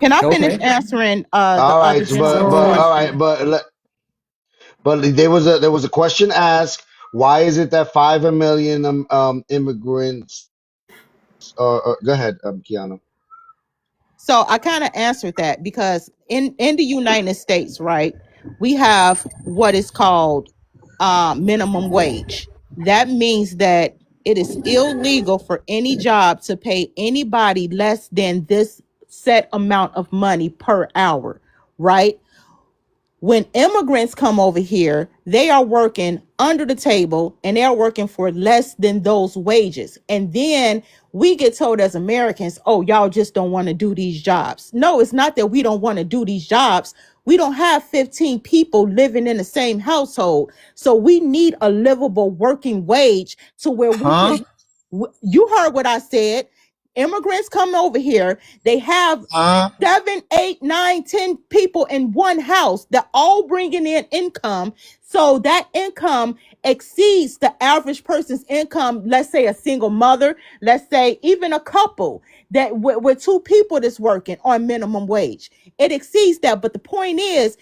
can I finish okay, answering the All right, other gentleman's but so all right, question? but there was a question asked. Why is it that 5 million immigrants? Go ahead, Kiana. So I kind of answered that because in the United States, right, we have what is called minimum wage. That means that it is illegal for any job to pay anybody less than this set amount of money per hour, right? When immigrants come over here, they are working under the table and they're working for less than those wages. And then we get told as Americans, oh, y'all just don't want to do these jobs. No, it's not that we don't want to do these jobs. We don't have 15 people living in the same household. So we need a livable working wage to where we Huh? can. You heard what I said. Immigrants come over here. They have Huh? 7, 8, 9, 10 people in one house that all bringing in income. So that income exceeds the average person's income. Let's say a single mother, let's say even a couple that with two people that's working on minimum wage. It exceeds that. But the point is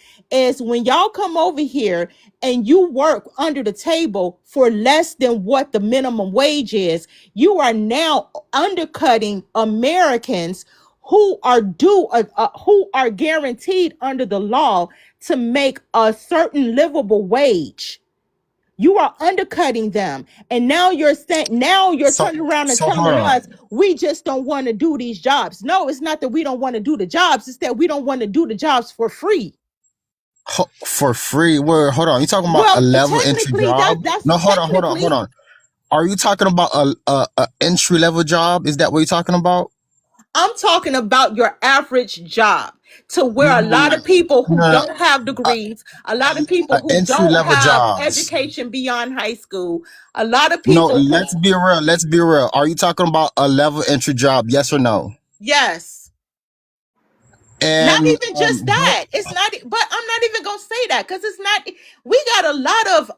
when y'all come over here and you work under the table for less than what the minimum wage is, you are now undercutting Americans who are guaranteed under the law to make a certain livable wage. You are undercutting them, and now you're So turning around and so hold telling on. us we just don't want to do these jobs. No, it's not that we don't want to do the jobs, it's that we don't want to do the jobs for free. For free? Where? Hold on. You talking about a Well, level entry technically job? that's No, hold technically. on. Are you talking about a entry level job? Is that what you're talking about? I'm talking about your average job, to where a No, lot of people who no. don't have degrees, a lot of people who Entry don't level have jobs. education beyond high school, a lot of No, people who, let's be real. Let's be real. Are you talking about a level entry job? Yes or no? yes, not And even just that. It's not, but I'm not even gonna say that because it's not. We got a lot of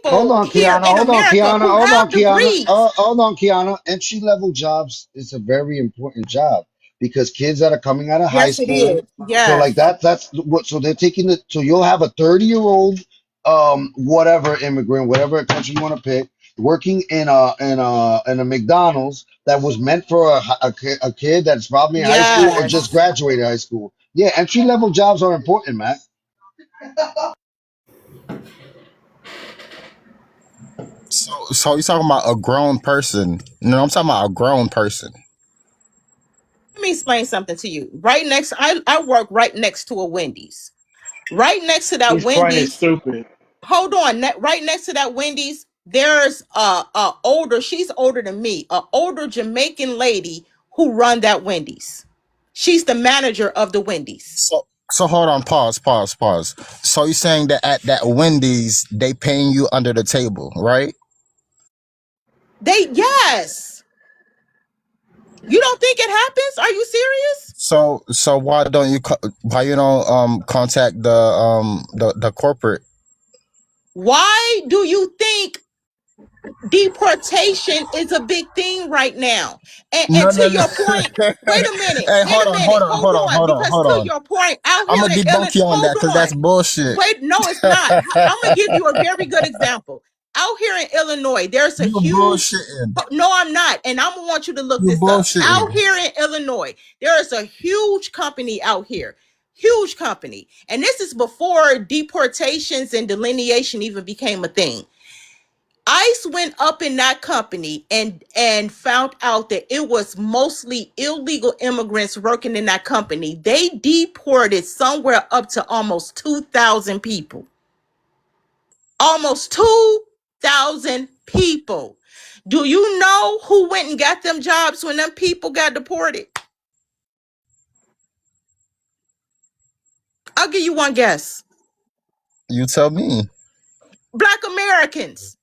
Hold people on, here Kiana. in Hold on, America Kiana. who Hold on, have Kiana. degrees. Hold on, Kiana. Entry level jobs is a very important job because kids that are coming out of high Yes, it school, is. so like Yes, that's what. So they're taking it. So you'll have a 30-year-old, whatever immigrant, whatever country you want to pick, working in a McDonald's that was meant for a kid that's probably in high school or just yes. graduated high school. Yeah, entry level jobs are important, man. so you're talking about a grown person. No, I'm talking about a grown person. Let me explain something to you. Right next, I work right next to a Wendy's. Right next to that He's playing Wendy's, stupid. hold on. Right next to that Wendy's, there's a older. She's older than me. A older Jamaican lady who run that Wendy's. She's the manager of the Wendy's. So hold on, pause. So you're saying that at that Wendy's they paying you under the table, right? Yes. You don't think it happens? Are you serious? So why don't you contact the corporate? Why do you think deportation is a big thing right now? And No, to no, no. your point, wait a minute, Hey, hold on, because hold to on. your point, out I'm here gonna in debunk Illinois, you on that hold because on, that's bullshit. wait, no, it's not. I'm gonna give you a very good example. Out here in Illinois, there's a You huge, bullshitting. no, I'm not, and I'm gonna want you to look You this up. bullshitting. Out here in Illinois, there is a huge company out here, huge company, and this is before deportations and delineation even became a thing. ICE went up in that company and found out that it was mostly illegal immigrants working in that company. They deported somewhere up to almost 2,000 people. Almost 2,000 people. Do you know who went and got them jobs when them people got deported? I'll give you one guess. You tell me. Black Americans.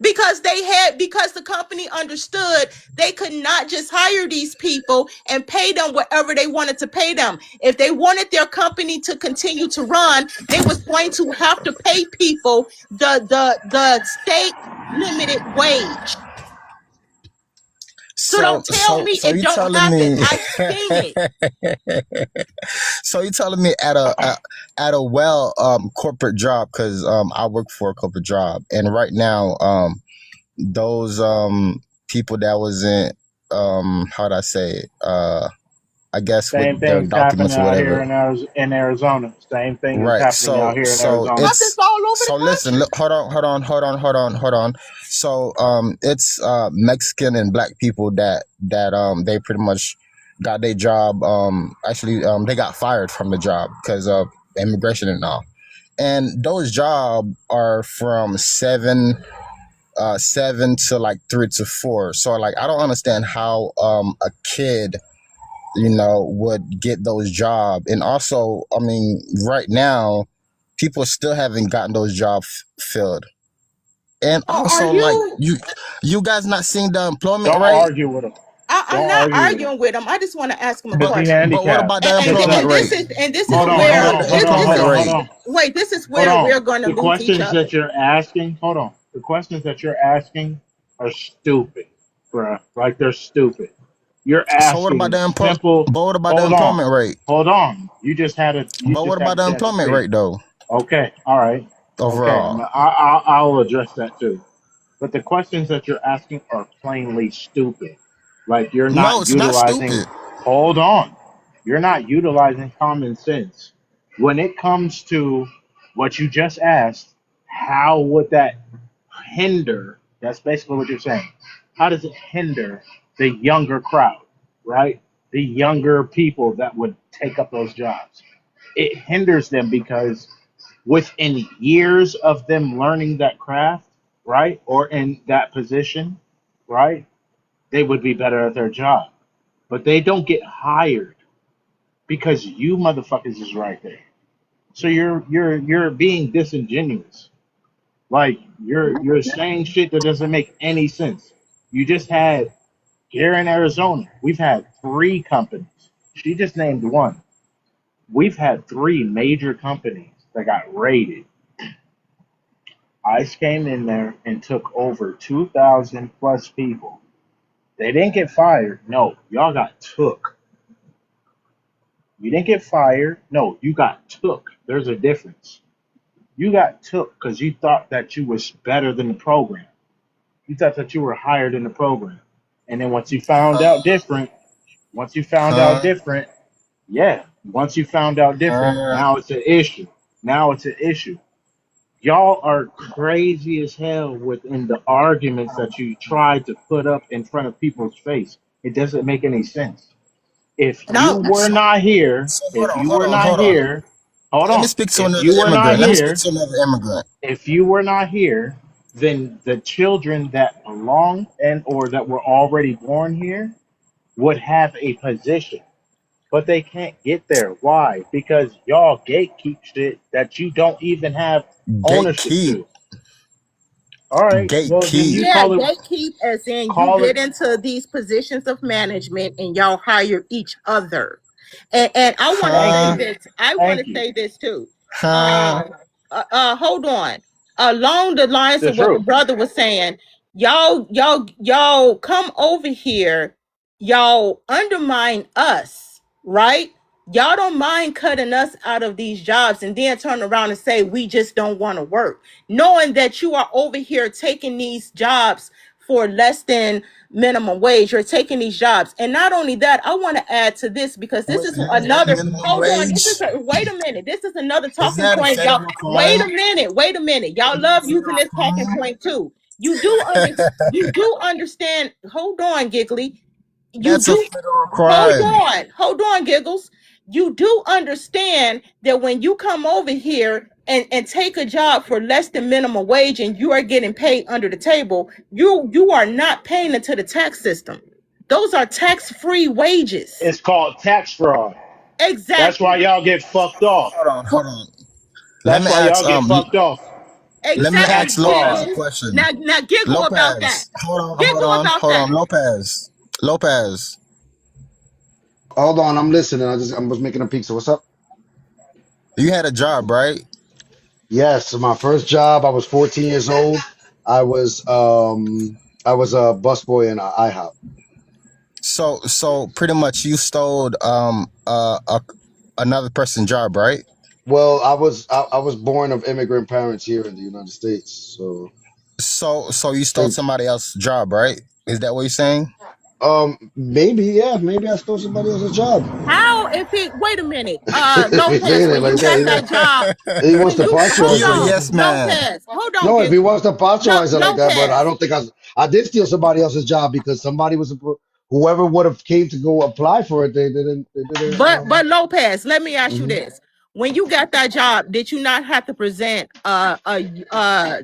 Because the company understood they could not just hire these people and pay them whatever they wanted to pay them. If they wanted their company to continue to run, they was going to have to pay people the state limited wage. So don't tell me So it you don't telling happen. me I've seen it. so you telling me at a corporate job, because I work for a corporate job, and right now those people that was in how'd I say it? I guess with Same their thing's happening documents or out here whatever. in Arizona. Same thing is Right. happening out here in So Arizona. Happens it's all over so the listen, country. look, hold on. So it's Mexican and black people that they pretty much got their job. Actually they got fired from the job because of immigration and all. And those jobs are from seven to like 3 to 4. So like I don't understand how a kid would get those jobs. And also, I mean, right now, people still haven't gotten those jobs filled. And Are also, like you? you guys not seeing the employment Don't rate. argue with him. I'm Don't not argue with him arguing with him. I just want to ask him a because he But question. what handicapped. about the employment And rate? this is Hold What on, hold about where on, the hold this on, this hold employment is on, hold rate? on, wait, this is hold where we're on. going to The lose each questions other. that you're asking, hold on. The questions that you're asking are stupid, bruh. Like they're stupid. You're So what about asking the simple. But what about the Hold on, employment rate? hold on. You But what just had about a the chance to employment speak. rate though? Okay, all right. Okay, Overall, I'll address that too. But the questions that you're asking are plainly stupid. Like you're no, not it's not utilizing, stupid. hold on, you're not utilizing common sense. When it comes to what you just asked, how would that hinder? That's basically what you're saying. How does it hinder the younger crowd, right? The younger people that would take up those jobs. It hinders them because within years of them learning that craft, right, or in that position, right, they would be better at their job. But they don't get hired because you motherfuckers is right there. So you're being disingenuous. Like you're saying shit that doesn't make any sense. You just had here in Arizona, we've had 3 companies. She just named one. We've had 3 major companies that got raided. ICE came in there and took over 2,000 plus people. They didn't get fired. No, y'all got took. You didn't get fired. No, you got took. There's a difference. You got took because you thought that you was better than the program. You thought that you were higher than the program. And then once you found out Huh? different, yeah, once you found out different, Huh? now it's an issue. Now it's an issue. Y'all are crazy as hell within the arguments that you try to put up in front of people's face. It doesn't make any sense. If you No, were not here, So hold on. hold Let me on. speak to If another you were not immigrant. Let me speak here, to another immigrant. if you were not here, then the children that belong and or that were already born here would have a position. but they can't get there. Why? Because y'all gatekeep shit that you don't even have ownership Gatekeep. to. All right, well then Gatekeep. you Yeah, call it gatekeep as in you call it get into these positions of management and y'all hire each other. And I want to thank say Huh? you. this. I want Thank to you. say this too. Huh? Um, hold on. Along the lines The of what the truth. brother was saying, y'all come over here. Y'all undermine us, right? Y'all don't mind cutting us out of these jobs and then turn around and say we just don't want to work, knowing that you are over here taking these jobs for less than minimum wage. You're taking these jobs. And not only that, I want to add to this because this Wait, is less than another, minimum hold on, this is wage? wait a minute. This is another Is talking that a point. Y'all, federal crime? wait a minute. Y'all love using this talking point too. You do understand. Hold on, Giggly. You That's a do federal crime. hold on, Giggles. You do understand that when you come over here and take a job for less than minimum wage and you are getting paid under the table, you are not paying into the tax system. Those are tax-free wages. It's called tax fraud. That's why Exactly. y'all get fucked off. Hold on. Let That's me why ask y'all get fucked off. let me It's Exactly, ask tax Lopez fraud. a Giggles. question. Now giggle about that. Lopez. Giggle about Hold on. that. Lopez. Lopez. Hold on, I'm listening. I was making a pizza. What's up? You had a job, right? Yes, my first job. I was 14 years old. I was I was a busboy in IHOP. So pretty much you stole another person's job, right? Well, I was born of immigrant parents here in the United States. So So you stole they somebody else's job, right? Is that what you're saying? maybe, yeah, maybe I stole somebody else's job. How if he wait a minute, He's Lopez, saying it when like you that. got that job, He wants when to you hold partialize He's it a like on, yes that. man. Lopez, hold on, No, if he Giggle. wants to partialize it like that, but I Lopez. don't think I did steal somebody else's job because somebody was whoever would have came to go apply for it. They didn't. But Lopez, let me ask you Mhm. this. When you got that job, did you not have to present a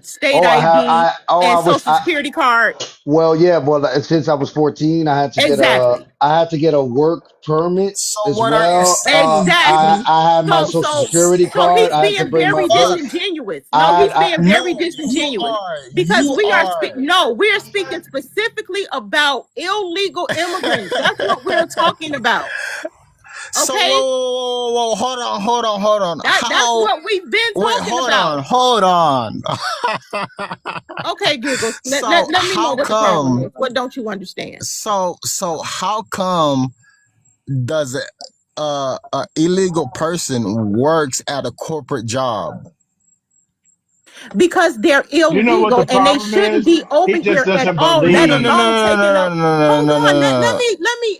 state Oh, ID and I was social security card? well, yeah, well, since I was 14, Exactly. I had to get a work permit So as what are you well. saying? Exactly. I had my So social so security so card. he's I had to being bring my very birth. disingenuous. No, I had, he's being very No, you disingenuous are. because You we are are. no, we're speaking specifically about illegal immigrants. That's what we're talking about. So Okay? whoa. Hold on. That's How? what we've been Wait, talking about. hold on. Okay, Giggles. So Let me know how what the problem come? is. What don't you understand? So how come does a illegal person works at a corporate job? Because they're You know what illegal the and they problem shouldn't is? be over He just here at doesn't all, No let no no believe. alone no no taking no up. no no Hold no on, no no.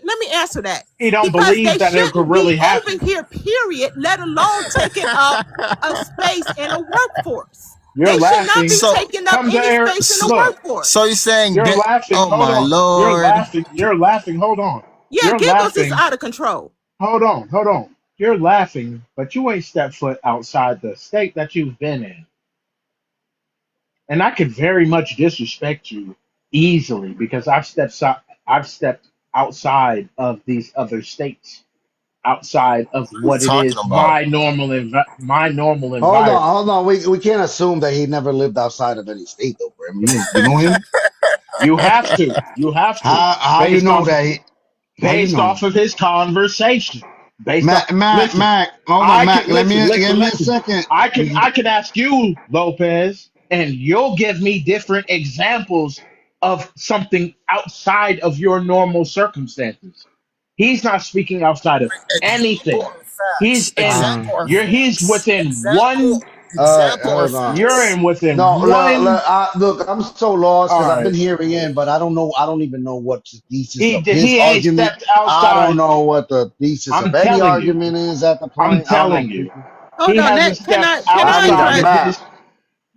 let me answer that. He don't Because believe they that it could shouldn't be really over happen. here, period, let alone taking up a space in a workforce. You're They should not laughing. be So taking up Come to any air. space in a so Look, so workforce. you're saying you're that? laughing. Oh Hold my on. You're lord! laughing. You're laughing. Hold on. Yeah, You're Giggles is laughing. out of control. Hold on. Hold on. You're laughing, but you ain't stepped foot outside the state that you've been in. And I could very much disrespect you easily because I've stepped outside of these other states, outside of What are you what it talking is about? my normal hold on, environment. hold on. We can't assume that he never lived outside of any state, though, Brim. You know him? You have to. You have to. How you Based know off that how you based know? off of his conversation. Based off listen, Mac, hold on, I Mac. can listen, Give listen, me a listen. second. I can ask you, Lopez, and you'll give me different examples of something outside of your normal circumstances. He's not speaking outside of Example anything. or facts? Example or He's facts? within one Example or Hold on. you're facts? in within No, one look, I'm so lost all because I've been right. hearing in, but I don't know. I don't even know what the thesis of his He ain't argument. stepped I don't outside. know what the thesis I'm of any telling you. argument is at the I'm point. I don't know. telling you. Hold He on, hasn't stepped can I I need a outside address of map. his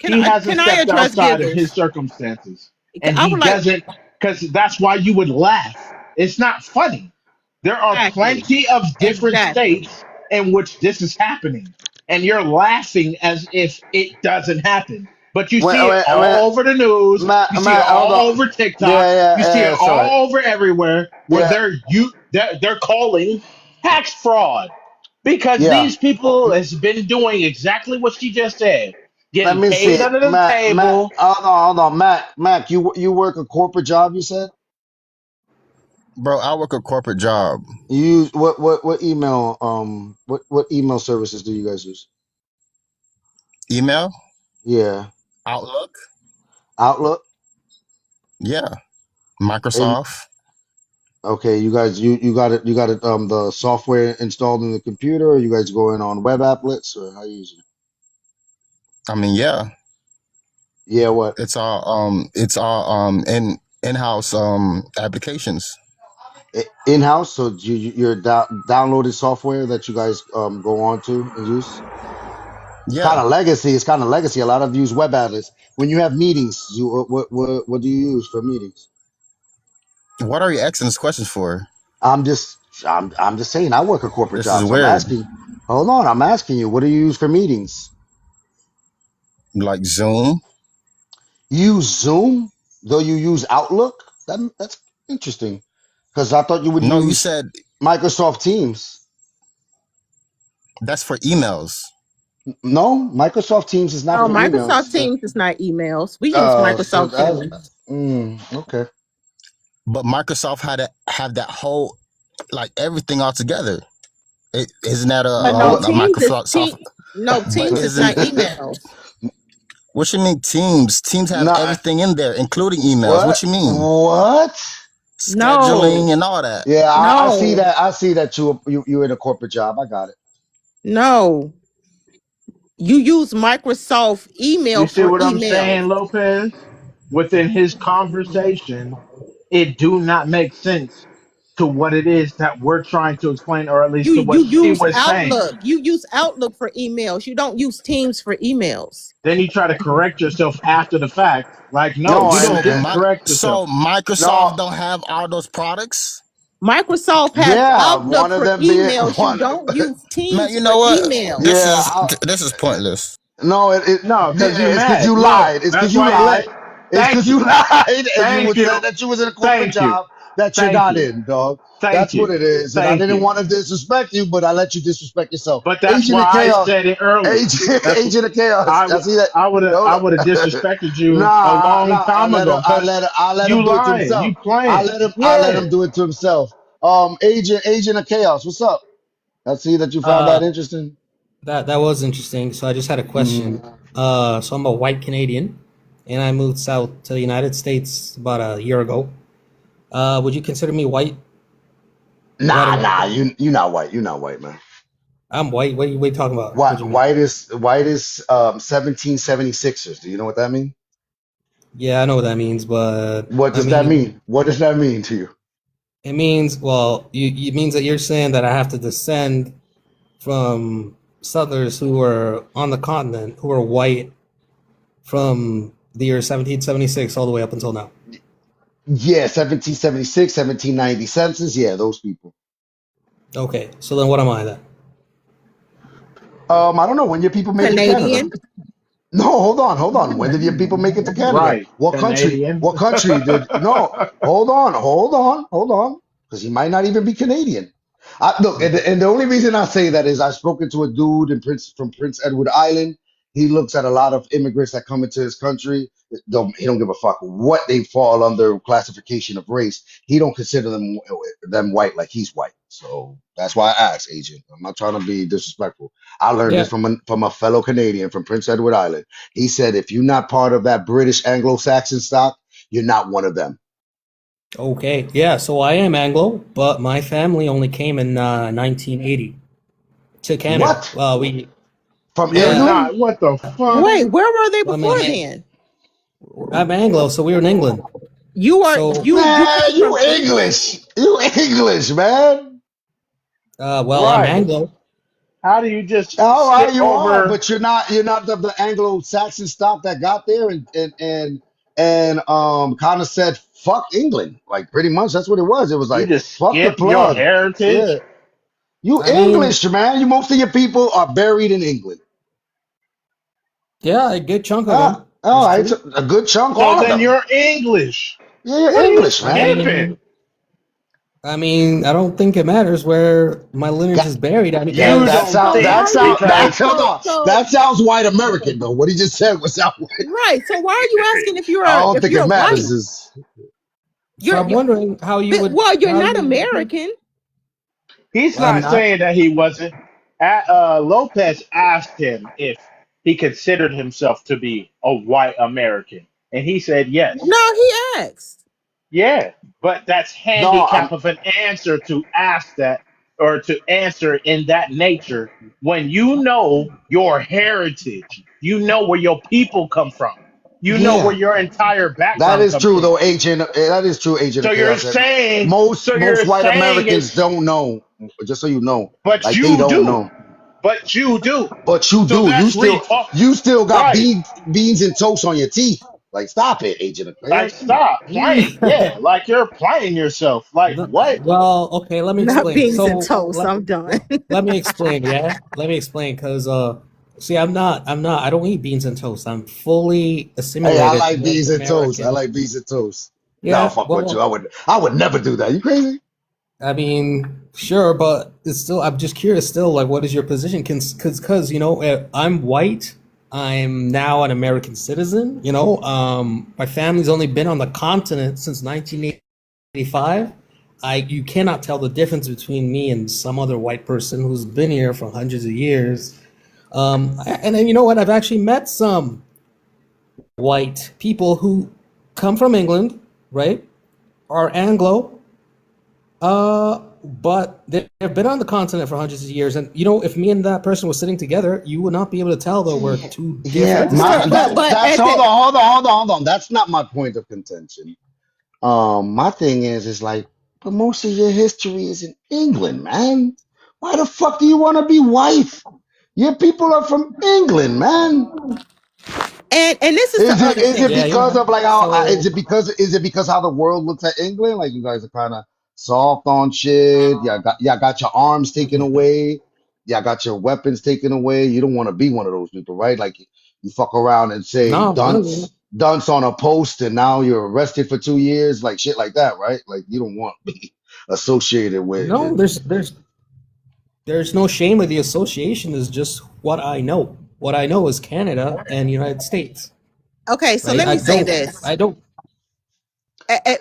he hasn't can I stepped address outside of his Giggles? circumstances. And I he would like doesn't because that's why you would laugh. It's not funny. There are exactly. plenty of different Exactly. states in which this is happening. And you're laughing as if it doesn't happen. But you see it Wait, all over the news. You see it Hold all on. over TikTok. Yeah, You see it sorry. all over everywhere where Yeah, they're calling. Tax fraud. Because Yeah. these people has been doing exactly what she just said. Let Getting me paid see, under the Matt. table. Hold on, Mac. You work a corporate job? You said Bro, I work a corporate job. you use what email what email services do you guys use? Email, Yeah, Outlook, Outlook. yeah, And Microsoft. okay, you got it the software installed in the computer, or you guys going on web applets, or how you using it? I mean, yeah, Yeah, what it's all in-house applications. in house? So you're downloaded software that you guys go on to and use. Yeah. It's kind of legacy. A lot of use web applets. When you have meetings, you what do you use for meetings? What are you asking these questions for? I'm just I'm just saying I work a corporate This is job, so I'm weird. asking. Hold on, I'm asking you, what do you use for meetings? Like Zoom. You use Zoom, though you use Outlook? That's interesting. Because I thought you would No, you use said Microsoft Teams. that's for emails. No, Microsoft Teams is not Oh, for Microsoft emails. Teams is not emails. We use So Microsoft that's Teams. okay. But Microsoft had to have that whole, like, everything all together. Isn't that But no, What? a Teams is Microsoft? Team. No, But Teams is not isn't emails. what you mean Teams? Teams have No, everything in there, including emails. what? What you mean? What? Scheduling No, and all that. Yeah, I see no, that. I see that you're in a corporate job. I got it. no. You use Microsoft You email see for what I'm emails. saying, Lopez? Within his conversation, it do not make sense to what it is that we're trying to explain, or at least to what You she use was saying. Outlook. You use Outlook for emails. You don't use Teams for emails. Then you try to correct yourself after the fact. Like, no, No, you and don't get to correct yourself. So Microsoft no, don't have all those products? Microsoft has yeah, Outlook one of for them being emails. You one. don't use Man, Teams you for know what? This emails. Yeah, is this is pointless. no, No, because you yeah, it's because mad. you Look, lied. It's because that's you why you lied. let. It's Thank because you. you lied, and you Thank would say you. that you was in a corporate Thank you. job that you're Thank not you. in, dog. Thank That's what you. it is. And I Thank didn't you. want to disrespect you, but I let you disrespect yourself. But that's Agent why of I chaos, said it earlier. That's agent of chaos. I see that. I Hold would have on. disrespected you a Nah, long nah. time ago because I let him you do it to lying, himself. you playing. I let Yeah. him do it to himself. Agent of chaos. What's up? I see that you found Uh, that interesting. that was interesting. So I just had a Mm. question. So I'm a white Canadian, and I moved south to the United States about a year ago. Would you consider me white? White Nah. American? You not white. You not white, man. I'm white. What are you talking about? What do you mean? White is 1776ers. Do you know what that means? Yeah, I know what that means, but What I does that mean, mean? What does that mean to you? it means, well, it means that you're saying that I have to descend from settlers who were on the continent who were white from the year 1776 all the way up until now. Yeah, 1776, 1790 census. Yeah, those people. Okay, so then what am I then? I don't know when your people make it to Canada. Canadian. No, hold on. When did your people make it to Canada? Right. What country? Canadian. What country did? No, hold on, because he might not even be Canadian. Look, Okay. and the only reason I say that is I've spoken to a dude from Prince Edward Island. He looks at a lot of immigrants that come into his country. He don't give a fuck what they fall under classification of race. He don't consider them white like he's white. So that's why I asked, Agent. I'm not trying to be disrespectful. I learned this Yeah. from a fellow Canadian from Prince Edward Island. He said if you're not part of that British Anglo-Saxon stock, you're not one of them. Okay. Yeah. So I am Anglo, but my family only came in 1980 to Canada. What? Well, we From You're yeah. England? not. What the fuck? Wait, where were they Well, I before mean, then? I'm Anglo, so we were in England. You are So you Man, came you from England? English. You English, man. well, I'm Right. Anglo. How do you just All right, skip you are, over? but you're not the Anglo-Saxon stock that got there and kind of said fuck England. Like pretty much that's what it was. It was You like just fuck the skip your plug. Yeah. heritage? You I mean, English, man. You most of your people are buried in England. yeah, a good chunk of Ah, them all is right. true. So a good chunk, So all of then them. you're English. Yeah, you're What are you English, I man. skipping? mean, I mean, I don't think it matters where my lineage That, is buried. I mean, that, You because that don't sound, So think why that are you sound, that, because hold on. so That sounds white American though. What he just said was sound white. Right. So why are you asking I don't if think it you're white? matters. Is so I'm You're wondering how you would well, you're how not you American. he's I'm not not. saying that he wasn't. Lopez asked him if he considered himself to be a white American, and he said yes. No, he asked. Yeah, but that's no, handicap of an answer to ask that or to answer in that nature when you know your heritage, you know where your people come from, you know where yeah, your entire that background is comes true from. though, Agent. That is true, Agent So of you're Chaos. That saying, so most you're white saying Americans it's, don't know. Just so you know, but like they you don't do, know. but you do. But you So do. that's retard. You still got Right. beans and toast on your teeth. Like stop it, Agent of Like, Chaos. Come on. stop playing. Yeah. Like you're playing yourself. Like, what? Well, okay, let me Not explain. beans and So toast. I'm done. let me explain, yeah? Let me explain because see, I don't eat beans and toast. I'm fully Hey, I assimilated like with beans and toast. I American. like beans and toast. Nah, Yeah, fuck with you. well, I would never do that. You crazy? I mean, sure, but it's still I'm just curious still like what is your position? Cuz you know, I'm white. I'm now an American citizen, you know. My family's only been on the continent since 1985. I You cannot tell the difference between me and some other white person who's been here for hundreds of years. And then you know what? I've actually met some white people who come from England, right? Are Anglo, but they've been on the continent for hundreds of years. And you know, if me and that person was sitting together, you would not be able to tell that we're two Yeah, different my distinct that people. But that's at the hold on. That's not my point of contention. My thing is like, but most of your history is in England, man. Why the fuck do you want to be white? Your people are from England, man. and this is the other Is it thing. Yeah, because yeah. of like how So is it because how the world looks at England? Like you guys are kind of soft on shit. Y'all got your arms taken away. Y'all got your weapons taken away. You don't want to be one of those people, right? Like you fuck around and say no, really. dunce on a post and now you're arrested for 2 years, like shit like that, right? Like you don't want to be associated with No, there's no shame with the association. Is just what I know. What I know is Canada and United States, Okay, so right? let me say this. I don't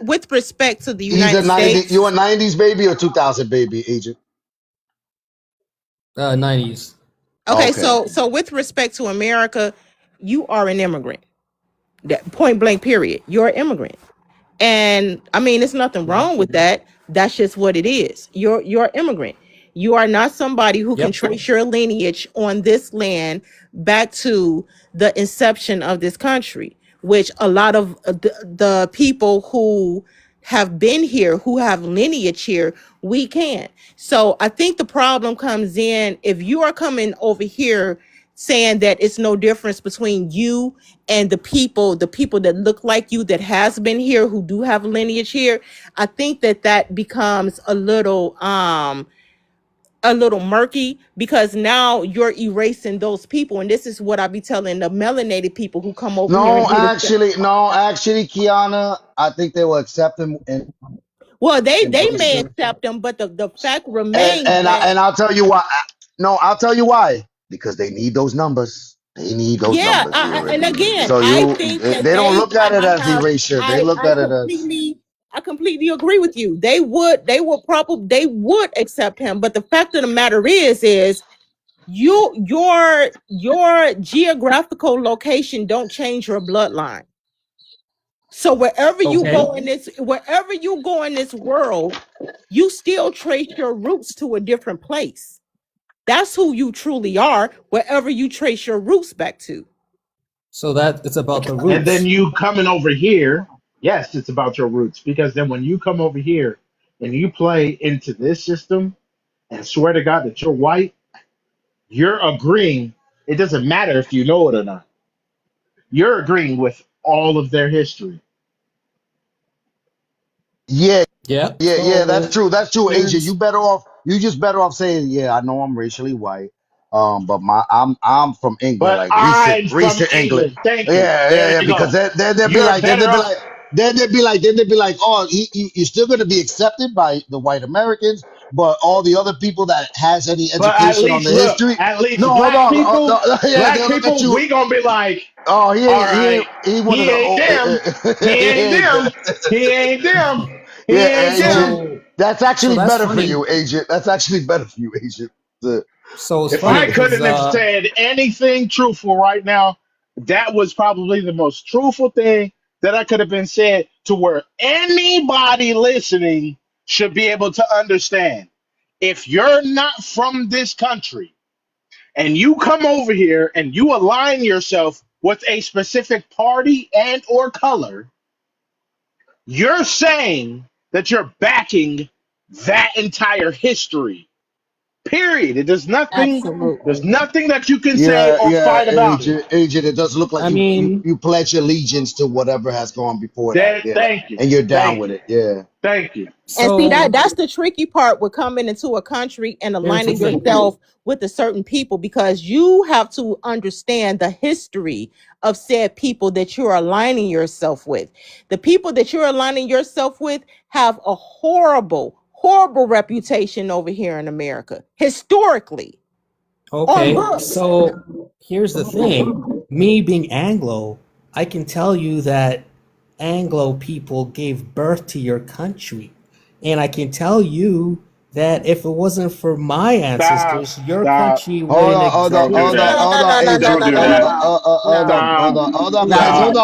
With respect to the either United 90, you a States. 90s baby or 2000 baby, Agent. 90s. Okay, Okay. so with respect to America, you are an immigrant. That point blank period. You're an immigrant. And I mean, there's nothing Yeah. wrong with that. That's just what it is. You're an immigrant. You are not somebody who can Yep. trace your lineage on this land back to the inception of this country, which a lot of the people who have been here, who have lineage here, we can. So I think the problem comes in if you are coming over here saying that it's no difference between you and the people that look like you that has been here who do have lineage here. I think that that becomes a little murky because now you're erasing those people, and this is what I be telling the melanated people who come over here and No, do this. actually, Kiana, I think they will accept him Well, in they may person. accept them, but the fact remains that And I'll tell you why. No, I'll tell you why. Because they need those numbers. They need those yeah, numbers, Leroy. and again, So I you, think that they don't look at it as erasure. They look I at it as completely agree with you. They would accept him, but the fact of the matter is your geographical location don't change your bloodline. So Okay. wherever you go in this world, you still trace your roots to a different place. That's who you truly are, wherever you trace your roots back to. So that it's about the And then roots. you coming over here, yes, it's about your roots. Because then when you come over here and you play into this system and swear to God that you're white, you're agreeing. It doesn't matter if you know it or not. You're agreeing with all of their history. yeah, Yeah. yeah. That's So true. That's true, Asia. here's You just better off saying, yeah, I know I'm racially white. But I'm from England, But like I'm from recent England. England. Thank you. Yeah, There yeah, yeah. you Because go. they'll be You're like, better off. then they'd be like, oh, you're still going to be accepted by the white Americans, but all the other people that has any But at education on least the look, history, at no, least hold on, yeah, black they'll look at people, you. we gonna be like, Oh, all right, he ain't one of he the ain't old. them, he ain't them, he ain't them, he Yeah, ain't them. agent. So That's so actually that's better for funny. you, agent. That's actually better for you, agent. The- So it's If funny I because couldn't have said anything truthful right now, that was probably the most truthful thing that I could have been said to where anybody listening should be able to understand. If you're not from this country and you come over here and you align yourself with a specific party and or color, you're saying that you're backing that entire history. Period. There's Absolutely. nothing that you can say yeah, or yeah, fight about it. agent. It does look like I mean, you pledge allegiance to whatever has gone before that. That Yeah, thank you. and you're down Thank with you. it. Yeah. Thank you. And see that so that's the tricky part with coming into a country and here's the aligning thing. yourself with a certain people because you have to understand the history of said people that you're aligning yourself with. The people that you're aligning yourself with have a horrible, horrible reputation over here in America, historically, on Okay, books. so here's the thing. Me being Anglo, I can tell you that Anglo people gave birth to your country. And I can tell you that if it wasn't for my Stop. ancestors, your Stop. country Hold wouldn't on, hold on, Don't do hold on, that. No, exist. no, hold on, no, no, no, agent. Don't no, do no, that. Hold on, no. Stop. hold on, guys, Stop.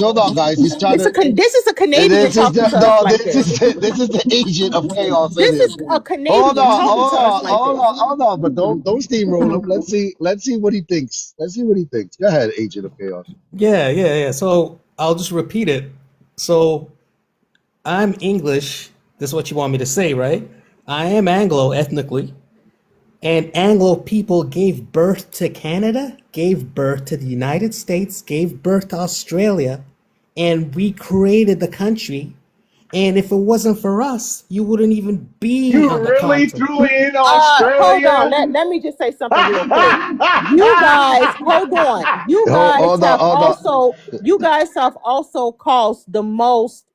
hold on, guys. He's trying to. This is a Canadian This is talking the to us no. like this. This is the agent of chaos in This here. is a Hold Canadian on, talking to us like this. hold on. But don't steamroll him. Let's see what he thinks. Let's see what he thinks. Go ahead, agent of chaos. Yeah. So I'll just repeat it. So I'm English. This is what you want me to say, right? I am Anglo ethnically. And Anglo people gave birth to Canada, gave birth to the United States, gave birth to Australia, and we created the country. And if it wasn't for us, you wouldn't even be You on the really continent. threw in Hold on. Australia? Let me just say something real quick. You guys, hold on. You guys have also caused the most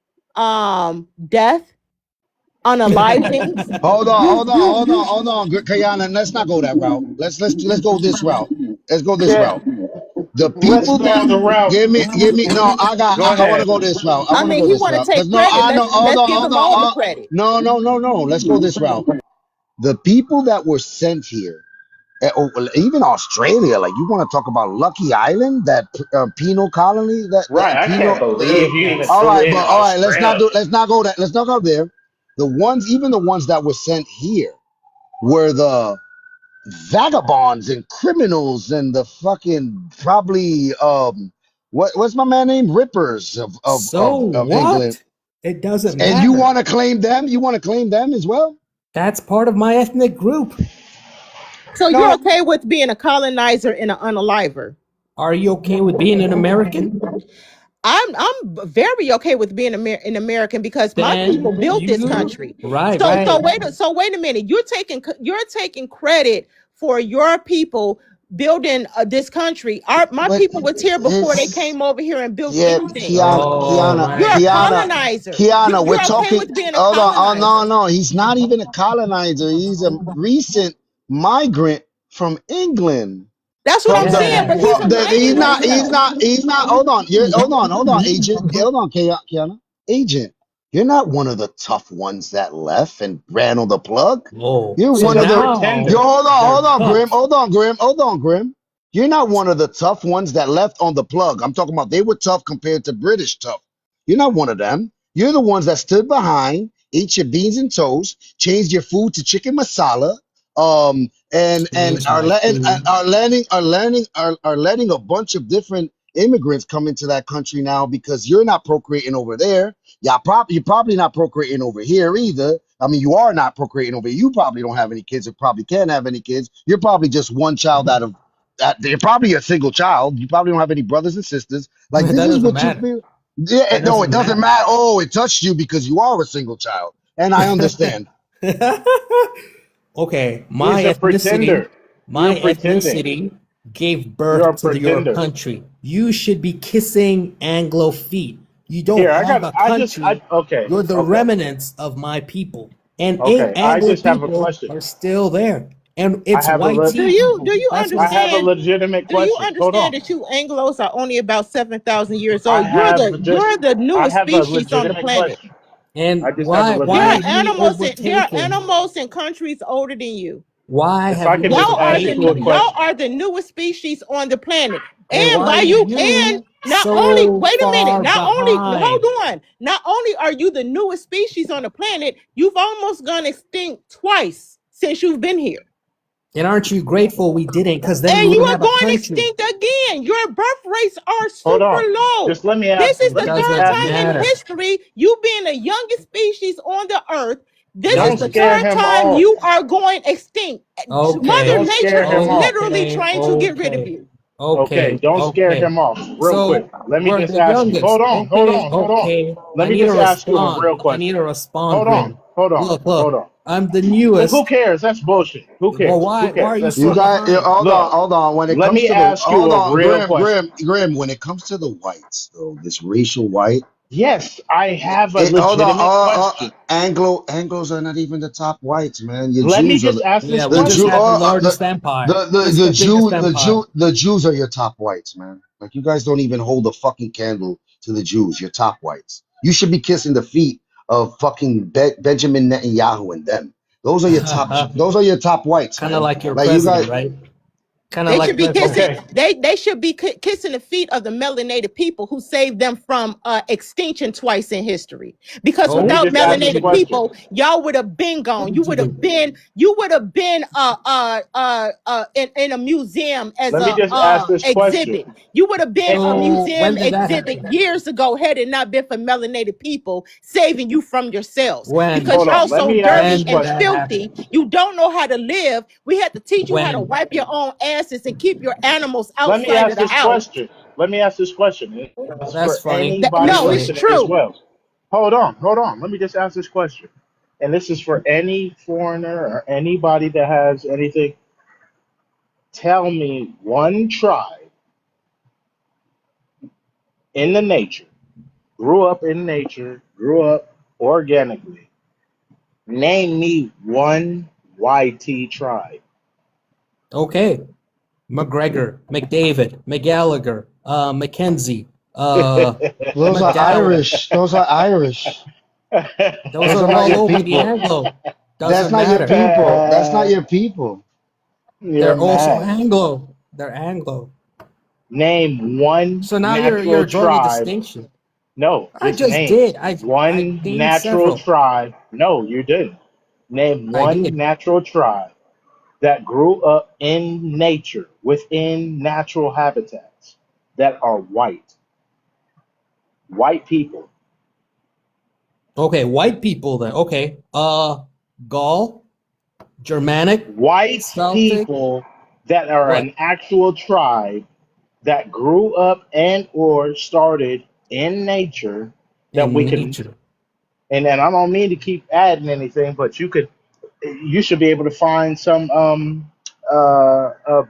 death unalivings. Hold on, Kayana. Let's not go that route. Let's go this route. Let's go this Yeah. route. The Let's people go that the route. give me no, Go I want to ahead. go this route. I I want to mean, go he this want to route take because no, credit. I know. Let's give him all the credit. No. Let's go this route. The people that were sent here, even Australia, like you want to talk about Lucky Island, that penal colony, Right. that I can't penal. believe you even All threw right, in but all right, Australia. let's not go that, let's not go there. The ones, even the ones that were sent here, were the vagabonds and criminals and the fucking probably what's my man name, rippers So of England. what? It doesn't And you matter. want to claim them? You want to claim them as well? That's part of my ethnic group. So you're No, okay with being a colonizer and an unaliver? Are you okay with being an American? I'm very okay with being an American because my people Then built this you, country. right. Wait a minute. You're taking credit for your people building this country. My but people was here before they it's came over here and built yeah, anything. Oh, You're a right. colonizer. Kiana. We're You're okay talking. with being a Hold on. Oh no, colonizer. no. He's not even a colonizer. He's a recent migrant from England. That's what I'm From the saying. But Yeah. he's from the aligning himself. he's not hold on, agent. Hold on, Kiana. Agent. You're not one of the tough ones that left and ran on the plug. Whoa. You're So He's one a of the yo, now pretender. they're Grim. tough. Hold on, Grim. You're not one of the tough ones that left on the plug. I'm talking about they were tough compared to British tough. You're not one of them. You're the ones that stood behind, ate your beans and toast, changed your food to chicken masala, and Change my food. are letting a bunch of different immigrants come into that country now because you're not procreating over there. You're probably not procreating over here either. I mean, you are not procreating over here. You probably don't have any kids or probably can't have any kids. You're probably just one child out of that. You're probably a single child. You probably don't have any brothers and sisters. Like That this is doesn't what you matter. feel. Yeah, That no, doesn't it doesn't matter. matter. Oh, it touched you because you are a single child, and I understand. Okay, He's a pretender. my You're pretending. ethnicity gave You're a birth to your pretender. country. You should be kissing Anglo feet. You don't Here, have a country. okay, You're the okay, remnants of my people. And okay. I Anglo just have a people question. are still there. And I it's have a white le- Do tea you people. do you That's I what have a understand? legitimate Do you question. Hold understand on. that you Anglos are only about 7,000 years I old? have You're the I newest have a species on the legitimate planet. question. and I just have a There why are legitimate have we question. overtaken? animals in countries older than you. Why If have I we could just ask you a overtaken? Y'all question. are the newest species on the planet. And And why by are you and you not only so wait a minute, far not only hold behind? on, not only are you the newest species on the planet, you've almost gone extinct twice since you've been here. And aren't you grateful we didn't? Because then we And you wouldn't are have a going country. extinct again. Your birth rates are Hold super on. low. Just let me This ask is him. the Let me just third Doesn't ask him time a in matter. question. history you being the youngest species on the earth. This is Don't the Doesn't. scare third him time off. you are going extinct. Mother Okay. Don't Nature scare is him off. literally Okay. trying to get rid of Okay. you. Okay, Okay. don't scare Okay. him off real quick. So Let me we're just the ask you. youngest. Okay. Hold on. Okay. Let I me need a just ask you a real response. I need question. a response, Hold on. Grim. Hold on. Look, Hold look. on. I'm the Who newest. cares? That's bullshit. Who Well, cares? Who why are cares? you That's You so bullshit. got behind? Look, hold on. When it let comes me to the ask you hold a on, real question. Grim. When it comes to the whites, though, this racial white, Yes, I have a hold on. legitimate question. Anglos are not even the top whites, man. Your Let me Jews are just ask this Yeah, we the just Jew. question. had the largest empire. This is the biggest empire. The Jews are your top whites, man. Like you guys don't even hold a fucking candle to the Jews. Your top whites. You should be kissing the feet of fucking Benjamin Netanyahu and them. Those are your top. Kind Those are your top whites, of man. like your Like you guys. president, right? Kind of They should like be president. kissing. Okay. They should be kissing the feet of the melanated people who saved them from extinction twice in history. Because Let me Oh, without just ask what did this you melanated do? question. people, y'all would have been What gone. did you do? You would have been in a museum as Let me a just ask this question. exhibit. You would have been And a So museum when did that exhibit happen? years ago had it not been for melanated people saving you from yourselves. When? Because hold y'all on. Let so me ask dirty this When did and that question. filthy, happen? you don't know how to live. We had to teach you how to When? wipe your own asses and keep your animals Let me outside of ask the this house. question. Let me ask this question. It's That's for funny. anybody That's No, it's funny. listening as true. well. Hold on. Hold on. Let me just ask this question. And this is for any foreigner or anybody that has anything. Tell me one tribe in the nature, grew up in nature, grew up organically. Name me one YT tribe. Okay. McGregor, McDavid, McGallagher, Mackenzie, Those are McDowell. Irish. Those are Irish. Those Those are are not all your over the people. Anglo. That's Doesn't not your matter. people. That's not your people. You're They're also mad. Anglo. They're Anglo. Name one So now natural you're drawing a tribe. distinction. No, I just just name did. I one named natural several. tribe. No, you didn't. Name I one did. natural tribe that grew up in nature within natural habitats that are white. White people. Okay, white people then. Okay. Gaul, Germanic, White Celtic. people that are What? an actual tribe that grew up and or started in nature that In we can, nature. and I don't mean to keep adding anything, but you should be able to find some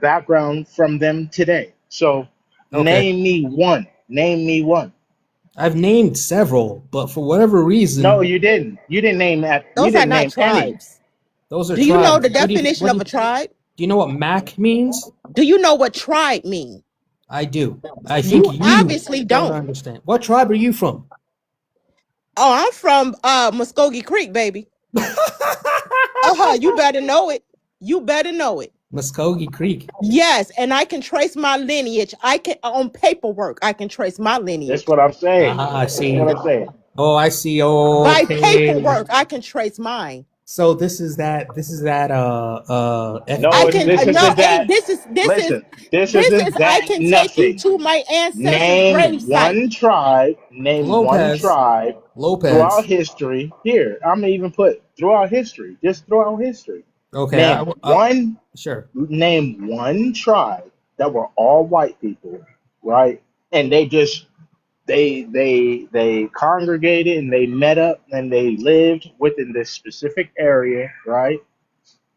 background from them today. So Okay. name me one. I've named several, but for whatever No, reason, you didn't. You didn't name that. You Those are didn't not name any. tribes. those are Do you know the tribes. definition of a tribe? Do you know what Mac means? Do you know what tribe means? I do. I think You you obviously don't don't. understand. What tribe are you from? Oh, I'm from Muskogee Creek, baby. Uh-huh. You better know it. You better know it. Muskogee Creek. Yes, and I can trace my lineage. I can on paperwork. I can trace my That's lineage. what I'm saying. I That's see. what I'm saying. Oh, I see. By Okay. paperwork, I can trace mine. So this is that No, I it's can ethnicity. this no. isn't Hey, that. Listen, this this is. isn't I that can take you nothing. to my ancestors' grave Name site. one tribe. Name one Lopez. tribe throughout Lopez. history. Here, I'm gonna even put throughout history. Just throughout history. Okay. Name one. Sure. Name one tribe that were all white people, right? And they congregated and they met up and they lived within this specific area, right?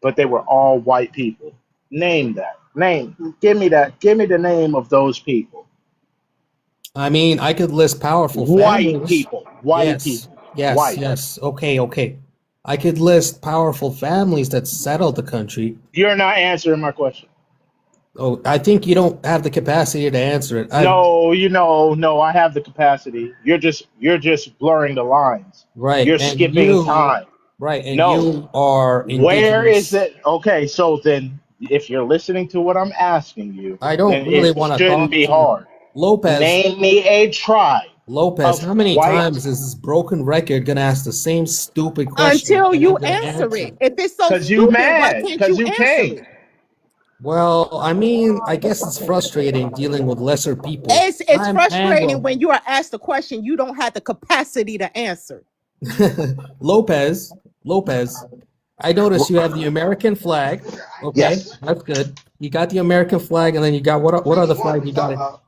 But they were all white people. Name that. Name. Give me that. Give me the name of those people. I mean, I could list powerful White families. people. White Yes, people. yes, White. yes. Okay, okay. I could list powerful families that settled the country. You're not answering my question. Oh, I think you don't have the capacity to answer it. I No, no, I have the capacity. You're just blurring the lines. right, You're and skipping you time. right, and No. you are Where is indigenous. it? Okay, so then if you're listening to what I'm asking you, I don't then really it want to shouldn't talk be to you. hard. Lopez, Name me a tribe Lopez, of how many white, times is this broken record gonna ask the same stupid question Until and I'm you gonna answer answer? it. If it's so cause you stupid, why mad, can't cause you you answer can't. it? Well, I mean, I guess it's frustrating dealing with lesser people. It's I'm frustrating Anglo. when you are asked a question you don't have the capacity to answer. Lopez, Lopez, I notice you have the American flag. Okay, Yes. that's good. You got the American flag, and then you got what other flag you got?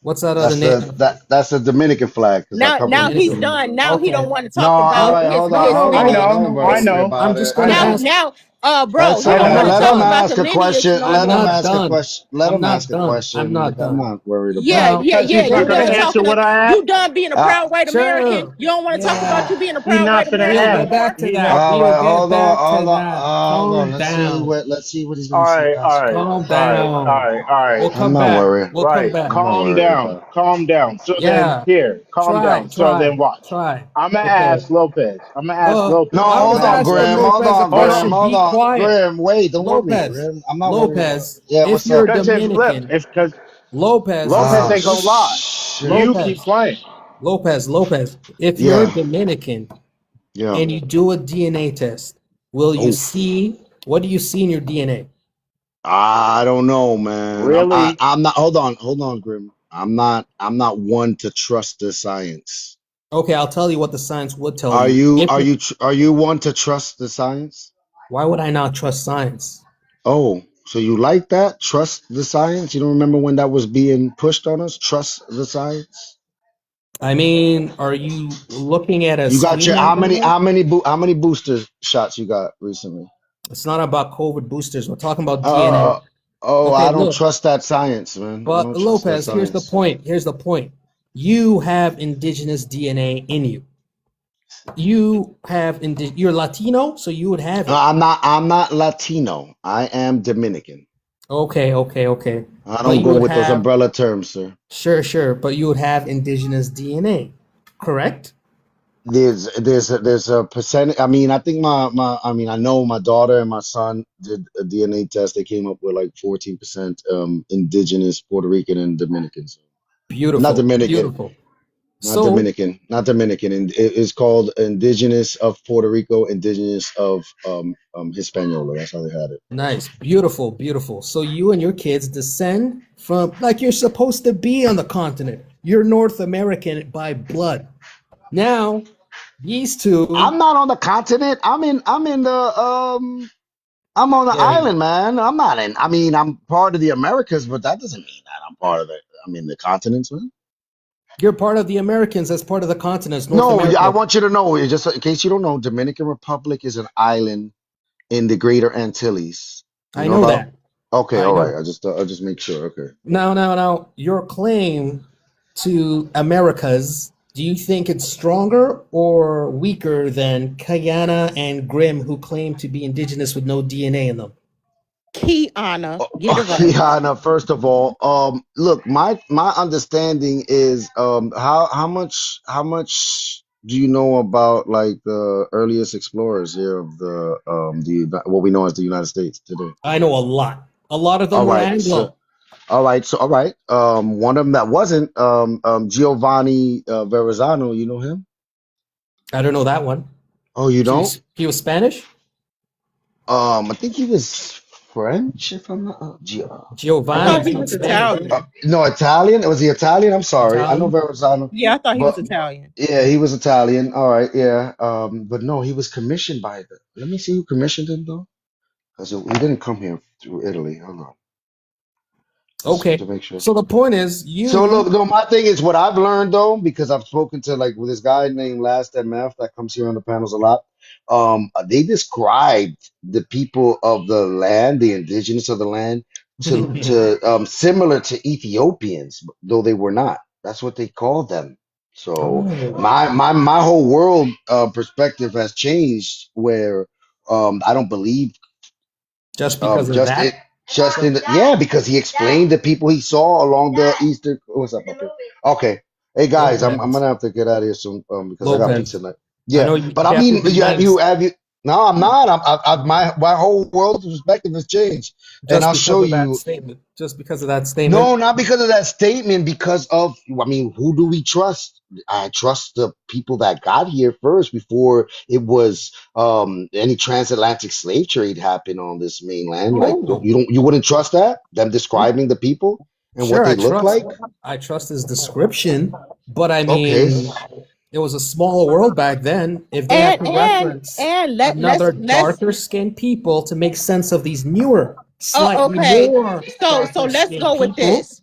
What's that other name? That's the Dominican flag because I come Now from the he's Dominican. done. Dominican. Now he don't Okay. want to No, talk all about right, his No, no, hold no, on, no, lineage. no, don't no. worry, I Listen, know. about I'm it. just gonna ask. Bro, he I'm don't want to not Let talk him done. about the ask a lineage question. no Let I'm him more. not ask a done. question. Let I'm him not ask a done. I'm question. not I'm done. not worried about Yeah, it. Now, yeah, Cause yeah. he's You not gonna done Lopez, answer talking. what I asked. You done being a Uh, proud white American. sure. You don't want to talk about Yeah. you being a He's proud white not gonna We'll American no get answer. more. back to He's that. not. all We'll right, get back to that. hold on. Calm down. Let's see what he's All gonna say. right, all right, Calm all right, all down. right, all right. We'll I'm come not back. worried. We'll come Right. back. I'm not Calm worried down. about it. Calm down. So then Yeah. here, calm Try, down. So then try, watch. try. I'm gonna Okay. ask Lopez. I'm gonna ask Well, No, Lopez. I I'm was hold gonna on, ask asking Graham. Lopez. Hold Lopez a on, Hold Graham. on. question. Hold Be on, quiet. Graham. Wait, don't hit me, Lopez. Graham. I'm not worried about it. Lopez, Yeah, if what's you're up? a Cause it flipped. Dominican, If cause Lopez, Lopez Ah, ain't gonna lie. shit. You keep Lopez, playing. Lopez, if you're a Yeah, Dominican yeah. and you do a DNA test, will you Oof. see what do you see in your DNA? I don't know, man. Really? I'm not. Hold on, Grim. I'm not one to trust the science. Okay, I'll tell you what the science would tell you. If it, Are you one to trust the science? why would I not trust science? Oh, so you like that? Trust the science? You don't remember when that was being pushed on us? Trust the science? I mean, are you looking at a You got screen your right now? how many booster shots you got recently? It's not about COVID boosters. We're talking about DNA. Uh, oh, Okay, I don't look, trust that science, man. I but don't trust that Lopez, here's the science. point. Here's the point. You have indigenous DNA in you. You have you're Latino, so you would have it. I'm not Latino. I am Dominican. Okay, okay, okay. I But don't you go would with those have umbrella terms, sir. sure, sure, but you would have indigenous DNA, correct? There's a percentage. I mean, I think I know my daughter and my son did a DNA test. They came up with like 14% indigenous Puerto Rican and Dominicans. Not Beautiful, Dominican, beautiful. So not Dominican. And it's called indigenous of Puerto Rico, indigenous of Hispaniola. That's how they had it. nice, beautiful, beautiful. So you and your kids descend from like you're supposed to be on the continent. You're North American by blood. Now, these two, I'm not on the continent. I'm on the yeah, island, man. I'm not in. I mean, I'm part of the Americas, but that doesn't mean that I'm part of the. I mean, the continents, man. you're part of the Americans as part of the continents, North No, I America. want you to know, just in case you don't know, Dominican Republic is an island in the Greater Antilles. You I know know about? that. Okay, I all right. know. I'll just make sure. Okay. Now, your claim to Americas, do you think it's stronger or weaker than Kayana and Grimm, who claim to be indigenous with no DNA in them? Kiana, get it right. Yeah, no, first of all, look, my understanding is how much do you know about like the earliest explorers here of the what we know as the United States today? I know a lot. A lot of them All were right, so Anglo. all right. One of them that wasn't Giovanni Verrazzano. You know him? I don't know that one. Oh, you don't? He was Spanish? I think he was French, if I'm not. I Giovanni thought is he not was Spanish, Italian. right? No, Italian. Was he Italian? I'm sorry. I know Italian? Verrazzano, Yeah, I thought he was but Italian. yeah, he was Italian. All right, yeah. But no, he was commissioned by the. Let me see who commissioned him though, because he didn't come here through Italy. Hold on, just Okay. to make sure. So the point is, So look, you. no, my thing is what I've learned though, because I've spoken to like with this guy named Last MF that comes here on the panels a lot. They described the people of the land, the indigenous of the land, to similar to Ethiopians, though they were not. That's what they call them. So Oh, my whole world perspective has changed where I don't believe just because of just that? it just in Just the, yeah, because he explained the people he saw along the eastern. What's up, up here? Okay, hey guys, I'm Lopez. gonna have to get out of here soon because I got pizza Lopez. night. I Yeah, know but you I have to mean, be nice. you no, I'm not. My whole world perspective has changed, and Just I'll because show of that you. statement. Just because of that statement. No, not because of that statement, because of, I mean, who do we trust? I trust the people that got here first before it was any transatlantic slave trade happened on this mainland. Like Oh, you wouldn't trust that? Them yeah. describing the people and what Sure, they look like? I trust his description, but I Okay. mean, it was a smaller world back then. If they had And to and reference and another let's darker skinned people to make sense of these newer, oh, slightly okay. more So darker let's skinned go with people. this.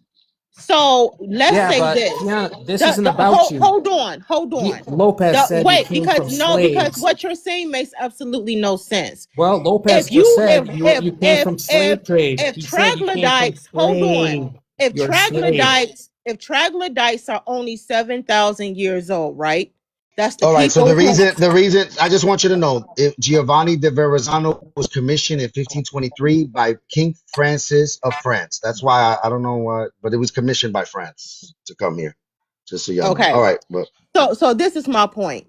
So let's Yeah, say but this. Tiana, this isn't about Hold, you. hold on, hold He, on. Lopez The, said you wait, came because from no, because slaves. what you're saying makes absolutely no sense. Well, Lopez If just you said you came from slave trade. if He said you came from troglodytes, hold on. slave. You're a slave. If troglodytes are only 7,000 years old, right? That's the All right. So people who the reason I just want you to know, if Giovanni de Verrazzano was commissioned in 1523 by King Francis of France. That's why I don't know why, but it was commissioned by France to come here. Just so y'all know. okay. All right, but So this is my point.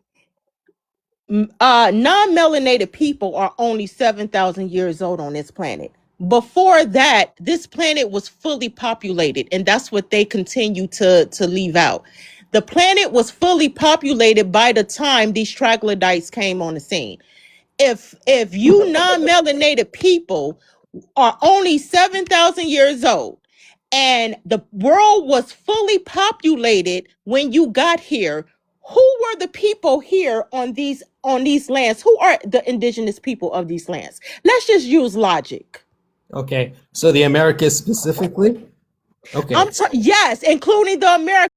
Non-melanated people are only 7,000 years old on this planet. Before that, this planet was fully populated, and that's what they continue to leave out. The planet was fully populated by the time these troglodytes came on the scene. If you non-melanated people are only 7,000 years old and the world was fully populated when you got here, who were the people here on these lands? Who are the indigenous people of these lands? Let's just use logic. Okay, so the Americas specifically. Okay, Yes, including the Americans.